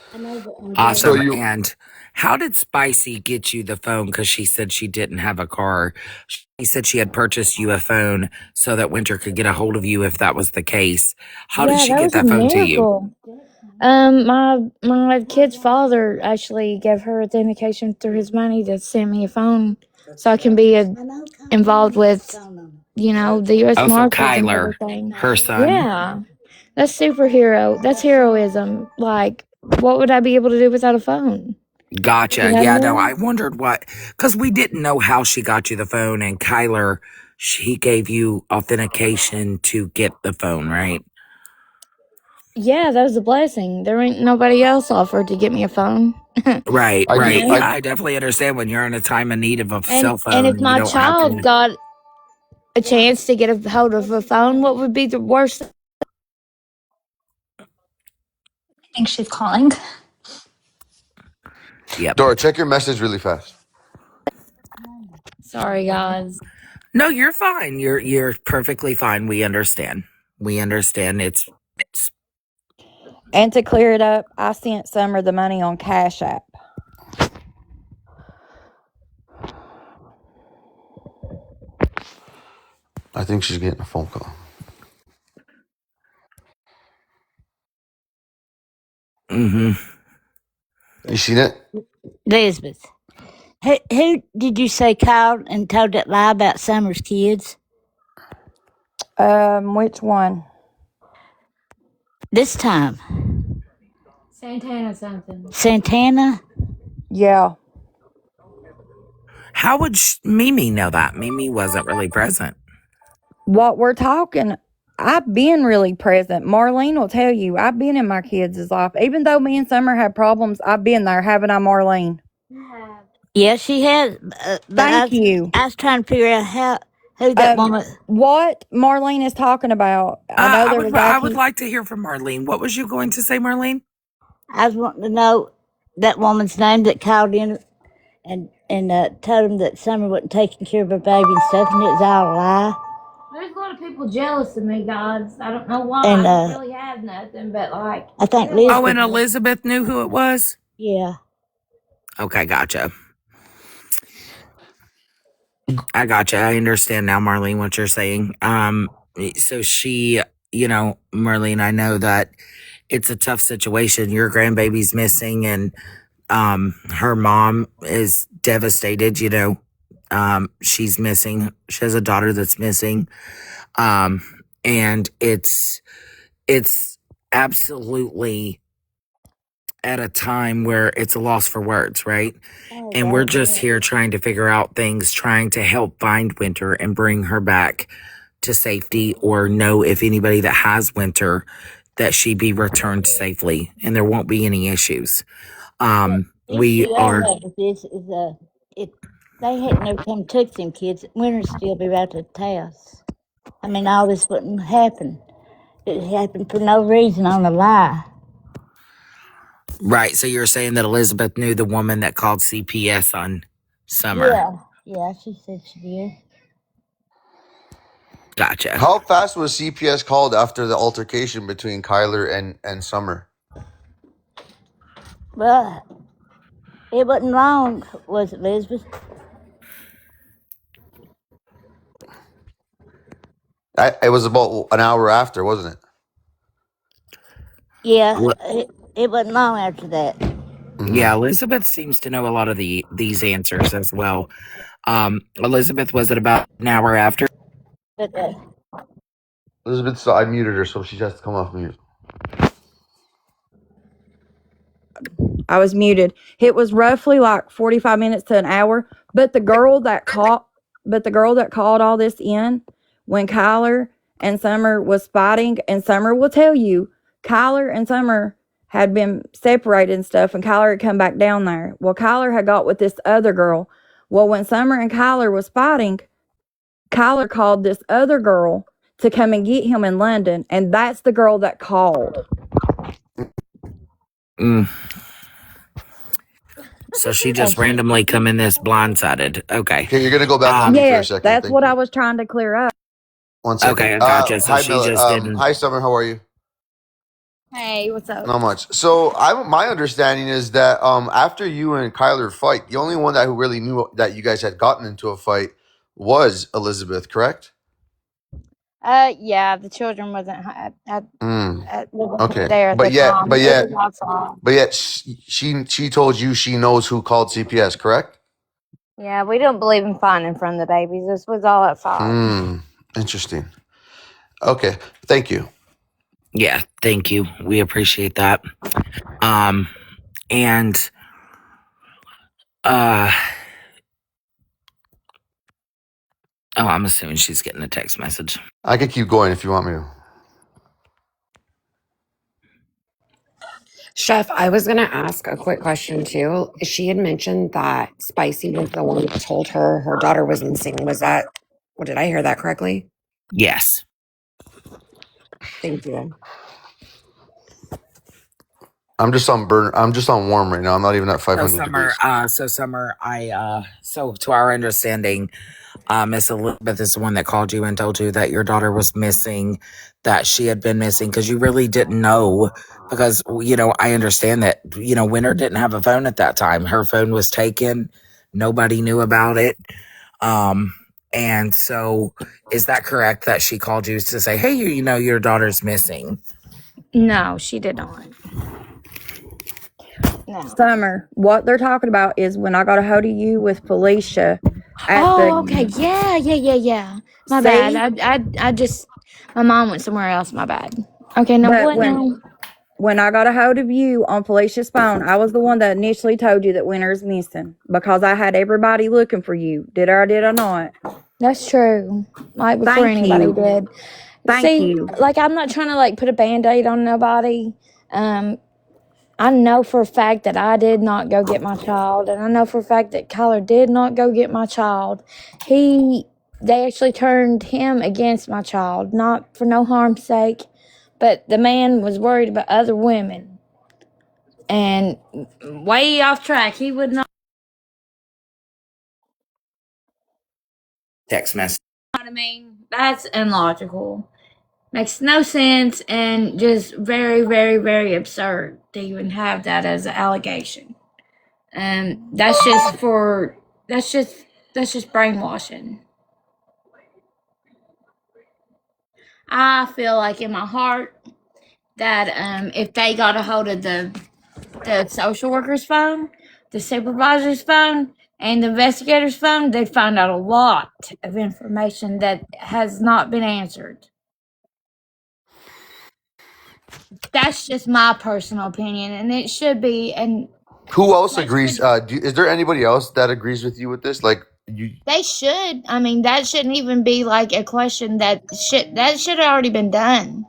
So Awesome. you, And how did Spicy get you the phone? Because she said she didn't have a car. She said she had purchased you a phone so that Winter could get a hold of you if that was the case. How did Yeah, she that get was a that phone to you? miracle. My kid's father actually gave her authentication through his money to send me a phone, so I can be involved with, the U.S. Oh, so markets and Kyler, everything. her son. Yeah, that's superhero. That's heroism. Like, what would I be able to do without a phone? You Gotcha. know what I Yeah, no, mean? I wondered because we didn't know how she got you the phone, and Kyler, he gave you authentication to get the phone, right? Yeah, that was a blessing. There ain't nobody else offered to get me a phone. Right, I right. do, Yeah, I definitely understand when you're in a time of need of a And cell if phone, you my don't have child to. got a chance to get a hold of a phone, what would be the worst? I think she's calling. Yep. Dora, check your message really fast. Sorry, guys. No, you're fine. You're perfectly fine. We understand. We understand. It's And to clear it up, I sent Summer the money on Cash App. I think she's getting a phone call. mm-hmm. You seen it? Elizabeth, who did you say called and told that lie about Summer's kids? Which one? This time, Santana something. Santana? Yeah. How would Mimi know that? Mimi wasn't really present. What we're talking, I've been really present. Marlene will tell you, I've been in my kids' life. Even though me and Summer had problems, I've been there, haven't I, Marlene? Yeah, she has. But Thank you. I was trying to figure out who that woman. What Marlene is talking about. I know there was I would like to hear from Marlene. What was you going to say, Marlene? I was wanting to know that woman's name that called in and told him that Summer wasn't taking care of her baby and stuff, and it was all a lie. There's a lot of people jealous of me, guys. I don't know why. And, I don't really have nothing, but like. I think Oh, Elizabeth. and Elizabeth knew who it was? Yeah. Okay, gotcha. I gotcha. I understand now, Marlene, what you're saying. So she, Marlene, I know that it's a tough situation. Your grandbaby's missing, and her mom is devastated. She's missing. She has a daughter that's missing, and it's absolutely at a time where it's a loss for words, right? And we're just here trying to figure out things, trying to help find Winter and bring her back to safety, or know if anybody that has Winter, that she be returned safely and there won't be any issues. We issue I are have with this is if they hadn't never come took them kids, Winter'd still be right at the house. I mean, all this wouldn't happen. It happened for no reason on a lie. right. So you're saying that Elizabeth knew the woman that called CPS on Summer. Yeah, she said she did. Gotcha. How fast was CPS called after the altercation between Kyler and Summer? Well, it wasn't long, was it, Elizabeth? It was about an hour after, wasn't it? Yeah, it wasn't long after that. Yeah, Elizabeth seems to know a lot of these answers as well. Elizabeth, was it about an hour after? But Elizabeth, so I muted her, so she has to come off mute. I was muted. It was roughly like 45 minutes to an hour. But the girl that called all this in when Kyler and Summer was fighting, and Summer will tell you, Kyler and Summer had been separated and stuff, and Kyler had come back down there. Well, Kyler had got with this other girl. Well, when Summer and Kyler was fighting, Kyler called this other girl to come and get him in London, and that's the girl that called. So she just randomly come in this blindsided. Okay. Okay, you're gonna go back on mute for a Yes, second. that's Thank what you. I was trying to clear up. 1 second. Okay, I gotcha. So Hi, she just didn't. Hi, Summer. How are you? Hey, what's up? Not much. So, my understanding is that after you and Kyler fight, the only one that who really knew that you guys had gotten into a fight was Elizabeth, correct? Yeah, the children wasn't Okay, there at the time. It was outside. but yet, she told you she knows who called CPS, correct? Yeah, we don't believe in fighting in front of the babies. This was all outside. Interesting. Okay, thank you. Yeah, thank you. We appreciate that. And I'm assuming she's getting a text message. I can keep going if you want me to. Chef, I was going to ask a quick question too. She had mentioned that Spicy was the one that told her her daughter was missing. Was that, or did I hear that correctly? Yes. Thank you. I'm just on warm right now. I'm not even at 500 degrees. Summer, so to our understanding, Miss Elizabeth is the one that called you and told you that your daughter was missing, that she had been missing, because you really didn't know, because, I understand that, Winter didn't have a phone at that time. Her phone was taken. Nobody knew about it. And so is that correct that she called you to say, hey, your daughter's missing? No, she did not. No. Summer, what they're talking about is when I got a hold of you with Felicia. Okay. Yeah. My bad. I just, my mom went somewhere else. My bad. Okay, no, But what now? when I got a hold of you on Felicia's phone, I was the one that initially told you that Winter's missing because I had everybody looking for you. Did I or did I not? That's true. Like before anybody did. Thank you. Like I'm not trying to like put a band-aid on nobody. I know for a fact that I did not go get my child, and I know for a fact that Kyler did not go get my child. They actually turned him against my child, not for no harm's sake, but the man was worried about other women. And way off track, he would not. Text message. You know what I mean? That's illogical. Makes no sense and just very, very, very absurd to even have that as an allegation. That's just brainwashing. I feel like in my heart that if they got a hold of the social worker's phone, the supervisor's phone, and the investigator's phone, they'd find out a lot of information that has not been answered. That's just my personal opinion, and it should be. And Who else agrees? Is there anybody else that agrees with you with this? Like you? they should. I mean, that shouldn't even be like a question. That should have already been done.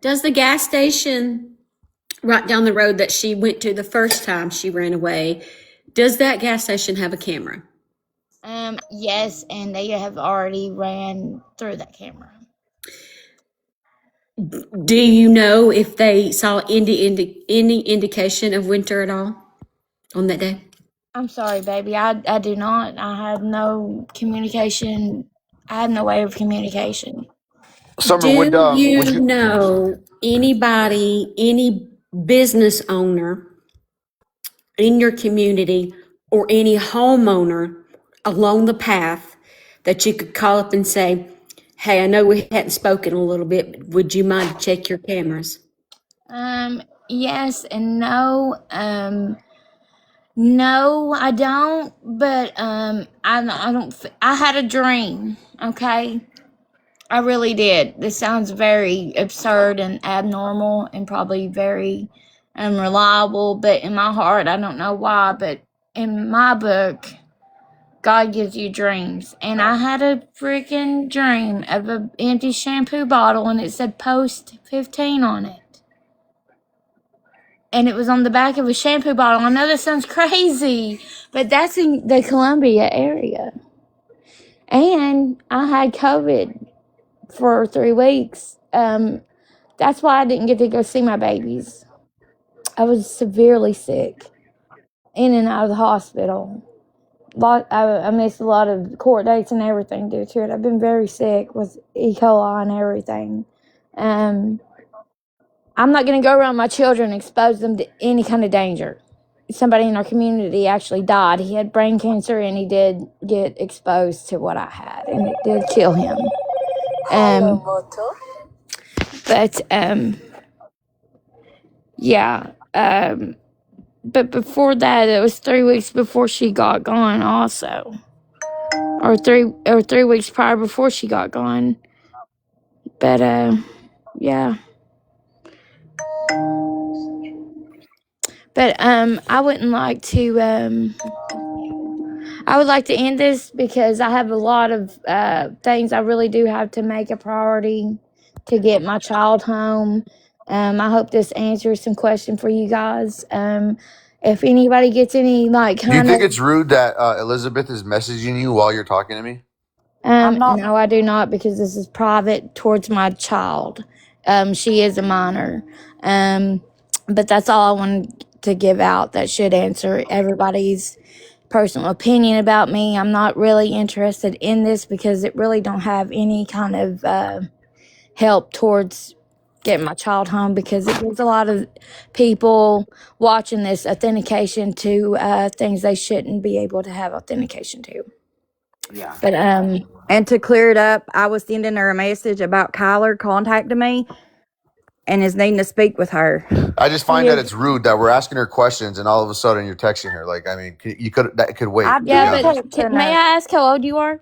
Does the gas station right down the road that she went to the first time she ran away, does that gas station have a camera? Yes, and they have already ran through that camera. Do you know if they saw any indication of Winter at all on that day? I'm sorry, baby. I do not. I had no communication. I had no way of communication. Summer, Do you know anybody, any business owner in your community or any homeowner along the path that you could call up and say, hey, I know we hadn't spoken a little bit, but would you mind to check your cameras? Yes and no. No, I don't. But I don't. I had a dream. Okay, I really did. This sounds very absurd and abnormal, and probably very and reliable, but in my heart, I don't know why, but in my book, God gives you dreams. And I had a freaking dream of an empty shampoo bottle and it said post 15 on it. And it was on the back of a shampoo bottle. I know that sounds crazy, but that's in the Columbia area. And I had COVID for 3 weeks. That's why I didn't get to go see my babies. I was severely sick, in and out of the hospital. I missed a lot of court dates and everything due to it. I've been very sick with E. coli and everything. I'm not going to go around my children and expose them to any kind of danger. Somebody in our community actually died. He had brain cancer and he did get exposed to what I had, and it did kill him. But yeah. But before that, it was 3 weeks before she got gone, also, or 3 weeks prior before she got gone. But yeah. But I wouldn't like to. I would like to end this because I have a lot of things I really do have to make a priority to get my child home. I hope this answers some question for you guys. If anybody gets any like Do you kind think of it's rude that Elizabeth is messaging you while you're talking to me? no, I do not, because this is private towards my child. She is a minor. But that's all I wanted to give out. That should answer everybody's personal opinion about me. I'm not really interested in this because it really don't have any kind of help towards getting my child home, because it gives a lot of people watching this authentication to things they shouldn't be able to have authentication to. Yeah. But And to clear it up, I was sending her a message about Kyler contacting me and is needing to speak with her. I just find that it's rude that we're asking her questions and all of a sudden you're texting her. Like, I mean, you could that could wait. Yeah, but may I ask how old you are?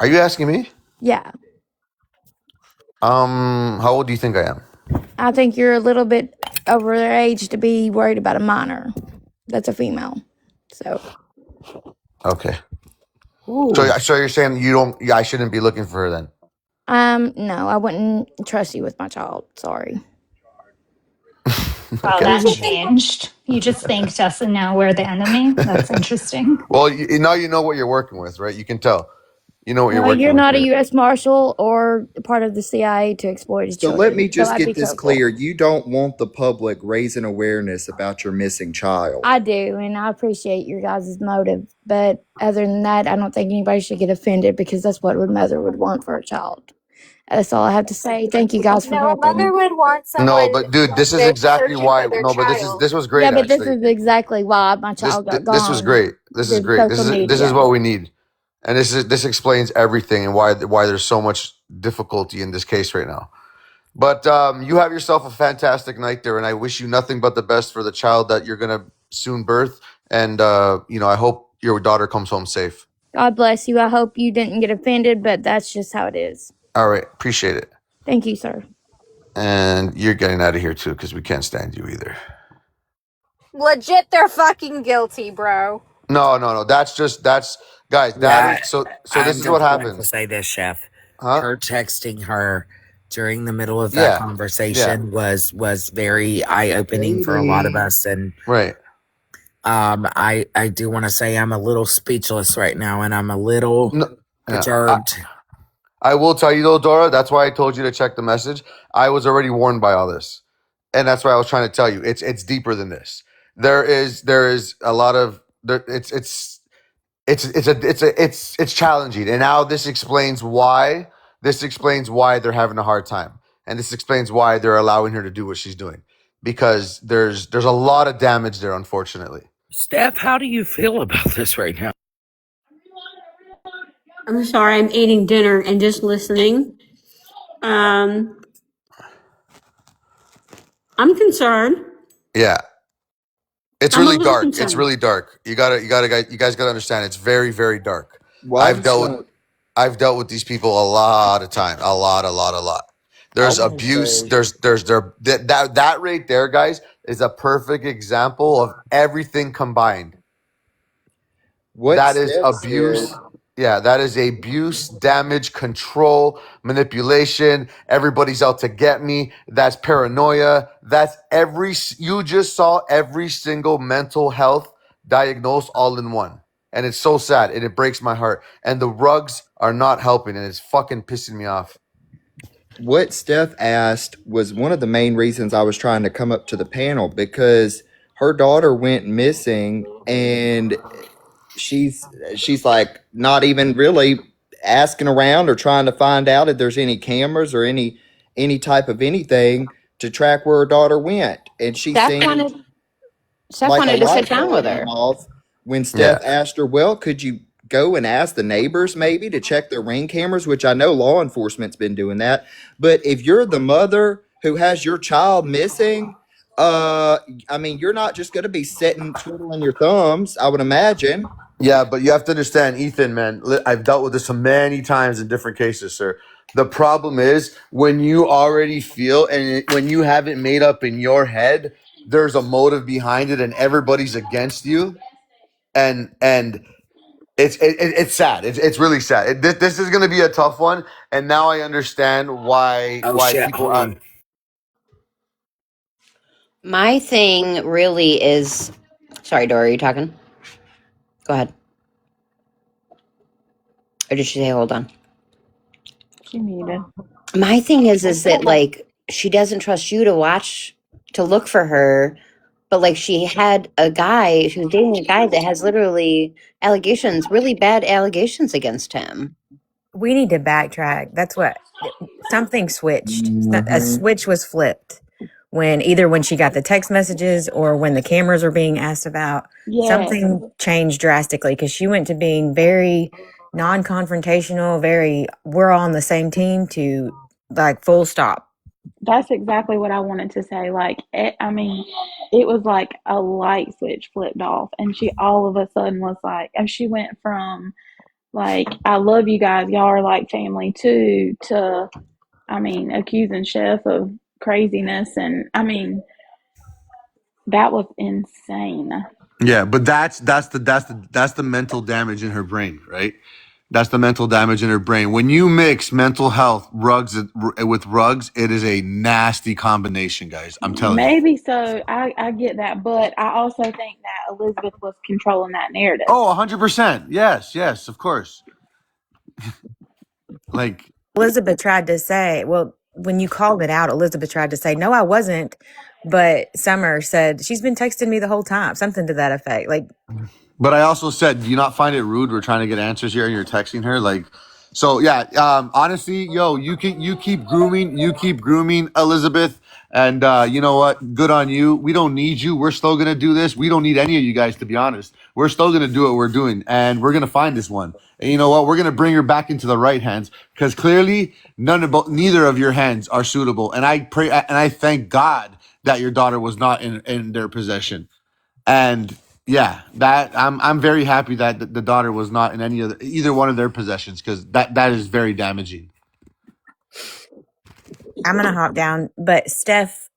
Are you asking me? Yeah, How old do you think I am? I think you're a little bit over their age to be worried about a minor. That's a female. So. Okay. So you're saying you don't? Yeah, I shouldn't be looking for her then. No, I wouldn't trust you with my child. Sorry. Wow, that changed. You just thanked us and now we're the enemy. That's interesting. Well, now you know what you're working with, right? You can tell. You know what you're No, working you're with. not a Right? U.S. Marshal or part of the CIA to exploit So children. let me So just I'd be get this careful. clear. You don't want the public raising awareness about your missing child. I do, and I appreciate your guys' motive. But other than that, I don't think anybody should get offended, because that's what a mother would want for a child. That's all I have to say. Thank you guys for No, a helping. mother would want No, someone but dude, this is that's exactly searching why. for their No, but child. this was great. Yeah, but this Actually, is exactly why my child got this was gone. great. This is great. Social This is media. what we need, and this explains everything and why there's so much difficulty in this case right now. But you have yourself a fantastic night there, and I wish you nothing but the best for the child that you're gonna soon birth. And I hope your daughter comes home safe. God bless you. I hope you didn't get offended, but that's just how it is. All right, appreciate it. Thank you, sir. And you're getting out of here too, because we can't stand you either. Legit, they're fucking guilty, bro. No. That's guys. That is so. This I'm is what just going to happens. say this, Chef. Huh? Her texting her during the middle of that Yeah. conversation was very eye opening for a lot of us, and right. I do want to say I'm a little speechless right now, and I'm a little perturbed. I will tell you though, Dora. That's why I told you to check the message. I was already warned by all this, and that's why I was trying to tell you. It's deeper than this. There is a lot of there. It's challenging, and now this explains why. This explains why they're having a hard time, and this explains why they're allowing her to do what she's doing, because there's a lot of damage there, unfortunately. Steph, how do you feel about this right now? I'm sorry, I'm eating dinner and just listening. I'm concerned. Yeah. It's I'm a really little dark. concerned. It's really dark. You guys gotta understand. It's very, very dark. Why I've dealt with these people a lot of time. A lot. I There's want to abuse. say That right there, guys, is a perfect example of everything combined. what That is Steph said. abuse. Yeah, that is abuse, damage, control, manipulation. Everybody's out to get me. That's paranoia. You just saw every single mental health diagnosed all in one. And it's so sad and it breaks my heart. And the rugs are not helping and it's fucking pissing me off. What Steph asked was one of the main reasons I was trying to come up to the panel, because her daughter went missing and she's like not even really asking around or trying to find out if there's any cameras or any type of anything to track where her daughter went. And she Steph seemed wanted Steph like a wanted to sit light down with bulb her. went off when Yeah. Steph asked her, well, could you go and ask the neighbors maybe to check their ring cameras, which I know law enforcement's been doing that. But if you're the mother who has your child missing, I mean, you're not just going to be sitting twiddling your thumbs, I would imagine. Yeah, but you have to understand, Ethan, man, I've dealt with this so many times in different cases, sir. The problem is when you already feel when you have it made up in your head, there's a motive behind it and everybody's against you. And it's sad. It's really sad. This is going to be a tough one. And now I understand Oh why shit! people Hold on. My thing really is. Sorry, Dora, are you talking? Go ahead. Or did she say hold on? She muted. My thing is that like she doesn't trust you to look for her, but like she had a guy, she was dating a guy that has literally allegations, really bad allegations against him. We need to backtrack. That's what something switched. A switch was flipped when either when she got the text messages or when the cameras were being asked about. Yes, Something changed drastically because she went to being very non-confrontational, very we're all on the same team to like full stop. that's exactly what I wanted to say. Like, I mean, it was like a light switch flipped off, and she all of a sudden was like, and she went from like, I love you guys, y'all are like family too, to, I mean, accusing Chef of craziness. And I mean, that was insane. Yeah, but that's the mental damage in her brain, right? That's the mental damage in her brain. When you mix mental health with rugs, it is a nasty combination, guys. I'm telling you. Maybe so. I get that. But I also think that Elizabeth was controlling that narrative. Oh, 100%. Yes, of course. Like, Elizabeth tried to say, well, when you called it out, Elizabeth tried to say, no, I wasn't. But Summer said, she's been texting me the whole time, something to that effect. Like, but I also said, do you not find it rude? We're trying to get answers here, and you're texting her. Like, so yeah. Honestly, yo, you keep grooming Elizabeth, and you know what? Good on you. We don't need you. We're still gonna do this. We don't need any of you guys, to be honest. We're still gonna do what we're doing, and we're gonna find this one. And you know what? We're gonna bring her back into the right hands because clearly neither of your hands are suitable. And I pray and I thank God that your daughter was not in their possession. And yeah, that I'm very happy that the daughter was not in either one of their possessions because that is very damaging. I'm gonna hop down, but Steph,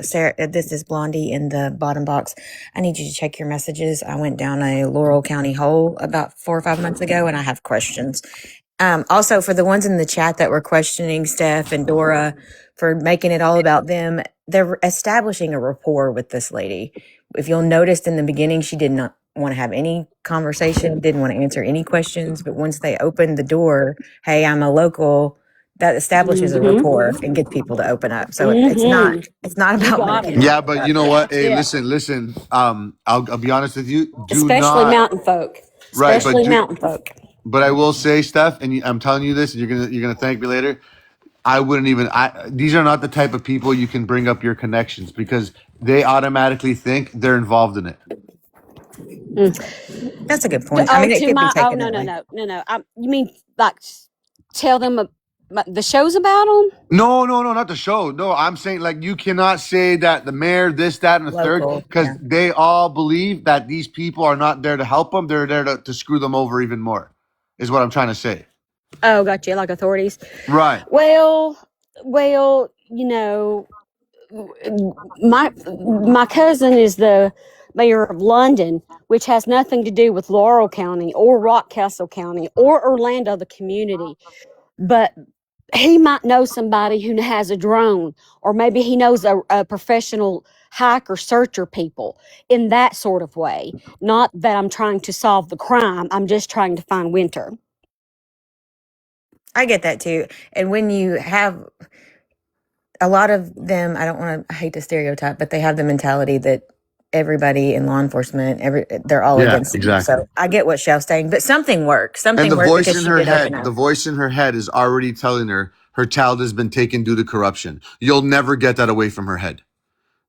Sarah, this is Blondie in the bottom box. I need you to check your messages. I went down a Laurel County hole about 4 or 5 months ago, and I have questions. Also, for the ones in the chat that were questioning Steph and Dora for making it all about them, they're establishing a rapport with this lady. If you'll notice in the beginning, she did not want to have any conversation, didn't want to answer any questions. But once they opened the door, hey, I'm a local, that establishes a Mm-hmm. rapport and gets people to open up. So Mm-hmm. it's not You about got making it. it Yeah, all but about you know them. what? Hey, Yeah. listen. I'll be honest with you. Do Especially not mountain folk. right, but Especially mountain folk. but I will say, Steph, and I'm telling you this, and you're gonna thank me later. I wouldn't even. These are not the type of people you can bring up your connections because they automatically think they're involved in it. That's a good point. I mean, it To could be my, oh, taken no, that no, way. no, no, no. You mean like tell them the show's about them? No, not the show. No, I'm saying like you cannot say that the mayor, this, that, and the third, Local, because yeah. they all believe that these people are not there to help them. They're there to screw them over even more, is what I'm trying to say. Oh, gotcha. Like authorities. Right. Well, Well, my cousin is the mayor of London, which has nothing to do with Laurel County or Rockcastle County or Orlando, the community. But he might know somebody who has a drone, or maybe he knows a professional hiker searcher people in that sort of way. Not that I'm trying to solve the crime, I'm just trying to find Winter. I get that too. And when you have a lot of them, I hate to stereotype, but they have the mentality that everybody in law enforcement, they're all Yeah, against you. exactly. So I get what Chef's saying, but something worked. And Something worked because she did open the up. voice in her head is already telling her child has been taken due to corruption. You'll never get that away from her head.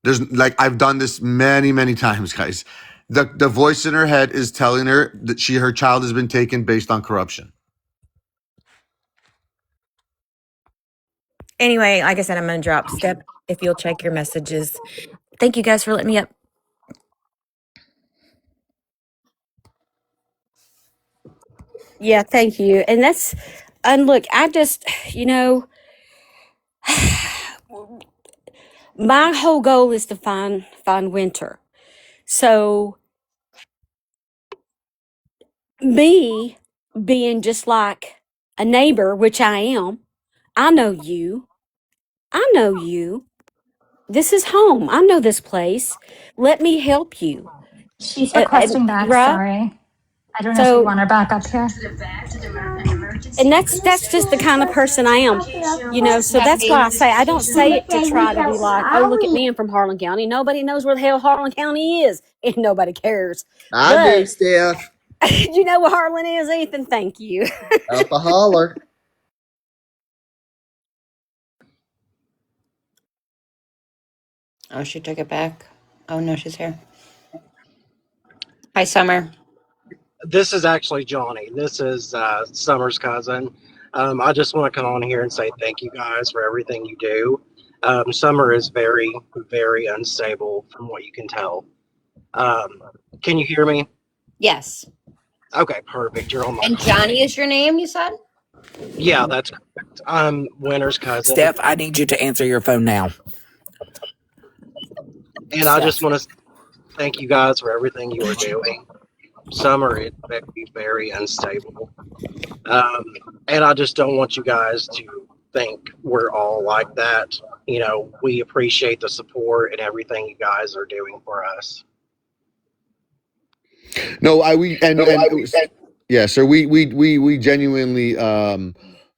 There's like, I've done this many, many times, guys. The voice in her head is telling her that her child has been taken based on corruption. Anyway, like I said, I'm going to drop Step if you'll check your messages. Thank you guys for letting me up. Yeah, thank you. And look, I just, my whole goal is to find Winter. So me being just like a neighbor, which I am, I know you. I know you. This is home. I know this place. Let me help you. She's requesting back, Right? sorry. I don't know if you So, want her back up here. and that's just the kind of person I am, So that's why I say I don't say it to try to be like, oh, look at me, I'm from Harlan County. Nobody knows where the hell Harlan County is, and nobody cares. I do, But Steph. you know what Harlan is, Ethan? Thank you. Up a holler. Oh, she took it back. Oh no, she's here. Hi, Summer. This is actually Johnny. This is Summer's cousin. I just want to come on here and say thank you guys for everything you do. Summer is very, very unstable from what you can tell. Can you hear me? Yes. Okay, perfect. You're on my And call. Johnny is your name, you said? Yeah, that's correct. I'm Winter's cousin. Steph, I need you to answer your phone now. And Steph. I just want to thank you guys for everything you are doing. Summer is very, very unstable. And I just don't want you guys to think we're all like that. We appreciate the support and everything you guys are doing for us. No, yeah, sir.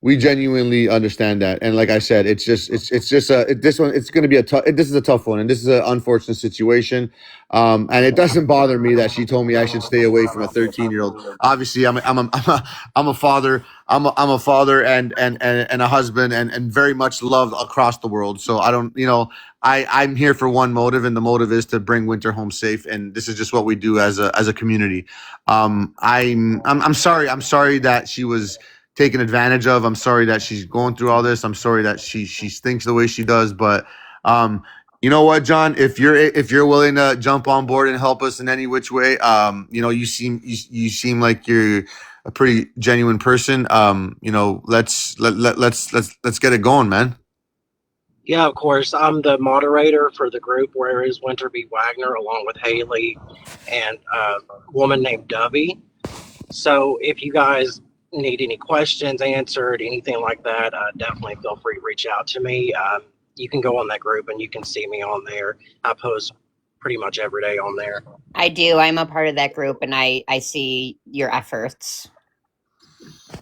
We genuinely understand that, and like I said, it's just this one. It's going to be this is a tough one, and this is an unfortunate situation. And it doesn't bother me that she told me I should stay away from a 13-year-old. Obviously, I'm a father. I'm a father and a husband and very much loved across the world. So I don't, I'm here for one motive, and the motive is to bring Winter home safe. And this is just what we do as a community. I'm sorry. I'm sorry that she was taken advantage of. I'm sorry that she's going through all this. I'm sorry that she thinks the way she does. But you know what, John? If you're willing to jump on board and help us in any which way, you seem like you're a pretty genuine person. Let's get it going, man. Yeah, of course. I'm the moderator for the group Where is Winter B. Wagner, along with Haley and a woman named Dubby. So if you guys need any questions answered, anything like that, definitely feel free to reach out to me. You can go on that group and you can see me on there. I post pretty much every day on there. I do. I'm a part of that group, and I see your efforts.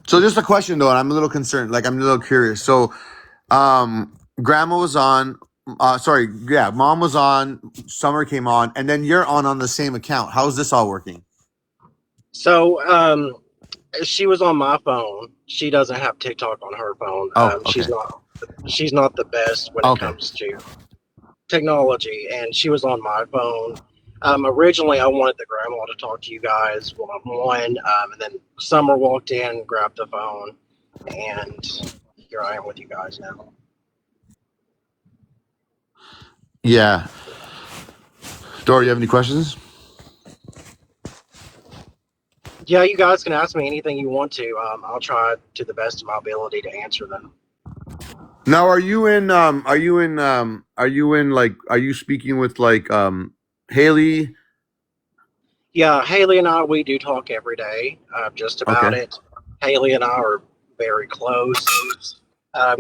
So just a question though, and I'm a little concerned. Like I'm a little curious. So, Grandma was on. Mom was on. Summer came on, and then you're on the same account. How is this all working? So she was on my phone. She doesn't have TikTok on her phone. Okay. She's not the best when it comes to technology, and she was on my phone. Originally, I wanted the grandma to talk to you guys one-on-one, and then Summer walked in, grabbed the phone, and here I am with you guys now. Yeah. Dora, you have any questions? Yeah, you guys can ask me anything you want to. I'll try to the best of my ability to answer them. Now, are you in? Like? Are you speaking with like Haley? Yeah, Haley and I, we do talk every day, just about Okay. it. Haley and I are very close.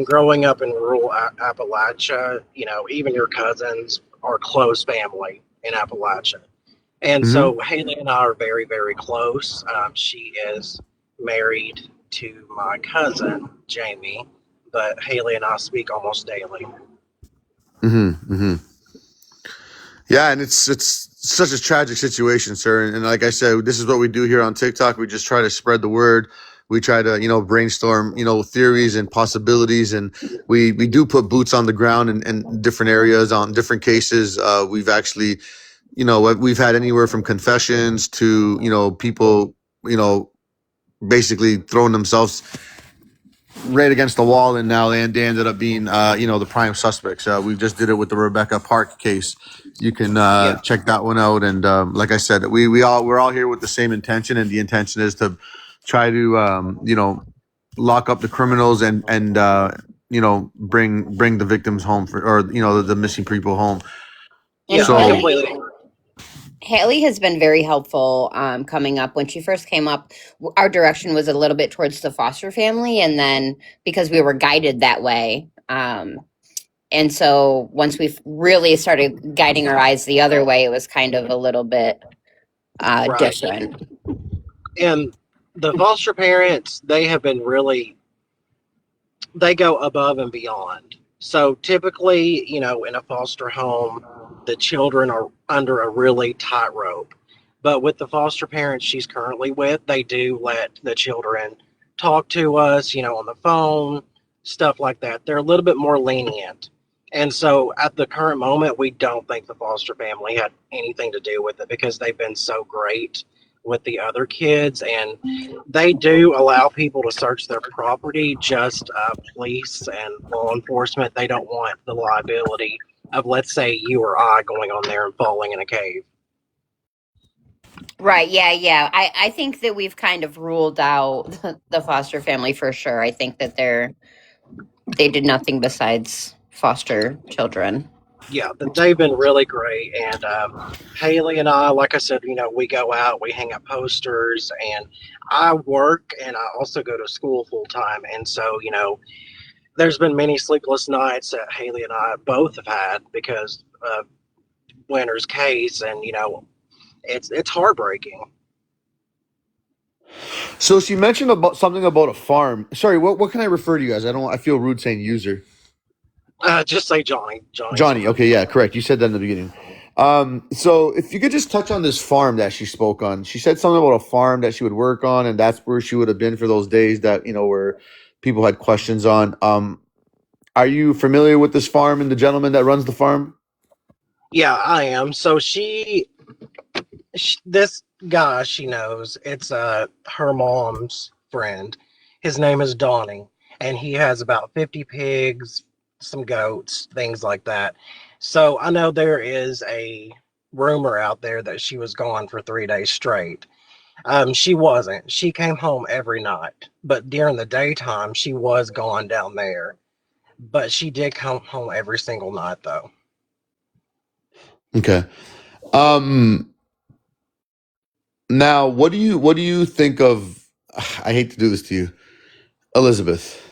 Growing up in rural Appalachia, even your cousins are close family in Appalachia. And Mm-hmm. so Haley and I are very, very close. She is married to my cousin, Jamie, but Haley and I speak almost daily. Mm-hmm. Mm-hmm. Yeah, and it's such a tragic situation, sir. And like I said, this is what we do here on TikTok. We just try to spread the word. We try to, brainstorm, theories and possibilities, and we do put boots on the ground in different areas on different cases. We've actually, we've had anywhere from confessions to, people, basically throwing themselves right against the wall, and now they ended up being the prime suspects. We just did it with the Rebecca Park case. You can Yeah, check that one out. And like I said, we're all here with the same intention, and the intention is to try to lock up the criminals and bring the victims home or the missing people home. And yeah, I So completely agree. Haley has been very helpful coming up. When she first came up, our direction was a little bit towards the foster family, and then because we were guided that way. And so once we really started guiding our eyes the other way, it was kind of a little bit Right. different. And the foster parents, they have been really, they go above and beyond. So typically, in a foster home, the children are under a really tight rope. But with the foster parents she's currently with, they do let the children talk to us, on the phone, stuff like that. They're a little bit more lenient. And so at the current moment, we don't think the foster family had anything to do with it because they've been so great with the other kids. And they do allow people to search their property, just police and law enforcement. They don't want the liability of, let's say, you or I going on there and falling in a cave. Right. Yeah. Yeah. I think that we've kind of ruled out the foster family for sure. I think that they did nothing besides foster children. Yeah, they've been really great. And Haley and I, like I said, we go out, we hang up posters, and I work and I also go to school full time. And so, there's been many sleepless nights that Haley and I both have had because of Winter's case, and it's heartbreaking. so she mentioned about something about a farm. Sorry, what can I refer to you as? I feel rude saying user. Just say Johnny. Johnny's Johnny. fine. Okay, yeah, correct. You said that in the beginning. So if you could just touch on this farm that she spoke on. She said something about a farm that she would work on, and that's where she would have been for those days that where people had questions on. Are you familiar with this farm and the gentleman that runs the farm? Yeah, I am. So this guy she knows, it's her mom's friend. His name is Donnie, and he has about 50 pigs, some goats, things like that. So I know there is a rumor out there that she was gone for 3 days straight. She wasn't. She came home every night, but during the daytime she was gone down there. But she did come home every single night, though. Okay. Um. Now, what do you think of? I hate to do this to you, Elizabeth.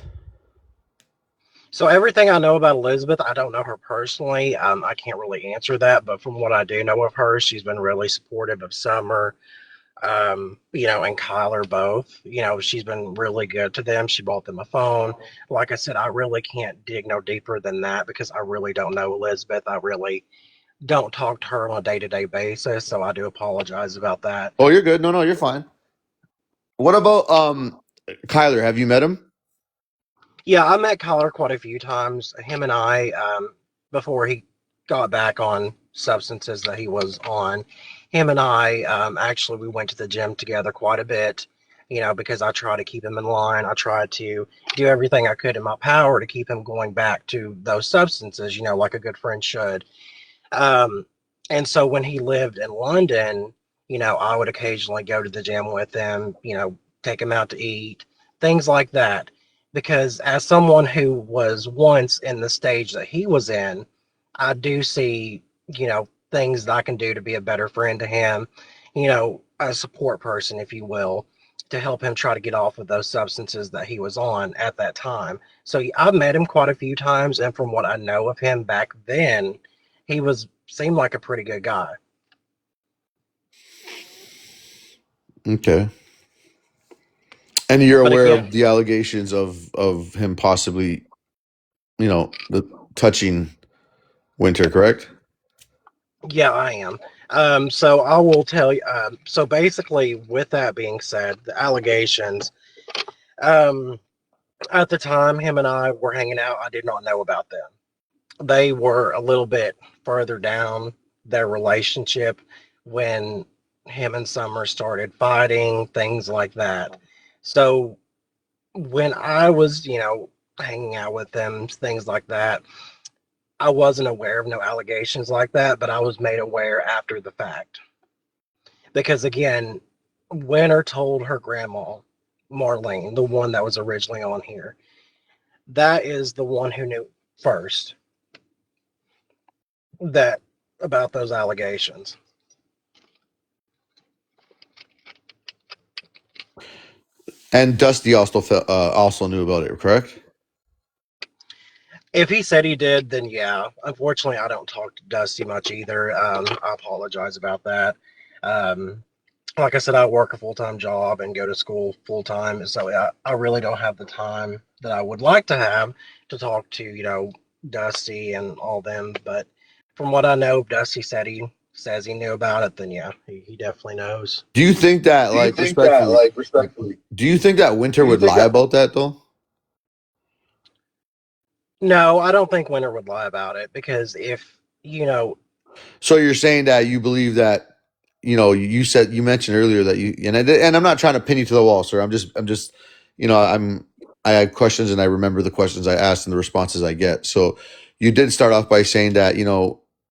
So everything I know about Elizabeth, I don't know her personally. I can't really answer that, but from what I do know of her, she's been really supportive of Summer, and Kyler both. She's been really good to them. She bought them a phone. Like I said, I really can't dig no deeper than that because I really don't know Elizabeth. I really don't talk to her on a day-to-day basis, so I do apologize about that. Oh, you're good. No, you're fine. What about Kyler? Have you met him? Yeah, I met Kyler quite a few times. Him and I, before he got back on substances that he was on, him and I, actually, we went to the gym together quite a bit, because I try to keep him in line. I try to do everything I could in my power to keep him going back to those substances, like a good friend should. Um, and so when he lived in London, I would occasionally go to the gym with him, take him out to eat, things like that. because as someone who was once in the stage that he was in, I do see, things that I can do to be a better friend to him, a support person, if you will, to help him try to get off of those substances that he was on at that time. So I've met him quite a few times, and from what I know of him back then, he seemed like a pretty good guy. Okay. And you're But aware again, of the allegations of him possibly, touching Winter, correct? yeah, I am. So I will tell you. So basically, with that being said, the allegations. Um, at the time, him and I were hanging out. I did not know about them. They were a little bit further down their relationship when him and Summer started fighting, things like that. So when I was, hanging out with them, things like that, I wasn't aware of no allegations like that, but I was made aware after the fact. Because again, Winter told her grandma, Marlene, the one that was originally on here, that is the one who knew first that about those allegations. And Dusty also knew about it, correct? If he said he did, then yeah. Unfortunately, I don't talk to Dusty much either. I apologize about that. Um, like I said, I work a full time job and go to school full time, so I really don't have the time that I would like to have to talk to Dusty and all them. But from what I know, Dusty says he knew about it. Then yeah, he definitely knows. Do you think that, Do you like, think that, respectfully, like, respectfully, do you think that Winter do you would think lie that? about that though? No, I don't think Winter would lie about it because if you know, So you're saying that you believe that, you mentioned earlier that and I'm not trying to pin you to the wall, sir. I'm just, I have questions and I remember the questions I asked and the responses I get. So you did start off by saying that,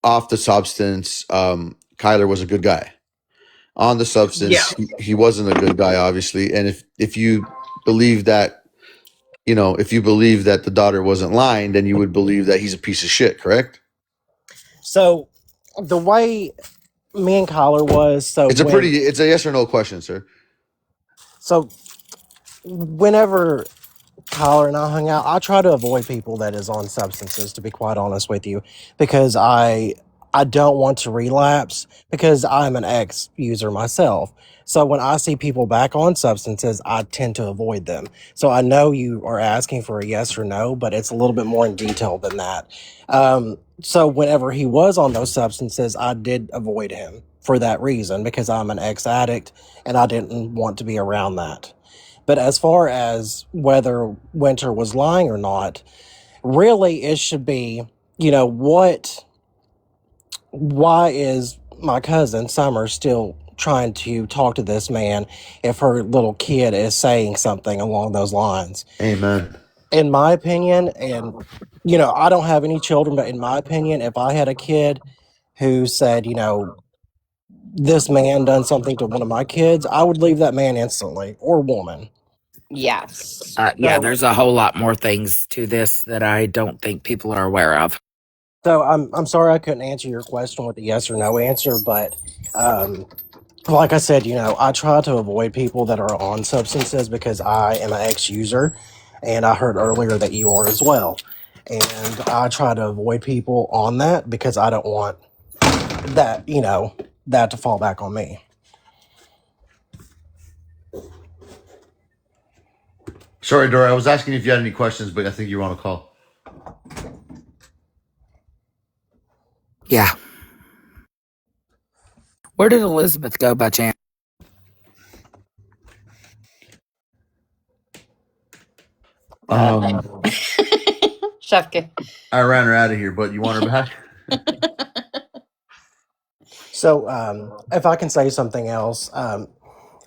off the substance, Kyler was a good guy. On the yeah. substance, he wasn't a good guy, obviously. And if you believe that, if you believe that the daughter wasn't lying, then you would believe that he's a piece of shit, correct? So the way me and Kyler was, It's a yes or no question, sir. so whenever Kyler and I hung out, I try to avoid people that is on substances, to be quite honest with you, because I don't want to relapse because I'm an ex user myself. So when I see people back on substances, I tend to avoid them. So I know you are asking for a yes or no, but it's a little bit more in detail than that. So whenever he was on those substances, I did avoid him for that reason because I'm an ex addict and I didn't want to be around that. But as far as whether Winter was lying or not, really it should be, why is my cousin Summer still trying to talk to this man if her little kid is saying something along those lines? Amen. In my opinion, and I don't have any children, but in my opinion, if I had a kid who said, this man done something to one of my kids, I would leave that man instantly or woman. Yes. Yeah, So there's a whole lot more things to this that I don't think people are aware of. So I'm sorry I couldn't answer your question with a yes or no answer, but um, like I said, I try to avoid people that are on substances because I am an ex-user, and I heard earlier that you are as well, and I try to avoid people on that because I don't want that that to fall back on me. Sorry, Dora. I was asking if you had any questions, but I think you were on a call. Yeah. Where did Elizabeth go by chance? Um, Shevka. I ran her out of here, but you want her back? So if I can say something else,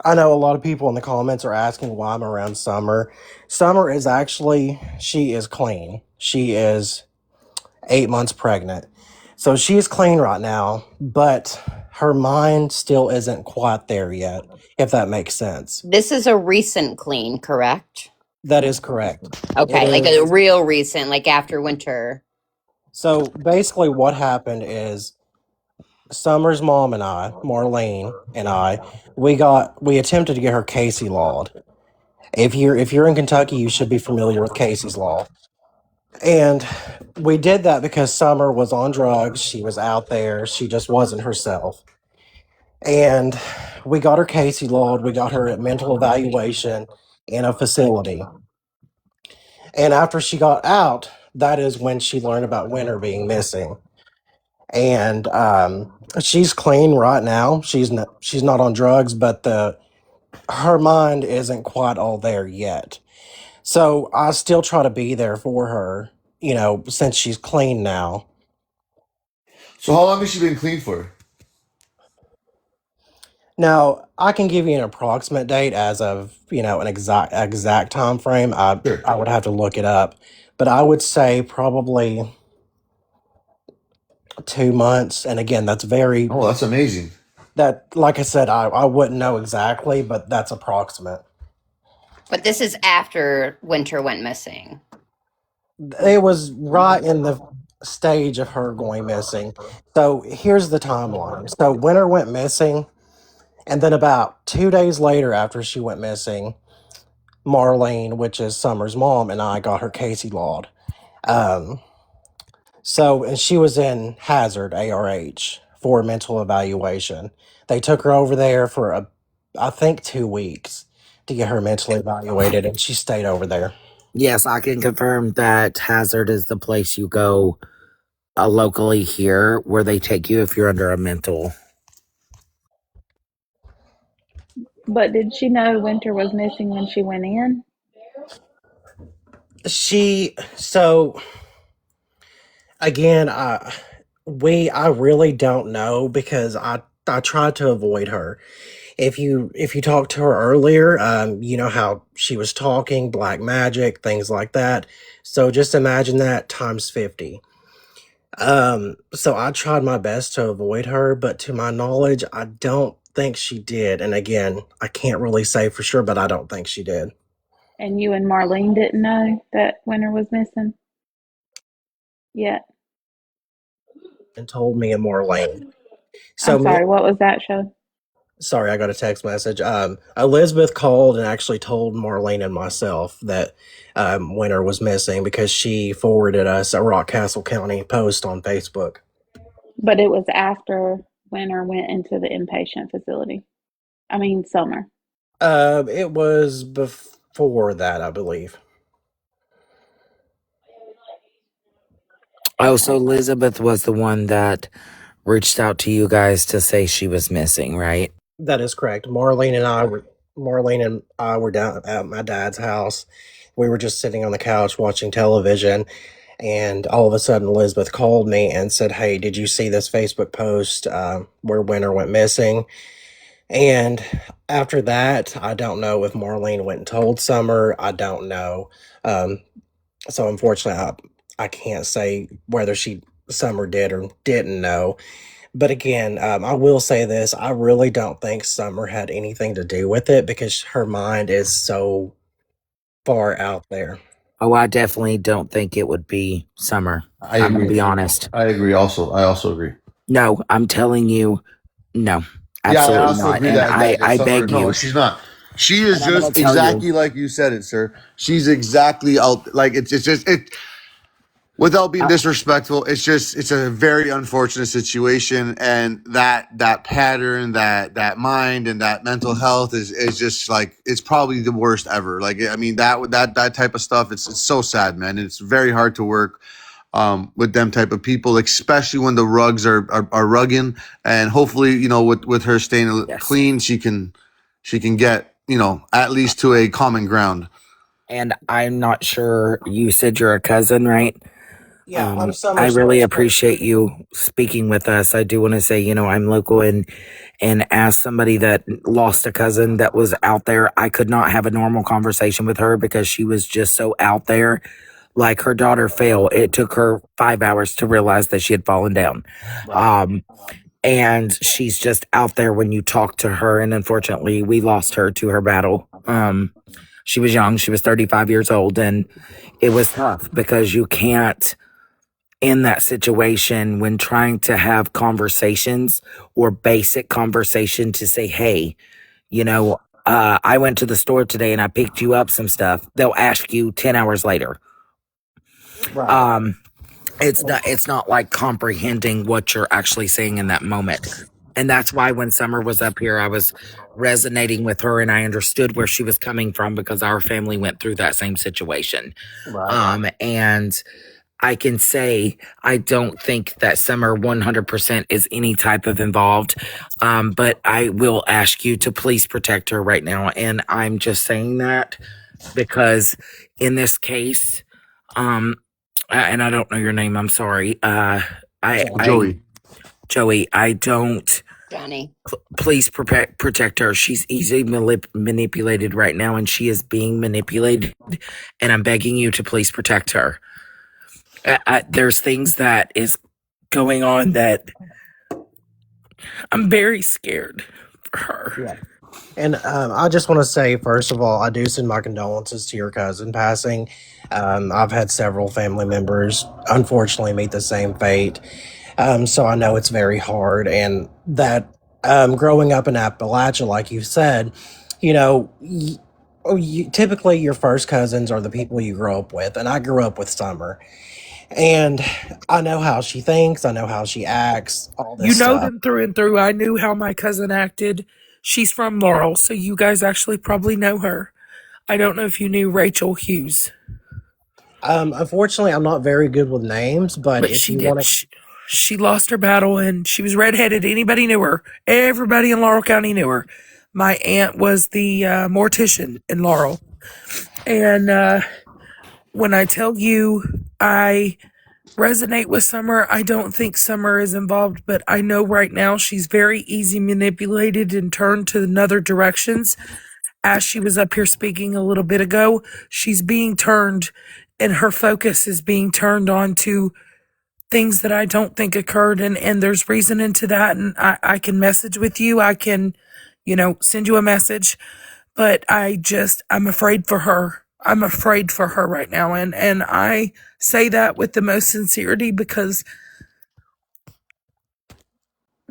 I know a lot of people in the comments are asking why I'm around Summer. Summer is she is clean. She is 8 months pregnant. So she is clean right now, but her mind still isn't quite there yet, if that makes sense. This is a recent clean, correct? That is correct. It Okay, like a is. real recent, like after winter. So basically, what happened is Summer's mom and I, Marlene and I, we attempted to get her Casey lawed. If you're in Kentucky, you should be familiar with Casey's law. And we did that because Summer was on drugs. She was out there. She just wasn't herself. And we got her Casey lawed. We got her at mental evaluation in a facility. And after she got out, that is when she learned about Winter being missing. And she's clean right now. She's not on drugs, but the her mind isn't quite all there yet. So I still try to be there for her, since she's clean now. So how long has she been clean for? Now I can give you an approximate date as of an exact time frame. I Sure. I would have to look it up, but I would say probably 2 months. And again, that's very Oh, that's amazing. that like I said, I wouldn't know exactly, but that's approximate. But this is after winter went missing. It was right in the stage of her going missing. So here's the timeline. So Winter went missing, and then about 2 days later, after she went missing, Marlene, which is Summer's mom, and I got her Casey lawed. Um, and she was in Hazard ARH for mental evaluation. They took her over there for I think 2 weeks to get her mentally evaluated, and she stayed over there. Yes, I can confirm that Hazard is the place you go locally here where they take you if you're under a mental. But did she know Winter was missing when she went in? So again, I really don't know because I tried to avoid her. If you talked to her earlier, you know how she was talking, black magic, things like that. So just imagine that times 50. So I tried my best to avoid her, but to my knowledge, I don't think she did. And again, I can't really say for sure, but I don't think she did. And you and Marlene didn't know that Winter was missing yet? And told me and Marlene. So I'm sorry, what was that show? Sorry, I got a text message. Elizabeth called and actually told Marlene and myself that Winter was missing because she forwarded us a Rockcastle County post on Facebook. But it was after Winter went into the inpatient facility. I mean, Summer. It was before that, I believe. Oh, so Elizabeth was the one that reached out to you guys to say she was missing, right? That is correct. Marlene and I were down at my dad's house. We were just sitting on the couch watching television, and all of a sudden Elizabeth called me and said, "Hey, did you see this Facebook post where Winter went missing?" And after that, I don't know if Marlene went and told Summer. I don't know. Um, so unfortunately, I can't say whether Summer did or didn't know. But again, I will say this: I really don't think Summer had anything to do with it because her mind is so far out there. Oh, I definitely don't think it would be Summer. I I'm going to agree. be honest. I agree. I also agree. No, I'm telling you, no, Yeah, I absolutely also not. agree And that I Summer. beg No, you, she's not. She is and I'm going just to tell you, exactly like you said it, sir. She's exactly out. Like it's just it. Without being I, disrespectful, it's a very unfortunate situation, and that pattern, that mind, and that mental health is just like it's probably the worst ever. Like I mean that type of stuff. It's so sad, man. It's very hard to work with them type of people, especially when the rugs are rugging. And hopefully, with her staying yes. clean, she can get at least to a common ground. And I'm not sure, you said you're a cousin, right? Yeah, I'm I Summer's really first cousin. appreciate you speaking with us. I do want to say, I'm local, and as somebody that lost a cousin that was out there, I could not have a normal conversation with her because she was just so out there. Like her daughter fell. It took her 5 hours to realize that she had fallen down. Right. And she's just out there when you talk to her. And unfortunately, we lost her to her battle. She was young. She was 35 years old, and it was tough because you can't, in that situation, when trying to have conversations or basic conversation to say, hey, I went to the store today and I picked you up some stuff. They'll ask you 10 hours later. Right. It's not like comprehending what you're actually saying in that moment. And that's why when Summer was up here, I was resonating with her and I understood where she was coming from because our family went through that same situation. Right. And I can say I don't think that Summer 100% is any type of involved. But I will ask you to please protect her right now. And I'm just saying that because in this case, and I don't know your name. I'm sorry. Joey. Joey, I don't. Johnny. Please protect her. She's easily manipulated right now, and she is being manipulated. And I'm begging you to please protect her. There's things that is going on that I'm very scared for her. Yeah. And I just want to say, first of all, I do send my condolences to your cousin passing. I've had several family members, unfortunately, meet the same fate. So I know it's very hard. And that growing up in Appalachia, like you said, you know, typically your first cousins are the people you grow up with. And I grew up with Summer. And I know how she thinks, I know how she acts, all You this know stuff. them through and through. I knew how my cousin acted. She's from Laurel, so you guys actually probably know her. I don't know if you knew Rachel Hughes. Unfortunately, I'm not very good with names, but But if she you did. want to, She lost her battle, and she was redheaded. Anybody knew her. Everybody in Laurel County knew her. My aunt was the mortician in Laurel. And when I tell you I resonate with Summer, I don't think Summer is involved, but I know right now she's very easy manipulated and turned to other directions. As she was up here speaking a little bit ago, she's being turned, and her focus is being turned on to things that I don't think occurred, and there's reason into that, and I can message with you. I can, send you a message, but I'm afraid for her. I'm afraid for her right now, and I say that with the most sincerity because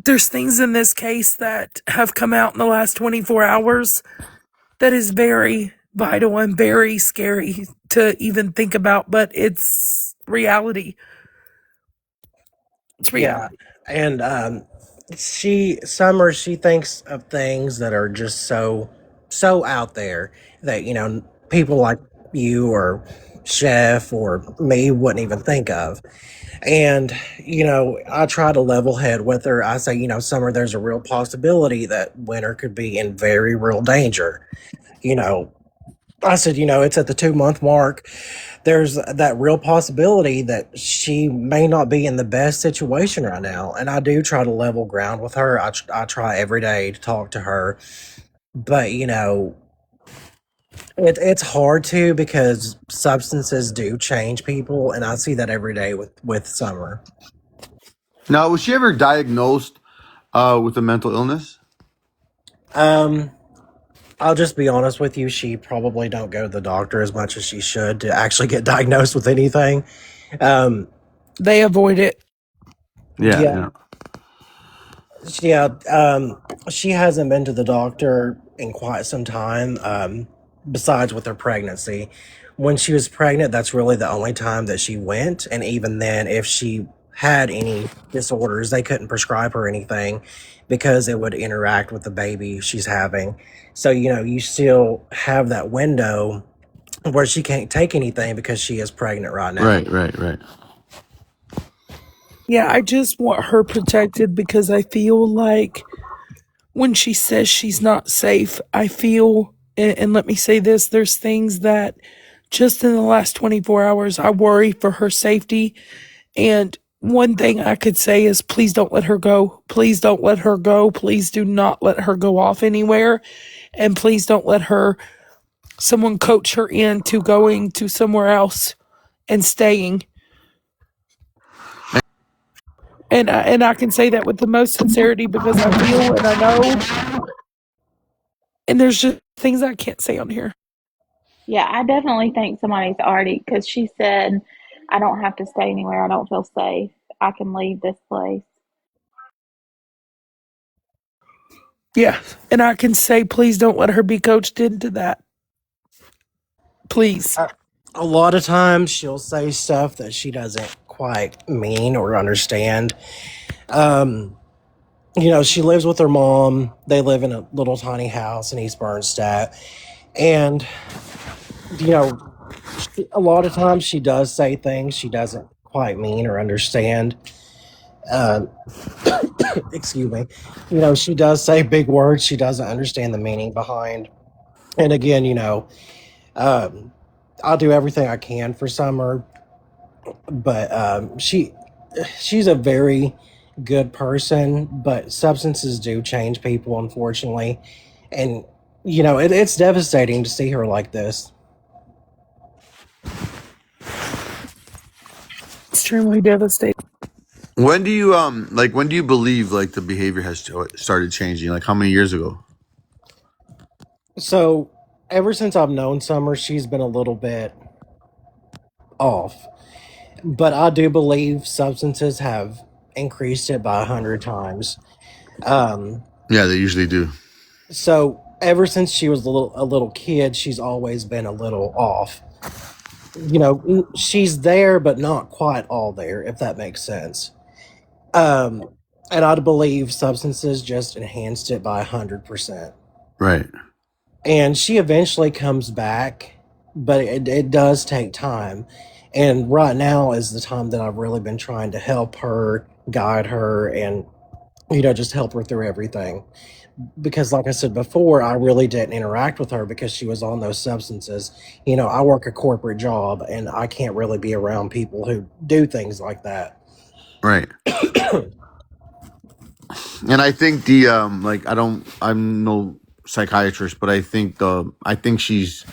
there's things in this case that have come out in the last 24 hours that is very vital and very scary to even think about, but it's reality. It's yeah. reality. And Summer, she thinks of things that are just so out there that, people like you or Chef or me wouldn't even think of. And, I try to level head with her. I say, Summer, there's a real possibility that Winter could be in very real danger. You know, I said, it's at the 2 month mark. There's that real possibility that she may not be in the best situation right now. And I do try to level ground with her. I try every day to talk to her. But, it's hard to because substances do change people. And I see that every day with Summer. Now, was she ever diagnosed with a mental illness? Um, I'll just be honest with you. She probably don't go to the doctor as much as she should to actually get diagnosed with anything. Um, They avoid it. Yeah, yeah, yeah. yeah. She hasn't been to the doctor in quite some time. Besides with her pregnancy, when she was pregnant, that's really the only time that she went. And even then, if she had any disorders, they couldn't prescribe her anything because it would interact with the baby she's having. So you still have that window where she can't take anything because she is pregnant right now. Right, right, right. Yeah, I just want her protected because I feel like when she says she's not safe, I feel, and let me say this, there's things that just in the last 24 hours, I worry for her safety. And one thing I could say is please don't let her go. Please don't let her go. Please do not let her go off anywhere. And please don't let someone coach her into going to somewhere else and staying. And I can say that with the most sincerity because I feel and I know, and there's just things I can't say on here. Yeah, I definitely think somebody's already, because she said, I don't have to stay anywhere. I don't feel safe. I can leave this place. Yeah. And I can say, please don't let her be coached into that. Please. A lot of times she'll say stuff that she doesn't quite mean or understand. Um, she lives with her mom. They live in a little tiny house in East Bernstadt. And, a lot of times she does say things she doesn't quite mean or understand. Um, excuse me. She does say big words she doesn't understand the meaning behind. And again, um, I'll do everything I can for Summer, but she's a very good person, but substances do change people, unfortunately. And, it's devastating to see her like this. Extremely devastating. When do you when do you believe like the behavior has started changing? Like how many years ago? So, ever since I've known Summer, she's been a little bit off. But I do believe substances have increased it by 100 times. Um, Yeah, they usually do. so ever since she was a little kid, she's always been a little off. She's there, but not quite all there, if that makes sense. Um, and I believe substances just enhanced it by 100%. Right. And she eventually comes back, but it does take time. And right now is the time that I've really been trying to help her, guide her, and just help her through everything. Because, like I said before, I really didn't interact with her because she was on those substances. I work a corporate job, and I can't really be around people who do things like that. Right. And I think the I'm no psychiatrist, but I think she's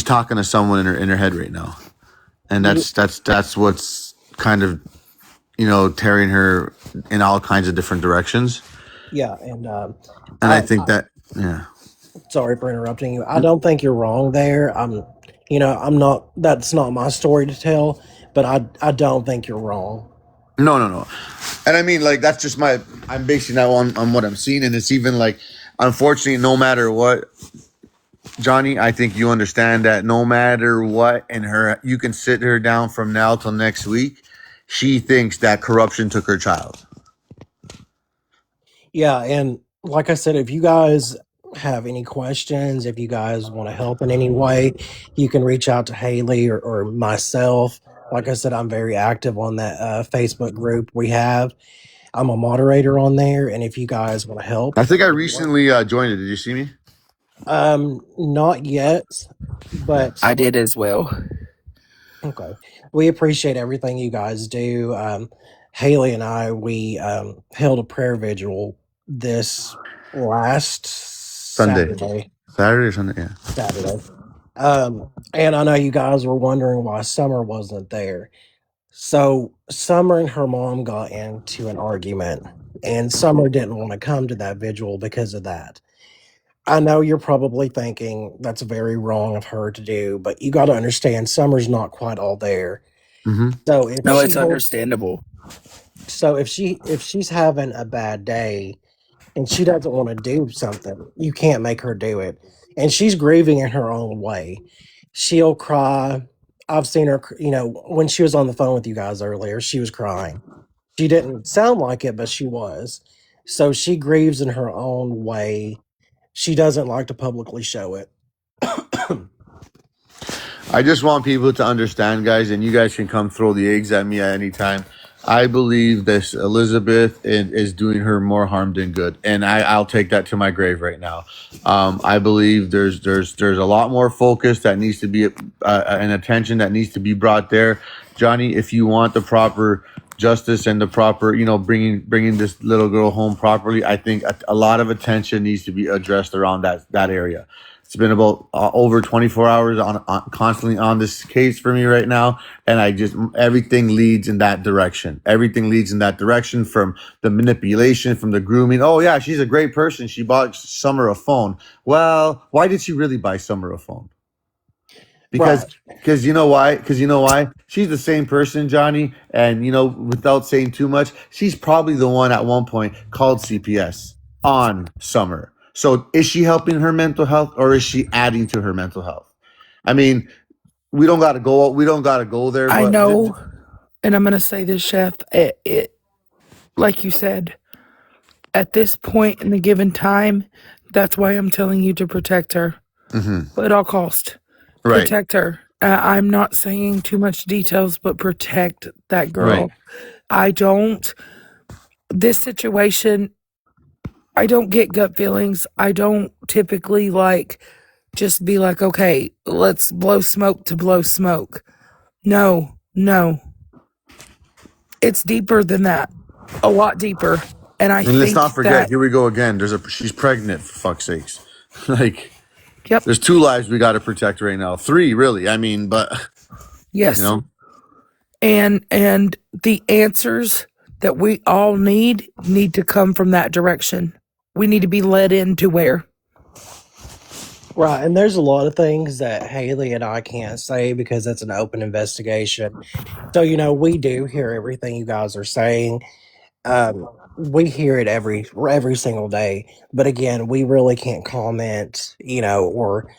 talking to someone in her head right now. And that's what's kind of tearing her in all kinds of different directions. Yeah, and And I think that yeah. sorry for interrupting you. I don't think you're wrong there. I'm not. That's not my story to tell, but I don't think you're wrong. No. And I mean, like, that's just I'm basing that on what I'm seeing. And it's even like, unfortunately, no matter what, Johnny, I think you understand that no matter what, you can sit her down from now till next week. She thinks that corruption took her child. Yeah, and like I said, if you guys have any questions, if you guys want to help in any way, you can reach out to Haley or myself. Like I said, I'm very active on that Facebook group we have. I'm a moderator on there, and if you guys want to help, I think I recently joined it. Did you see me? not yet, but I did as well. okay. We appreciate everything you guys do. Haley and I, we held a prayer vigil this last Saturday. Saturday or Sunday, yeah. Saturday. And I know you guys were wondering why Summer wasn't there. So Summer and her mom got into an argument, and Summer didn't want to come to that vigil because of that. I know you're probably thinking that's very wrong of her to do, but you got to understand Summer's not quite all there. Mm-hmm. So if No, she it's understandable. so if she's having a bad day and she doesn't want to do something, you can't make her do it. And she's grieving in her own way. She'll cry. I've seen her, when she was on the phone with you guys earlier, she was crying. She didn't sound like it, but she was. So she grieves in her own way. She doesn't like to publicly show it. I just want people to understand, guys, and you guys can come throw the eggs at me at any time. I believe this Elizabeth is doing her more harm than good, and I'll take that to my grave right now. I believe there's a lot more focus that needs to be and attention that needs to be brought there, Johnny. If you want the proper justice and the proper, bringing this little girl home properly, I think a lot of attention needs to be addressed around that area. It's been about over 24 hours on constantly on this case for me right now. And everything leads in that direction. Everything leads in that direction, from the manipulation, from the grooming. Oh yeah, she's a great person. She bought Summer a phone. Well, why did she really buy Summer a phone? Because Right. you know why? Because you know why? She's the same person, Johnny. And without saying too much, she's probably the one at one point called CPS on Summer. So is she helping her mental health, or is she adding to her mental health? I mean, we don't got to go. We don't got to go there. I But know, and I'm going to say this, Chef. Like you said, at this point in the given time, that's why I'm telling you to protect her at all cost. Right, Protect her. I'm not saying too much details, but protect that right. girl. This situation, I don't get gut feelings. I don't typically just be like, okay, let's blow smoke to blow smoke. No. It's deeper than that. A lot deeper. And I And let's not think forget. that, Here we go again. She's pregnant. For fuck's sakes. Like, yep, there's 2 lives we got to protect right now. 3, really. I mean, but you yes. know. And the answers that we all need to come from that direction. We need to be led into where. Right, and there's a lot of things that Haley and I can't say because it's an open investigation. So, we do hear everything you guys are saying. We hear it every single day. But again, we really can't comment, or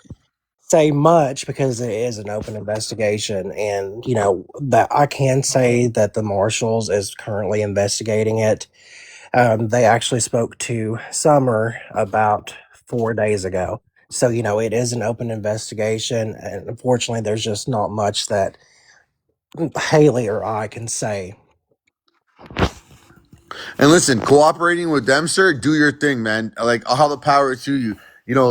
say much because it is an open investigation. And, that I can say that the marshals is currently investigating it. They actually spoke to Summer about 4 days ago. So, it is an open investigation. And unfortunately, there's just not much that Haley or I can say. And listen, cooperating with them, sir, do your thing, man. Like, all the power to you.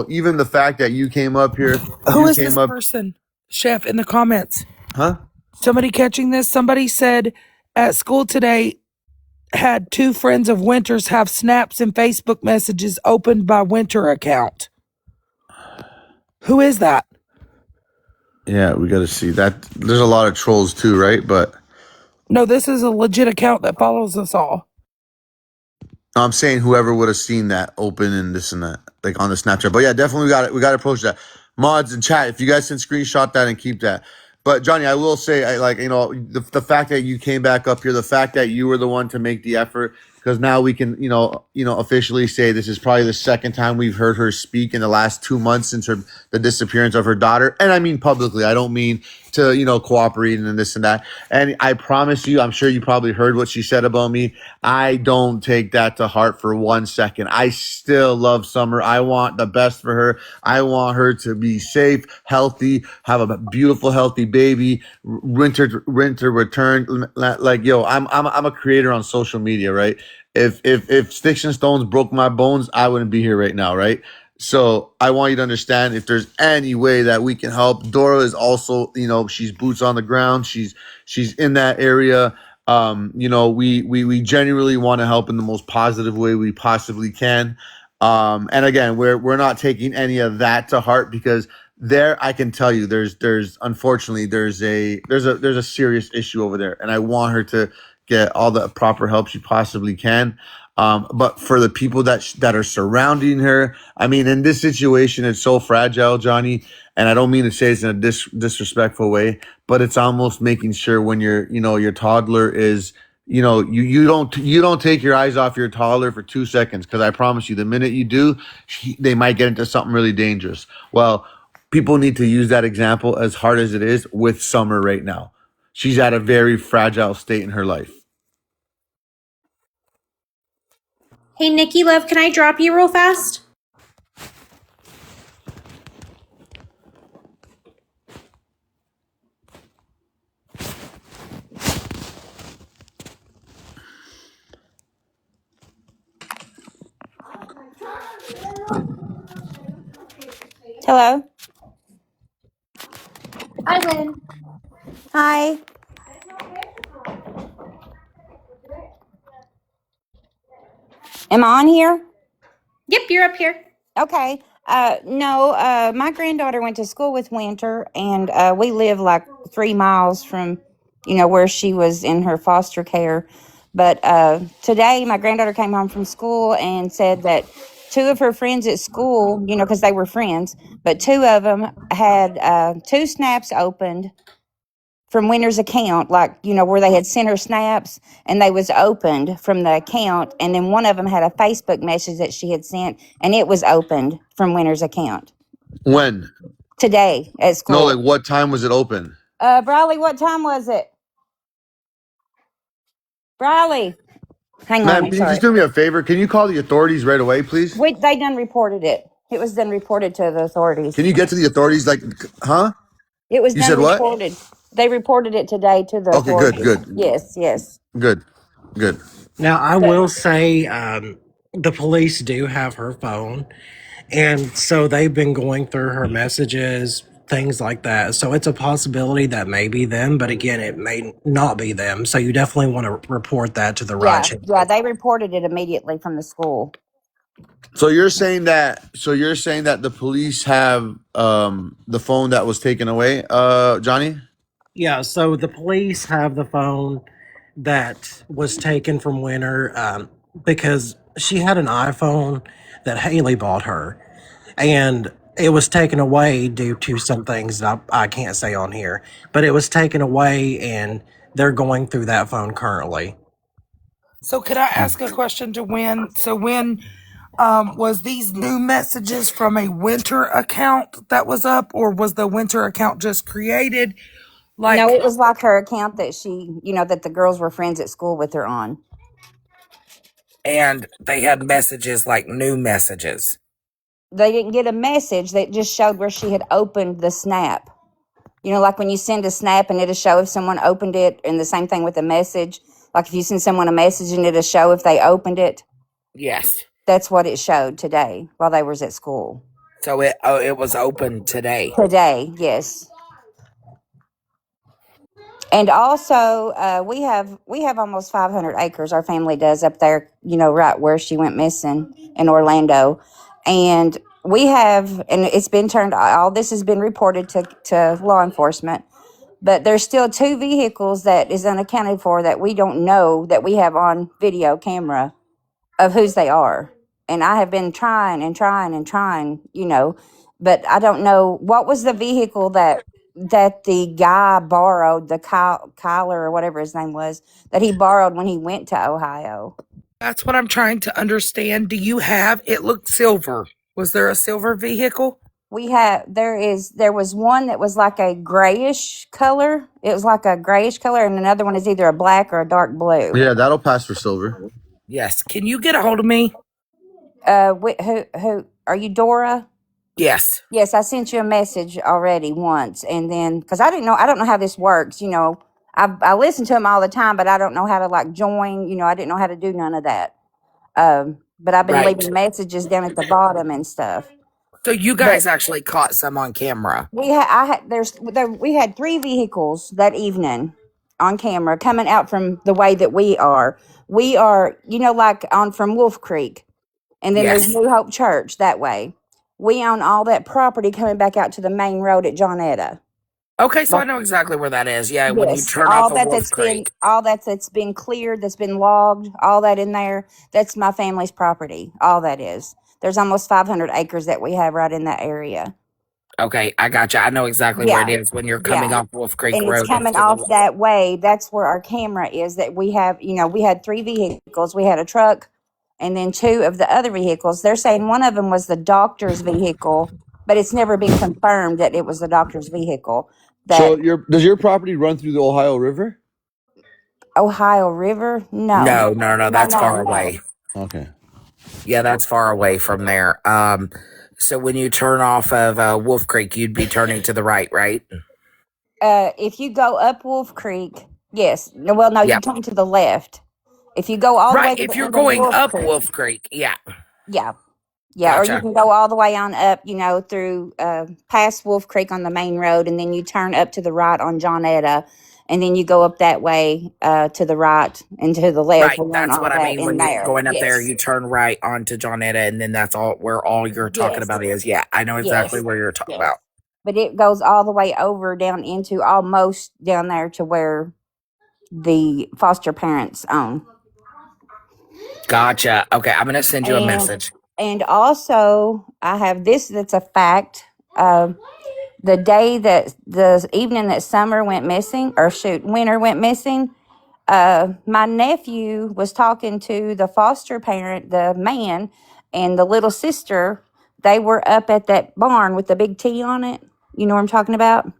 Even the fact that you came up here, Who you is came this up, person, Chef, in the comments? huh? Somebody catching this? Somebody said at school today, had 2 friends of Winter's have snaps and Facebook messages opened by Winter account. Who is that? Yeah, we got to see that. There's a lot of trolls too, right? But No, this is a legit account that follows us all. I'm saying whoever would have seen that open and this and that, like on the Snapchat. But yeah, definitely we got to approach that. Mods and chat, if you guys can screenshot that and keep that. But Johnny, I will say, the fact that you came back up here, the fact that you were the one to make the effort, because now we can, officially say this is probably the second time we've heard her speak in the last 2 months since the disappearance of her daughter. And I mean publicly. I don't mean to, cooperate and this and that. And I promise you, I'm sure you probably heard what she said about me. I don't take that to heart for 1 second. I still love Summer. I want the best for her. I want her to be safe, healthy, have a beautiful, healthy baby. Winter return. Like, yo, I'm a creator on social media, right? If Sticks and Stones broke my bones, I wouldn't be here right now, right? So I want you to understand, if there's any way that we can help. Dora is also, she's boots on the ground. She's in that area. We genuinely want to help in the most positive way we possibly can. And again, we're not taking any of that to heart, because there, I can tell you, there's unfortunately there's a serious issue over there, and I want her to get all the proper help she possibly can. But for the people that are surrounding her, I mean, in this situation, it's so fragile, Johnny. And I don't mean to say it's in a disrespectful way, but it's almost making sure when your toddler is, you don't take your eyes off your toddler for 2 seconds, because I promise you, the minute you do, they might get into something really dangerous. Well, people need to use that example, as hard as it is, with Summer right now. She's at a very fragile state in her life. Hey, Nikki, love, can I drop you real fast? Hello. Hi, Lynn. Hi. Am I on here? Yep, you're up here. Okay. No, my granddaughter went to school with Winter, and we live like 3 miles from, where she was in her foster care. But today, my granddaughter came home from school and said that two of her friends at school, because they were friends, but two of them had two snaps opened from Winter's account, like, where they had sent her snaps and they was opened from the account. And then one of them had a Facebook message that she had sent and it was opened from Winter's account When? today at No, school. like what time was it open? Briley, what time was it? Briley, hang on, Ma'am, I'm can you sorry. just do me a favor? Can you call the authorities right away, please? They done reported it. It was done reported to the authorities. Can you get to the authorities? Like, huh? It was You done said what? reported. They reported it today to the Okay, good, authorities. good, Yes, yes. good, good. Now, I will say the police do have her phone, and so they've been going through her messages, things like that. So it's a possibility that may be them, but again, it may not be them. So you definitely want to report that to the right Yeah, channel. yeah, they reported it immediately from the school. So you're saying that the police have the phone that was taken away, Johnny? Yeah, so the police have the phone that was taken from Winter because she had an iPhone that Haley bought her, and it was taken away due to some things that I can't say on here, but it was taken away, and they're going through that phone currently. So could I ask a question to Win? So when was these new messages from a Winter account that was up, or was the Winter account just created? No, Like, it was like her account that that the girls were friends at school with her on. And they had messages like new messages. They didn't get a message that just showed where she had opened the snap. Like when you send a snap and it'll show if someone opened it, and the same thing with a message. Like if you send someone a message and it'll show if they opened it. Yes. That's what it showed today while they was at school. So it was open today. Today, yes. And also, we have almost 500 acres. Our family does up there, right where she went missing in Orlando, and and it's been turned. All this has been reported to law enforcement, but there's still two vehicles that is unaccounted for that we don't know that we have on video camera of whose they are. And I have been trying and trying and trying, but I don't know what was the vehicle that the guy borrowed, the Kyler or whatever his name was, that he borrowed when he went to Ohio. that's what I'm trying to understand. Do you have it? Looked silver. Was there a silver vehicle? There was one that was like a grayish color. It was like a grayish color, and another one is either a black or a dark blue. Yeah, that'll pass for silver. Yes. Can you get a hold of me? Who are you, Dora? Yes. Yes, I sent you a message already once, and then because I don't know how this works. I listen to them all the time, but I don't know how to like join. I didn't know how to do none of that. But I've been Right. leaving messages down at the bottom and stuff. So you But guys actually caught some on camera. we had three vehicles that evening on camera coming out from the way that we are. We are, like on from Wolf Creek, and then there's Yes. New Hope Church that way. We own all that property coming back out to the main road at Johnetta. Okay, so I Like, know exactly where that is. Yeah, when you yes, turn off of Wolf Creek. that's been cleared, that's been logged, all that in there. That's my family's property. All that is. There's almost 500 acres that we have right in that area. Okay, I gotcha. I know exactly where it Yeah, is when you're coming yeah. off Wolf Creek And it's Road coming into the. off that way. That's where our camera is. That we have, we had three vehicles. We had a truck, and then two of the other vehicles. They're saying one of them was the doctor's vehicle, but it's never been confirmed that it was the doctor's vehicle. That So does your property run through the Ohio River? Ohio River? No, No. no, That's no, far no. away. Okay. Yeah, that's far away from there. So when you turn off of Wolf Creek, you'd be turning to the right, right? If you go up Wolf Creek, yes. No, well, no, you Yep. turn to the left. If you go all the way Right. to If the you're end of going Wolf up Creek, Wolf Creek, yeah. yeah. Yeah, or you Gotcha. can go all the way on up, through past Wolf Creek on the main road, and then you turn up to the right on Johnetta, and then you go up that way to the right and to the left. Right. We want That's all what I that mean. in When you're there. going up there, Yes. you turn right onto Johnetta, and then that's all where all you're talking Yes. about is. Yeah, I know exactly Yes. where you're talking Yes. about. But it goes all the way over down into almost down there to where the foster parents own. Gotcha. Okay, I'm gonna send you a And message. and also I have this that's a fact. The day that the evening that Summer went missing, or shoot, Winter went missing, my nephew was talking to the foster parent, the man, and the little sister. They were up at that barn with the big T on it. You know what I'm talking about?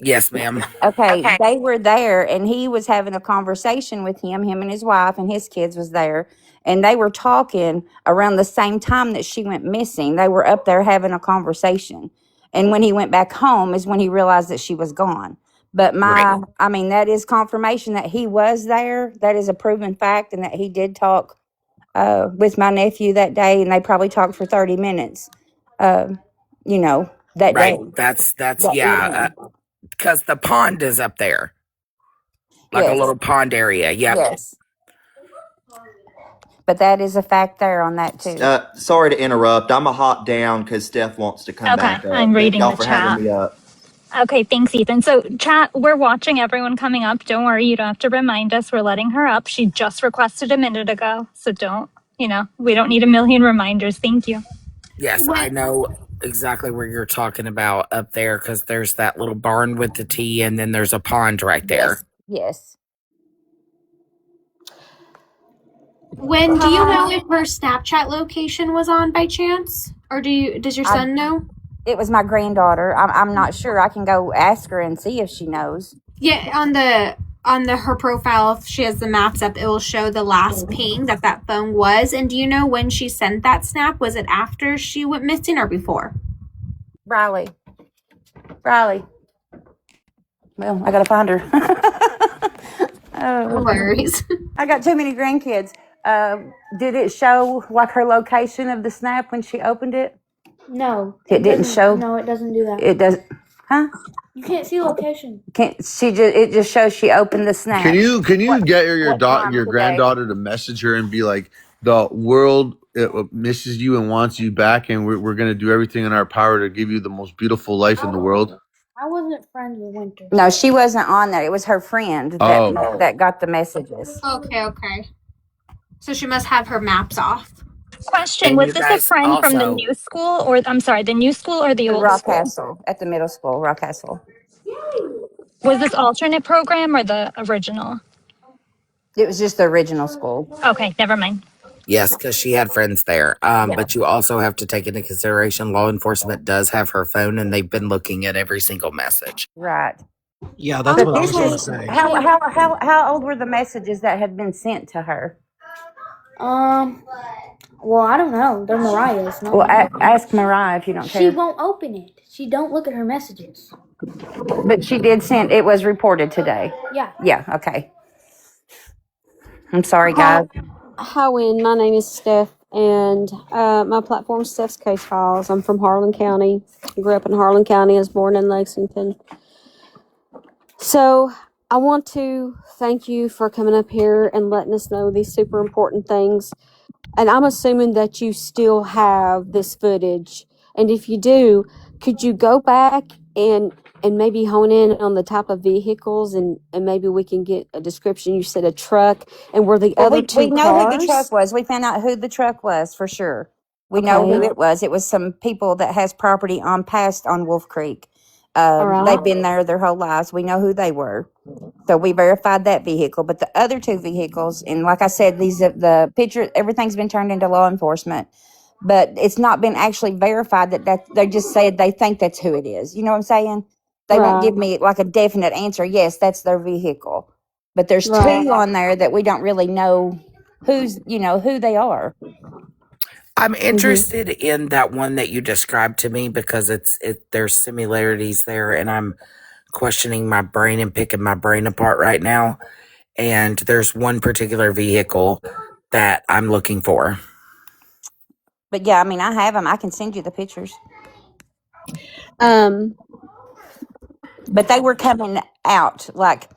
Yes, ma'am. Okay, they were there, and he was having a conversation with him and his wife and his kids was there, and they were talking around the same time that she went missing. They were up there having a conversation, and when he went back home is when he realized that she was gone. But Right. I mean, that is confirmation that he was there. That is a proven fact, and that he did talk with my nephew that day, and they probably talked for 30 minutes. Uh, that day, Right. That's that yeah. evening. Because the pond is up there, like a Yes, little pond area. Yep. yes. But that is a fact there on that too. Sorry to interrupt. I'm a hop down because Steph wants to come Okay, back I'm up. Thank reading y'all the for having chat. me up. Okay, thanks, Ethan. So, chat, we're watching everyone coming up. Don't worry, you don't have to remind us. We're letting her up. She just requested a minute ago. So, we don't need a million reminders. Thank you. Yes, I know exactly where you're talking about up there because there's that little barn with the T, and then there's a pond right there. Yes. When do you know if her Snapchat location was on by chance, or does your son know? It was my granddaughter. I'm not sure. I can go ask her and see if she knows. Yeah, on the her profile, if she has the maps up, it will show the last ping that phone was. And do you know when she sent that snap? Was it after she went missing or before? Riley. Well, I gotta find her. No worries. I got too many grandkids. Did it show like her location of the snap when she opened it? No, It didn't show. No, it doesn't do that. It does. Huh? You can't see location. Can't she just? It just shows she opened the Can snap. you get What time your today? granddaughter to message her and be like, the world misses you and wants you back, and we're going to do everything in our power to give you the most beautiful life in the world? I wasn't friends with Winter. No, she wasn't on there. It was her friend that got the messages. Okay. So she must have her maps off. Question: And was you this a guys friend from the also, new school, or I'm sorry, the new school or the The old Rock school? Castle at the middle school, Rock Castle. Was this alternate program or the original? It was just the original school. Okay, never mind. yes, because she had friends there. Yeah. But you also have to take into consideration law enforcement does have her phone, and they've been looking at every single message. Right. Yeah, that's what I was going to This is say. how old were the messages that had been sent to her? Well, I don't know. They're Mariah's. Not Well, mine. ask Mariah if you don't She care. won't open it. She don't look at her messages. But she did send. It was reported today. Yeah. Yeah. Okay. I'm sorry, guys. Hi, Wynn. My name is Steph, and my platform is Steph's Case Files. I'm from Harlan County. Grew up in Harlan County. I was born in Lexington. So I want to thank you for coming up here and letting us know these super important things. And I'm assuming that you still have this footage. And if you do, could you go back and maybe hone in on the type of vehicles and maybe we can get a description? You said a truck, and were the other two We know cars? who the truck was. We found out who the truck was for sure. We know who it was. It was some people that has property on Wolf Creek. right. They've been there their whole lives. We know who they were. So we verified that vehicle, but the other two vehicles, and like I said, the picture, everything's been turned into law enforcement, but it's not been actually verified that they just said they think that's who it is. You know what I'm saying? They won't give me like a definite answer. Yes, that's their vehicle, but there's two on there that we don't really know who they are. I'm interested in that one that you described to me because there's similarities there, and I'm questioning my brain and picking my brain apart right now. And there's one particular vehicle that I'm looking for. But yeah, I mean, I have them. I can send you the pictures. But they were coming out like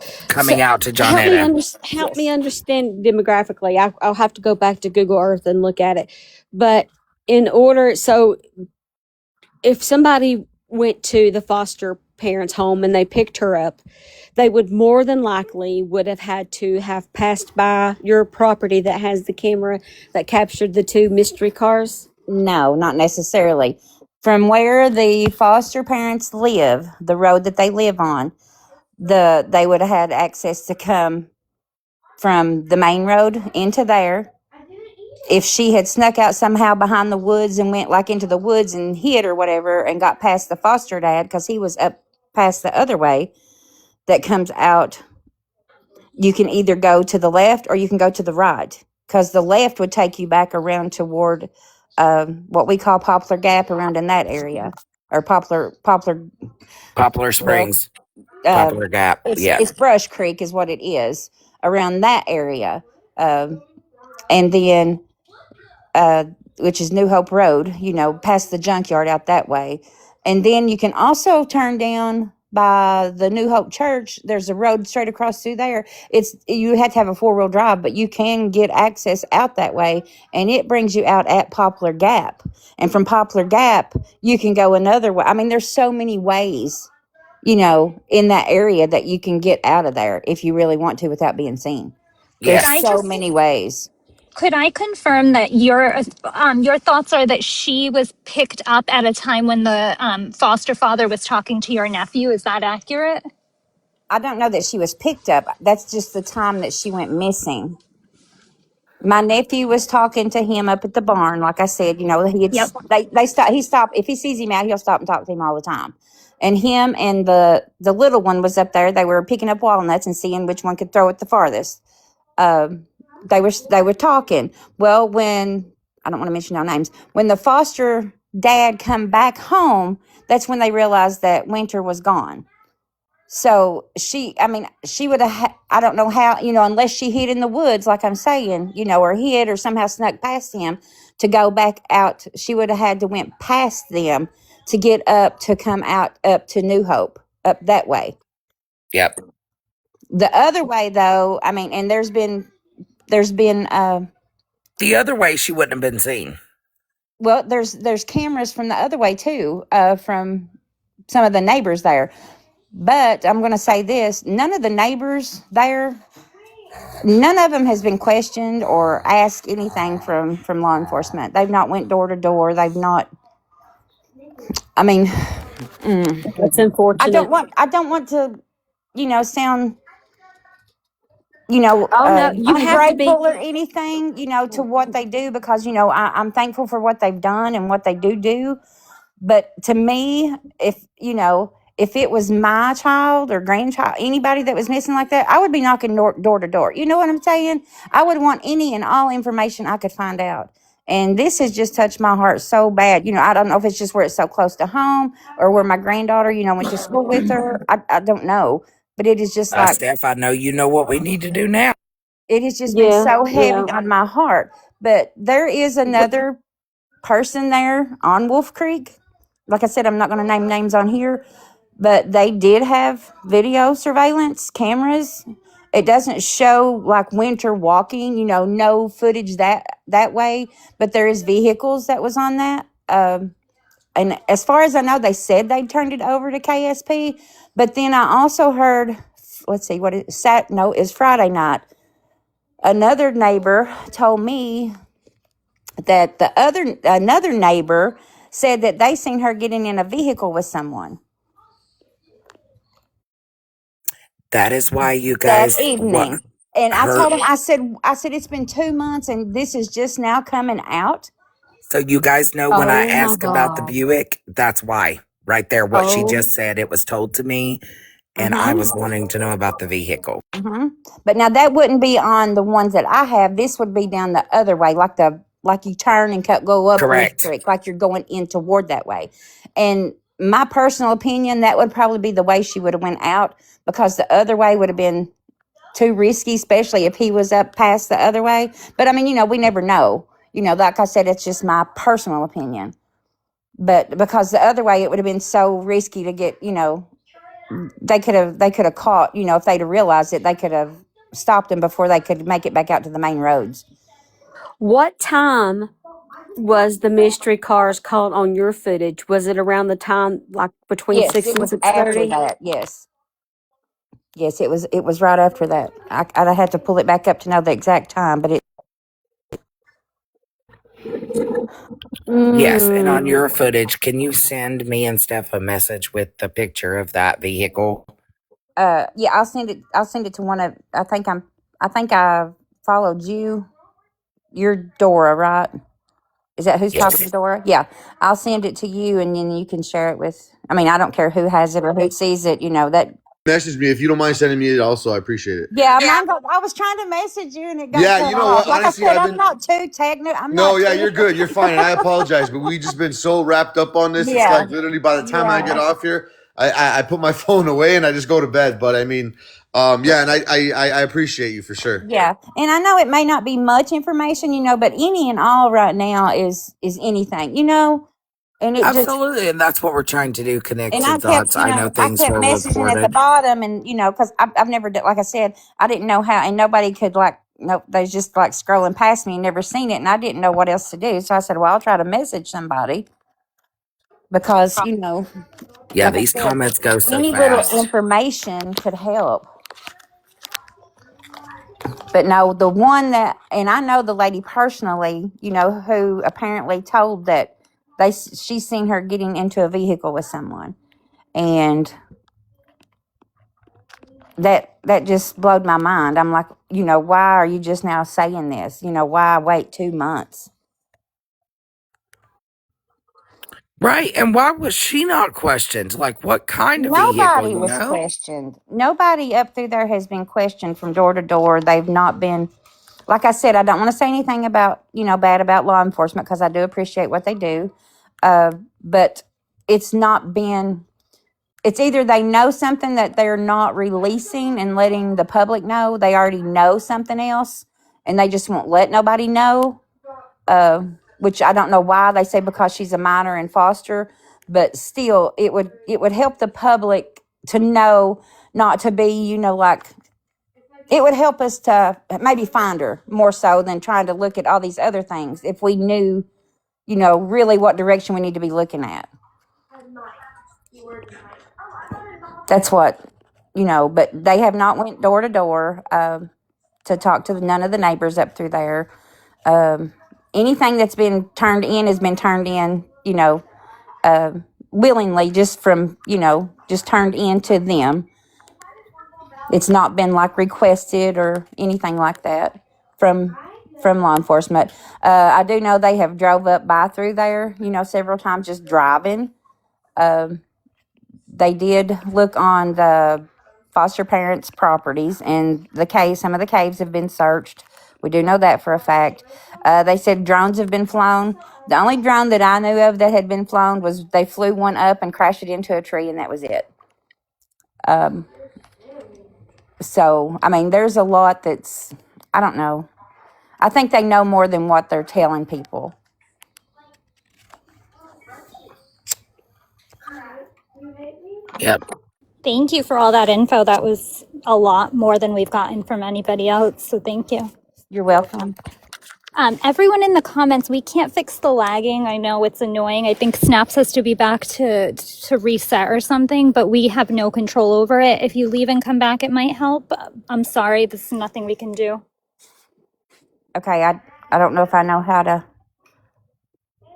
So coming out to help me Johnetta. help me Yes. understand demographically. I'll have to go back to Google Earth and look at it. But in order, so if somebody went to the foster parents' home and they picked her up, they would more than likely would have had to have passed by your property that has the camera that captured the two mystery cars. No, not necessarily. From where the foster parents live, the road that they live on, they would have had access to come from the main road into there. If she had snuck out somehow behind the woods and went like into the woods and hid or whatever and got past the foster dad because he was up past the other way that comes out, you can either go to the left or you can go to the right because the left would take you back around toward what we call Poplar Gap around in that area or Poplar. Poplar Well, Springs, uh, Poplar Gap. Yeah. it's Brush Creek is what it is around that area, and then uh, which is New Hope Road, past the junkyard out that way. And then you can also turn down by the New Hope Church. There's a road straight across through there. You have to have a 4-wheel drive, but you can get access out that way, and it brings you out at Poplar Gap. And from Poplar Gap, you can go another way. I mean, there's so many ways, in that area that you can get out of there if you really want to without being seen. Could There's I Yes. so just many ways. could I confirm that your thoughts are that she was picked up at a time when the foster father was talking to your nephew? Is that accurate? I don't know that she was picked up. That's just the time that she went missing. My nephew was talking to him up at the barn. Like I said, Yep. they stop. He stopped. If he sees him out, he'll stop and talk to him all the time. And him and the little one was up there. They were picking up walnuts and seeing which one could throw it the farthest. Um, they were talking. Well, when I don't want to mention no names, when the foster dad come back home, that's when they realized that Winter was gone. So she would have, I don't know how, unless she hid in the woods, like I'm saying, or hid or somehow snuck past him to go back out. She would have had to went past them to get up to come out up to New Hope, up that way. Yep. The other way though, and there's been, The other way she wouldn't have been seen. well, there's cameras from the other way too, from some of the neighbors there. But I'm going to say this, none of the neighbors there, none of them has been questioned or asked anything from law enforcement. They've not went door to door. They've not, I mean, That's I don't unfortunate. want to, sound, Oh no, you have to be. ungrateful or anything, to what they do because, I'm thankful for what they've done and what they do. But to me, if it was my child or grandchild, anybody that was missing like that, I would be knocking door to door. You know what I'm saying? I would want any and all information I could find out. And this has just touched my heart so bad. I don't know if it's just where it's so close to home or where my granddaughter, went to school with her. I don't know. But it is just like, Steph, I know you know what we need to do now. it has just been Yeah, so heavy yeah. on my heart. But there is another person there on Wolf Creek. Like I said, I'm not going to name names on here, but they did have video surveillance cameras. It doesn't show like Winter walking, no footage that way, but there is vehicles that was on that. And as far as I know, they said they turned it over to KSP, but then I also heard, let's see, what is Sat? No, it's Friday night. Another neighbor told me that another neighbor said that they seen her getting in a vehicle with someone That is why you that guys evening. And I her told him, I said it's been 2 months and this is just now coming out. so you guys know when I Oh my ask about the God. Buick, that's why. Right there, what she Oh. just said, it was told to me, and I Mm-hmm. was wanting to know about the vehicle. Mm-hmm. But now that wouldn't be on the ones that I have. This would be down the other way, like you turn and go up Wolf Correct. Creek, like you're going in toward that way. And my personal opinion, that would probably be the way she would have went out because the other way would have been too risky, especially if he was up past the other way. But we never know. Like I said, it's just my personal opinion. But because the other way, it would have been so risky to get, they could have caught, if they'd have realized it, they could have stopped them before they could make it back out to the main roads. What time was the mystery cars caught on your footage? Was it around the time, like between Yes, 6 it and was after 6:30? that. Yes, it was right after that. I had to pull it back up to know the exact time, but Yes, and on Mm. your footage, can you send me and Steph a message with the picture of that vehicle? yeah, I'll send it to one of. I think I followed you. You're Dora, right? Is that who's talking, Yes. Dora? Yeah, I'll send it to you, and then you can share it with. I mean, I don't care who has it or who sees it. That. Message me if you don't mind sending me it. Also, I appreciate it. Yeah, I was trying to message you, and it got Yeah, cut you know what? off. Like I Honestly, said, I've I'm been not too technical. I'm no, not yeah, too. you're good. You're fine, and I apologize, but we just been so wrapped up on this. It's Yeah, like literally by the time I get yeah. off here, I put my phone away and I just go to bed. But I mean, yeah, and I appreciate you for sure. Yeah, and I know it may not be much information, but any and all right now is anything, and it just. Absolutely, and that's what we're trying to do, connect And some I kept, thoughts. I know I things kept were messaging at the reported. bottom, and because I've never done, like I said, I didn't know how, and nobody could they was just like scrolling past me and never seen it, and I didn't know what else to do, so I said, well, I'll try to message somebody because Yeah, like I these said, comments go so any little fast. information could help. But no, the one that, and I know the lady personally, who apparently told that she's seen her getting into a vehicle with someone, and that just blowed my mind. I'm like, why are you just now saying this? Why wait 2 months? Right, and why was she not questioned? Like, what kind of vehicle, Nobody you was know? questioned. Nobody up through there has been questioned from door to door. They've not been. Like I said, I don't want to say anything about bad about law enforcement because I do appreciate what they do, but it's not been. It's either they know something that they're not releasing and letting the public know. They already know something else, and they just won't let nobody know. Which I don't know why they say because she's a minor in foster, but still, it would help the public to know not to be, like it would help us to maybe find her more so than trying to look at all these other things. If we knew, really what direction we need to be looking at. That's what, but they have not went door to door to talk to none of the neighbors up through there. Anything that's been turned in has been turned in, willingly, just from, just turned in to them. It's not been like requested or anything like that from law enforcement. I do know they have drove up by through there, several times just driving. They did look on the foster parents' properties, and some of the caves have been searched. We do know that for a fact. They said drones have been flown. The only drone that I knew of that had been flown was they flew one up and crashed it into a tree, and that was it. So, I mean, there's a lot that's, I don't know. I think they know more than what they're telling people. Yep. Thank you for all that info. That was a lot more than we've gotten from anybody else. So thank you. You're welcome. Everyone in the comments, we can't fix the lagging. I know it's annoying. I think Snaps has to be back to reset or something, but we have no control over it. If you leave and come back, it might help. I'm sorry. This is nothing we can do. Okay, I don't know if I know how to.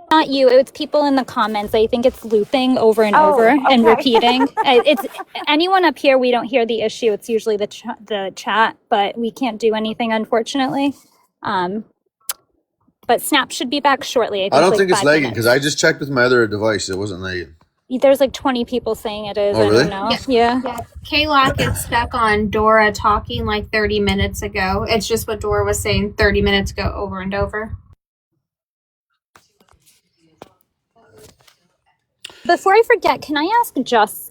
Not you. It's people in the comments. I think it's looping over and over Oh, and okay. repeating. It's anyone up here. We don't hear the issue. It's usually the chat, but we can't do anything, unfortunately. But Snap should be back shortly. I I think don't like think it's 5 lagging because minutes. I just checked with my other device. It wasn't lagging. There's like 20 people saying it is. Oh, I don't really? know. Yeah. K-Lock gets stuck on Dora talking like 30 minutes ago. It's just what Dora was saying 30 minutes ago over and over. Before I forget, can I ask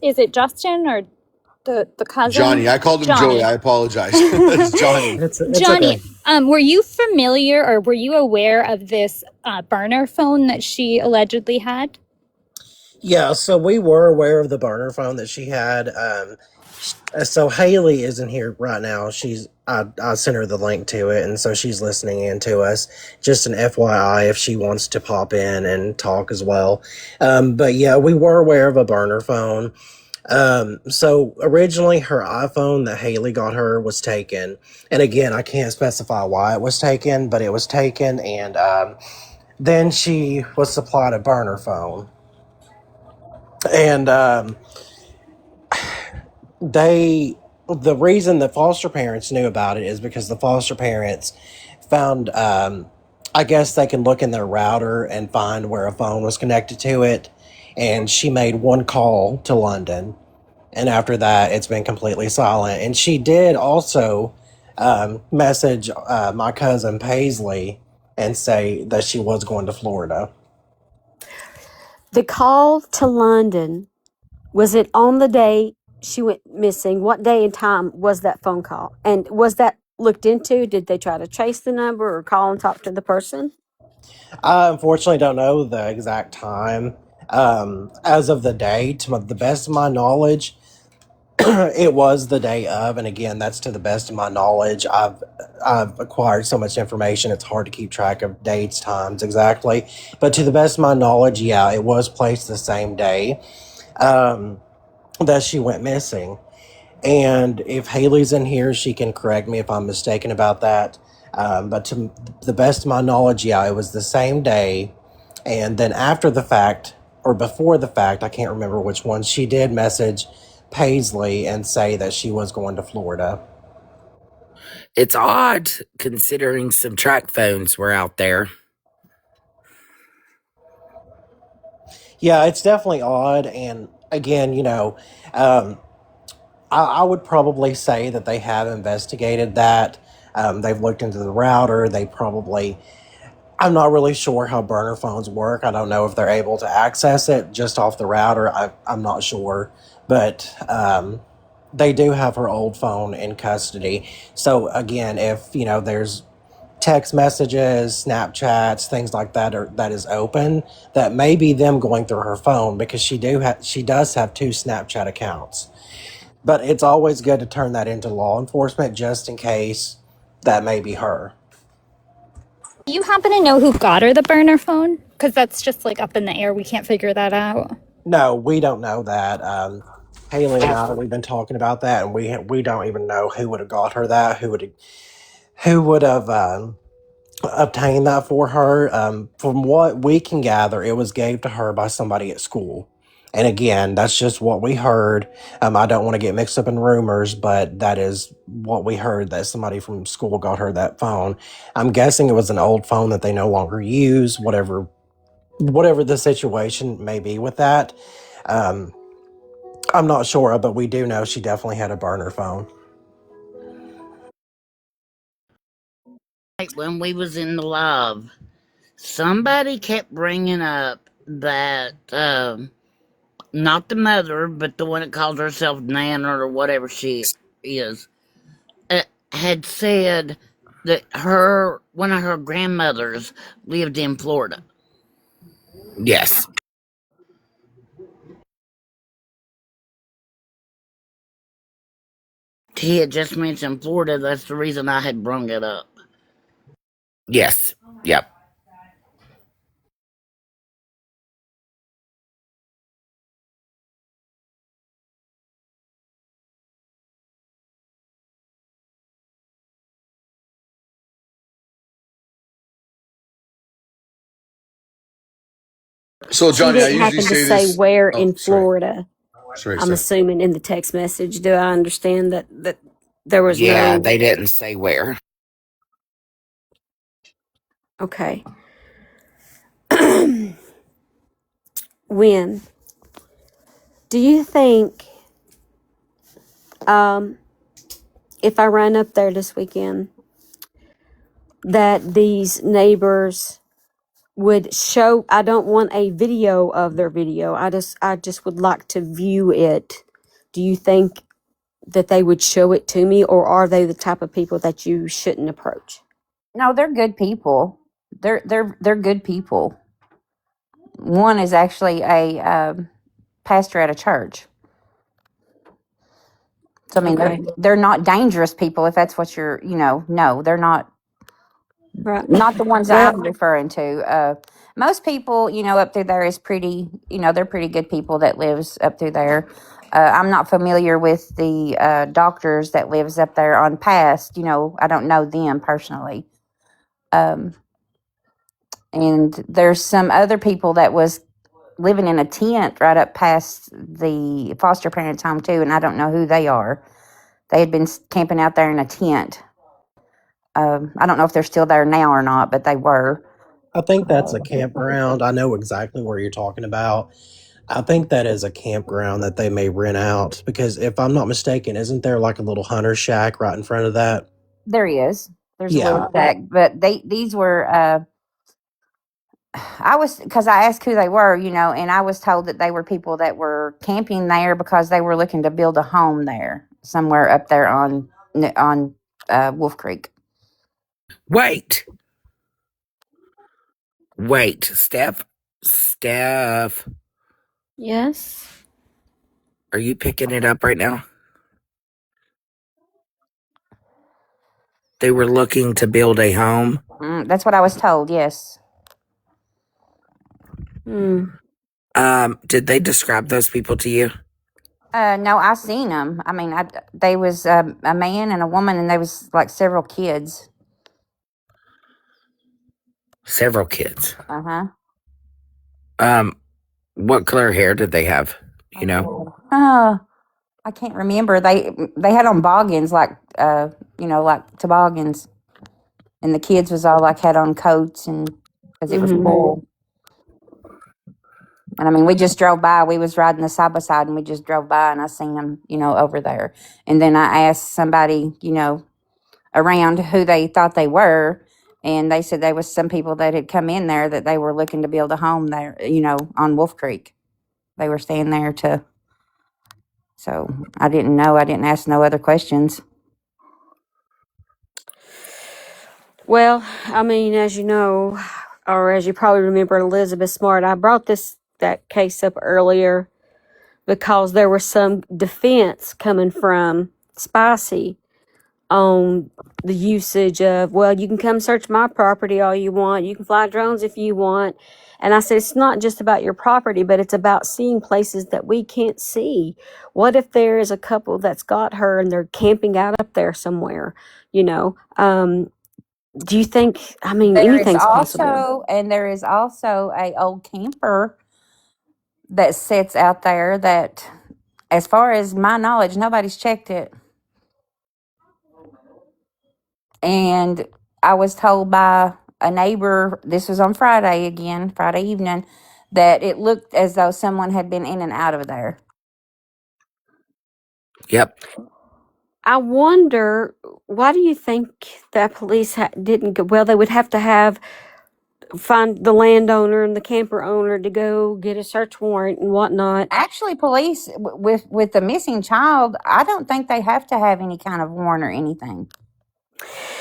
is it Justin or the cousin? Johnny. I called him Joey. I apologize. It's Johnny. It's Johnny, okay. were you familiar or were you aware of this burner phone that she allegedly had? Yeah, so we were aware of the burner phone that she had. So Haley isn't here right now. I sent her the link to it, and so she's listening in to us. Just an FYI, if she wants to pop in and talk as well. But yeah, we were aware of a burner phone. So originally her iPhone that Haley got her was taken, and again, I can't specify why it was taken, but it was taken, and then she was supplied a burner phone, and they the reason the foster parents knew about it is because the foster parents found I guess they can look in their router and find where a phone was connected to it, and she made one call to London, and after that it's been completely silent. And she did also message my cousin Paisley and say that she was going to Florida. The call to London, was it on the day she went missing? What day and time was that phone call? And was that looked into? Did they try to trace the number or call and talk to the person? I unfortunately don't know the exact time. As of the day, to the best of my knowledge, it was the day of, and again, that's to the best of my knowledge. I've acquired so much information; it's hard to keep track of dates, times exactly. But to the best of my knowledge, yeah, it was placed the same day um, that she went missing. And if Haley's in here, she can correct me if I'm mistaken about that. But to the best of my knowledge, yeah, it was the same day. And then after the fact, or before the fact, I can't remember which one, she did message Paisley and say that she was going to Florida. It's odd considering some track phones were out there. Yeah, it's definitely odd. And again, um, I would probably say that they have investigated that. They've looked into the router. I'm not really sure how burner phones work. I don't know if they're able to access it just off the router. I'm not sure. But they do have her old phone in custody. So, again, if, there's text messages, Snapchats, things like that that is open, that may be them going through her phone because she does have two Snapchat accounts. But it's always good to turn that into law enforcement just in case that may be her. Do you happen to know who got her the burner phone? Because that's just like up in the air. We can't figure that out. No, we don't know that. Haley and I, we've been talking about that, and we don't even know who would have got her that, who would have obtained that for her. From what we can gather, it was gave to her by somebody at school. And again, that's just what we heard. I don't want to get mixed up in rumors, but that is what we heard, that somebody from school got her that phone. I'm guessing it was an old phone that they no longer use, whatever the situation may be with that. Um, I'm not sure, but we do know she definitely had a burner phone. When we was in the lab, somebody kept bringing up that not the mother, but the one that calls herself Nana or whatever she is, had said that one of her grandmothers lived in Florida. Yes. He had just mentioned Florida. That's the reason I had brung it up. Yes. Yep. So, She Johnny, I didn't usually happen to say say this. where Oh, in sorry. Florida. Sorry, I'm sorry. assuming in the text message. Do I understand that there was Yeah, no? they didn't say where. Okay. When do you think, if I run up there this weekend, that these neighbors would show? I don't want a video of their video. I just would like to view it. Do you think that they would show it to me, or are they the type of people that you shouldn't approach? No, they're good people. They're good people. One is actually a pastor at a church. So I mean, Okay. they're not dangerous people if that's what you're. No, they're not. Right. Not the ones that I'm Well, referring to. Most people, up through there is pretty. They're pretty good people that lives up through there. I'm not familiar with the doctors that lives up there on past. I don't know them personally. Um, and there's some other people that was living in a tent right up past the foster parents' home too, and I don't know who they are. They had been camping out there in a tent. I don't know if they're still there now or not, but they were. I think that's a campground. I know exactly where you're talking about. I think that is a campground that they may rent out because if I'm not mistaken, isn't there like a little hunter shack right in front of that? There he is. There's a Yeah. little shack, but these were. I was because I asked who they were, and I was told that they were people that were camping there because they were looking to build a home there somewhere up there on Wolf Creek. Wait. Wait, Steph, yes. are you picking it up right now? They were looking to build a home. That's what I was told. Yes. Hmm. Did they describe those people to you? No, I seen them. I mean, they was a man and a woman, and there was like several kids. Several kids. Uh huh. What color hair did they have? You know? I can't remember. They had on boggins like toboggans, and the kids was all like had on coats and because it was Mm-hmm. cool. And I mean, we just drove by. We was riding the side by side, and we just drove by, and I seen them, over there. And then I asked somebody, around who they thought they were, and they said there was some people that had come in there that they were looking to build a home there, on Wolf Creek. They were staying there to. So I didn't know. I didn't ask no other questions. Well, I mean, as you know, or as you probably remember, Elizabeth Smart, I brought that case up earlier because there was some defense coming from Spicy on the usage of, well, you can come search my property all you want. You can fly drones if you want. And I said, it's not just about your property, but it's about seeing places that we can't see. What if there is a couple that's got her and they're camping out up there somewhere, do you think, I mean, anything's possible. There is also a old camper that sits out there that, as far as my knowledge, nobody's checked it. And I was told by a neighbor, this was on Friday again, Friday evening, that it looked as though someone had been in and out of there. Yep. I wonder, why do you think that police didn't go? Well, they would have to find the landowner and the camper owner to go get a search warrant and whatnot. Actually, police with the missing child, I don't think they have to have any kind of warrant or anything.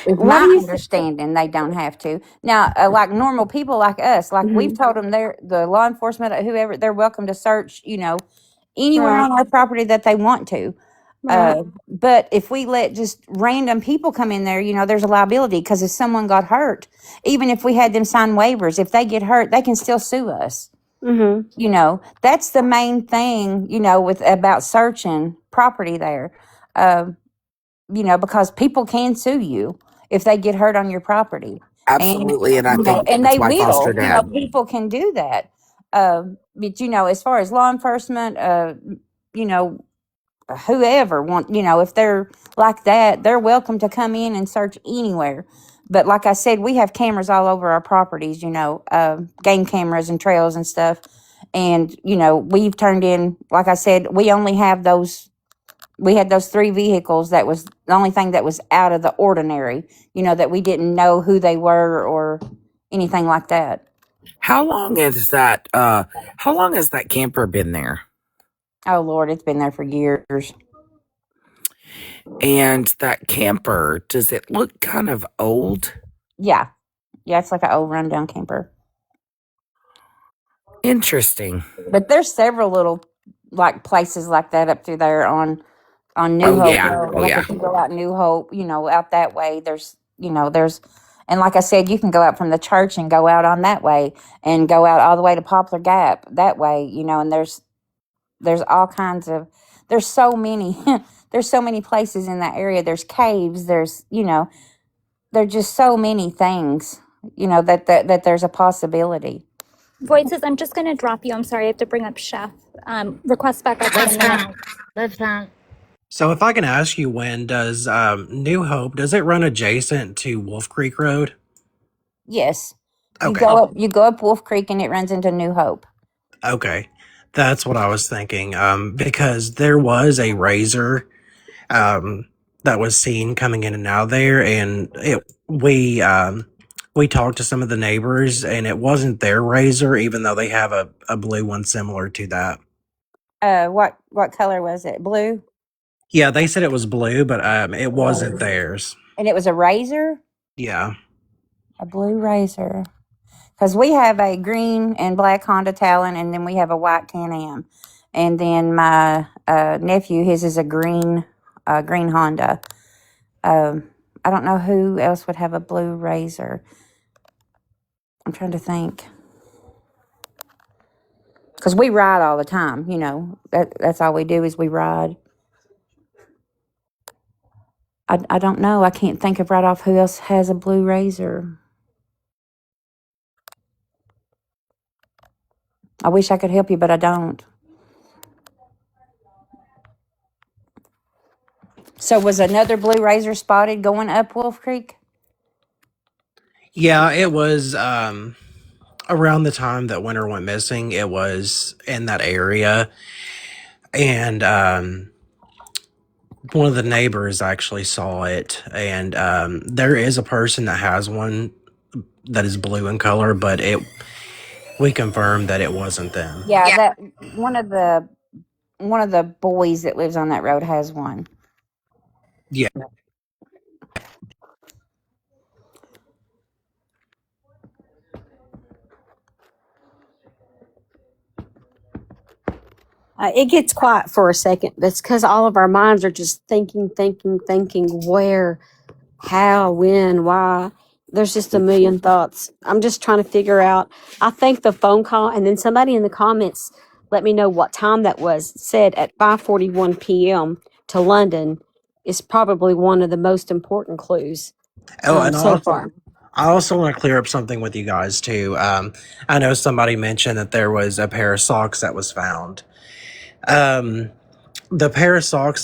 It's What do my you understanding they don't have to. Now, like normal people like us, like we've told them, the law enforcement, whoever, they're welcome to search, anywhere Right. on our property that they want to. Right. But if we let just random people come in there, there's a liability because if someone got hurt, even if we had them sign waivers, if they get hurt, they can still sue us. Mm-hmm. That's the main thing, with about searching property there. Because people can sue you if they get hurt on your property. Absolutely. And I think And that's they why foster will, dad. people can do that. But as far as law enforcement, whoever if they're like that, they're welcome to come in and search anywhere. But like I said, we have cameras all over our properties, game cameras and trails and stuff. And, we've turned in, like I said, we only have we had those 3 vehicles. That was the only thing that was out of the ordinary, that we didn't know who they were or anything like that. How long has that camper been there? Oh, Lord, it's been there for years. And that camper, does it look kind of old? Yeah. Yeah, it's like an old rundown camper. Interesting. But there's several little like places like that up through there on New Oh Hope yeah. Road. Oh Like yeah. if you go out New Hope, out that way, there's and like I said, you can go out from the church and go out on that way and go out all the way to Poplar Gap that way, and there's all kinds of there's so many there's so many places in that area. There's caves, there's just so many things, that there's a possibility. Voices, I'm just going to drop you. I'm sorry, I have to bring up Chef. Request back up in a minute. That's fine. So if I can ask you, when does New Hope, does it run adjacent to Wolf Creek Road? Yes. Okay. You go up Wolf Creek and it runs into New Hope. Okay. That's what I was thinking. Because there was a razor that was seen coming in and out there, and we talked to some of the neighbors, and it wasn't their razor, even though they have a blue one similar to that. What color was it? Blue? Yeah, they said it was blue, but it wasn't theirs. And it was a razor? Yeah. A blue razor. Because we have a green and black Honda Talon, and then we have a white Can-Am. And then my nephew, his is a green Honda. I don't know who else would have a blue razor. I'm trying to think. Because we ride all the time, That's all we do is we ride. I don't know. I can't think of right off who else has a blue razor. I wish I could help you, but I don't. So was another blue razor spotted going up Wolf Creek? Yeah, it was around the time that Winter went missing. It was in that area. And one of the neighbors actually saw it. And there is a person that has one that is blue in color, but we confirmed that it wasn't them. Yeah, that one of the boys that lives on that road has one. Yeah. It gets quiet for a second. That's because all of our minds are just thinking, where, how, when, why. There's just a million thoughts. I'm just trying to figure out. I think the phone call, and then somebody in the comments let me know what time that was, said at 5:41 p.m. to London, is probably one of the most important clues so far. I also want to clear up something with you guys too. I know somebody mentioned that there was a pair of socks that was found. The pair of socks that